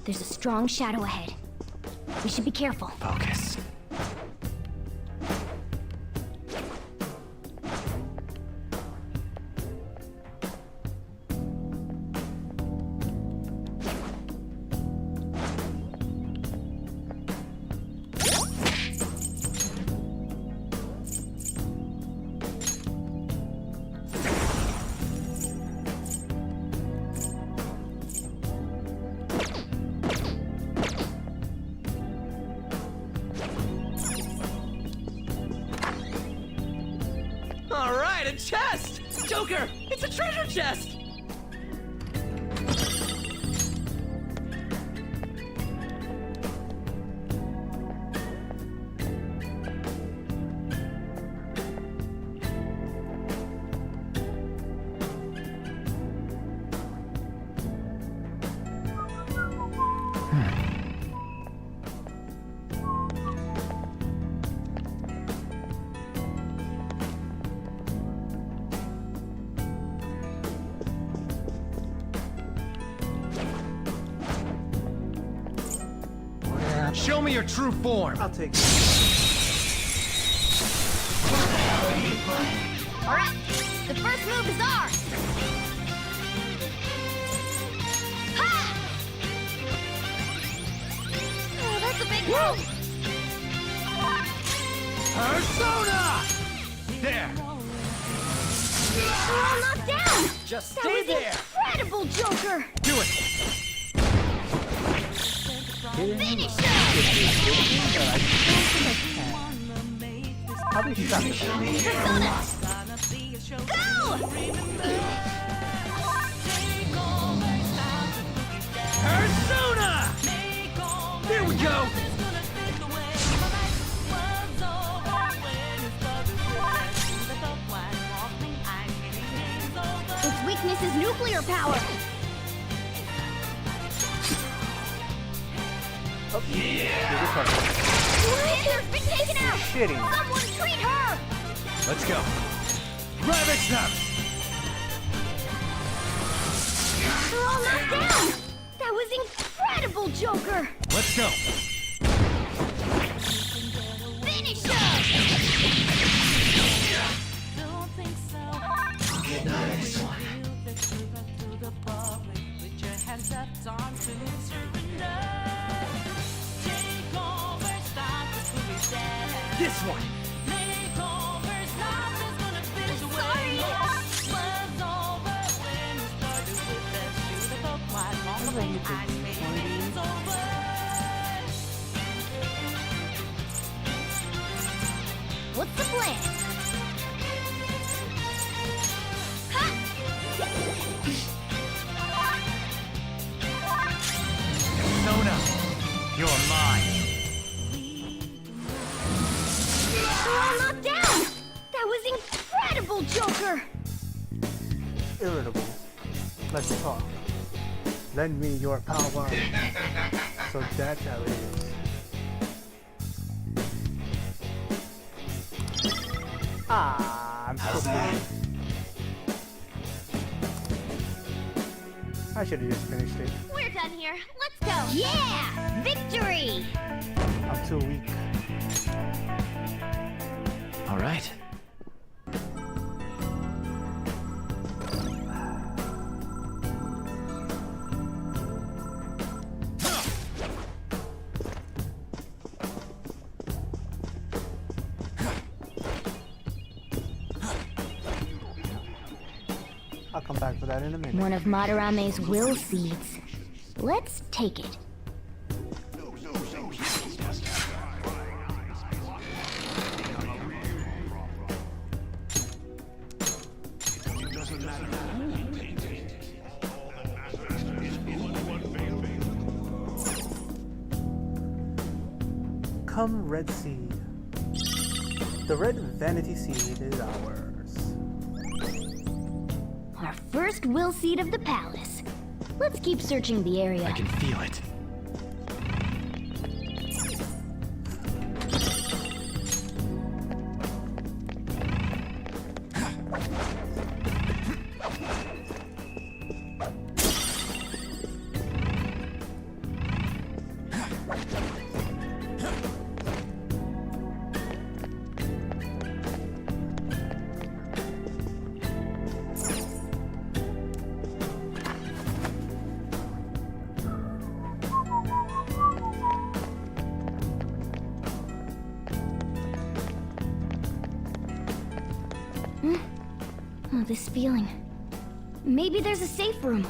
There's a strong shadow ahead. We should be careful. Focus. All right, a chest! Joker, it's a treasure chest! Show me your true form. I'll take it. Alright, the first move is ours! Ha! Oh, that's a big move! Persona! There. We're all knocked down! Just That stay was there. incredible, Joker! Do it. Finish him! How did he stop it? Persona! Go! Persona! Here we go. Its weakness is nuclear power! Hitler's been taken out! Shitty. Someone treat her! Let's go. Ravage them. They're all knocked down! That was incredible, Joker! Let's go. Finish him! This one. What's the plan? Ha! Persona, you're mine. They're all knocked down! That was incredible, Joker! Irritable. Let's talk. Lend me your power. So that's how it is. Ah, I'm so bad. I should have just finished it. We're done here. Let's go! Yeah! Victory! I'm too weak. All right. I'll come back for that in a minute. One of Madarame's will seeds. Let's take it. Come, Red Seed. The red vanity seed is ours. Our first will seed of the palace. Let's keep searching the area. I can feel it. this feeling. Maybe there's a safe room.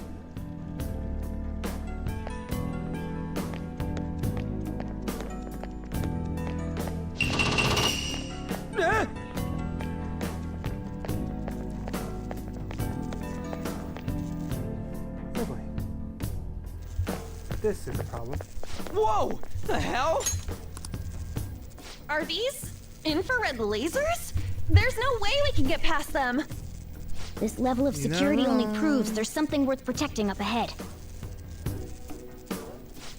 Oh boy. This is a problem. Whoa! The hell? Are these infrared lasers? There's no way we can get past them. This level of security only proves there's something worth protecting up ahead.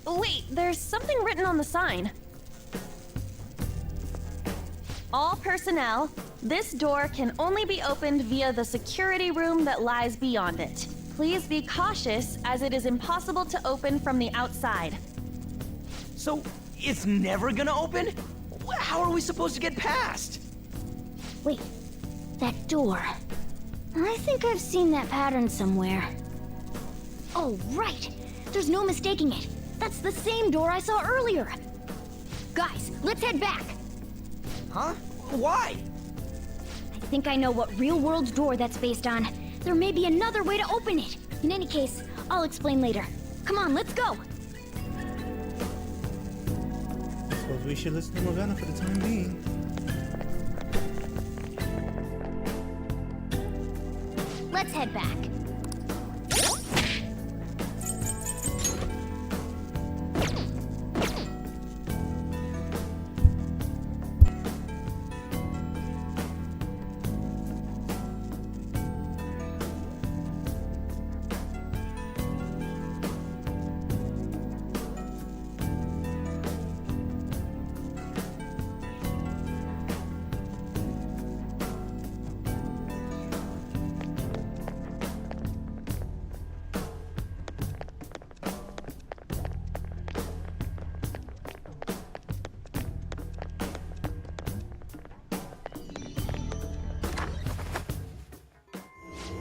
Wait, there's something written on the sign. All personnel, this door can only be opened via the security room that lies beyond it. Please be cautious, as it is impossible to open from the outside. So, it's never gonna open? How are we supposed to get past? Wait, that door. I think I've seen that pattern somewhere. Oh, right! There's no mistaking it. That's the same door I saw earlier. Guys, let's head back. Huh? Why? I think I know what real-world door that's based on. There may be another way to open it. In any case, I'll explain later. Come on, let's go! I suppose we should listen to Morgana for the time being. Let's head back.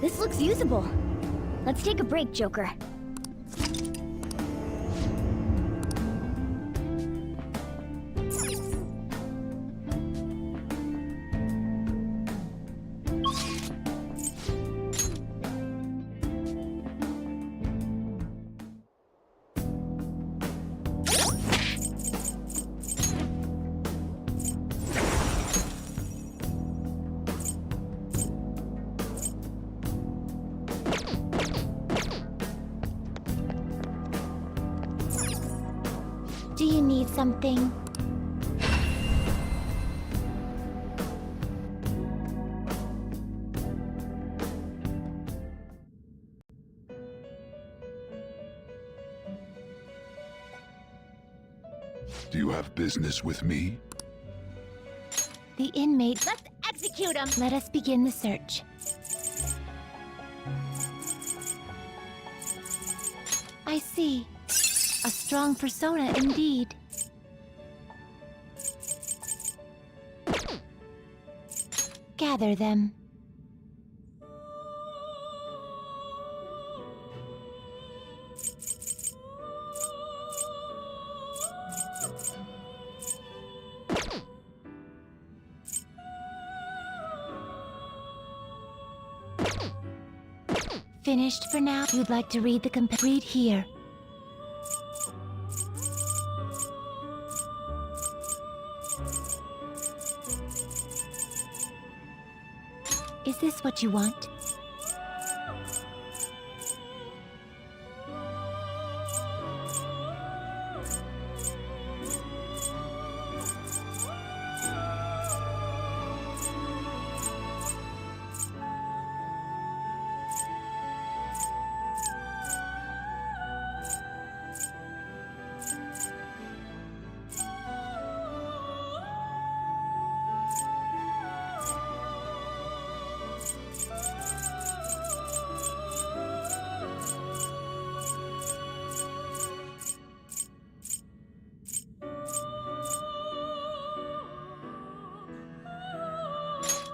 This looks usable. Let's take a break, Joker. Do you need something? Do you have business with me? The inmate. Let's execute him! Let us begin the search. I see. A strong persona indeed. Gather them. Finished for now? You'd like to read the read here. Is this what you want?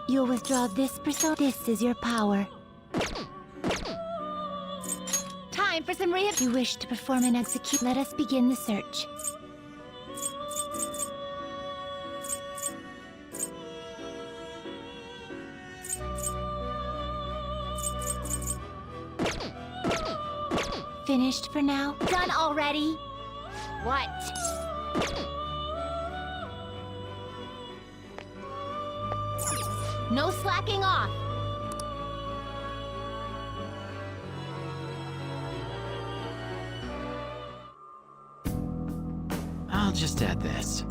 You'll withdraw this persona. This is your power. Time for some rehab. You wish to perform and execute. Let us begin the search. finished for now? Done already? What? No slacking off. I'll just add this.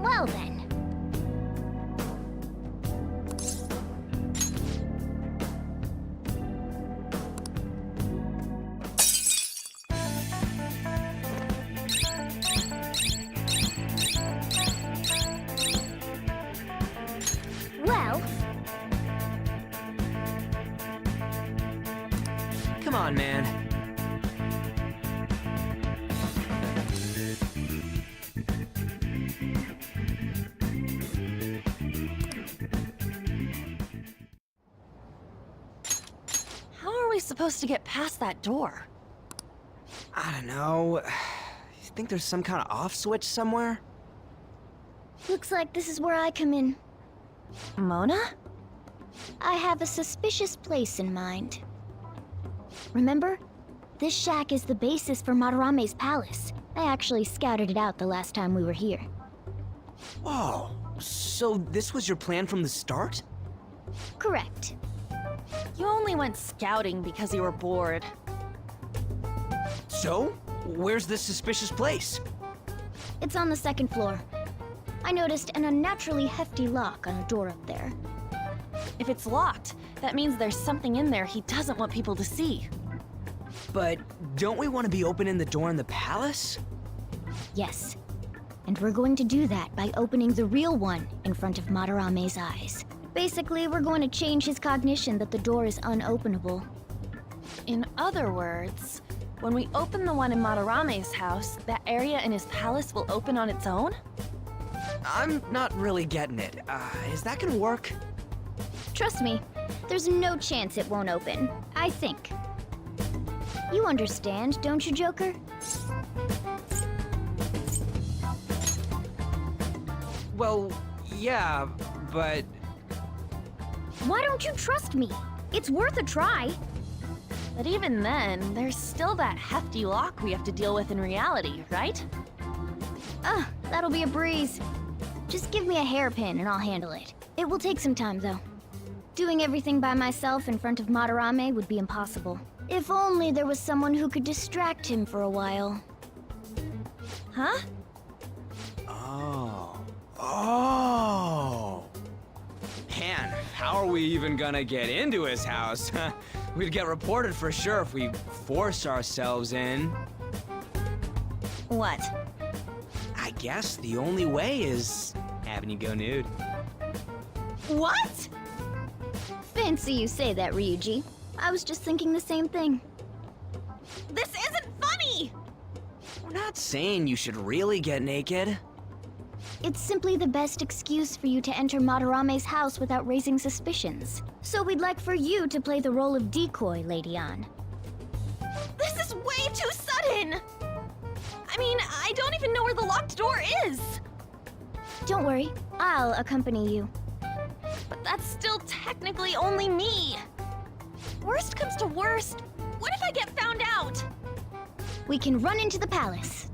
Well then. Well, Come on, man. How are we supposed to get past that door? I don't know. You think there's some kind of off switch somewhere? looks like this is where I come in. Mona? I have a suspicious place in mind. Remember? This shack is the basis for Madarame's palace. I actually scouted it out the last time we were here. Oh, so this was your plan from the start? Correct. You only went scouting because you were bored. So, where's this suspicious place? It's on the second floor. I noticed an unnaturally hefty lock on a door up there. If it's locked, that means there's something in there he doesn't want people to see. But don't we want to be opening the door in the palace? Yes. And we're going to do that by opening the real one in front of Madarame's eyes. Basically, we're going to change his cognition that the door is unopenable. In other words, when we open the one in Madarame's house, that area in his palace will open on its own? I'm not really getting it. Is that gonna work? Trust me, there's no chance it won't open. I think. You understand, don't you, Joker? Well, yeah, but... Why don't you trust me? It's worth a try. But even then, there's still that hefty lock we have to deal with in reality, right? That'll be a breeze. Just give me a hairpin and I'll handle it. It will take some time, though. Doing everything by myself in front of Madarame would be impossible. If only there was someone who could distract him for a while. Huh? Oh. Man, how are we even gonna get into his house? We'd get reported for sure if we force ourselves in. What? I guess the only way is having you go nude. What? Fancy you say that, Ryuji. I was just thinking the same thing. This isn't funny! We're not saying you should really get naked. It's simply the best excuse for you to enter Madarame's house without raising suspicions. So we'd like for you to play the role of decoy, Lady Ann. This is way too sudden! I mean, I don't even know where the locked door is! Don't worry, I'll accompany you. But that's still technically only me! Worst comes to worst, what if I get found out? We can run into the palace.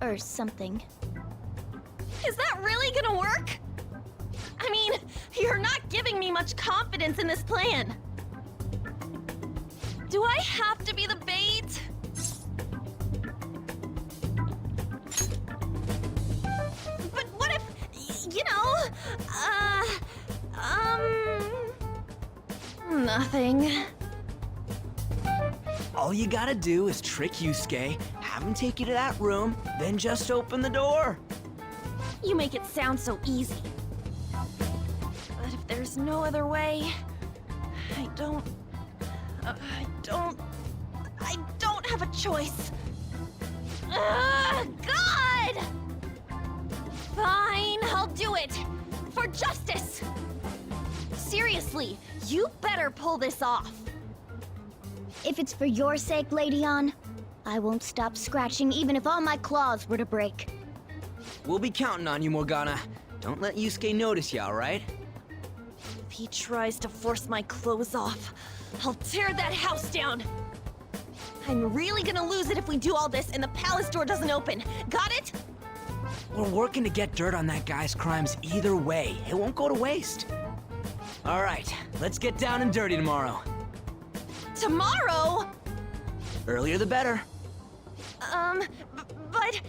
Or something. Is that really gonna work? I mean, you're not giving me much confidence in this plan. Do I have to be the bait? But what if, you know, nothing. All you gotta do is trick Yusuke, have him take you to that room, then just open the door. You make it sound so easy. But if there's no other way, I don't have a choice. God! Fine, I'll do it. For justice. Seriously, you better pull this off. If it's for your sake, Lady Ann, I won't stop scratching even if all my claws were to break. We'll be counting on you, Morgana. Don't let Yusuke notice you, alright? If he tries to force my clothes off, I'll tear that house down. I'm really gonna lose it if we do all this and the palace door doesn't open. Got it? We're working to get dirt on that guy's crimes either way. It won't go to waste. Alright, let's get down and dirty tomorrow. Tomorrow? Earlier the better. But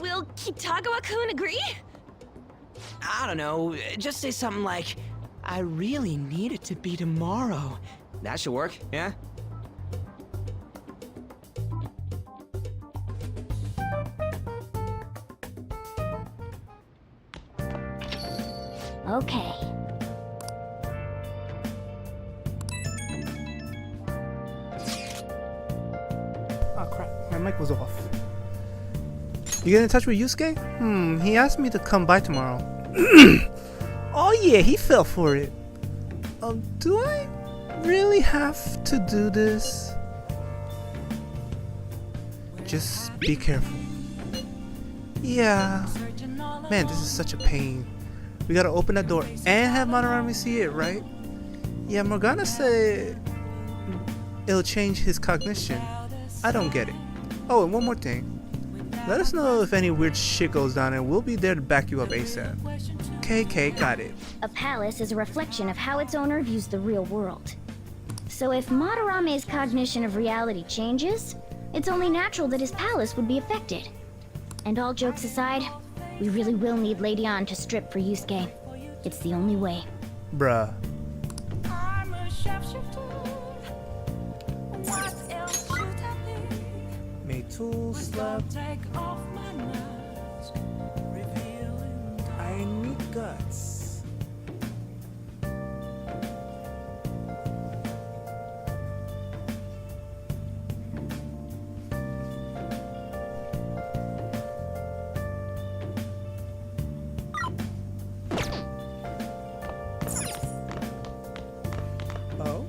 will Kitagawa-kun agree? I don't know, just say something like, I really need it to be tomorrow. That should work, yeah? Okay. Oh crap, my mic was off. You get in touch with Yusuke? He asked me to come by tomorrow. Oh yeah, he fell for it. Do I really have to do this? Just be careful. Yeah. Man, this is such a pain. We gotta open that door and have Madarame see it, right? Yeah, Morgana said it'll change his cognition. I don't get it. Oh, and one more thing. Let us know if any weird shit goes down and we'll be there to back you up ASAP. KK, got it. A palace is a reflection of how its owner views the real world. So if Madarame's cognition of reality changes, it's only natural that his palace would be affected. And all jokes aside, we really will need Lady Ann to strip for Yusuke. It's the only way. Bruh. I'm a sharpshooter. What else should I be? Made tools slap. Take off my mask, revealing I need guts. Oh.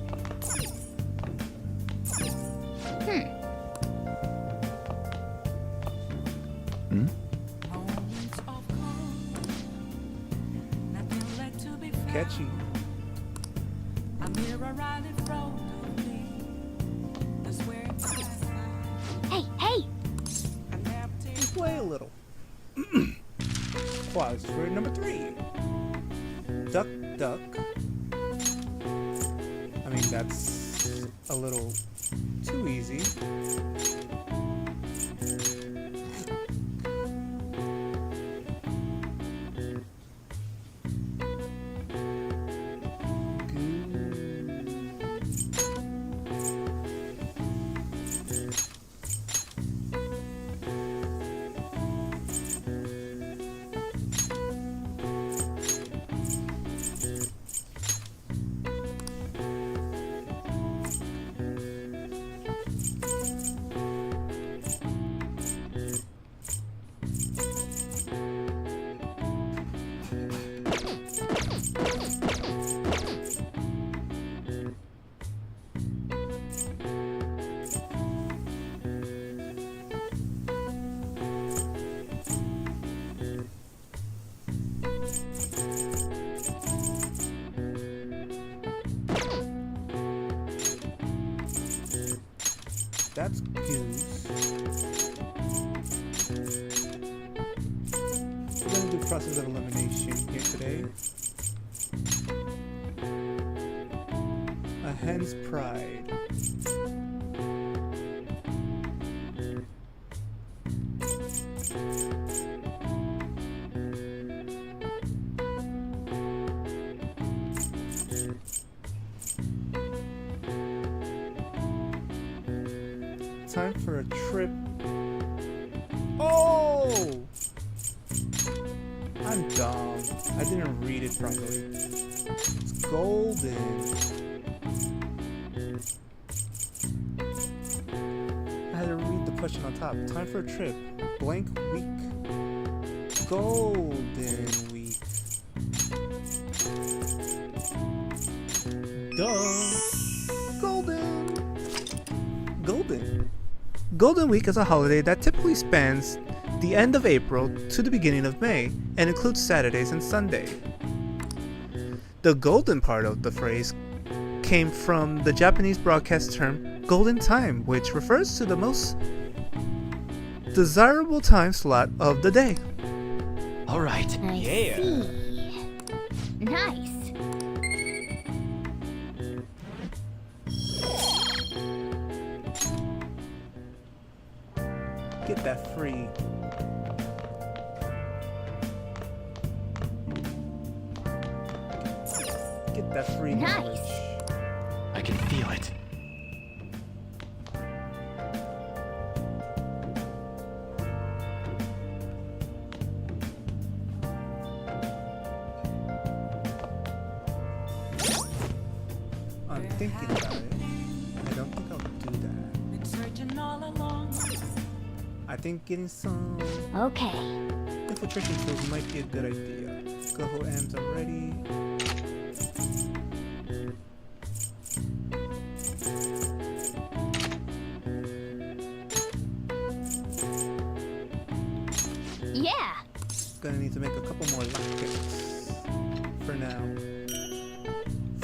Catchy. a mirror right in front of me. That's where it's at. Hey! Play a little. Pause for number 3. Duck, duck. I mean, that's a little too easy. That's goose. We're gonna do process of elimination here today. A hen's pride. Time for a trip. Oh! I'm dumb. I didn't read it properly. It's golden. I had to read the question on top. Time for a trip. Blank week. Golden week. Duh. Golden. Golden. Golden Week is a holiday that typically spans the end of April to the beginning of May and includes Saturdays and Sundays. The golden part of the phrase came from the Japanese broadcast term golden time, which refers to the most desirable time slot of the day. All right. I see. Nice. Get that free. Get that free knowledge. I can feel it. I'm thinking about it. I don't think I'll do that. Been searching all along. I think getting some Okay. infiltration tools might be a good idea. Go M's are ready. Yeah. Gonna need to make a couple more lockpicks. For now.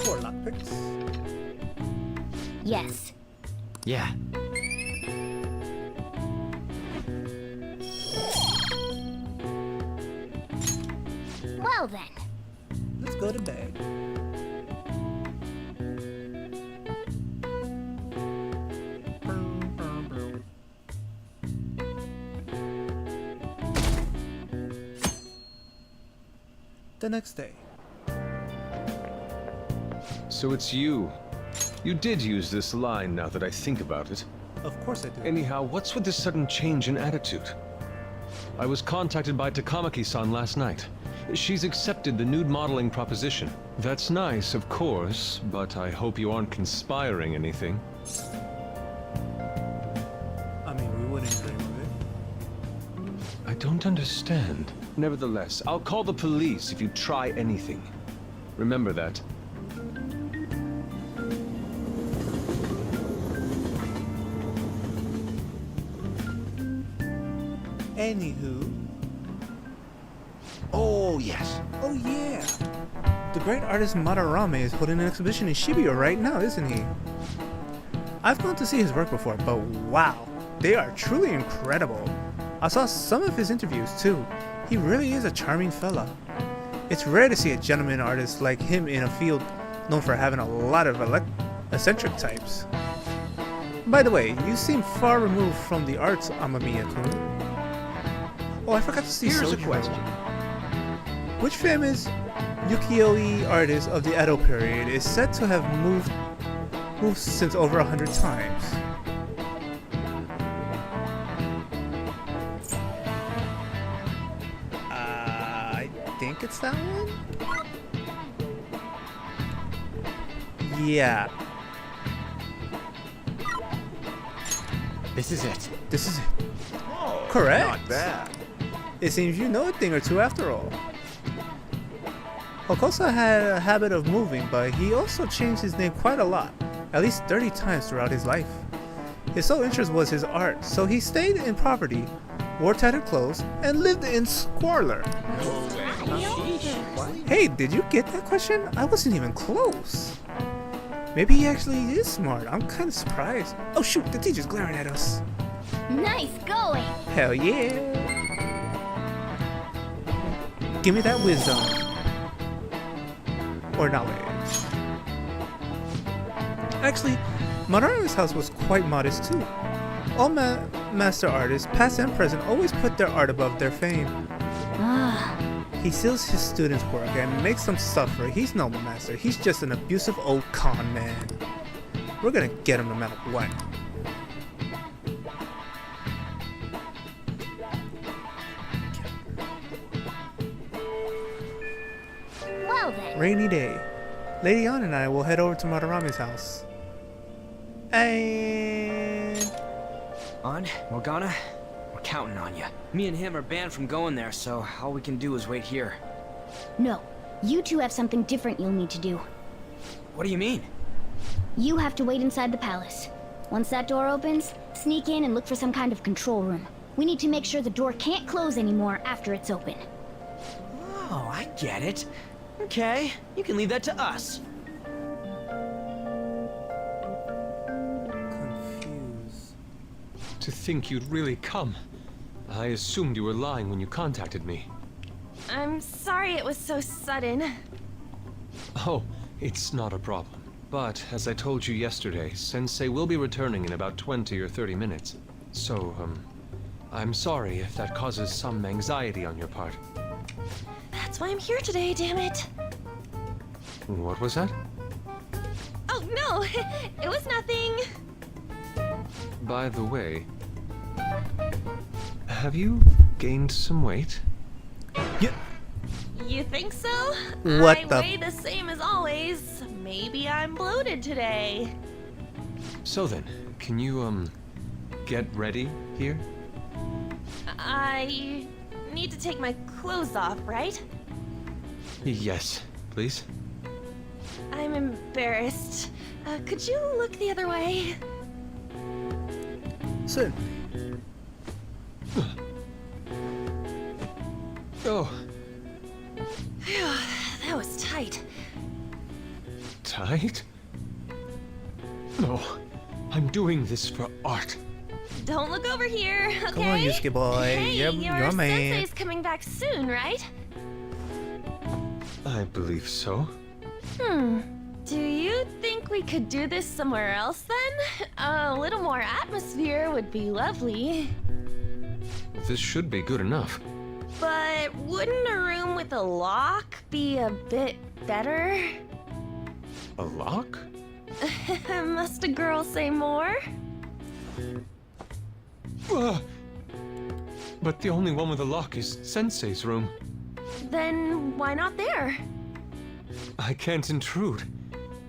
4 lockpicks. Yes. Yeah. Well then. Let's go to bed. The next day. So it's you. You did use this line now that I think about it. Of course I do. Anyhow, what's with this sudden change in attitude? I was contacted by Takamaki-san last night. She's accepted the nude modeling proposition. That's nice, of course, but I hope you aren't conspiring anything. I mean, we wouldn't agree with it. I don't understand. Nevertheless, I'll call the police if you try anything. Remember that. Anywho. Oh, yes. Oh, yeah. The great artist Madarame is holding an exhibition in Shibuya right now, isn't he? I've gone to see his work before, but wow, they are truly incredible. I saw some of his interviews too. He really is a charming fella. It's rare to see a gentleman artist like him in a field known for having a lot of eccentric types. By the way, you seem far removed from the arts, Amamiya-kun. Oh, I forgot to see Here's a Soju. question. Which famous ukiyo-e artist of the Edo period is said to have moved since over 100 times? I think it's that one? Yeah. This is it. This is it. Correct. Not bad. It seems you know a thing or two after all. Hokosa had a habit of moving, but he also changed his name quite a lot, at least 30 times throughout his life. His sole interest was his art, so he stayed in poverty, wore tattered clothes, and lived in squalor. Hey, did you get that question? I wasn't even close. Maybe he actually is smart. I'm kind of surprised. Oh shoot, the teacher's glaring at us. Nice going. Hell yeah. Give me that wisdom. Or knowledge. Actually, Madarame's house was quite modest too. All master artists, past and present, always put their art above their fame. He steals his students' work and makes them suffer. He's no master. He's just an abusive old con man. We're gonna get him no matter what. Well then. Rainy day. Lady Ann and I will head over to Madarame's house. And... On, Morgana, we're counting on you. Me and him are banned from going there, so all we can do is wait here. No. You two have something different you'll need to do. What do you mean? You have to wait inside the palace. Once that door opens, sneak in and look for some kind of control room. We need to make sure the door can't close anymore after it's open. Oh, I get it. Okay, you can leave that to us. Confused. To think you'd really come. I assumed you were lying when you contacted me. I'm sorry it was so sudden. Oh, it's not a problem. But, as I told you yesterday, Sensei will be returning in about 20 or 30 minutes. So, I'm sorry if that causes some anxiety on your part. That's why I'm here today, damn it. What was that? Oh, no, it was nothing. By the way, have you gained some weight? Yeah. You think so? What I the- weigh the same as always. Maybe I'm bloated today. So then, can you, get ready here? I need to take my clothes off, right? Yes, please. I'm embarrassed. Could you look the other way? Sir. Oh, Phew, that was tight. tight? No, I'm doing this for art. Don't look over here, okay? Come on, Yusuke boy. Hey, Yep, your you're a man. sensei's coming back soon, right? I believe so. Do you think we could do this somewhere else then? A little more atmosphere would be lovely. This should be good enough. But wouldn't a room with a lock be a bit better? A lock? Must a girl say more? But the only one with a lock is Sensei's room. Then why not there? I can't intrude.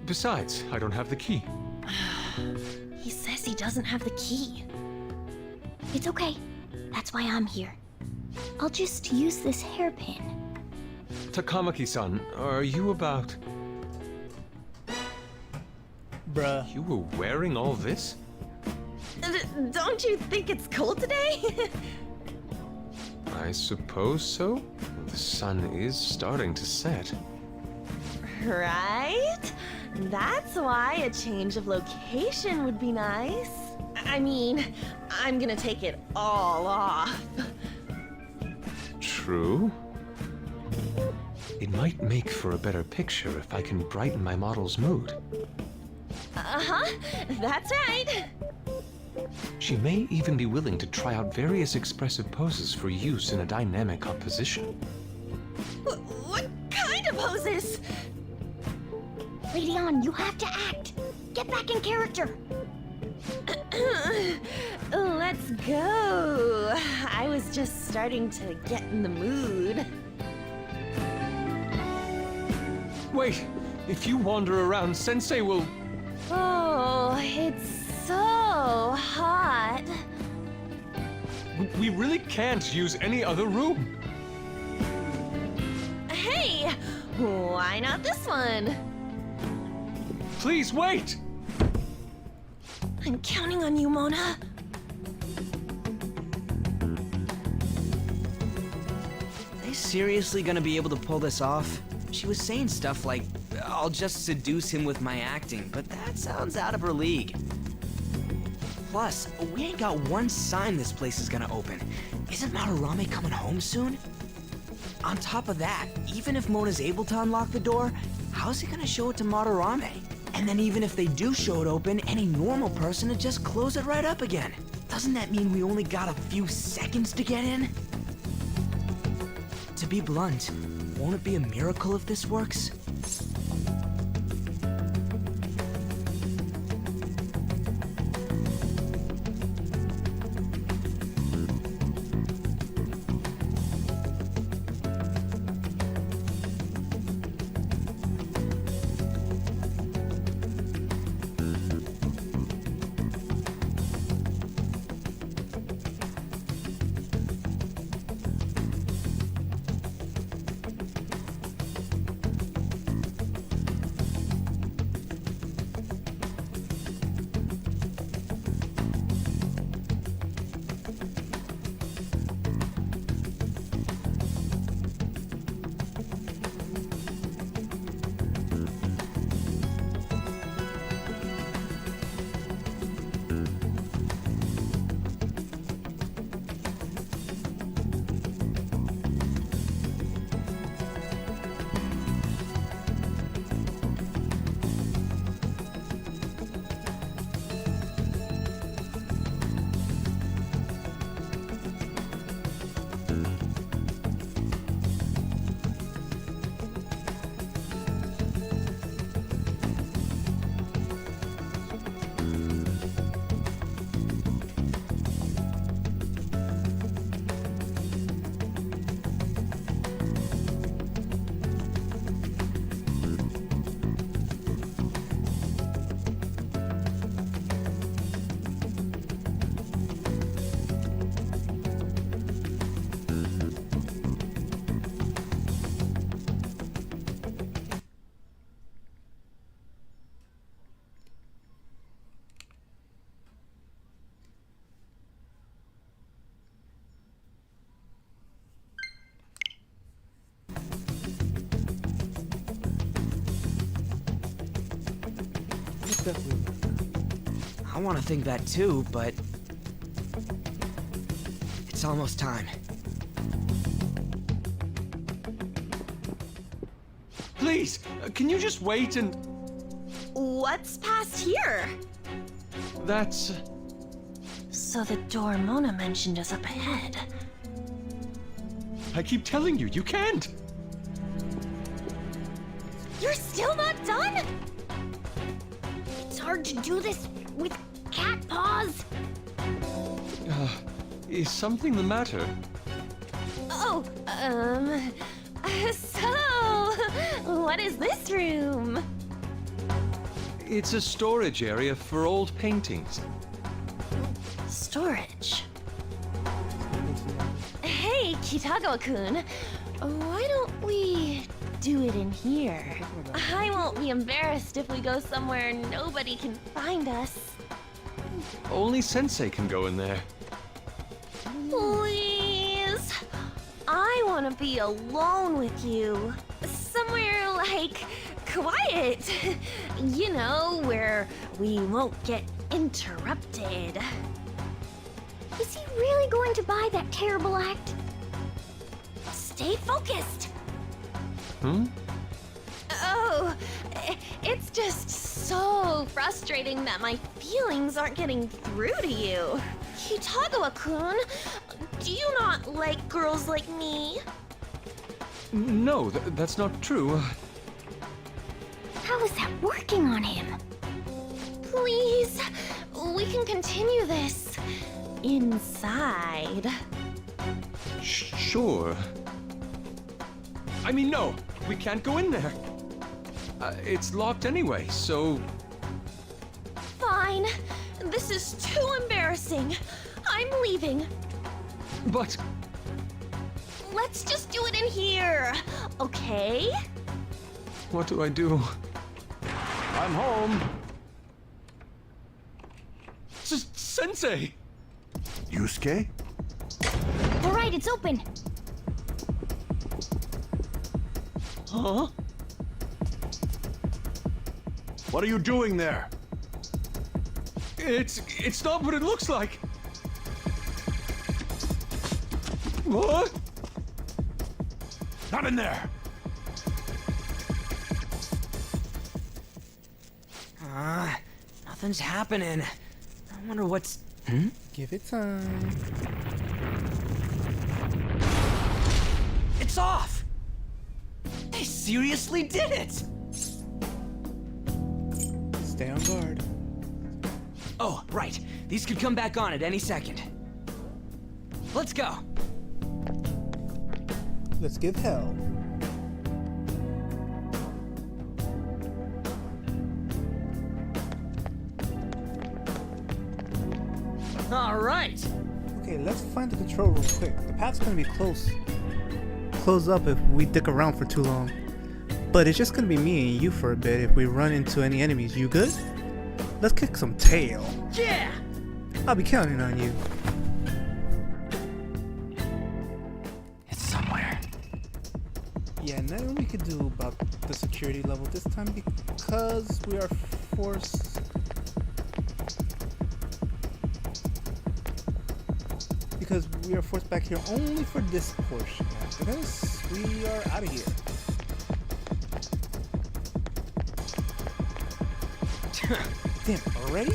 Besides, I don't have the key. He says he doesn't have the key. It's okay. That's why I'm here. I'll just use this hairpin. Takamaki-san, are you about... Bruh. You were wearing all this? Don't you think it's cold today? I suppose so. The sun is starting to set. Right? That's why a change of location would be nice. I mean, I'm gonna take it all off. True. It might make for a better picture if I can brighten my model's mood. Uh-huh, that's right. She may even be willing to try out various expressive poses for use in a dynamic composition. What kind of poses? Lady On, you have to act. Get back in character. Let's go. I was just starting to get in the mood. Wait! If you wander around, Sensei will... Oh, it's so hot. We really can't use any other room. Hey, why not this one? Please wait! I'm counting on you, Mona. Are they seriously gonna be able to pull this off? She was saying stuff like, I'll just seduce him with my acting, but that sounds out of her league. Plus, we ain't got one sign this place is gonna open. Isn't Madarame coming home soon? On top of that, even if Mona's able to unlock the door, how's he gonna show it to Madarame? And then even if they do show it open, any normal person would just close it right up again. Doesn't that mean we only got a few seconds to get in? To be blunt, won't it be a miracle if this works? definitely. I want to think that too, but it's almost time. Please, can you just wait and... What's past here? That's... So the door Mona mentioned is up ahead. I keep telling you, you can't! You're still not done? It's hard to do this with cat paws. Is something the matter? Oh, so, what is this room? It's a storage area for old paintings. Storage. Hey, Kitagawa-kun, why don't we do it in here? I won't be embarrassed if we go somewhere nobody can find us. Only Sensei can go in there. Please, I want to be alone with you. Somewhere like quiet. You know, where we won't get interrupted. Is he really going to buy that terrible act? Stay focused. Hmm? Oh, it's just so frustrating that my feelings aren't getting through to you. Kitagawa-kun, do you not like girls like me? No, that's not true. How is that working on him? Please, we can continue this inside. Sure. I mean, no, we can't go in there. It's locked anyway, so... Fine. This is too embarrassing. I'm leaving. But... Let's just do it in here, okay? What do I do? I'm home. Sensei! Yusuke? All right, it's open. Huh? What are you doing there? It's not what it looks like. What? Not in there. Nothing's happening. I wonder what's... Give it time. It's off! They seriously did it! Stay on guard. Oh, right. These could come back on at any second. Let's go. Let's give hell. All right. Okay, let's find the control room quick. The path's gonna be close up if we dick around for too long. But it's just gonna be me and you for a bit if we run into any enemies. You good? Let's kick some tail. Yeah! I'll be counting on you. It's somewhere. Yeah, nothing we could do about the security level this time because we are forced... Because we are forced back here only for this portion. After this, we are out of here. Damn, already?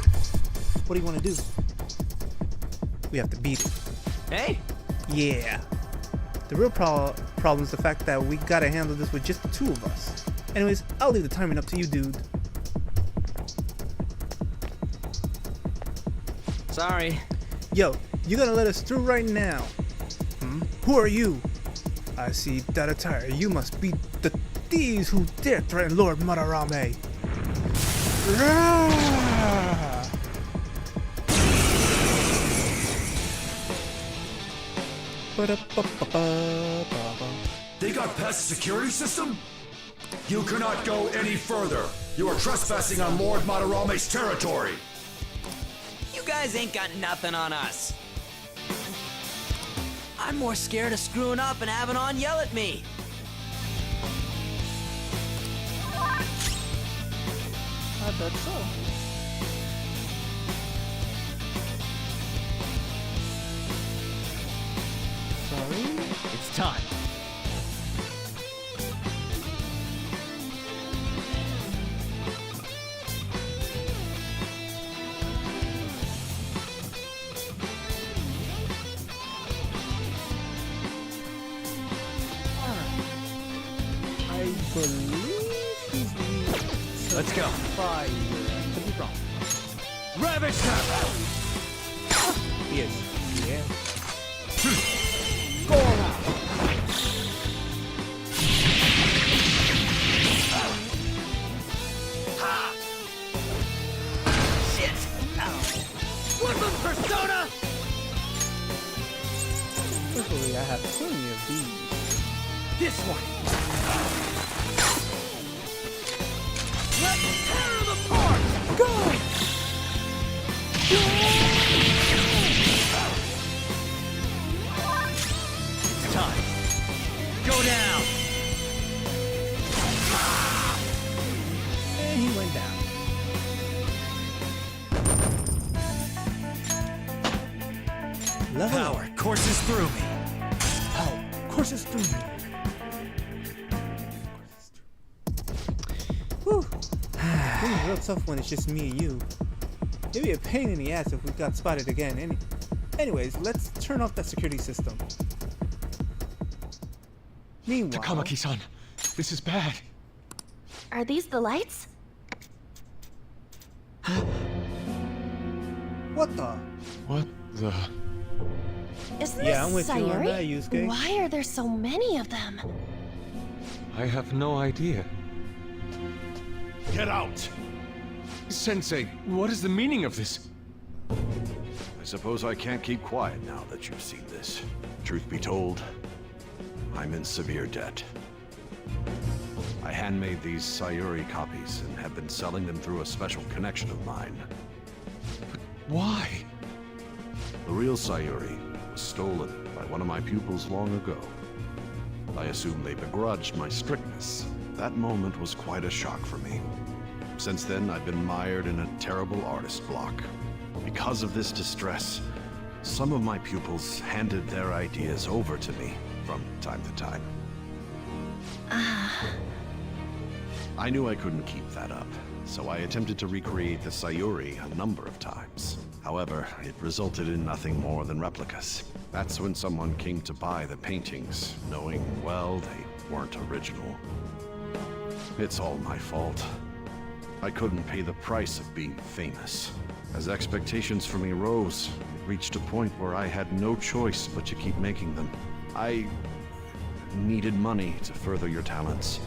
What do you want to do? We have to beat it. Hey! Yeah. The real problem is the fact that we gotta handle this with just the two of us. Anyways, I'll leave the timing up to you, dude. Sorry. Yo, you gotta let us through right now. Who are you? I see that attire. You must be the thieves who dare threaten Lord Madarame. They got past the security system? You cannot go any further. You are trespassing on Lord Madarame's territory. You guys ain't got nothing on us. I'm more scared of screwing up and having On yell at me. I bet so. It's time. I believe he's the Let's go. Fire. Could be wrong. Ravage them! He is. Yeah. Go around! Shit! Woodland Persona! Luckily, I have plenty of these. This one! Let's tear them apart! Go! It's time. Go down! And he went down. Level Power courses through me. Power courses through me. Whew. It's real tough when it's just me and you. It'd be a pain in the ass if we got spotted again. Anyways, let's turn off that security system. Meanwhile, Takamaki-san, this is bad. Are these the lights? what the? What the? Isn't Yeah, this I'm with you on Sayuri? that, Yusuke. Why are there so many of them? I have no idea. Get out! Sensei, what is the meaning of this? I suppose I can't keep quiet now that you've seen this. Truth be told, I'm in severe debt. I handmade these Sayuri copies and have been selling them through a special connection of mine. But why? The real Sayuri was stolen by one of my pupils long ago. I assume they begrudged my strictness. That moment was quite a shock for me. Since then, I've been mired in a terrible artist block. Because of this distress, some of my pupils handed their ideas over to me from time to time. I knew I couldn't keep that up, so I attempted to recreate the Sayuri a number of times. However, it resulted in nothing more than replicas. That's when someone came to buy the paintings, knowing, well, they weren't original. It's all my fault. I couldn't pay the price of being famous. As expectations for me rose, it reached a point where I had no choice but to keep making them. I needed money to further your talents.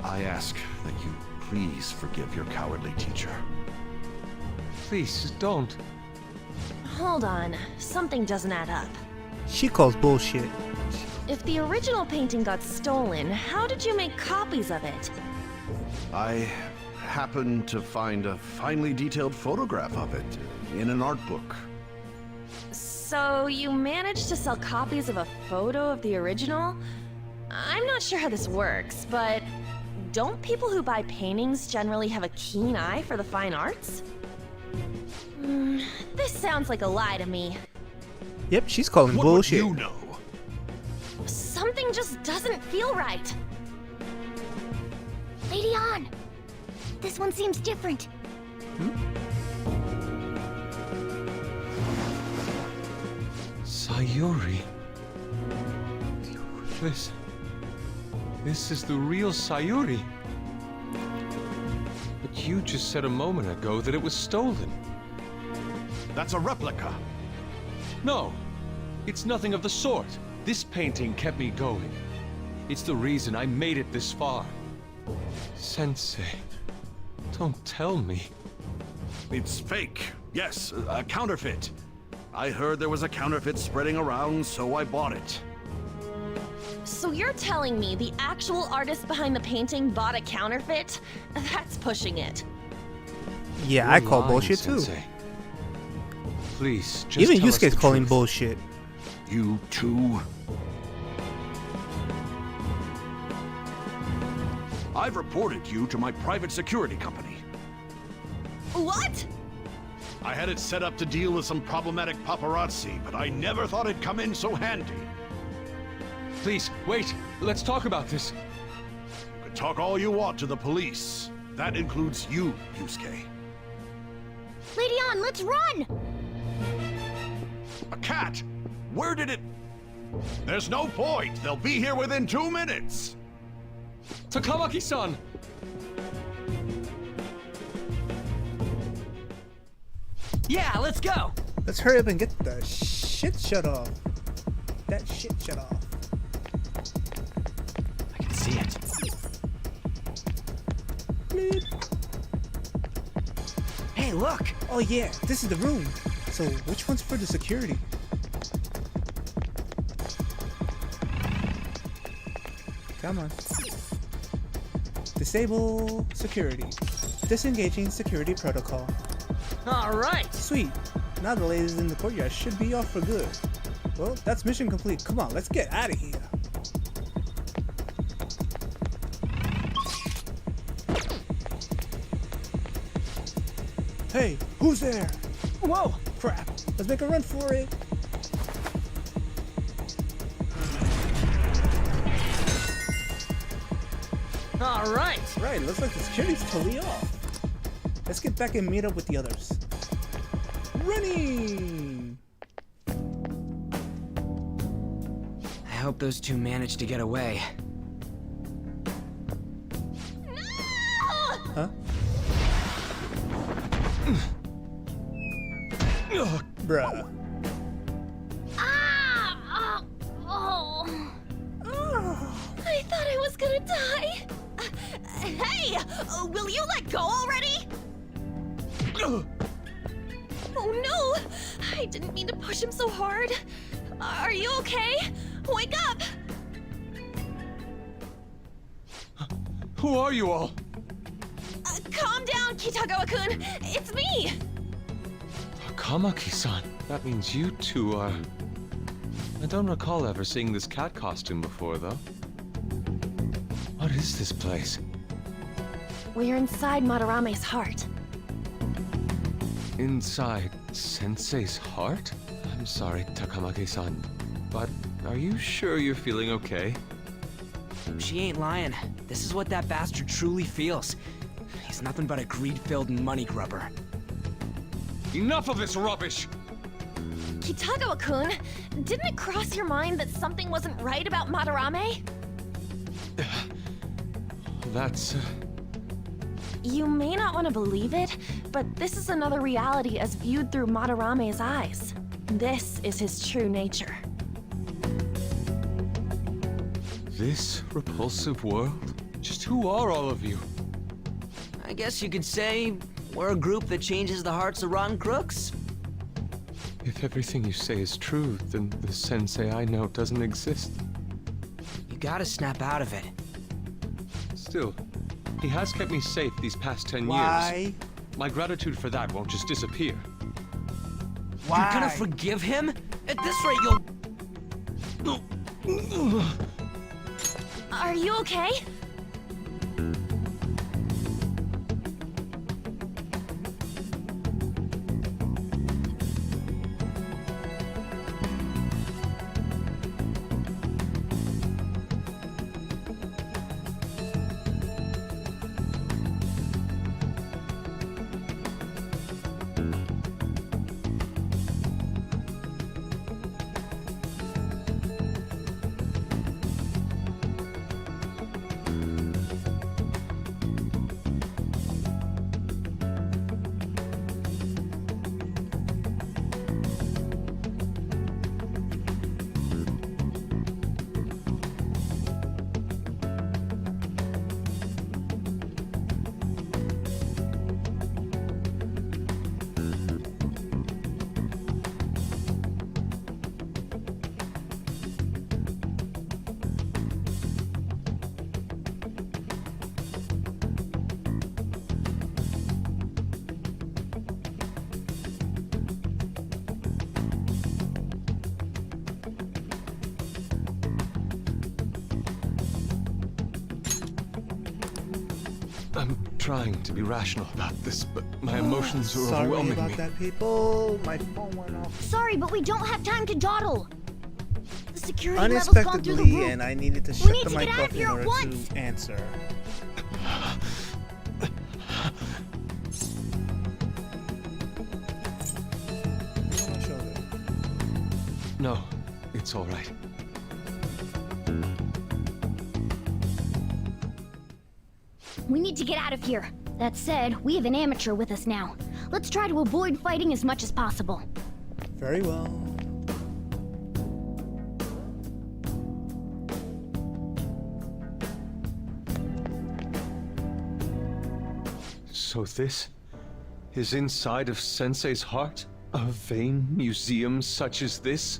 I ask that you please forgive your cowardly teacher. Please, don't. Hold on, something doesn't add up. She calls bullshit. If the original painting got stolen, how did you make copies of it? I happened to find a finely detailed photograph of it in an art book. So you managed to sell copies of a photo of the original? I'm not sure how this works, but don't people who buy paintings generally have a keen eye for the fine arts? This sounds like a lie to me. Yep, she's calling What bullshit. would you know? Something just doesn't feel right. Lady On! This one seems different. Sayuri. This is the real Sayuri. But you just said a moment ago that it was stolen. That's a replica. No, it's nothing of the sort. This painting kept me going. It's the reason I made it this far. Sensei, don't tell me. It's fake. Yes, a counterfeit. I heard there was a counterfeit spreading around, so I bought it. So you're telling me the actual artist behind the painting bought a counterfeit? That's pushing it. Yeah, You're I call lying, bullshit too. Sensei. Please, just Even tell us Yusuke's the calling truth. bullshit. You too? I've reported you to my private security company. What? I had it set up to deal with some problematic paparazzi, but I never thought it'd come in so handy. Please, wait. Let's talk about this. You can talk all you want to the police. That includes you, Yusuke. Lady On, let's run! A cat! Where did it... There's no point. They'll be here within 2 minutes. Takamaki-san! Yeah, let's go! Let's hurry up and get the shit shut off. That shit shut off. I can see it. Bleep. Hey, look! Oh yeah, this is the room. So which one's for the security? Come on. Disable security. Disengaging security protocol. Alright! Sweet. Now the ladies in the courtyard should be off for good. Well, that's mission complete. Come on, let's get out of here. Hey, who's there? Whoa! Crap. Let's make a run for it. Alright! Right, looks like the security's totally off. Let's get back and meet up with the others. Running! I hope those two managed to get away. Huh? Bruh. Ah! I thought I was gonna die. Hey! Will you let go already? Oh no! I didn't mean to push him so hard. Are you okay? Wake up! Who are you all? Calm down, Kitagawa-kun. It's me! Takamaki-san. That means you two are... I don't recall ever seeing this cat costume before, though. What is this place? We're inside Madarame's heart. Inside Sensei's heart? I'm sorry, Takamaki-san, but are you sure you're feeling okay? She ain't lying. This is what that bastard truly feels. He's nothing but a greed-filled money grubber. Enough of this rubbish! Kitagawa-kun, didn't it cross your mind that something wasn't right about Madarame? That's... You may not want to believe it, but this is another reality as viewed through Madarame's eyes. This is his true nature. This repulsive world? Just who are all of you? I guess you could say we're a group that changes the hearts of rotten crooks. If everything you say is true, then the sensei I know doesn't exist. You gotta snap out of it. Still, he has kept me safe these past 10 Why? years. My gratitude for that won't just disappear. Why? You're gonna forgive him? At this rate, you'll... Are you okay? I'm trying to be rational about this, but my emotions are overwhelming Sorry about me. that, people. My phone went off. Sorry, but we don't have time to dawdle. security levels gone through the unexpectedly, roof. and I needed to We shut need the to get mic out off of in here at order once. to answer. No, it's all right. We need to get out of here. That said, we have an amateur with us now. Let's try to avoid fighting as much as possible. Very well. So this is inside of Sensei's heart? A vain museum such as this?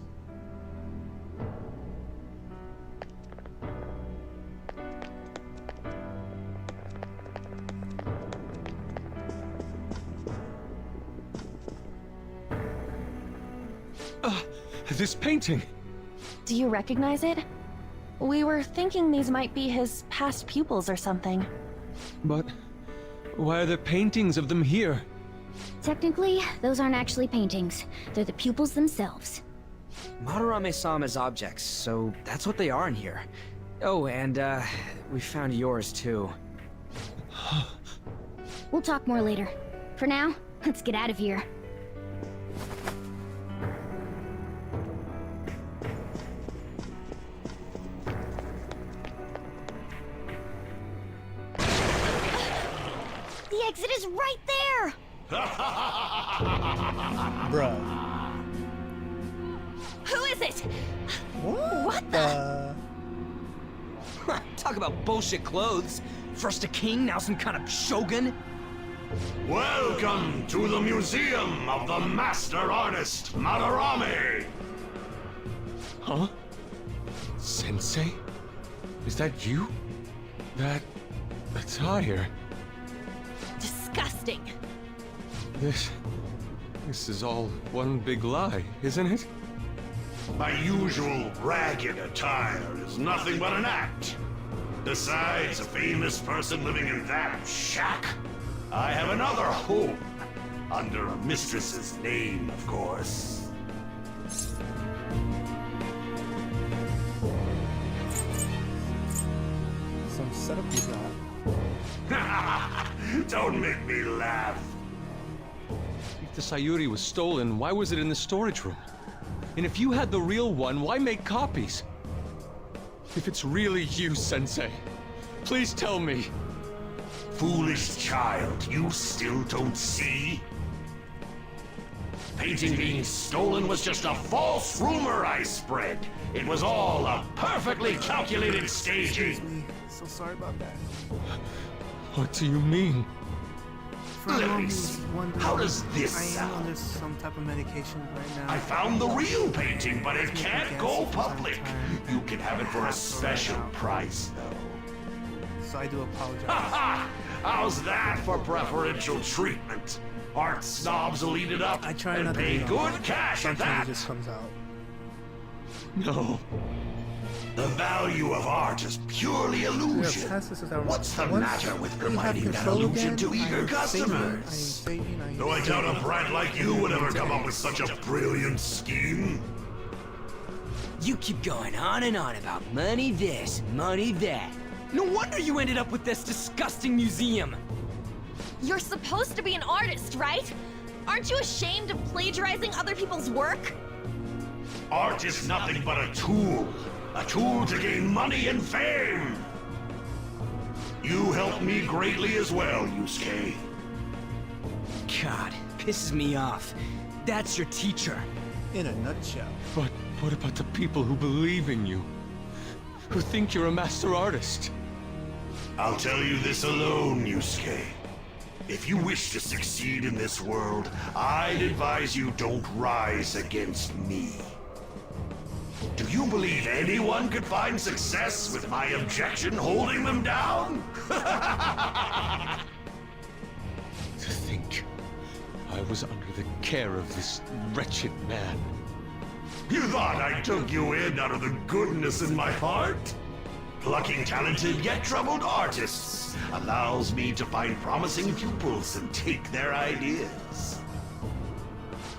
This painting! Do you recognize it? We were thinking these might be his past pupils or something. But why are there paintings of them here? Technically, those aren't actually paintings. They're the pupils themselves. Madarame saw them as objects, so that's what they are in here. Oh, and we found yours too. We'll talk more later. For now, let's get out of here. The exit is right there! Bruh. Who is it? What the? Talk about bullshit clothes. First a king, now some kind of shogun. Welcome to the Museum of the Master Artist, Madarame! Huh? Sensei? Is that you? That attire? Disgusting. This is all one big lie, isn't it? My usual ragged attire is nothing but an act. Besides a famous person living in that shack, I have another home. Under a mistress's name, of course. Some setup you got. Don't make me laugh. If the Sayuri was stolen, why was it in the storage room? And if you had the real one, why make copies? If it's really you, Sensei, please tell me. Foolish child, you still don't see? Painting being stolen was just a false rumor I spread. It was all a perfectly calculated staging. So sorry about that. What do you mean? Let me see. How does this I am sound? under some type of medication right now. I found the real painting, but it can't go public. You can have it for a special price, though. So I do apologize. Ha! How's that for preferential treatment? Art snobs will eat it up I try and not to pay be good cash at Sometimes that. it just comes out. No. The value of art is purely illusion. What's the matter with providing that illusion to eager customers? Though I doubt a brat like you would ever come up with such a brilliant scheme. You keep going on and on about money this, money that. No wonder you ended up with this disgusting museum. You're supposed to be an artist, right? Aren't you ashamed of plagiarizing other people's work? Art is nothing but a tool to gain money and fame. You helped me greatly as well, Yusuke. God, pisses me off. That's your teacher. In a nutshell. But what about the people who believe in you? Who think you're a master artist? I'll tell you this alone, Yusuke. If you wish to succeed in this world, I'd advise you don't rise against me. Do you believe anyone could find success with my objection holding them down? To think I was under the care of this wretched man. You thought I took you in out of the goodness in my heart? Plucking talented yet troubled artists allows me to find promising pupils and take their ideas.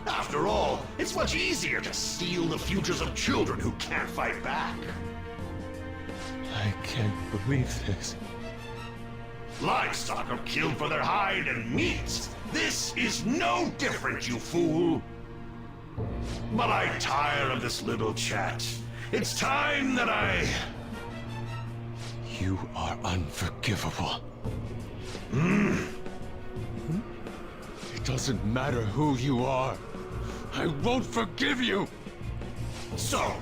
After all, it's much easier to steal the futures of children who can't fight back. I can't believe this. Livestock are killed for their hide and meat. This is no different, you fool. But I tire of this little chat. It's time that I... You are unforgivable. It doesn't matter who you are. I won't forgive you! So,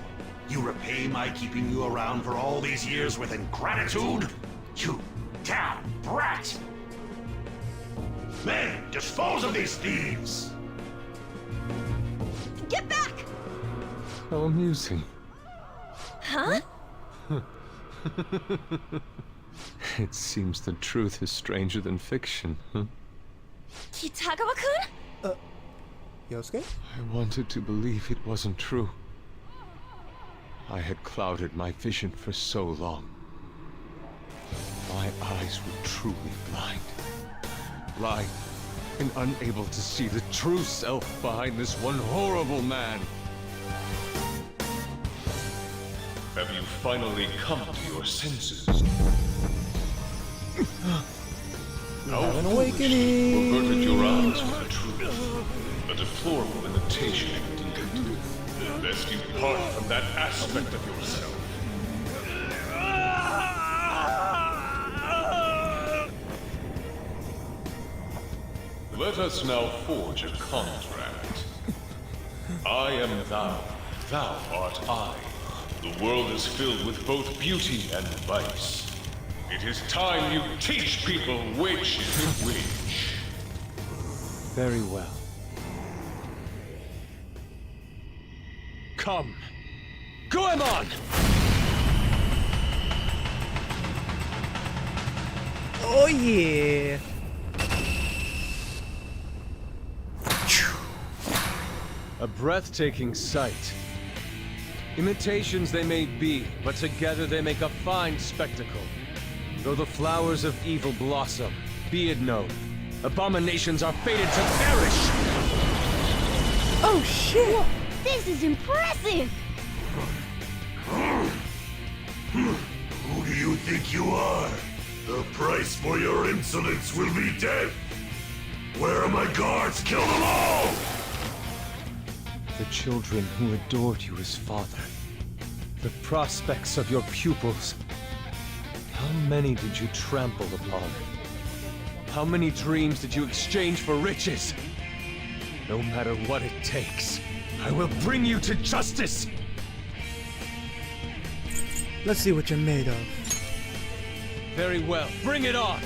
you repay my keeping you around for all these years with ingratitude? You damn brat! Men, dispose of these thieves! Get back! How amusing. Huh? It seems the truth is stranger than fiction, huh? Kitagawa-kun? Yosuke? I wanted to believe it wasn't true. I had clouded my vision for so long. My eyes were truly blind. Blind and unable to see the true self behind this one horrible man. Have you finally come to your senses? Have an awakening! Averted your eyes from the truth. A deplorable imitation indeed. Lest you part from that aspect of yourself. Let us now forge a contract. I am thou, thou art I. The world is filled with both beauty and vice. It is time you teach people which is which. Very well. Come. Goemon! Oh yeah! A breathtaking sight. Imitations they may be, but together they make a fine spectacle. Though the flowers of evil blossom, be it known, abominations are fated to perish! Oh shit! This is impressive! Who do you think you are? The price for your insolence will be death! Where are my guards? Kill them all! The children who adored you as father. The prospects of your pupils. How many did you trample upon? How many dreams did you exchange for riches? No matter what it takes, I will bring you to justice! Let's see what you're made of. Very well, bring it on!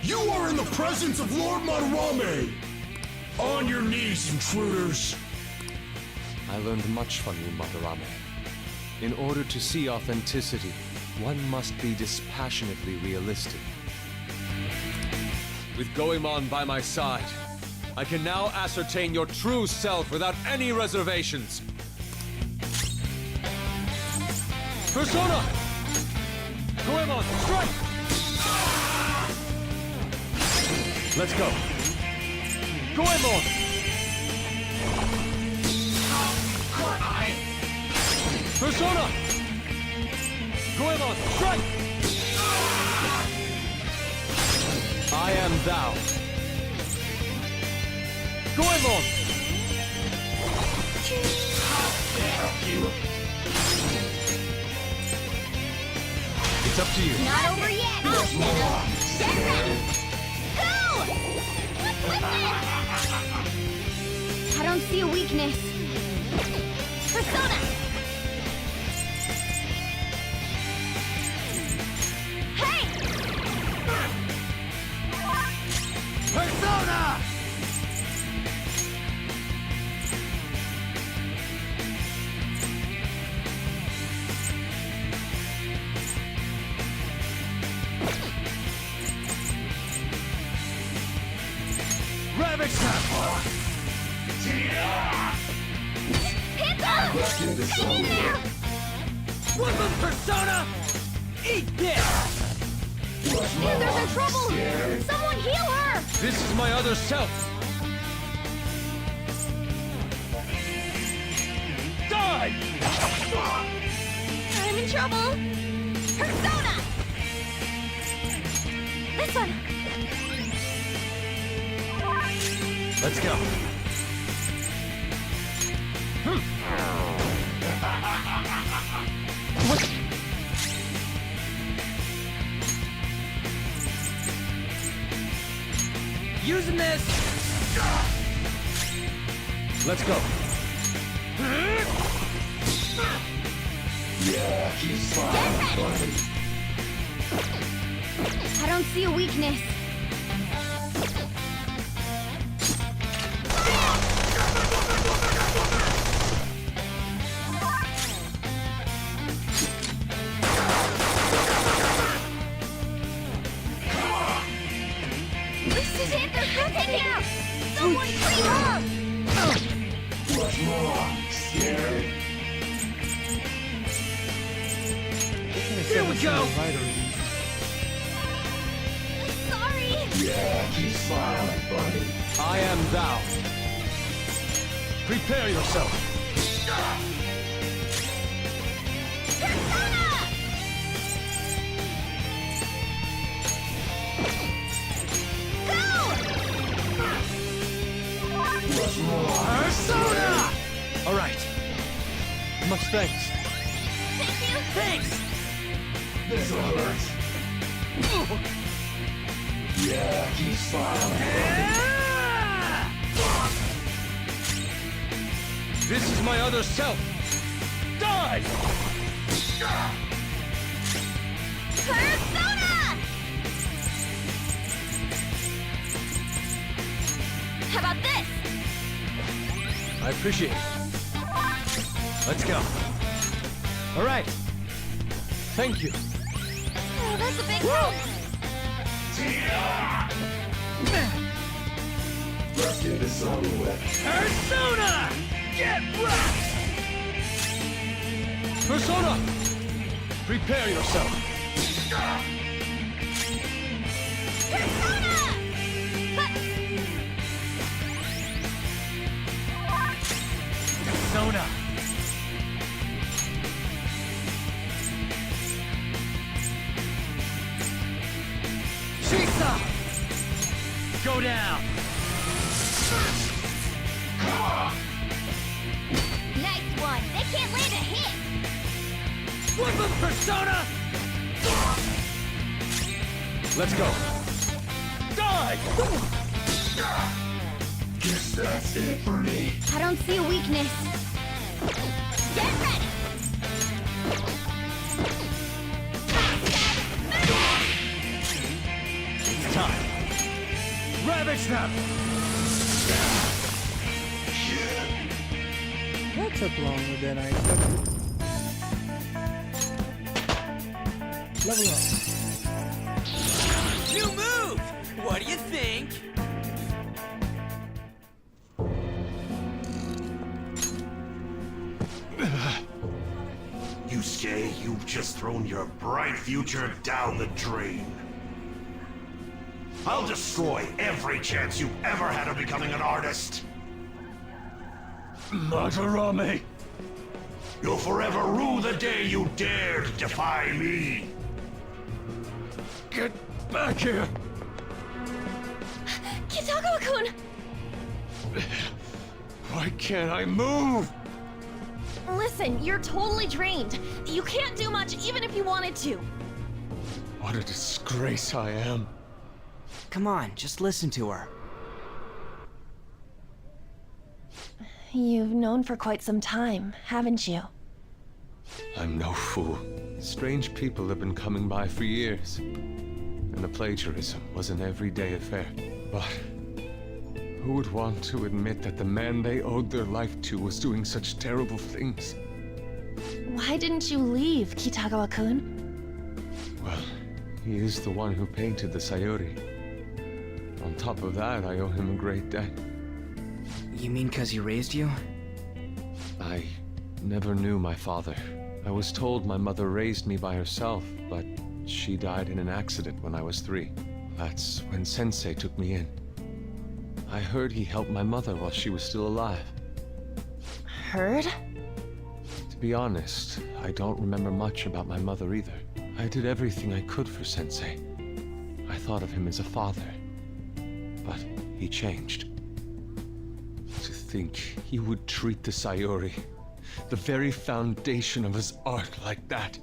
You are in the presence of Lord Madarame! On your knees, intruders! I learned much from you, Madarame. In order to see authenticity, one must be dispassionately realistic. With Goemon by my side, I can now ascertain your true self without any reservations. Persona! Goemon, strike! Let's go. Goemon! Persona! Goemon, strike! I am thou. Goemon! It's up to you. Not over yet! Get ready! Go! What's this? I don't see a weakness. Persona! Hey! Persona! Ravage Snap! Hit them! Hang in there! Woodland Persona! Eat this! Panther's in trouble! Someone heal her! This is my other self! Die! I'm in trouble! Persona! This one! Let's go. What? Using this! Let's go. Yeah, he's fine, buddy. I don't see a weakness. This is it! They're taking out! Someone free her! What's wrong? Scared? Here we go! Sorry! Yeah, keep smiling, buddy. I am thou. Prepare yourself. Persona! What's wrong? Persona! All right. Much thanks. Thank you! Thanks! This hurts. Yeah, keep smiling, buddy. This is my other self. Die! Persona! How about this? I appreciate it. Let's go. All right. Thank you. Oh, that's a big help! Let's get this over with. Persona! Get rocked! Persona! Prepare yourself. Persona! Persona! Chisa! Go down! Nice one! They can't land a hit! Woodland Persona! Let's go. Die! Guess that's it for me. I don't see a weakness. Get ready! It's time. Ravage them! That took longer than I expected. Level up. New move! What do you think? Yusuke, you've just thrown your bright future down the drain. I'll destroy every chance you've ever had of becoming an artist. Madarame! You'll forever rue the day you dared defy me. Get back here! Kitagawa-kun! Why can't I move? Listen, you're totally drained. You can't do much even if you wanted to. What a disgrace I am. Come on, just listen to her. You've known for quite some time, haven't you? I'm no fool. Strange people have been coming by for years. And the plagiarism was an everyday affair. But who would want to admit that the man they owed their life to was doing such terrible things? Why didn't you leave, Kitagawa-kun? Well, he is the one who painted the Sayori. On top of that, I owe him a great debt. You mean 'cause he raised you? I never knew my father. I was told my mother raised me by herself, but she died in an accident when I was 3. That's when Sensei took me in. I heard he helped my mother while she was still alive. Heard? To be honest, I don't remember much about my mother either. I did everything I could for Sensei. I thought of him as a father. But he changed. To think he would treat the Sayuri, the very foundation of his art, like that.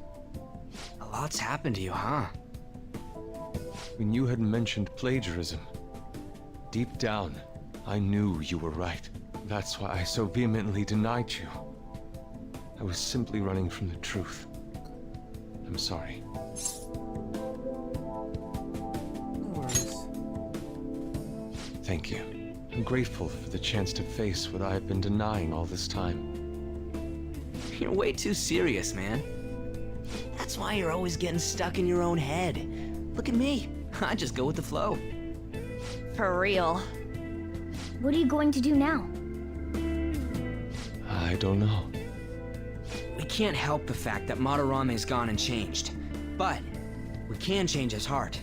A lot's happened to you, huh? When you had mentioned plagiarism, deep down, I knew you were right. That's why I so vehemently denied you. I was simply running from the truth. I'm sorry. No worries. Thank you. I'm grateful for the chance to face what I have been denying all this time. You're way too serious, man. That's why you're always getting stuck in your own head. Look at me. I just go with the flow. For real. What are you going to do now? I don't know. We can't help the fact that Madarame's gone and changed. But we can change his heart.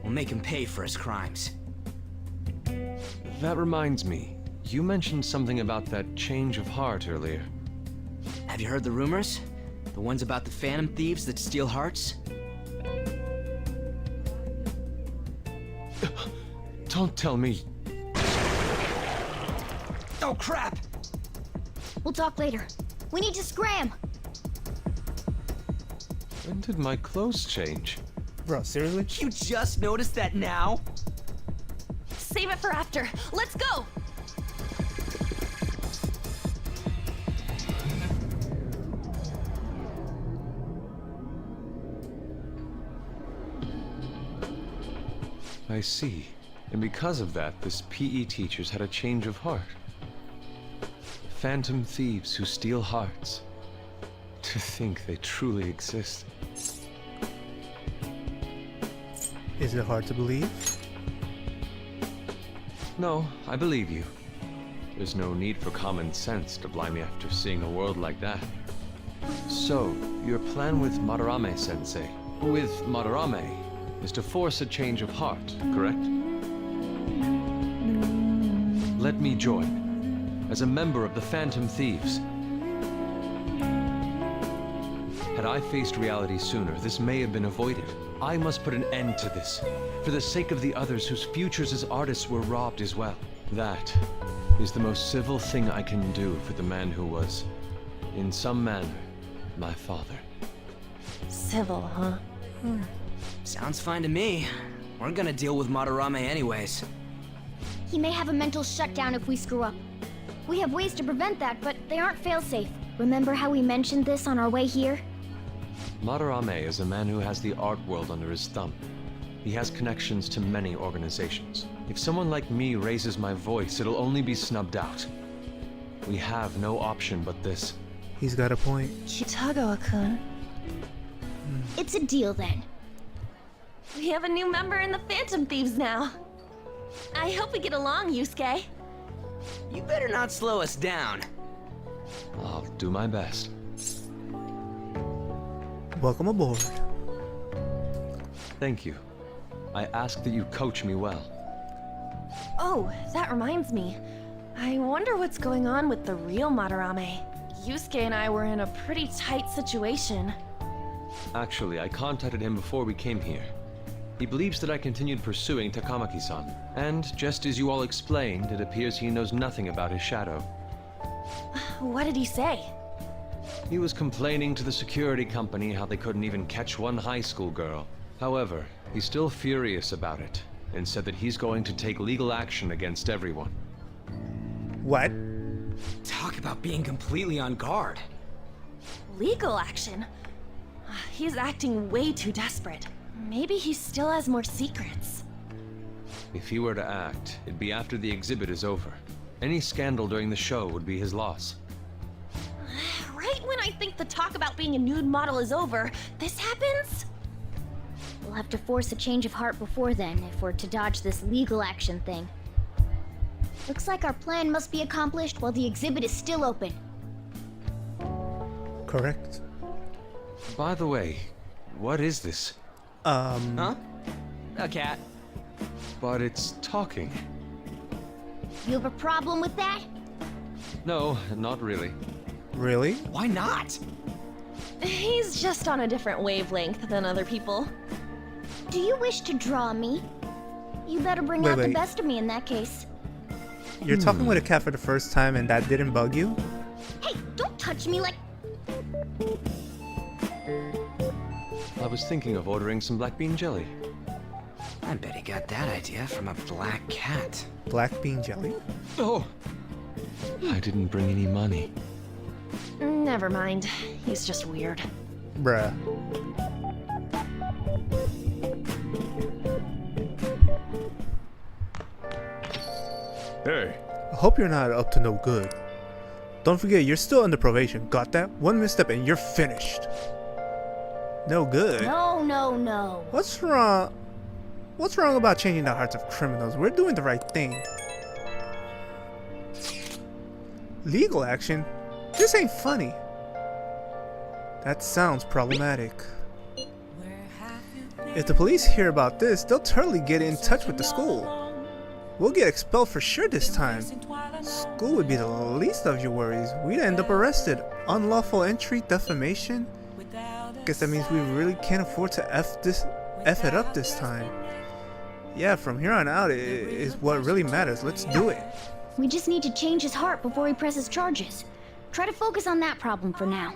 We'll make him pay for his crimes. That reminds me. You mentioned something about that change of heart earlier. Have you heard the rumors? The ones about the phantom thieves that steal hearts? Don't tell me. Oh, crap! We'll talk later. We need to scram! When did my clothes change? Bro, seriously? You just noticed that now? Save it for after. Let's go! I see. And because of that, this PE teacher's had a change of heart. Phantom thieves who steal hearts. To think they truly exist. Is it hard to believe? No, I believe you. There's no need for common sense to blind me after seeing a world like that. So, your plan with Madarame-sensei, with Madarame, is to force a change of heart, correct? Let me join, as a member of the Phantom Thieves. Had I faced reality sooner, this may have been avoided. I must put an end to this, for the sake of the others whose futures as artists were robbed as well. That is the most civil thing I can do for the man who was, in some manner, my father. Civil, huh? Sounds fine to me. We're gonna deal with Madarame anyways. He may have a mental shutdown if we screw up. We have ways to prevent that, but they aren't fail-safe. Remember how we mentioned this on our way here? Madarame is a man who has the art world under his thumb. He has connections to many organizations. If someone like me raises my voice, it'll only be snubbed out. We have no option but this. He's got a point. Kitagawa-kun. It's a deal then. We have a new member in the Phantom Thieves now. I hope we get along, Yusuke. You better not slow us down. I'll do my best. Welcome aboard. Thank you. I ask that you coach me well. Oh, that reminds me. I wonder what's going on with the real Madarame. Yusuke and I were in a pretty tight situation. Actually, I contacted him before we came here. He believes that I continued pursuing Takamaki-san. And, just as you all explained, it appears he knows nothing about his shadow. What did he say? He was complaining to the security company how they couldn't even catch one high school girl. However, he's still furious about it, and said that he's going to take legal action against everyone. What? Talk about being completely on guard. Legal action? He's acting way too desperate. Maybe he still has more secrets. If he were to act, it'd be after the exhibit is over. Any scandal during the show would be his loss. Right when I think the talk about being a nude model is over, this happens? We'll have to force a change of heart before then if we're to dodge this legal action thing. Looks like our plan must be accomplished while the exhibit is still open. Correct. By the way, what is this? Huh? A cat. But it's talking. You have a problem with that? No, not really. Really? Why not? He's just on a different wavelength than other people. Do you wish to draw me? You better bring Wait, out the wait. best of me in that case. You're talking with a cat for the first time and that didn't bug you? Hey, don't touch me like... I was thinking of ordering some black bean jelly. I bet he got that idea from a black cat. Black bean jelly? Oh! I didn't bring any money. Never mind. He's just weird. Bruh. Hey. I hope you're not up to no good. Don't forget, you're still under probation. Got that? One misstep and you're finished. No good? No, no, no. What's wrong? What's wrong about changing the hearts of criminals? We're doing the right thing. Legal action? This ain't funny. That sounds problematic. If the police hear about this, they'll totally get in touch with the school. We'll get expelled for sure this time. School would be the least of your worries. We'd end up arrested. Unlawful entry, defamation. Guess that means we really can't afford to F it up this time. Yeah, from here on out is what really matters. Let's do it. We just need to change his heart before he presses charges. Try to focus on that problem for now.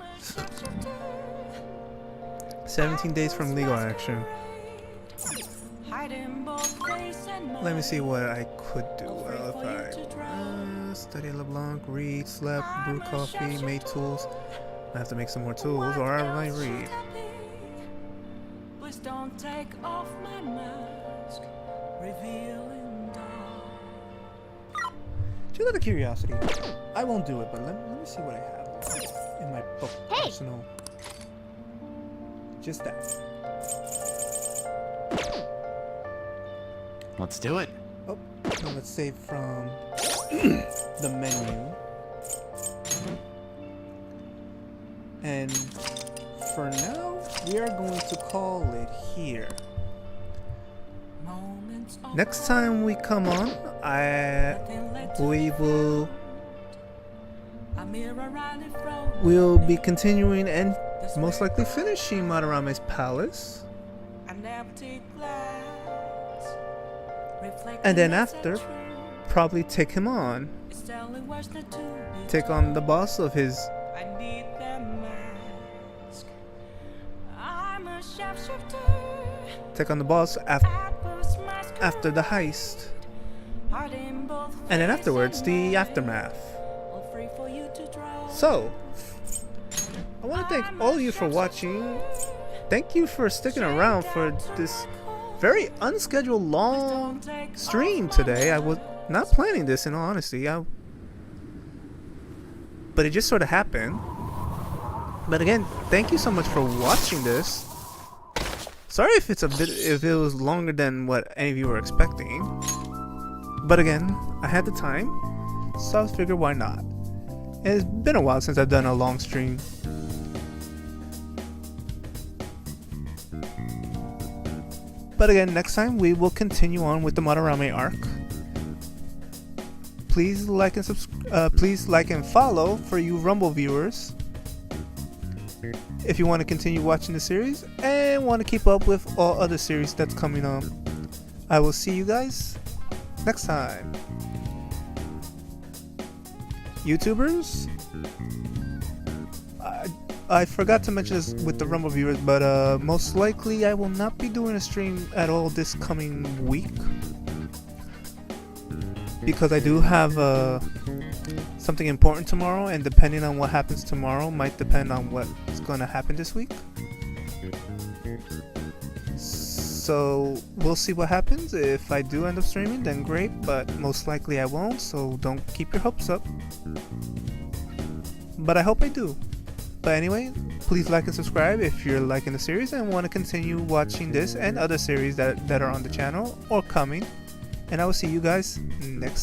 17 days from legal action. Let me see what I could do. Well, if I study LeBlanc, read, slept, brew coffee, made tools. I have to make some more tools, or I might read. Please don't take off my mask, revealing dark. Just out of curiosity, I won't do it, but let me see what I have in my book arsenal. Just that. Let's do it. Oh, now let's save from the menu. And for now, we are going to call it here. Next time we come on, we'll be continuing and most likely finishing Madarame's palace. And then after, probably take him on. Take on the boss of his. Take on the boss after the heist. And then afterwards, the aftermath. So, I want to thank all of you for watching. Thank you for sticking around for this very unscheduled long stream today. I was not planning this, in all honesty. But it just sort of happened. But again, thank you so much for watching this. Sorry if it was longer than what any of you were expecting. But again, I had the time, so I figured why not. And it's been a while since I've done a long stream. But again, next time we will continue on with the Madarame arc. Please like and follow for you Rumble viewers if you want to continue watching the series and want to keep up with all other series that's coming on. I will see you guys next time. YouTubers, I forgot to mention this with the Rumble viewers, but most likely I will not be doing a stream at all this coming week because I do have something important tomorrow, and depending on what happens tomorrow might depend on what's going to happen this week. So we'll see what happens. If I do end up streaming, then great, but most likely I won't, so don't keep your hopes up. But I hope I do. But anyway, please like and subscribe if you're liking the series and want to continue watching this and other series that are on the channel or coming. And I will see you guys next